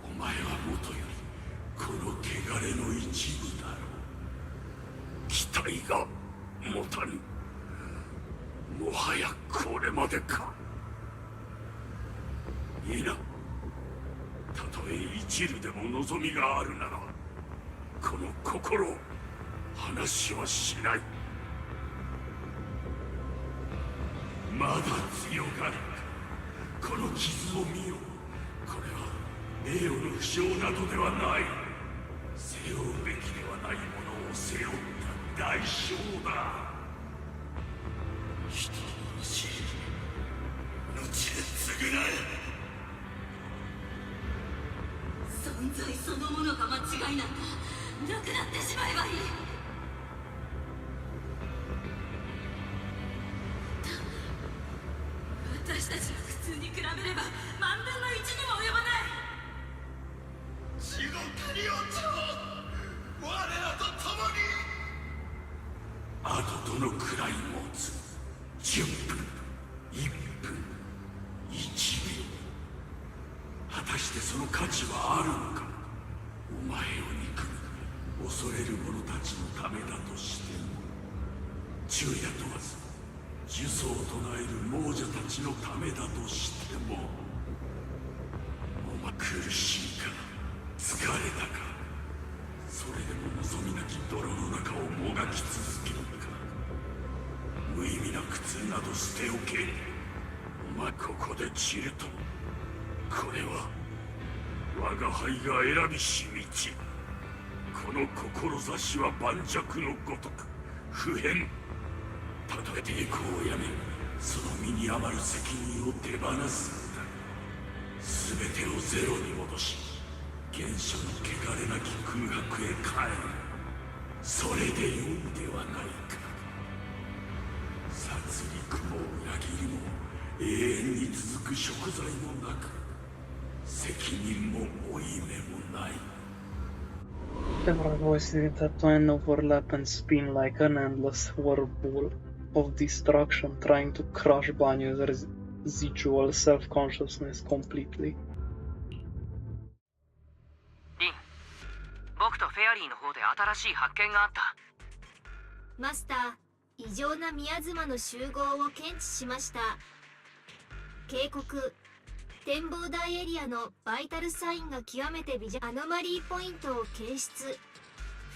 お前はもとよりこの汚れの一部だろう。期待が持たぬ。もはやこれまでか。いいな。たとえ一縷でも望みがあるならこの心を話はしない。まだ強がるか。この傷を見よ。これは名誉の負傷などではない。背負うべきではないものを背負った代償だ。人殺し、命で償え。存在そのものが間違いなんかなくなってしまえばいい。私たちの普通に比べれば万分の一にも及ばない。地獄に落ちろ、我らと共に。あとどのくらい持つ。10分、1分、1秒。果たしてその価値はあるのか。お前を憎み恐れる者たちのためだとしても昼夜問わず呪詛を唱える亡者たちのためだとしても、お前苦しいか疲れたか、それでも望みなき泥の中をもがき続けるか。無意味な苦痛など捨ておけ。お前ここで散ると、これは我が輩が選びし道。この志は盤石のごとく不変。たとえ抵抗をやめ、その身に余る責任を手放すんだ。全てをゼロに戻し、原初の汚れなき空白へ帰る。それでよいではないか。殺戮も裏切りも永遠に続く贖罪もなく、責任も負い目もない。Several voices in Tatooine overlap and spin like an endless whirlpool of destruction, trying to crush Banyo's residual self-consciousness completely. リン、僕とフェアリーの方で新しい発見があった。マスター、異常な宮妻の集合を検知しました。警告、展望台エリアのバイタルサインが極めて微弱。アノマリーポイントを検出。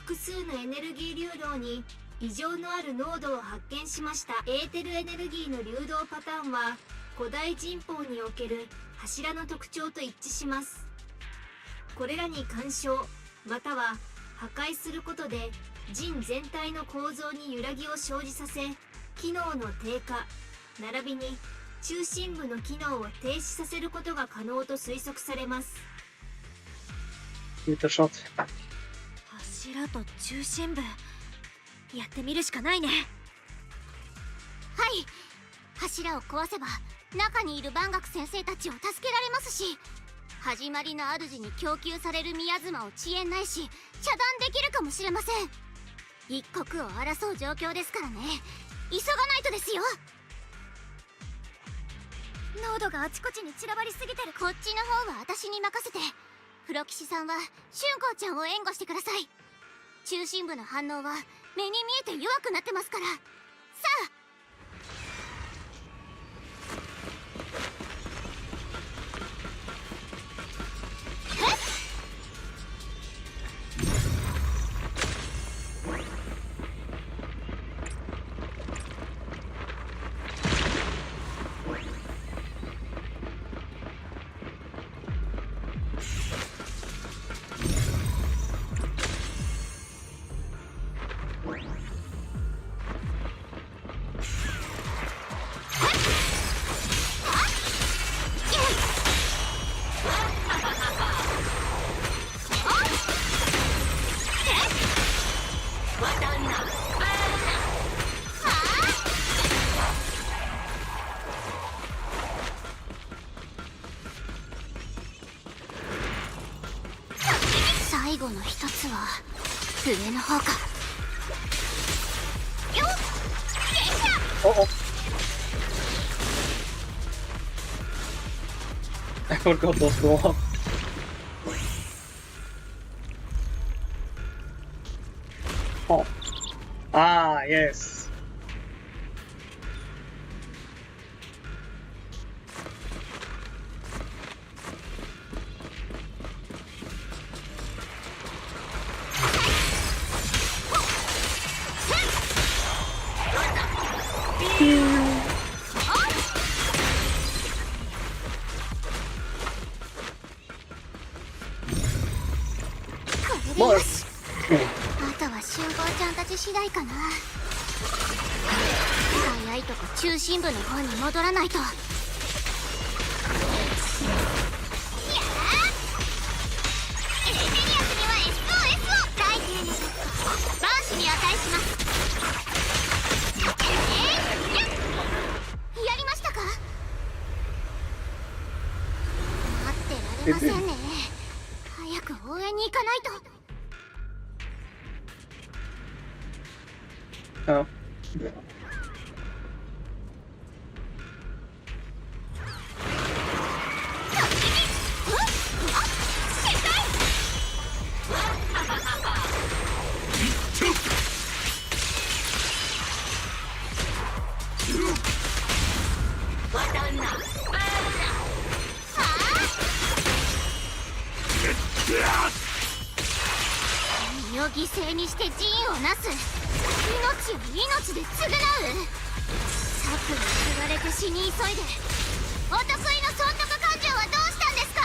複数のエネルギー流動に異常のある濃度を発見しました。エーテルエネルギーの流動パターンは古代人法における柱の特徴と一致します。これらに干渉または破壊することで人全体の構造に揺らぎを生じさせ、機能の低下並びに中心部の機能を停止させることが可能と推測されます。柱と中心部、やってみるしかないね。はい、柱を壊せば中にいる万学先生たちを助けられますし、始まりの主に供給される宮妻を遅延ないし遮断できるかもしれません。一刻を争う状況ですからね。急がないとですよ。濃度があちこちに散らばりすぎてる。こっちの方は私に任せて、プロ騎士さんは春光ちゃんを援護してください。中心部の反応は目に見えて弱くなってますから。さあ、最後の一つは上の方か。よっ、I forgot those go up. Oh. Ah, yes.よし、あとは春光ちゃんたち次第かな。早いとこ中心部の方に戻らないと。やりましたか。待ってられませんね。早く応援に行かないと。Oh. を犠牲にして仁をなす。命を命で償う。策に継がれて死に急いで、お得意の損得感情はどうしたんですか。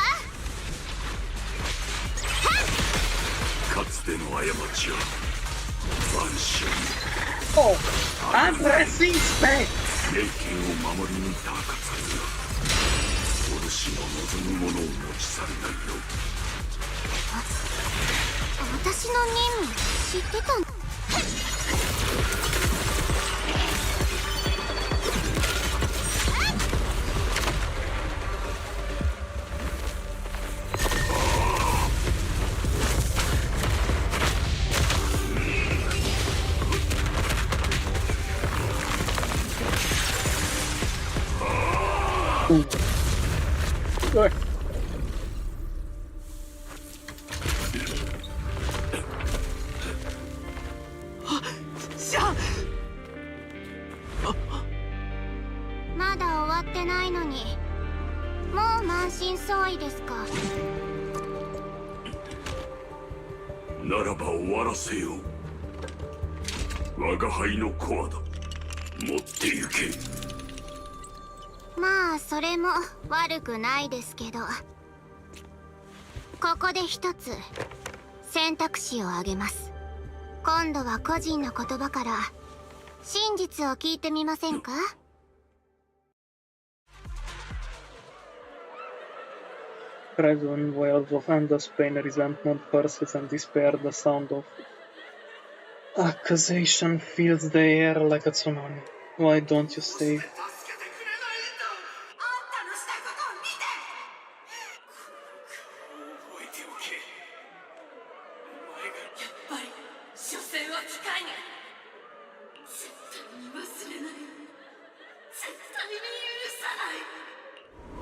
かつての過ちは万死に。Oh, I'm pressing space. 霊剣を守り抜いた暁にはお主の望むものを持ち去るがよい。私の任務知ってたの。まだ終わってないのに、もう満身創痍ですか。ならば終わらせよう。我が輩のコアだ。持って行け。まあそれも悪くないですけど、ここで一つ選択肢を挙げます。今度は個人の言葉から真実を聞いてみませんか。Cries when wails of endless pain, resentment, curses, and despair. The sound of accusation fills the air like a tsunami. Why don't you stay? 所詮は機械ね。絶対に忘れない。絶対に許さな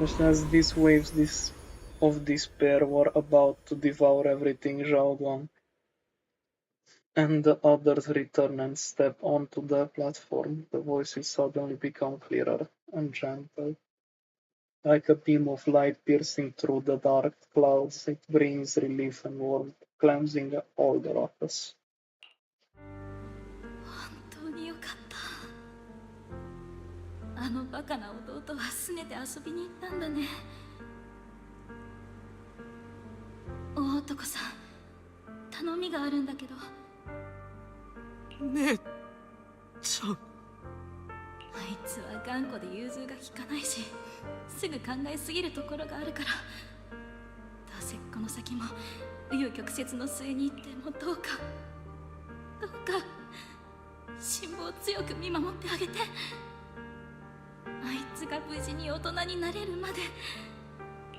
い。 Just as these waves of despair were about to devour everything, Zhao Guang and the others return and step onto the platform. The voices suddenly become clearer and gentle. Like a beam of light piercing through the dark clouds, it brings relief and warmth, cleansing all the ruckus. 本当によかった。あのバカな弟は拗ねて遊びに行ったんだね。大男さん、頼みがあるんだけど。姉ちゃん。あいつは頑固で融通が利かないし、すぐ考えすぎるところがあるから、どうせこの先も紆余曲折の末に行ってもどうか辛抱強く見守ってあげて。あいつが無事に大人になれるまで。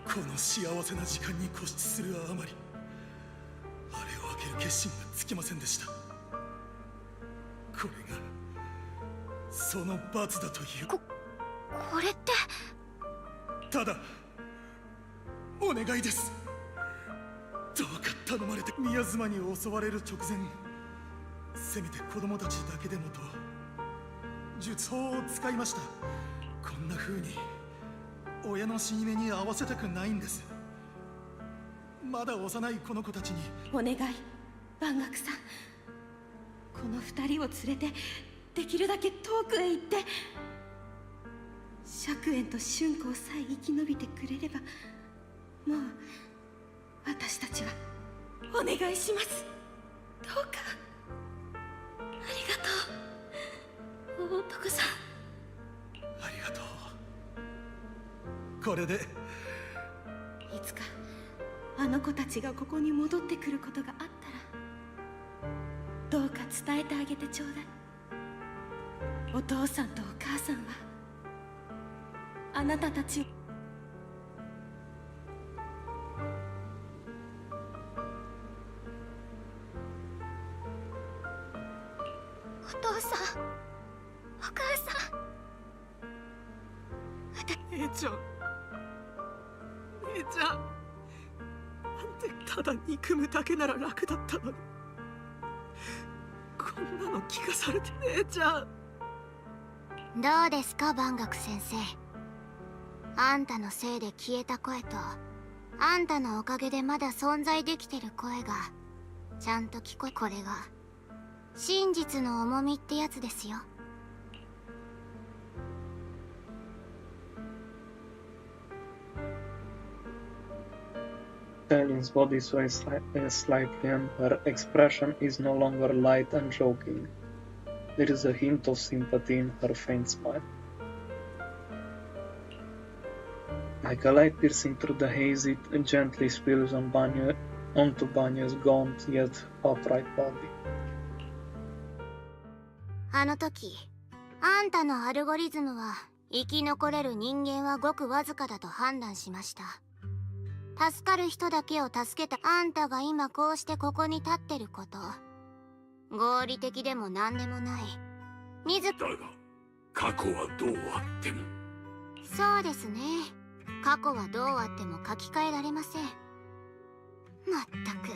この幸せな時間に固執するあまり、あれを開ける決心がつきませんでした。これがその罰だという。これってただお願いです。どうか頼まれて。宮妻に襲われる直前、せめて子供たちだけでもと術法を使いました。こんな風に親の死に目に合わせたくないんです。まだ幼いこの子たちに。お願い、万学さん、この二人を連れてできるだけ遠くへ行って、釈園と春光さえ生き延びてくれれば、もう私たちはお願いします。どうか。ありがとう、大男さん。ありがとう。これでいつかあの子たちがここに戻ってくることがあったら、どうか伝えてあげてちょうだい。お父さんとお母さんはあなたたちを。お父さん、お母さん。姉ちゃん、姉ちゃん、なんでただ憎むだけなら楽だったのに、こんなの聞かされて。姉ちゃん、どうですか万学先生。あんたのせいで消えた声と、あんたのおかげでまだ存在できてる声がちゃんと聞こえ、これが真実の重みってやつですよ。Stallian's body sways slightly and her expression is no longer light and joking. There is a hint of sympathy in her faint smile. Like a light piercing through the haze, it gently spills onto Banya's gaunt yet upright body. あの時、あんたのアルゴリズムは生き残れる人間はごくわずかだと判断しました。助かる人だけを助けたあんたが今こうしてここに立ってること、合理的でも何でもない。だが、過去はどうあっても。そうですね。過去はどうあっても書き換えられません。まったく。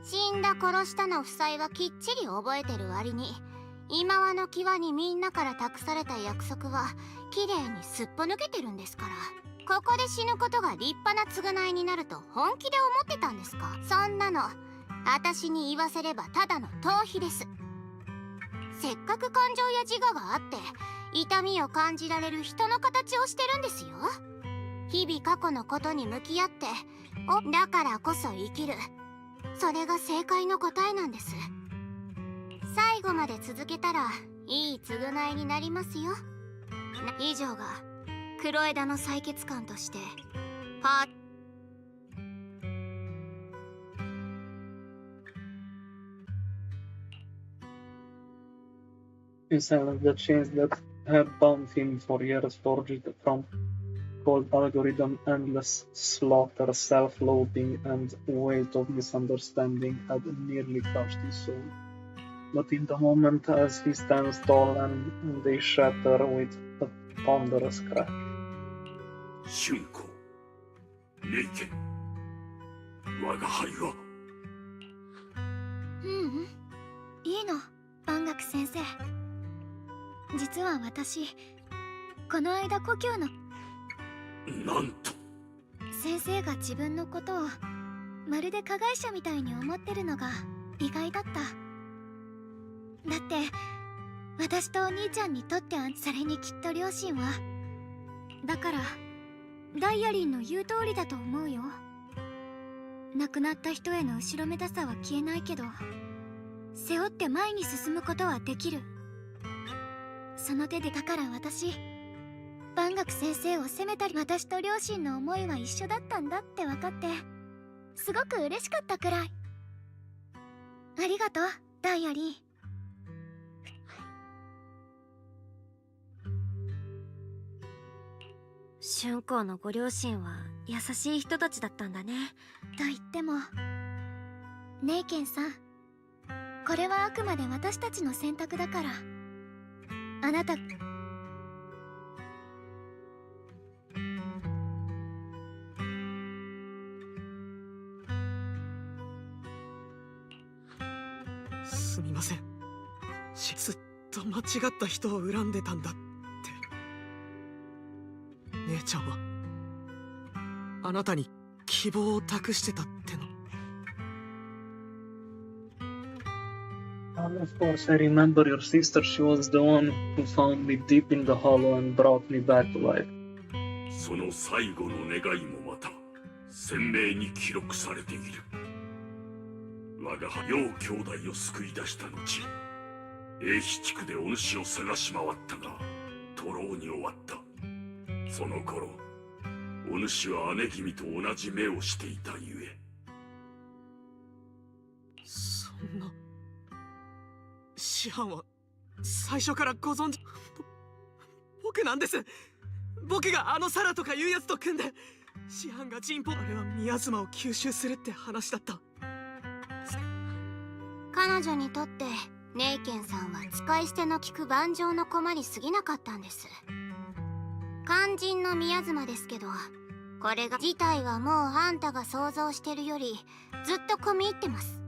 死んだ殺したの夫妻はきっちり覚えてる割に、今はの際にみんなから託された約束はきれいにすっぽ抜けてるんですから。ここで死ぬことが立派な償いになると本気で思ってたんですか？そんなの私に言わせればただの逃避です。せっかく感情や自我があって痛みを感じられる人の形をしてるんですよ。日々過去のことに向き合ってだからこそ生きる、それが正解の答えなんです。最後まで続けたらいい償いになりますよ。以上が黒枝の採血官としてIn silence, the chains that had bound him for years forged from cold algorithm, endless slaughter, self-loathing, and weight of misunderstanding had nearly crushed his soul. But in the moment as he stands tall and they shatter with a ponderous crash. 春子、霊剣、我が輩は。いいの、万学先生。実は私、この間故郷のなんと先生が自分のことをまるで加害者みたいに思ってるのが意外だった。だって私とお兄ちゃんにとってはそれにきっと両親は。だからダイアリンの言う通りだと思うよ。亡くなった人への後ろめたさは消えないけど、背負って前に進むことはできる。その手で、だから私、万学先生を責めたり、私と両親の思いは一緒だったんだって分かって、すごく嬉しかったくらい。ありがとう、ダイアリー。春光のご両親は優しい人たちだったんだね。と言ってもねえケンさん、これはあくまで私たちの選択だから。あなたすみません。ずっと間違った人を恨んでたんだって。姉ちゃんはあなたに希望を託してたっての。Of course, I remember your sister. She was the one who found me deep in the hollow and brought me back to life. その最後の願いもまた鮮明に記録されている。我が輩両兄弟を救い出した後、英飛地区でお主を探し回ったが徒労に終わった。その頃お主は姉君と同じ目をしていたゆえ。そんな。師範は最初からご存知。僕なんです。僕があのサラとかいうやつと組んで、師範が人あれは宮妻を吸収するって話だった。彼女にとってネイケンさんは使い捨ての利く盤上の駒に過ぎなかったんです。肝心の宮妻ですけど、これが自体はもうあんたが想像してるよりずっと込み入ってます。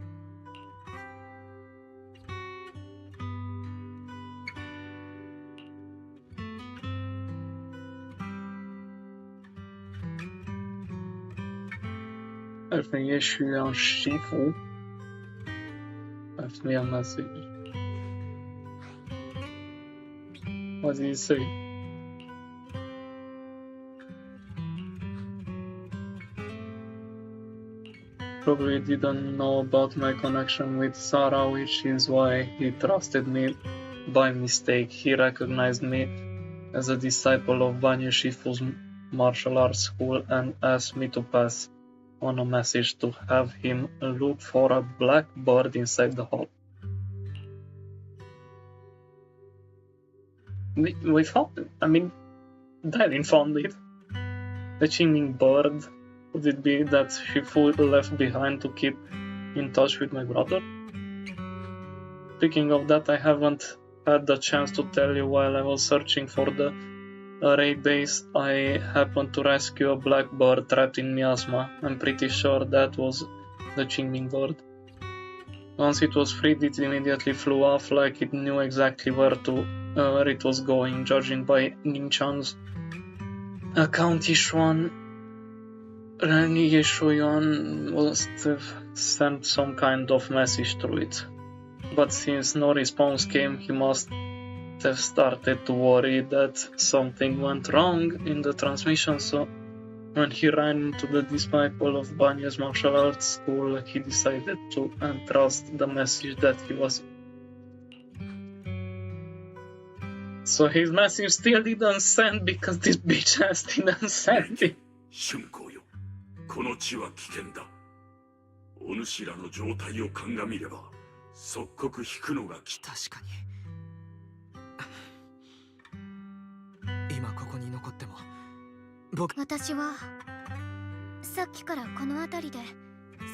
Elle fait essuyer un chiffon left me a message. What did he say? Probably didn't know about my connection with Sarah, which is why he trusted me by mistake. He recognized me as a disciple of Banya Shifu's martial arts school and asked me to pass on a message to have him look for a black bird inside the hall. We found it. I mean, Dylan found it. The chiming bird. Could it be that Shifu left behind to keep in touch with my brother? Speaking of that, I haven't had the chance to tell you. While I was searching for the array base, I happened to rescue a black bird trapped in miasma. I'm pretty sure that was the chiming bird. Once it was freed, it immediately flew off like it knew exactly where it was going. Judging by Nin-chan's account, Yeshuyan must have sent some kind of message through it. But since no response came, he must have started to worry that something went wrong in the transmission, so when he ran into the disciple of Banya's martial arts school, he decided to entrust the message that he was... So his message still didn't send because this bitch ass didn't send it. この地は危険だ。お主らの状態を鑑みれば、即刻引くのがき確かに。今ここに残っても、私はさっきからこの辺りで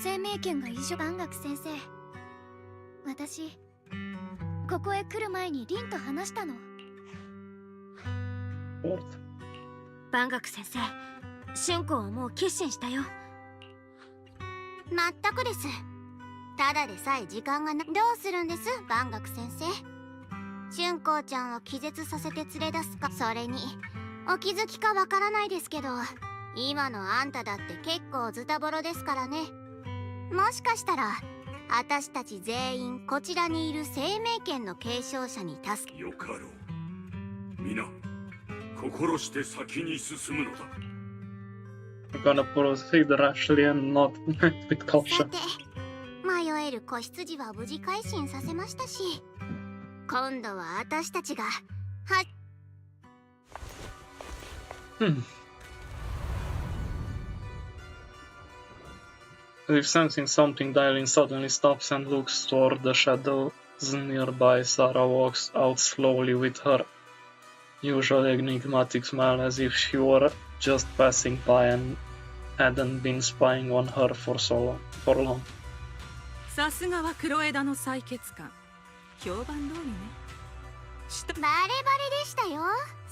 生命圏が異常。万学先生、私ここへ来る前に凛と話したの。万学先生、春子はもう決心したよ。まったくです。ただでさえ時間がどうするんです、万学先生。春子ちゃんを気絶させて連れ出すか。それにお気づきかわからないですけど、今のあんただって結構ズタボロですからね。もしかしたら私たち全員こちらにいる生命圏の継承者に助け。よかろう。皆心して先に進むのだ。We're gonna proceed rashly and not with caution. さて、迷える子羊は無事改心させましたし、今度は私たちがAs if sensing something, Dylan suddenly stops and looks toward the shadows nearby. Sarah walks out slowly with her usual enigmatic smile, as if she were just passing by and hadn't been spying on her for long. さすがは黒枝の採血官。評判通りね。バレバレでしたよ、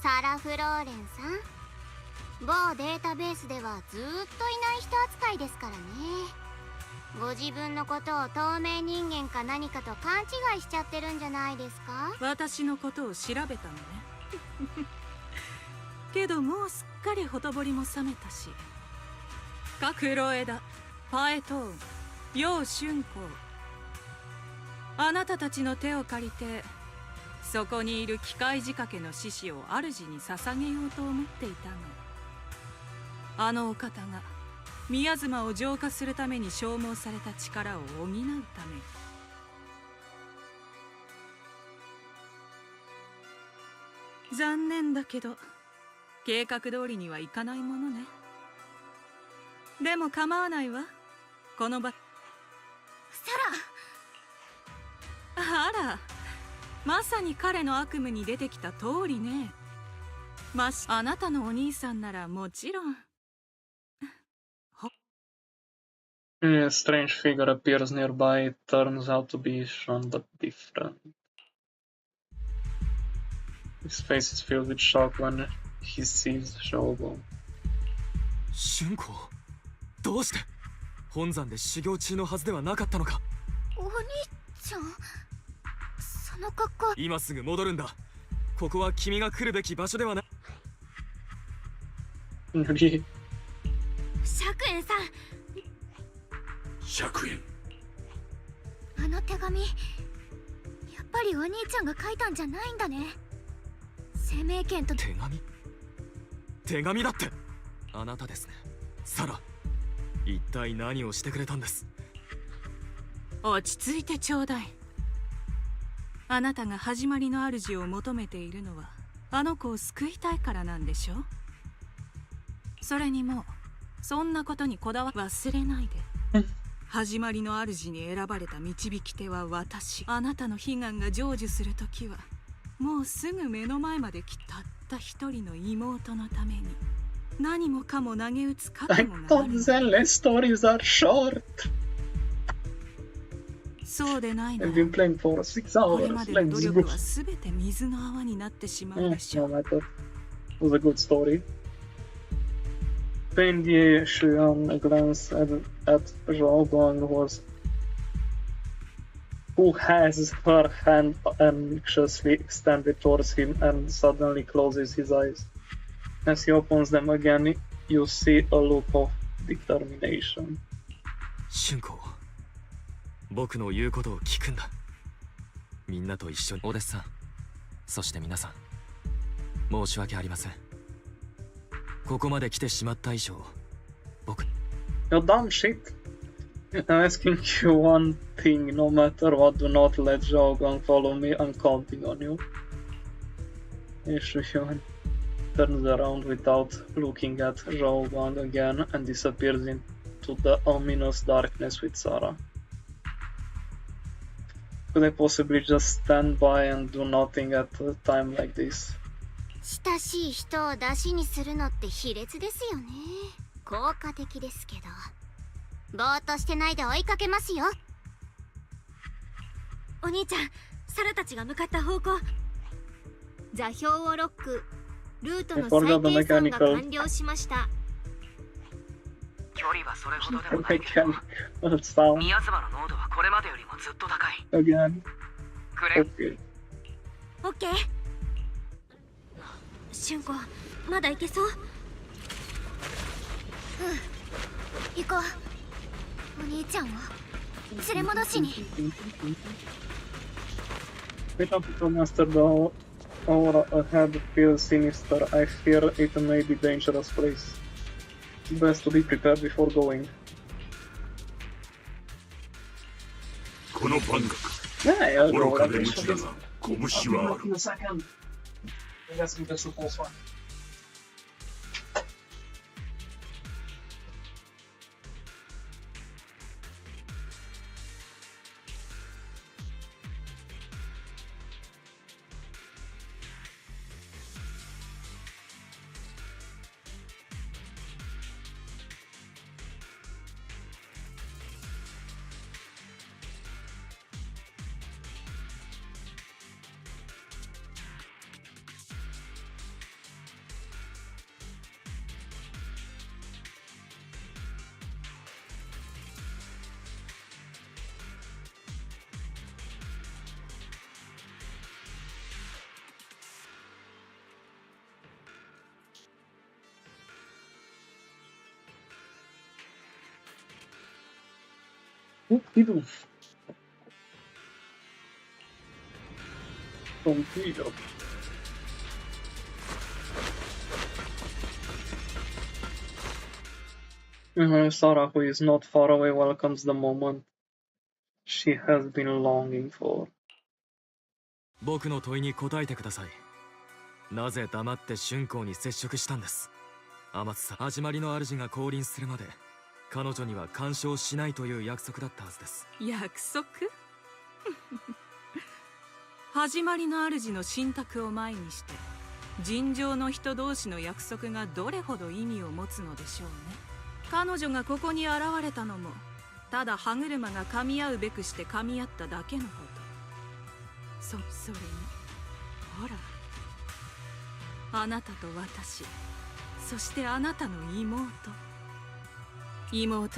サラ・フローレンさん。某データベースではずっといない人扱いですからね。ご自分のことを透明人間か何かと勘違いしちゃってるんじゃないですか。私のことを調べたのね。けどもうすっかりほとぼりも冷めたし。黒枝、パエトーン、楊春光、あなたたちの手を借りてそこにいる機械仕掛けの獅子を主に捧げようと思っていたの。あのお方が宮妻を浄化するために消耗された力を補うため。残念だけど計画通りにはいかないものね。でも構わないわ。この場。サラ。あら、まさに彼の悪夢に出てきた通りね。あなたのお兄さんならもちろん。A strange figure appears nearby. It turns out to be Sean, but different. His face is filled with shock when he sees Shogun. 春光、どうして本山で修行中のはずではなかったのか。お兄ちゃん、その格好。今すぐ戻るんだ。ここは君が来るべき場所ではない。Really? 釈園さん。釈園。ああの手紙、やっぱりお兄ちゃんが書いたんじゃないんだね。生命権と手紙だって。あなたですね、サラ。一体何をしてくれたんです？落ち着いてちょうだい。あなたが始まりの主を求めているのはあの子を救いたいからなんでしょ。それにもうそんなことにこだわり忘れないで。始まりの主に選ばれた導き手は私。あなたの悲願が成就するときはもうすぐ目の前まで来たった一人の妹のために何もかも投げ打つ覚悟がある。Zenless stories are short. そうでないなら I've been playing for 6 hours. これまでの努力はすべて水の泡になってしまうでしょう。 No matter. It was a good story. Bendy Xuan glanced at Zhao Guang, who has her hand anxiously extended towards him and suddenly closes his eyes. As he opens them again, you see a look of determination. 春子、僕の言うことを聞くんだ。みんなと一緒に。お弟子さん、そして皆さん、申し訳ありません。ここまで来てしまった以上、僕。You dumb shit. I'm asking you one thing, no matter what, do not let Zhao Guang follow me, I'm counting on you. Yuan turns around without looking at Zhao Guang again and disappears into the ominous darkness with Sarah. Could I possibly just stand by and do nothing at a time like this? 親しい人を出しにするのって卑劣ですよね。効果的ですけど。ぼーっとしてないで追いかけますよ。お兄ちゃん、サラたちが向かった方向。座標をロック。ルートの再計算が完了しました。距離はそれほどでもないけど、宮妻の濃度はこれまでよりもずっと高い。Again. くれ。オッケー。春子、まだ行けそう？行こう。お兄ちゃんを連れ戻しに。Wait up, Master. The aura ahead feels sinister. I fear it may be a dangerous place. It's best to be prepared before going. この番楽。Yeah, 愚かで無知だが、拳はある。I guess we just repulse one. Idu. Contigo. Sarah, who is not far away, welcomes the moment she has been longing for. 僕の問いに答えてください。なぜ黙って春光に接触したんです？天津さん、始まりの主が降臨するまで彼女には干渉しないという約束だったはずです。約束？始まりの主の信託を前にして尋常の人同士の約束がどれほど意味を持つのでしょうね。彼女がここに現れたのもただ歯車が噛み合うべくして噛み合っただけのこと。それにほら、あなたと私、そしてあなたの妹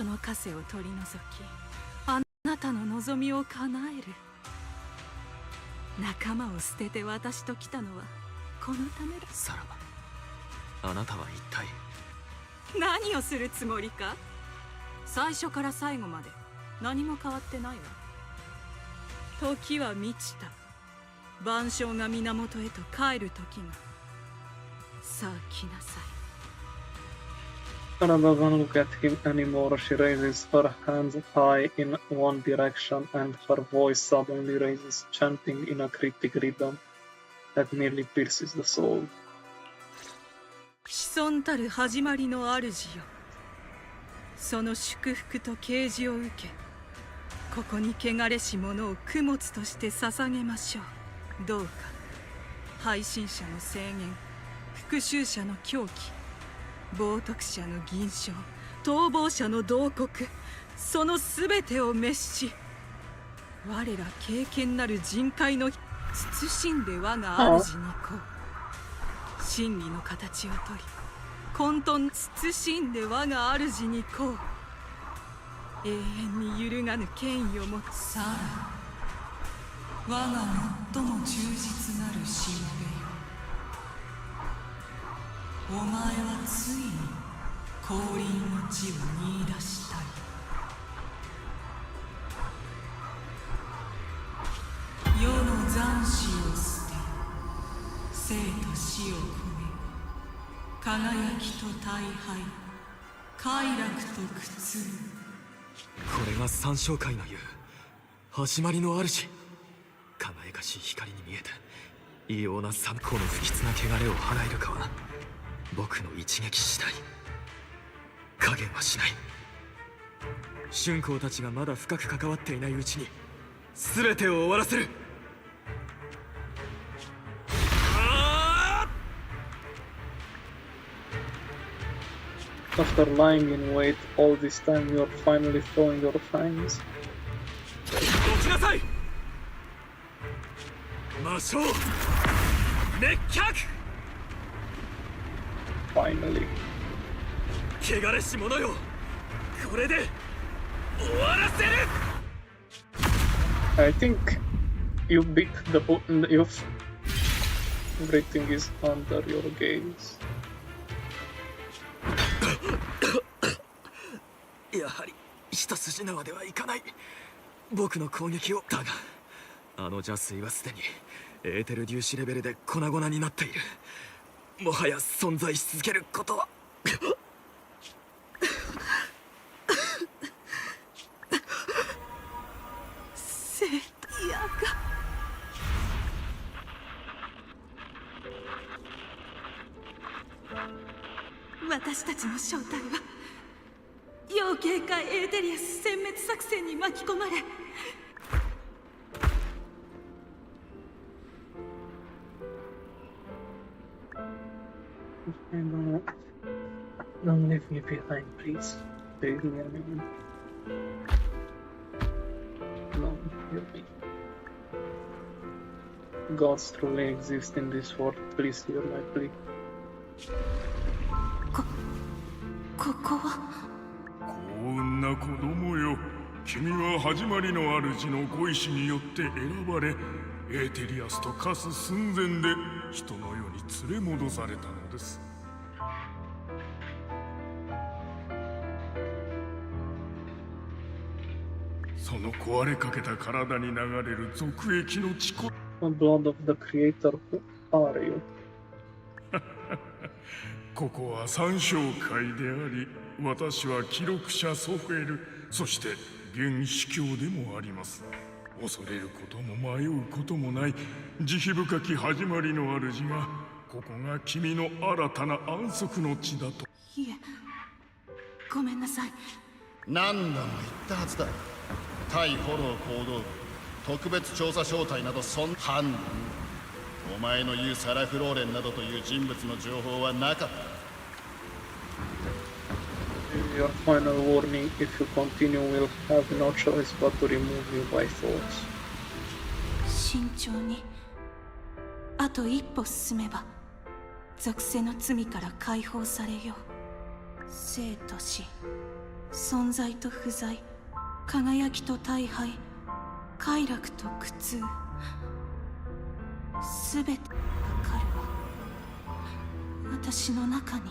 の枷を取り除き、あなたの望みを叶える。仲間を捨てて私と来たのはこのためだ。さらば、あなたは一体何をするつもりか？最初から最後まで何も変わってないわ。時は満ちた。万象が源へと帰る時が。さあ来なさい。Anna doesn't look at him anymore. She raises her hands high in one direction, and her voice suddenly raises, chanting in a cryptic rhythm that nearly pierces the soul. 子孫たる始まりの主よ。その祝福と啓示を受け、ここに汚れし者を供物として捧げましょう。どうか配信者の制限、復讐者の狂気、冒涜者の銀賞、逃亡者の慟哭、その全てを滅し、我ら敬虔なる人海の慎んで我が主にこう。真理の形をとり、混沌慎んで我が主にこう。永遠に揺るがぬ権威を持つ。さら我が最も忠実なる神兵よ。お前はついに降臨の地を見出したい。世の残死を捨て、生と死を込め、輝きと大敗、快楽と苦痛。これが三将会の言う始まりの主。輝かしい光に見えて異様な参考の不吉な汚れを払えるかは僕の一撃次第。加減はしない。春光たちがまだ深く関わっていないうちに全てを終わらせる。After lying in wait all this time, you are finally showing your fangs. 起きなさい。魔性熱脚。Finally. 汚れし者よ、これで終わらせる。 I think you beat the button. Everything is under your gaze. やはり一筋縄ではいかない。僕の攻撃を。だがあの邪水はすでにエーテル粒子レベルで粉々になっている。もはや存在し続けることは生徒やが。私たちの正体は要警戒エーテリアス殲滅作戦に巻き込まれ、Don't leave me behind, please. Leave me alone. No, hear me. Gods truly exist in this world. Please hear my plea. ここは幸運な子供よ。君は始まりの主のご意志によって選ばれ、エーテリアスと化す寸前で人の世に連れ戻されたのです。その壊れかけた体に流れる俗液の血こ。The blood of the Creator, who are you? ここは三将会であり、私は記録者ソフェル、そして現司教でもあります。恐れることも迷うこともない慈悲深き始まりの主が、ここが君の新たな安息の地だと。いえ、ごめんなさい。何度も言ったはずだ。対フォロー行動部、特別調査小隊など犯人。お前の言うサラ・フローレンなどという人物の情報はなかった。Your final warning, if you continue, we'll have no choice but to remove you by force. 慎重に。あと一歩進めば属性の罪から解放されよう。生と死、存在と不在、輝きと大敗、快楽と苦痛、すべてわかるわ。私の中に、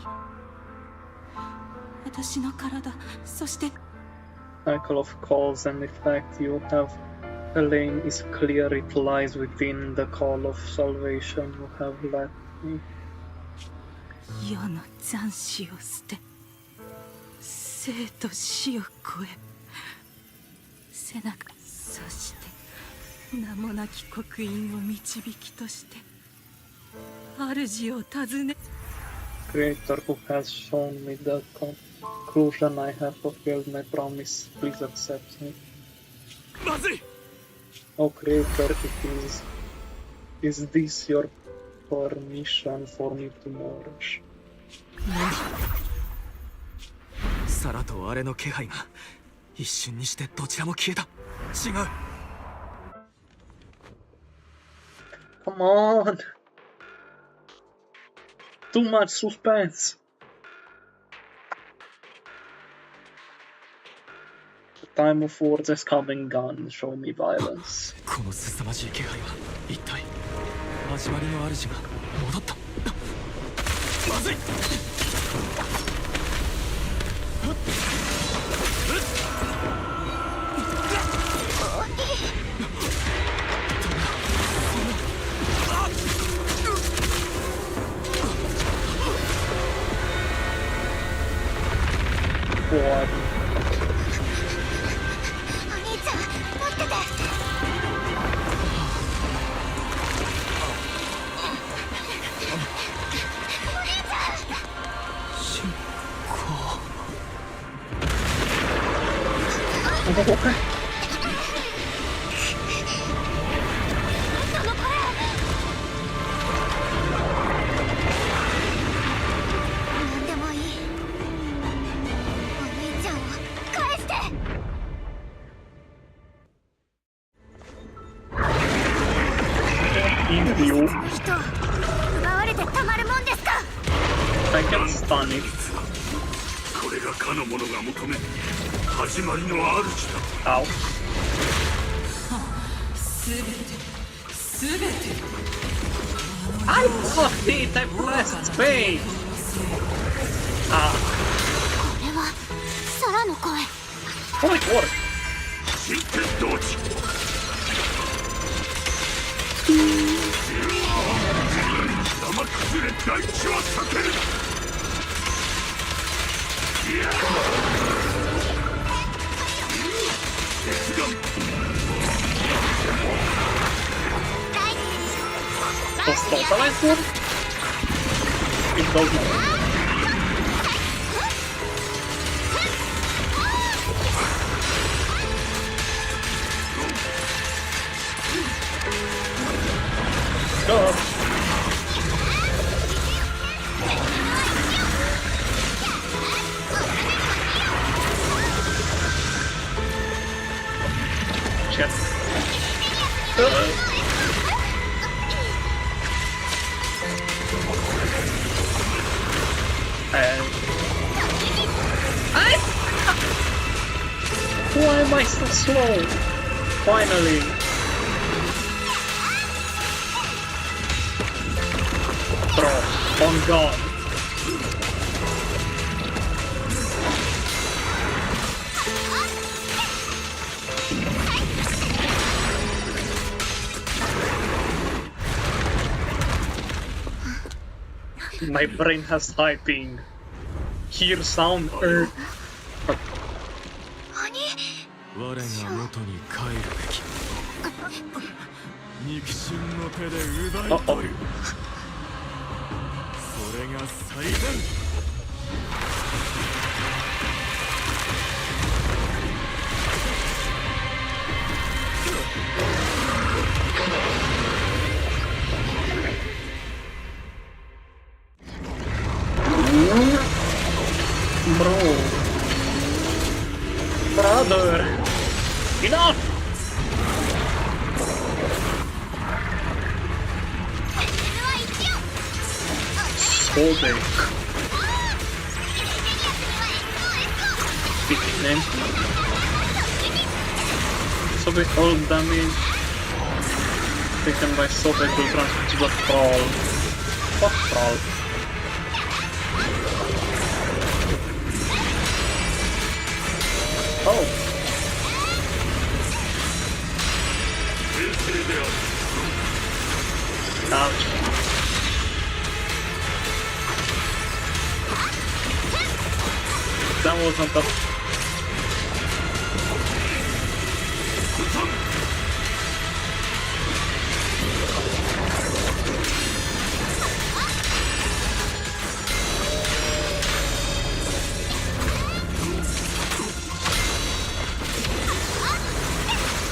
私の体、そして Cycle of cause and effect. You have The lane is clear, it lies within the call of salvation you have led me. 世の残死を捨て、生と死を超え、背中、そして名もなき刻印を導きとして、主を訪ね。Creator who has shown me the conclusion, I have fulfilled my promise. Please accept me. まずい。 Oh Creator, is this your permission for me to merge? サラとあれの気配が一瞬にしてどちらも消えた。違う。Come on! Too much suspense! The time of words is coming on, show me violence. この凄まじい気配は一体始まりの主が戻った。まずい。What? お兄ちゃん、待ってて。なんでもいい。お兄ちゃんを返して。人奪われてたまるもんですか。I can stun it. これがかの者が求める始まりの主だ。Ow. すべて I blocked it! I pressed space! あこれは空の声。Oh, it worked! 新天同地山崩れ大地は避ける。Does Totalize work? It does not. Go! Shit. Why am I so slow? Finally! Bro, on God. My brain has high ping. Hear sound earth. 我が元に帰るべき。肉親の手で奪い取る。それが最善。Bro. Brother. Enough! So big. So big all damage taken by so big will transfer to the troll. Fuck troll. Oh. was on top.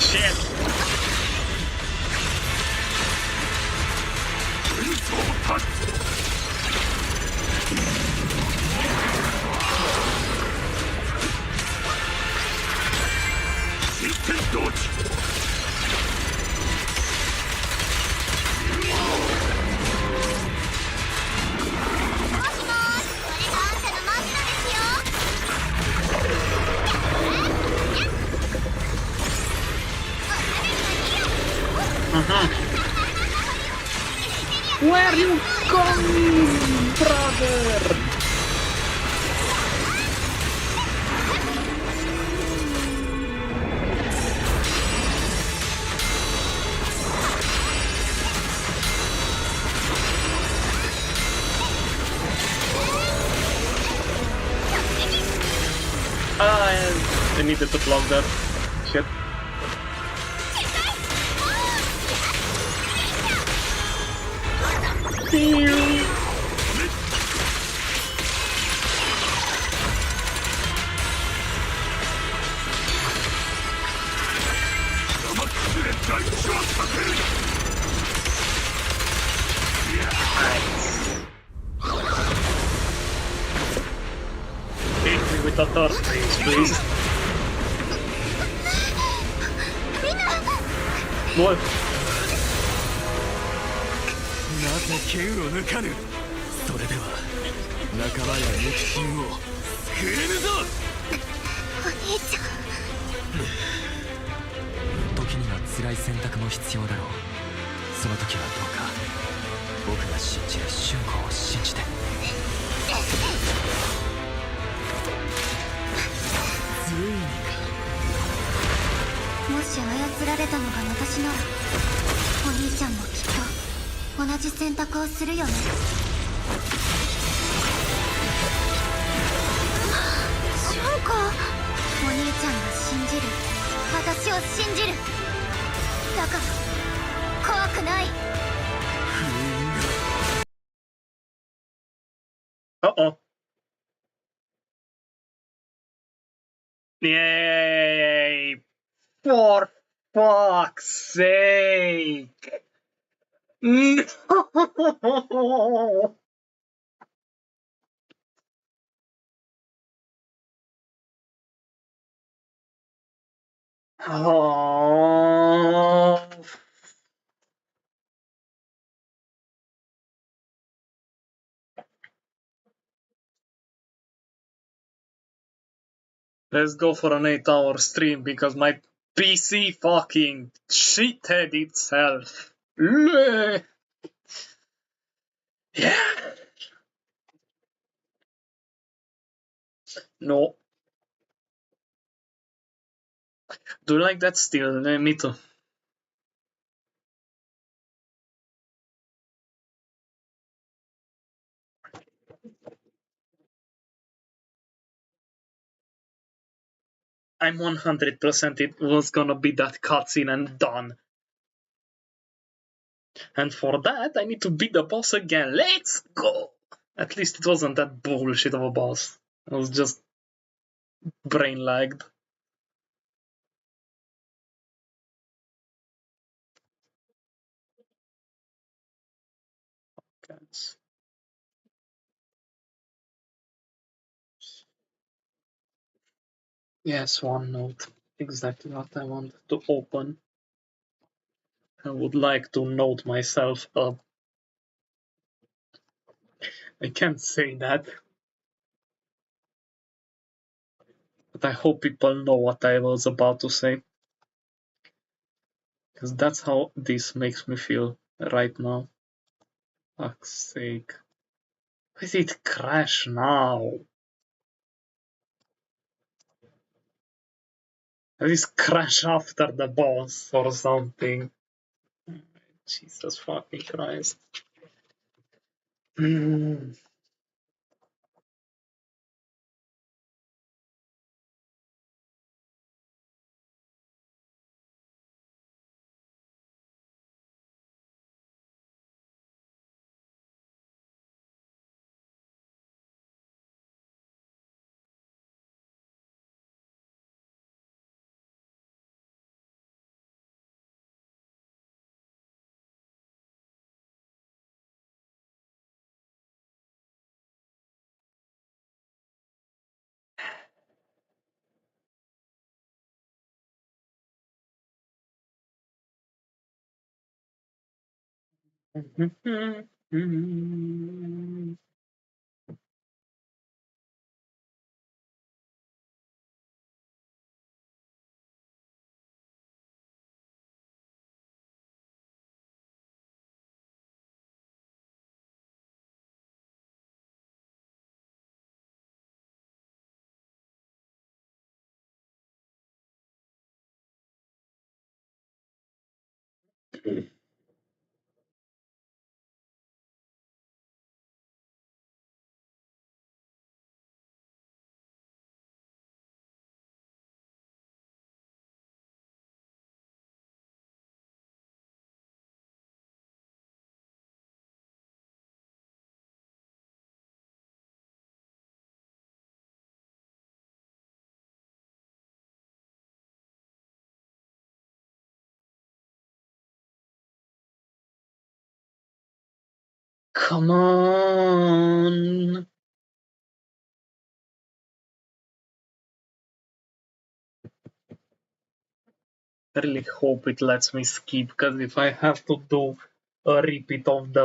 Shit! Where are you going, brother? I needed to block that. Shit. Hit me with a torch, please. What? なぜ剣を抜かぬ。それでは仲間や肉親を救えぬぞ。お兄ちゃん。時には辛い選択も必要だろう。その時はどうか僕が信じる春子を信じて。ついにもし操られたのが私ならお兄ちゃんもきっと同じ選択をするよね。春子、お兄ちゃんが信じる、私を信じる。だから怖くない。Uh-oh. Yay! For fuck's sake! No! Oh. Let's go for an 8-hour stream because my PC fucking shithead itself. Yeah. No. Do you like that still? Me too. I'm 100% it was gonna be that cutscene and done. And for that, I need to beat the boss again. Let's go! At least it wasn't that bullshit of a boss. It was just brain lagged. Cats. Yes, one note. Exactly what I want to open. I would like to note myself up. I can't say that. But I hope people know what I was about to say. Because that's how this makes me feel right now. Fuck's sake. Why did it crash now? At least crash after the boss or something. Jesus fucking Christ. Come on! I really hope it lets me skip, because if I have to do a repeat of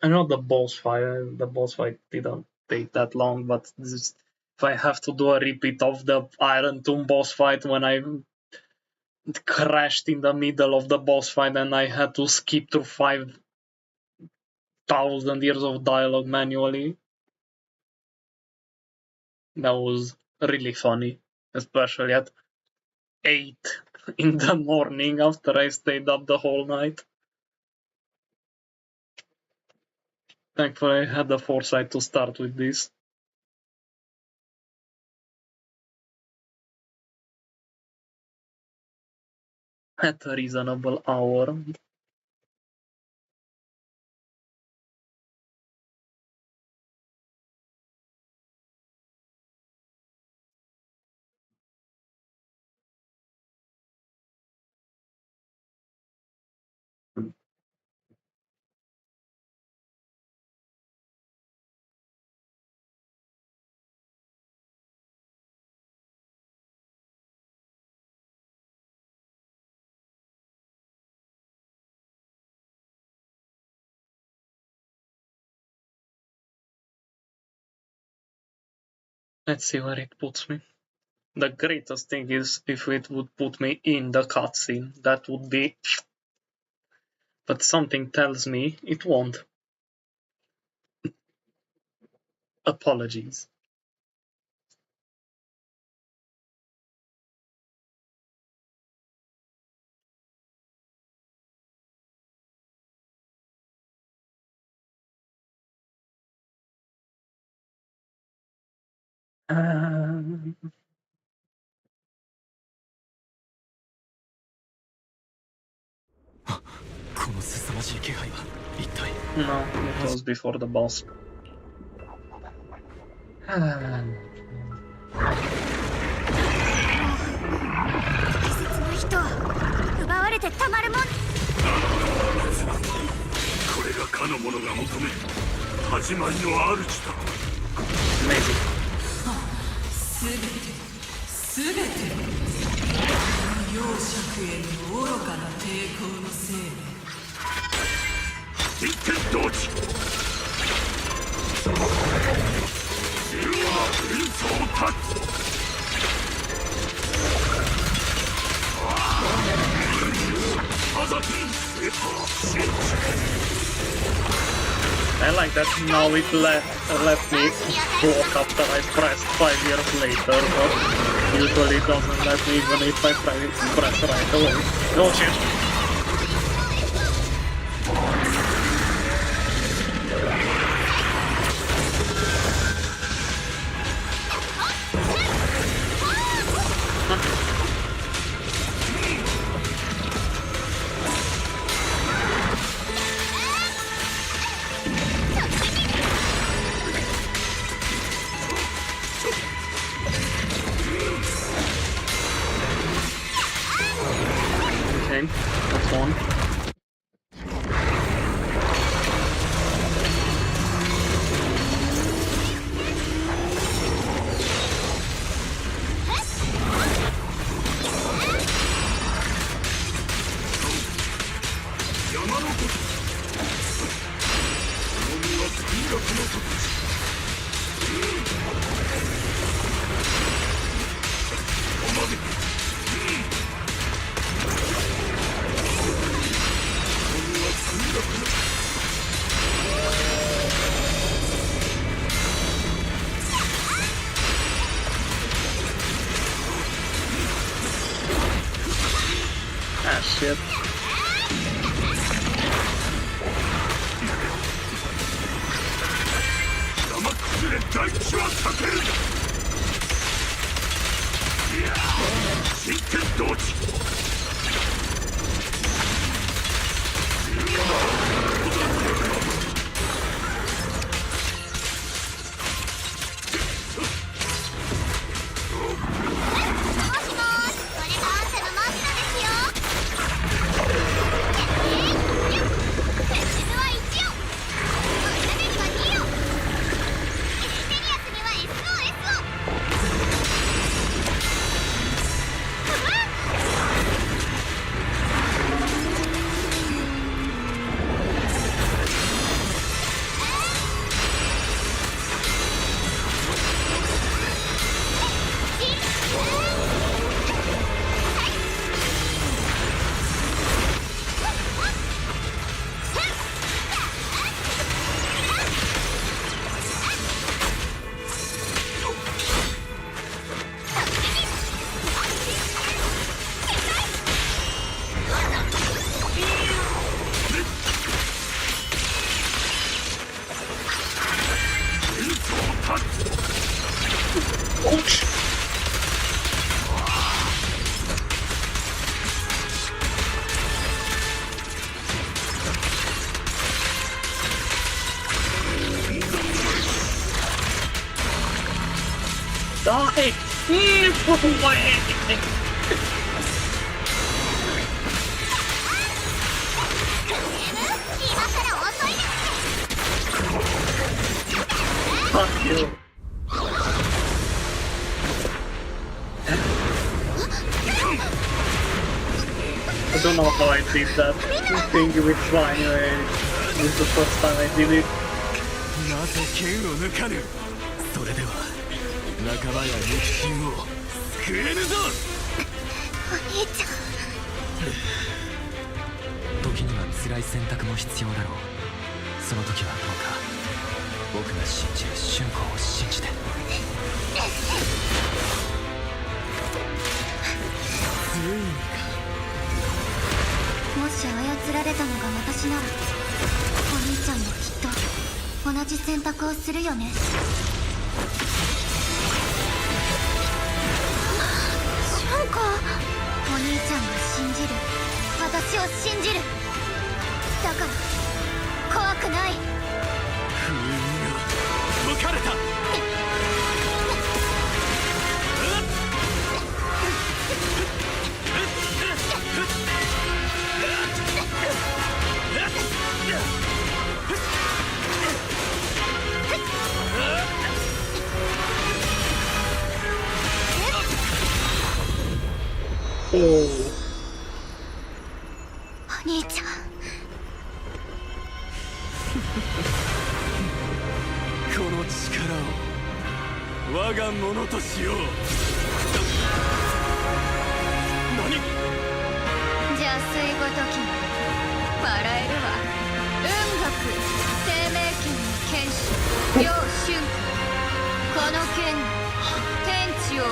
I know the boss fight didn't take that long, but if I have to do a repeat of the Iron Tomb boss fight when I crashed in the middle of the boss fight and I had to skip through 5,000 years of dialogue manually, that was really funny, especially at 8 in the morning after I stayed up the whole night. Thankfully, I had the foresight to start with this. At a reasonable hour. Let's see where it puts me. The greatest thing is if it would put me in the cutscene. That would be... But something tells me it won't. Apologies. No, it was before the boss. 奪われてたまるもん。これがかの者が求める始まりの主だ。すべて容赦への愚かな抵抗のせいで。一点同時。自分は臨走を断つ。 I like that now it let me walk after I pressed 5 years later, but usually it doesn't let me even if I press right away. Oh shit! Okay. shit. 生崩れ大地は避ける。いや真剣同時。Die! Fuck you. I don't know how I did that. I think it was fine. This is the first time I did it. なぜ剣を抜かぬ。それでは仲間や肉親を救えぬぞ。お兄ちゃん。時には辛い選択も必要だろう。その時はどうか僕が信じる春子を信じて。ついにか。もし操られたのが私ならお兄ちゃんもきっと同じ選択をするよね。春子、お兄ちゃんが信じる、私を信じる。だから怖くない。封印が解かれた。おお。お兄ちゃん。この力を我がものとしよう。何？邪推ごときに笑えるわ。運学生命剣の剣士楊春子、この剣が天地を覆う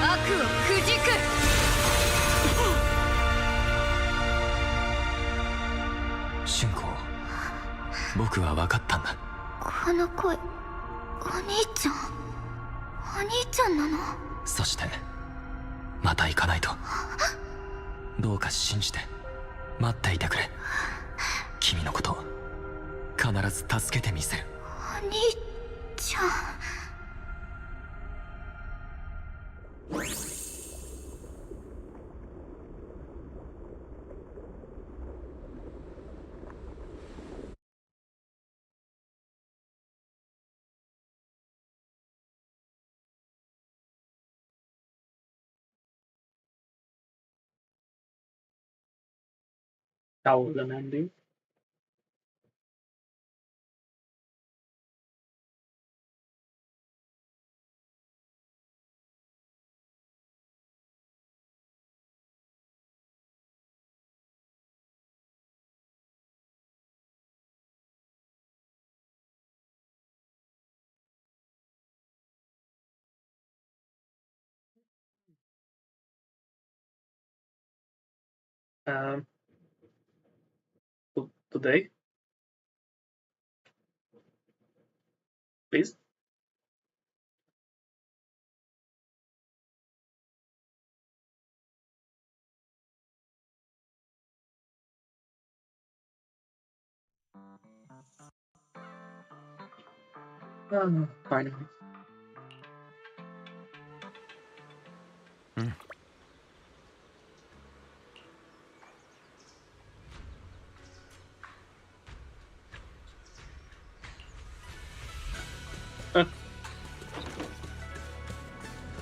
悪をくじく。春子、僕は分かったんだ。この声、お兄ちゃん。お兄ちゃんなの？そしてまた行かないと。どうか信じて待っていてくれ。君のこと必ず助けてみせる。お兄ちゃん。That was an ending. Today? Please? Finally.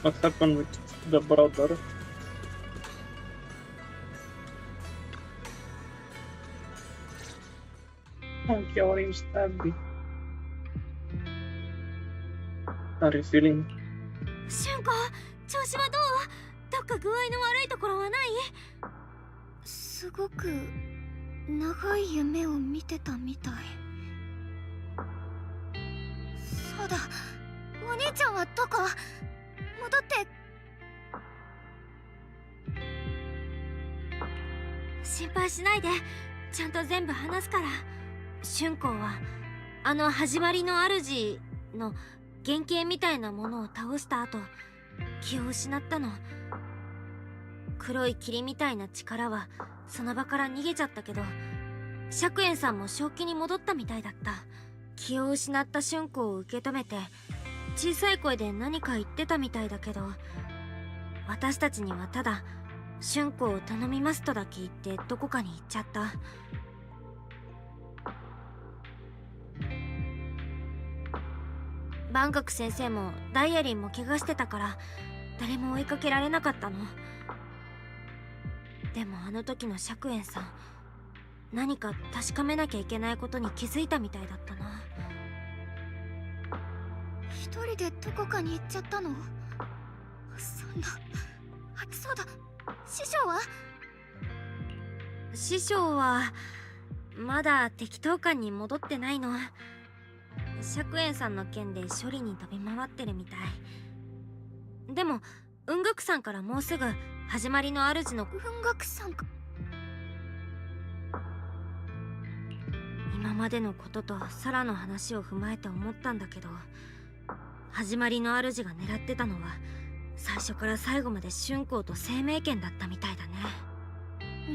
What happened with the brother? Thank you, Orange Tabby. Are you feeling? 俊子、調子はどう？どっか具合の悪いところはない？すごく長い夢を見てたみたい。そうだ、お兄ちゃんはどこ？戻って。心配しないで、ちゃんと全部話すから。俊子はあの始まりの主の原型みたいなものを倒した後、気を失ったの。黒い霧みたいな力はその場から逃げちゃったけど、釈炎さんも正気に戻ったみたいだった。気を失った俊子を受け止めて小さい声で何か言ってたみたいだけど、私たちにはただ俊子を頼みますとだけ言ってどこかに行っちゃった。万学先生もダイアリンも怪我してたから誰も追いかけられなかったの。でもあの時の釈炎さん、何か確かめなきゃいけないことに気づいたみたいだったな。一人でどこかに行っちゃったの？そんな。そうだ、師匠は？師匠はまだ適当館に戻ってないの。釈炎さんの件で処理に飛び回ってるみたい。でも雲岳さんからもうすぐ始まりの主の雲岳さんか。今までのこととサラの話を踏まえて思ったんだけど、始まりの主が狙ってたのは最初から最後まで春光と生命剣だったみたいだね。う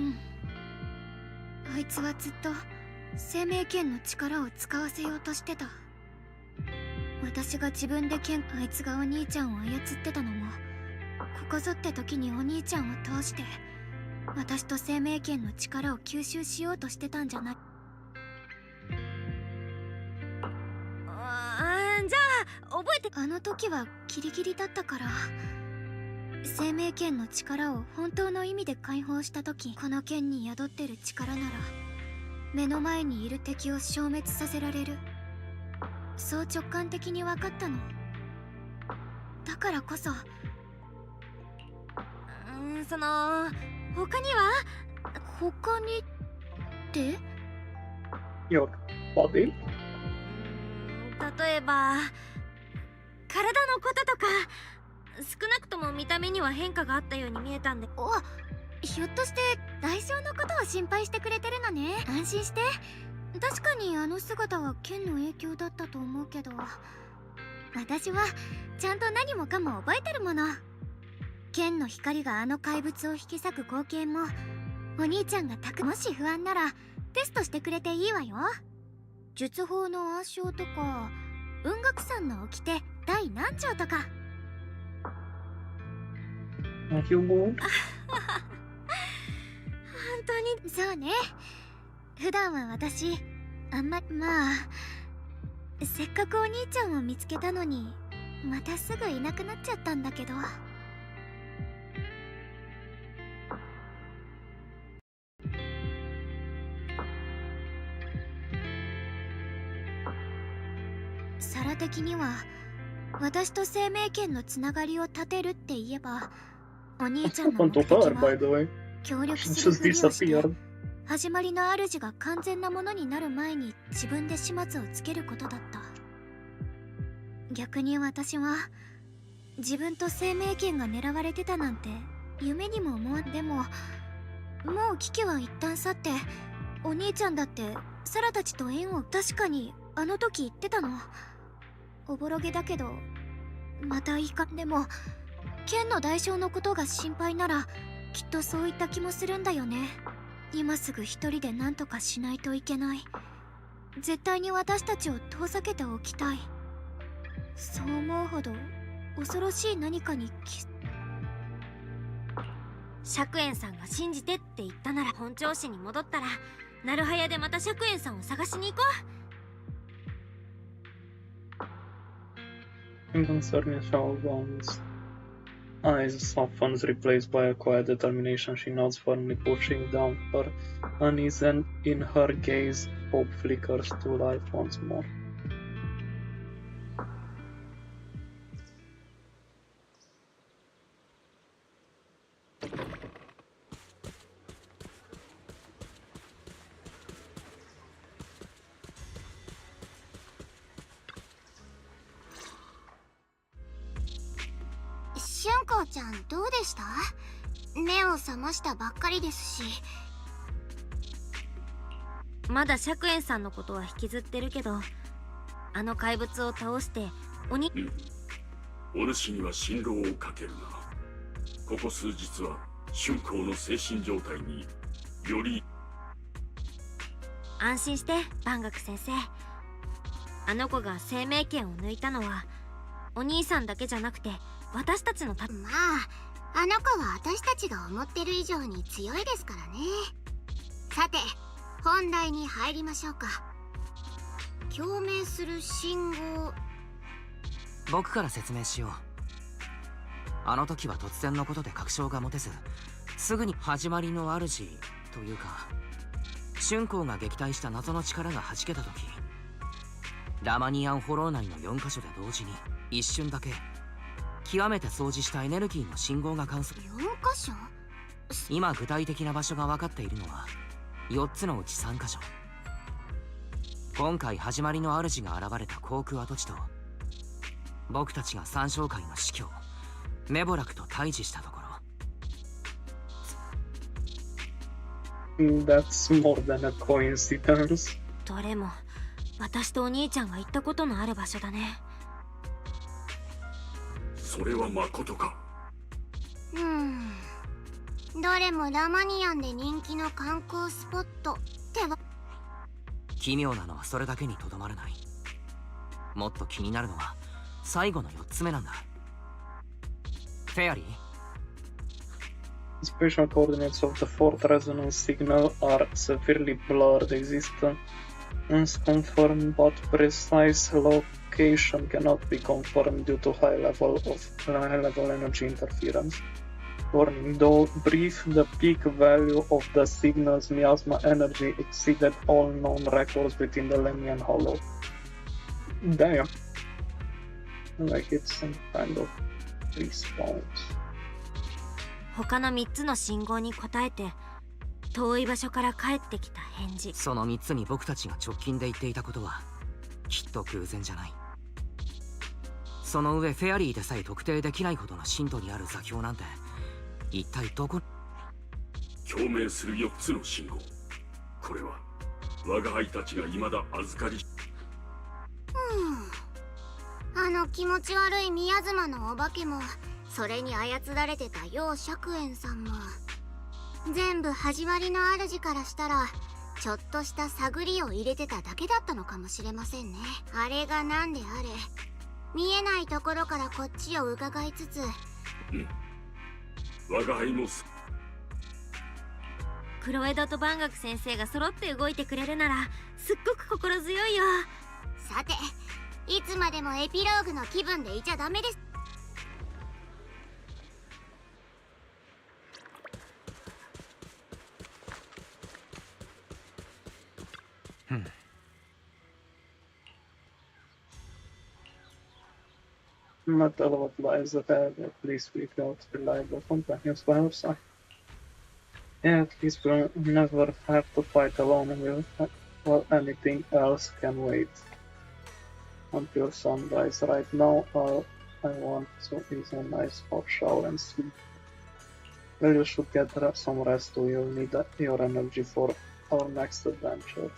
ん、あいつはずっと生命剣の力を使わせようとしてた。私が自分であいつがお兄ちゃんを操ってたのもここぞって時にお兄ちゃんを通して私と生命剣の力を吸収しようとしてたんじゃない？じゃあ覚えて。あの時はギリギリだったから、生命剣の力を本当の意味で解放した時、この剣に宿ってる力なら目の前にいる敵を消滅させられる、そう直感的に分かったの。だからこそその他には？他にって？ Your body? 例えば体のこととか、少なくとも見た目には変化があったように見えたんで。ひょっとして代償のことを心配してくれてるのね。安心して。確かにあの姿は剣の影響だったと思うけど、私はちゃんと何もかも覚えてるもの。剣の光があの怪物を引き裂く光景もお兄ちゃんがもし不安ならテストしてくれていいわよ。術法の暗唱とか雲岳山の掟第何条とか。本当にそうね。普段は私あんままあ、せっかくお兄ちゃんを見つけたのにまたすぐいなくなっちゃったんだけど。サラ的には私と生命剣のつながりを立てるって言えば、お兄ちゃんの目的は協力するふりをして始まりの主が完全なものになる前に自分で始末をつけることだった。逆に私は自分と生命剣が狙われてたなんて夢にも思わん。でももう危機は一旦去って、お兄ちゃんだってサラたちと縁を確かにあの時言ってたの。おぼろげだけどまたいいか。でも剣の代償のことが心配ならきっとそういった気もするんだよね。今すぐ一人で何とかしないといけない。絶対に私たちを遠ざけておきたい。そう思うほど恐ろしい何かに釈園さんが信じてって言ったなら、本調子に戻ったらなるはやでまた釈園さんを探しに行こう。Concerning Xiaoguang's eyes softens, replaced by a quiet determination. She nods, firmly pushing down her unease, and in her gaze hope flickers to life once more. Shunkoちゃんどうでした？目を覚ましたばっかりですし。まだ釈園さんのことは引きずってるけど、あの怪物を倒して鬼、お主には辛労をかけるが、ここ数日は春光の精神状態により。安心して万学先生。あの子が生命権を抜いたのはお兄さんだけじゃなくて私たちのまああの子は私たちが思ってる以上に強いですからね。さて本題に入りましょうか。共鳴する信号。僕から説明しよう。あの時は突然のことで確証が持てず、すぐに始まりの主というか春光が撃退した謎の力が弾けた時、ラマニアンホロー内の4カ所で同時に一瞬だけ極めて掃除したエネルギーの信号が観測。4カ所？今具体的な場所が分かっているのは4つのうち3カ所。今回始まりの主が現れた航空跡地と、僕たちが三将会の司教メボラクと対峙したところ。That's more than a coincidence. どれも私とお兄ちゃんが行ったことのある場所だね。それはまことか？どれもラマニアンで人気の観光スポットってば。奇妙なのはそれだけにとどまらない。もっと気になるのは最後の4つ目なんだ。フェアリー？ Spatial coordinates of the fourth resonance signal are severely blurred. Existence confirmed, but precise location cannot be confirmed due to high level energy interference. Warning: though brief, the peak value of the signal's miasma energy exceeded all known records within the Lemian Hollow. Damn. Like it's some kind of response. 他の3つの信号に応えて遠い場所から帰ってきた返事。その3つに僕たちが直近で言っていたことはきっと偶然じゃない。その上フェアリーでさえ特定できないほどの深度にある座標なんて一体どこ？共鳴する4つの信号。これは我が輩たちが未だ預かり。あの気持ち悪い宮妻のお化けもそれに操られてた楊釈園さんも全部始まりの主からしたらちょっとした探りを入れてただけだったのかもしれませんね。あれが何であれ見えないところからこっちを伺いつつ、我が輩もクロエドと万学先生が揃って動いてくれるならすっごく心強いよ。さていつまでもエピローグの気分でいちゃダメです。No matter what lies ahead, at least we've got reliable companions by our side. Yeah, at least we'll never have to fight alone, while anything else can wait. Until sunrise. Right now, all I want to is a nice hot shower and sleep. Well, you should get some rest too. You'll need your energy for our next adventure.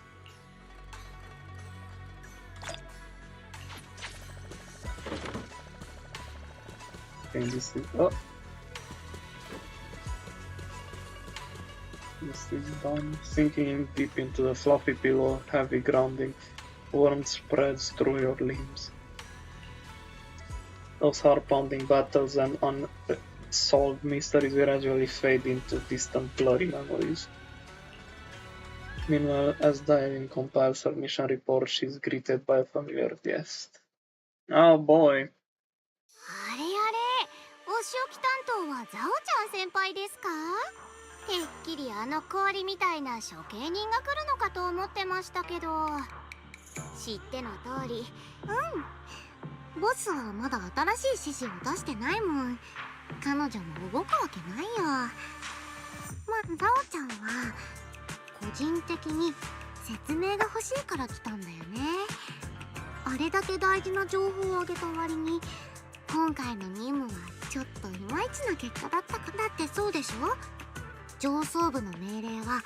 Okay, this is... Oh! This is done. Sinking deep into the fluffy pillow, heavy grounding, warmth spreads through your limbs. Those heart-pounding battles and unsolved mysteries gradually fade into distant, blurry memories. Meanwhile, as Diane compiles her mission report, she's greeted by a familiar guest. Oh boy. あれあれ、お仕置き担当はザオちゃん先輩ですか？てっきりあの氷みたいな処刑人が来るのかと思ってましたけど、知っての通り、ボスはまだ新しい指示を出してないもん。彼女も動くわけないよ。ま、ザオちゃんは個人的に説明が欲しいから来たんだよね。あれだけ大事な情報をあげた割に今回の任務はちょっといまいちな結果だったか。だってそうでしょ？上層部の命令は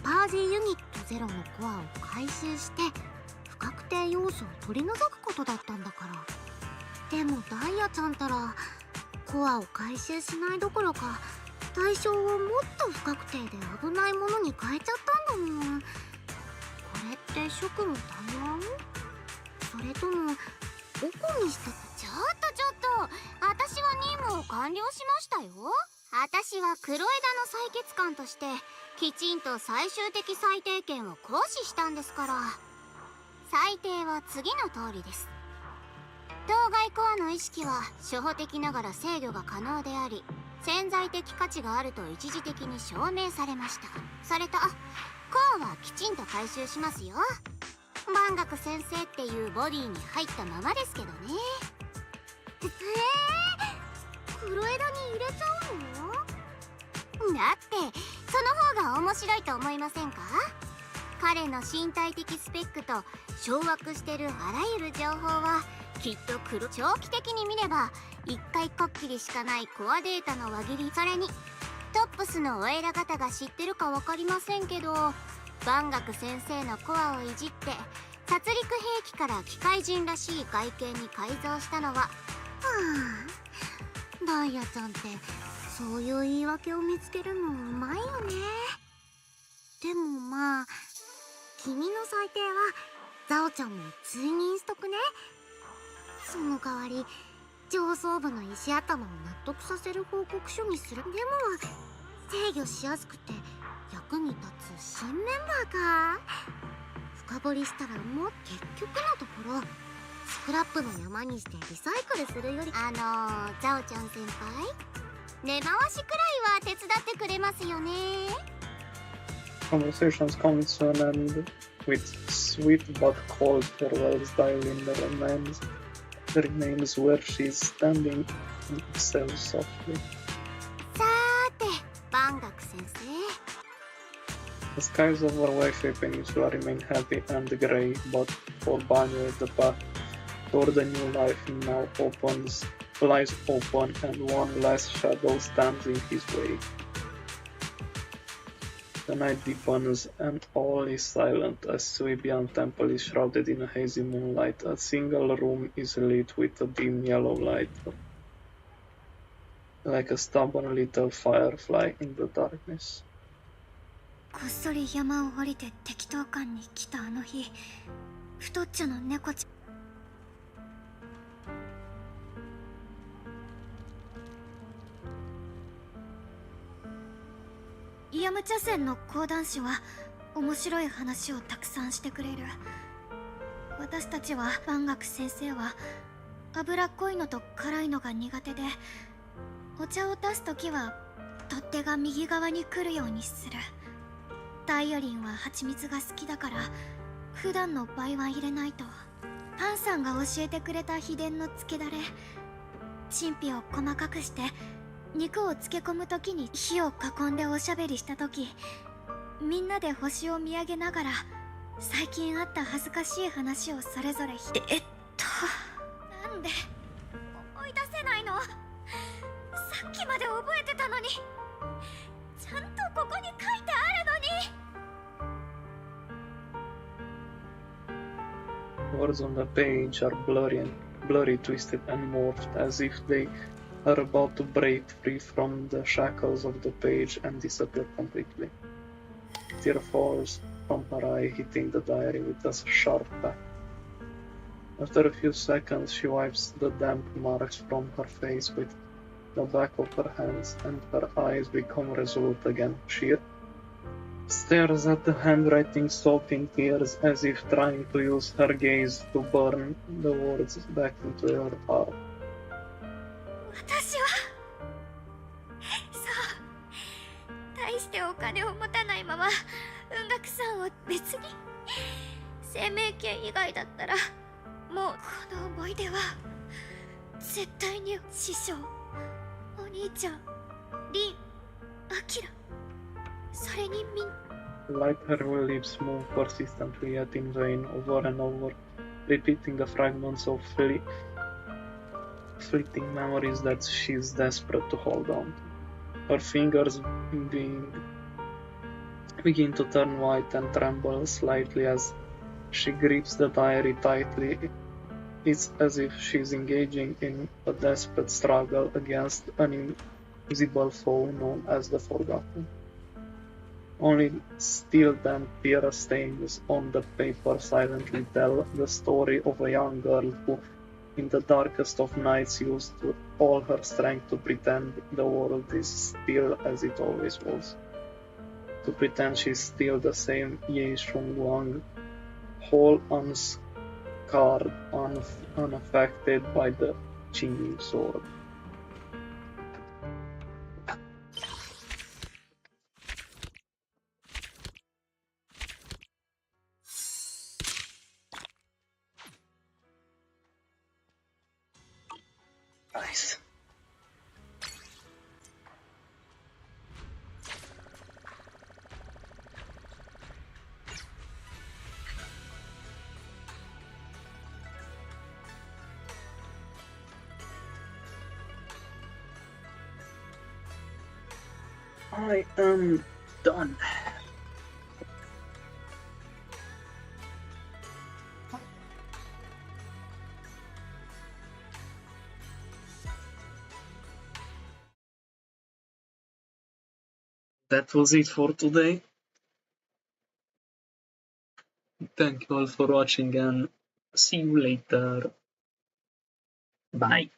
パージーユニット0のコアを回収して不確定要素を取り除くことだったんだから。でもダイヤちゃんたらコアを回収しないどころか対象をもっと不確定で危ないものに変えちゃったんだもん。これって職務怠慢？それともどこにした？ちょっと私は任務を完了しましたよ。私は黒枝の採血官としてきちんと最終的最低限を行使したんですから。最低は次の通りです。当該コアの意識は初歩的ながら制御が可能であり潜在的価値があると一時的に証明されました。それとコアはきちんと回収しますよ。万学先生っていうボディに入ったままですけどね。黒枝に入れちゃうの？だってその方が面白いと思いませんか？彼の身体的スペックと掌握してるあらゆる情報はきっと長期的に見れば一回こっきりしかないコアデータの輪切り。それにトップスのお偉方が知ってるか分かりませんけど万学先生のコアをいじって殺戮兵器から機械人らしい外見に改造したのはダイヤちゃんってそういう言い訳を見つけるのうまいよね。でもまあ君の最低はザオちゃんも追認しとくね。その代わり上層部の石頭を納得させる報告書にする。でも制御しやすくて役に立つ新メンバーか。深掘りしたらもう結局のところスクラップの山にしてリサイクルするよりザオちゃん先輩根回しくらいは手伝ってくれますよね。 Conversations come to an end with sweet but cold farewells. Dialing remains where she's standing and exhales softly. さーて、万学先生。The skies over Wi-Fi Peninsula remain heavy and grey, but for Banyo the path toward the new life now lies open, and one last shadow stands in his way. The night deepens and all is silent. A Swabian temple is shrouded in a hazy moonlight. A single room is lit with a dim yellow light, like a stubborn little firefly in the darkness. こっそり山を降りて適当館に来たあの日、太っちょの猫ちゃん。イヤム茶筅の講談師は面白い話をたくさんしてくれる。私たちは万学先生は脂っこいのと辛いのが苦手で、お茶を出すときは取っ手が右側に来るようにする。ダイオリンは蜂蜜が好きだから普段の倍は入れないと。パンさんが教えてくれた秘伝の漬けだれ、陳皮を細かくして肉を漬け込むときに火を囲んでおしゃべりしたとき、みんなで星を見上げながら最近あった恥ずかしい話をそれぞれなんで思い出せないの？さっきまで覚えてたのに。こに書いてあるのに。 Words on the page are blurry, twisted, and morphed, as if they are about to break free from the shackles of the page and disappear completely. Tear falls from her eye, hitting the diary with a sharp pack. After a few seconds, she wipes the damp marks from her face with the back of her hands, and her eyes become resolute again. She stares at the handwriting, soaking tears, as if trying to use her gaze to burn the words back into her heart. 私はそう大してお金を持たないまま文学さんを別に生命権以外だったらもうこの思い出は絶対に師匠お兄ちゃんリンアキラそれにみん Light her lips move persistently yet in vain, over and over, repeating the fragments of fleeting memories that she's desperate to hold on to. Her fingers begin to turn white and tremble slightly as she grips the diary tightly. It's as if she's engaging in a desperate struggle against an invisible foe known as the Forgotten. Only still damp tear stains on the paper silently tell the story of a young girl who, in the darkest of nights, used all her strength to pretend the world is still as it always was. To pretend she's still the same Ye Shung Wang, whole, unscarred, unaffected by the Qingyu sword. Nice. I am done. That was it for today. Thank you all for watching and see you later. Bye.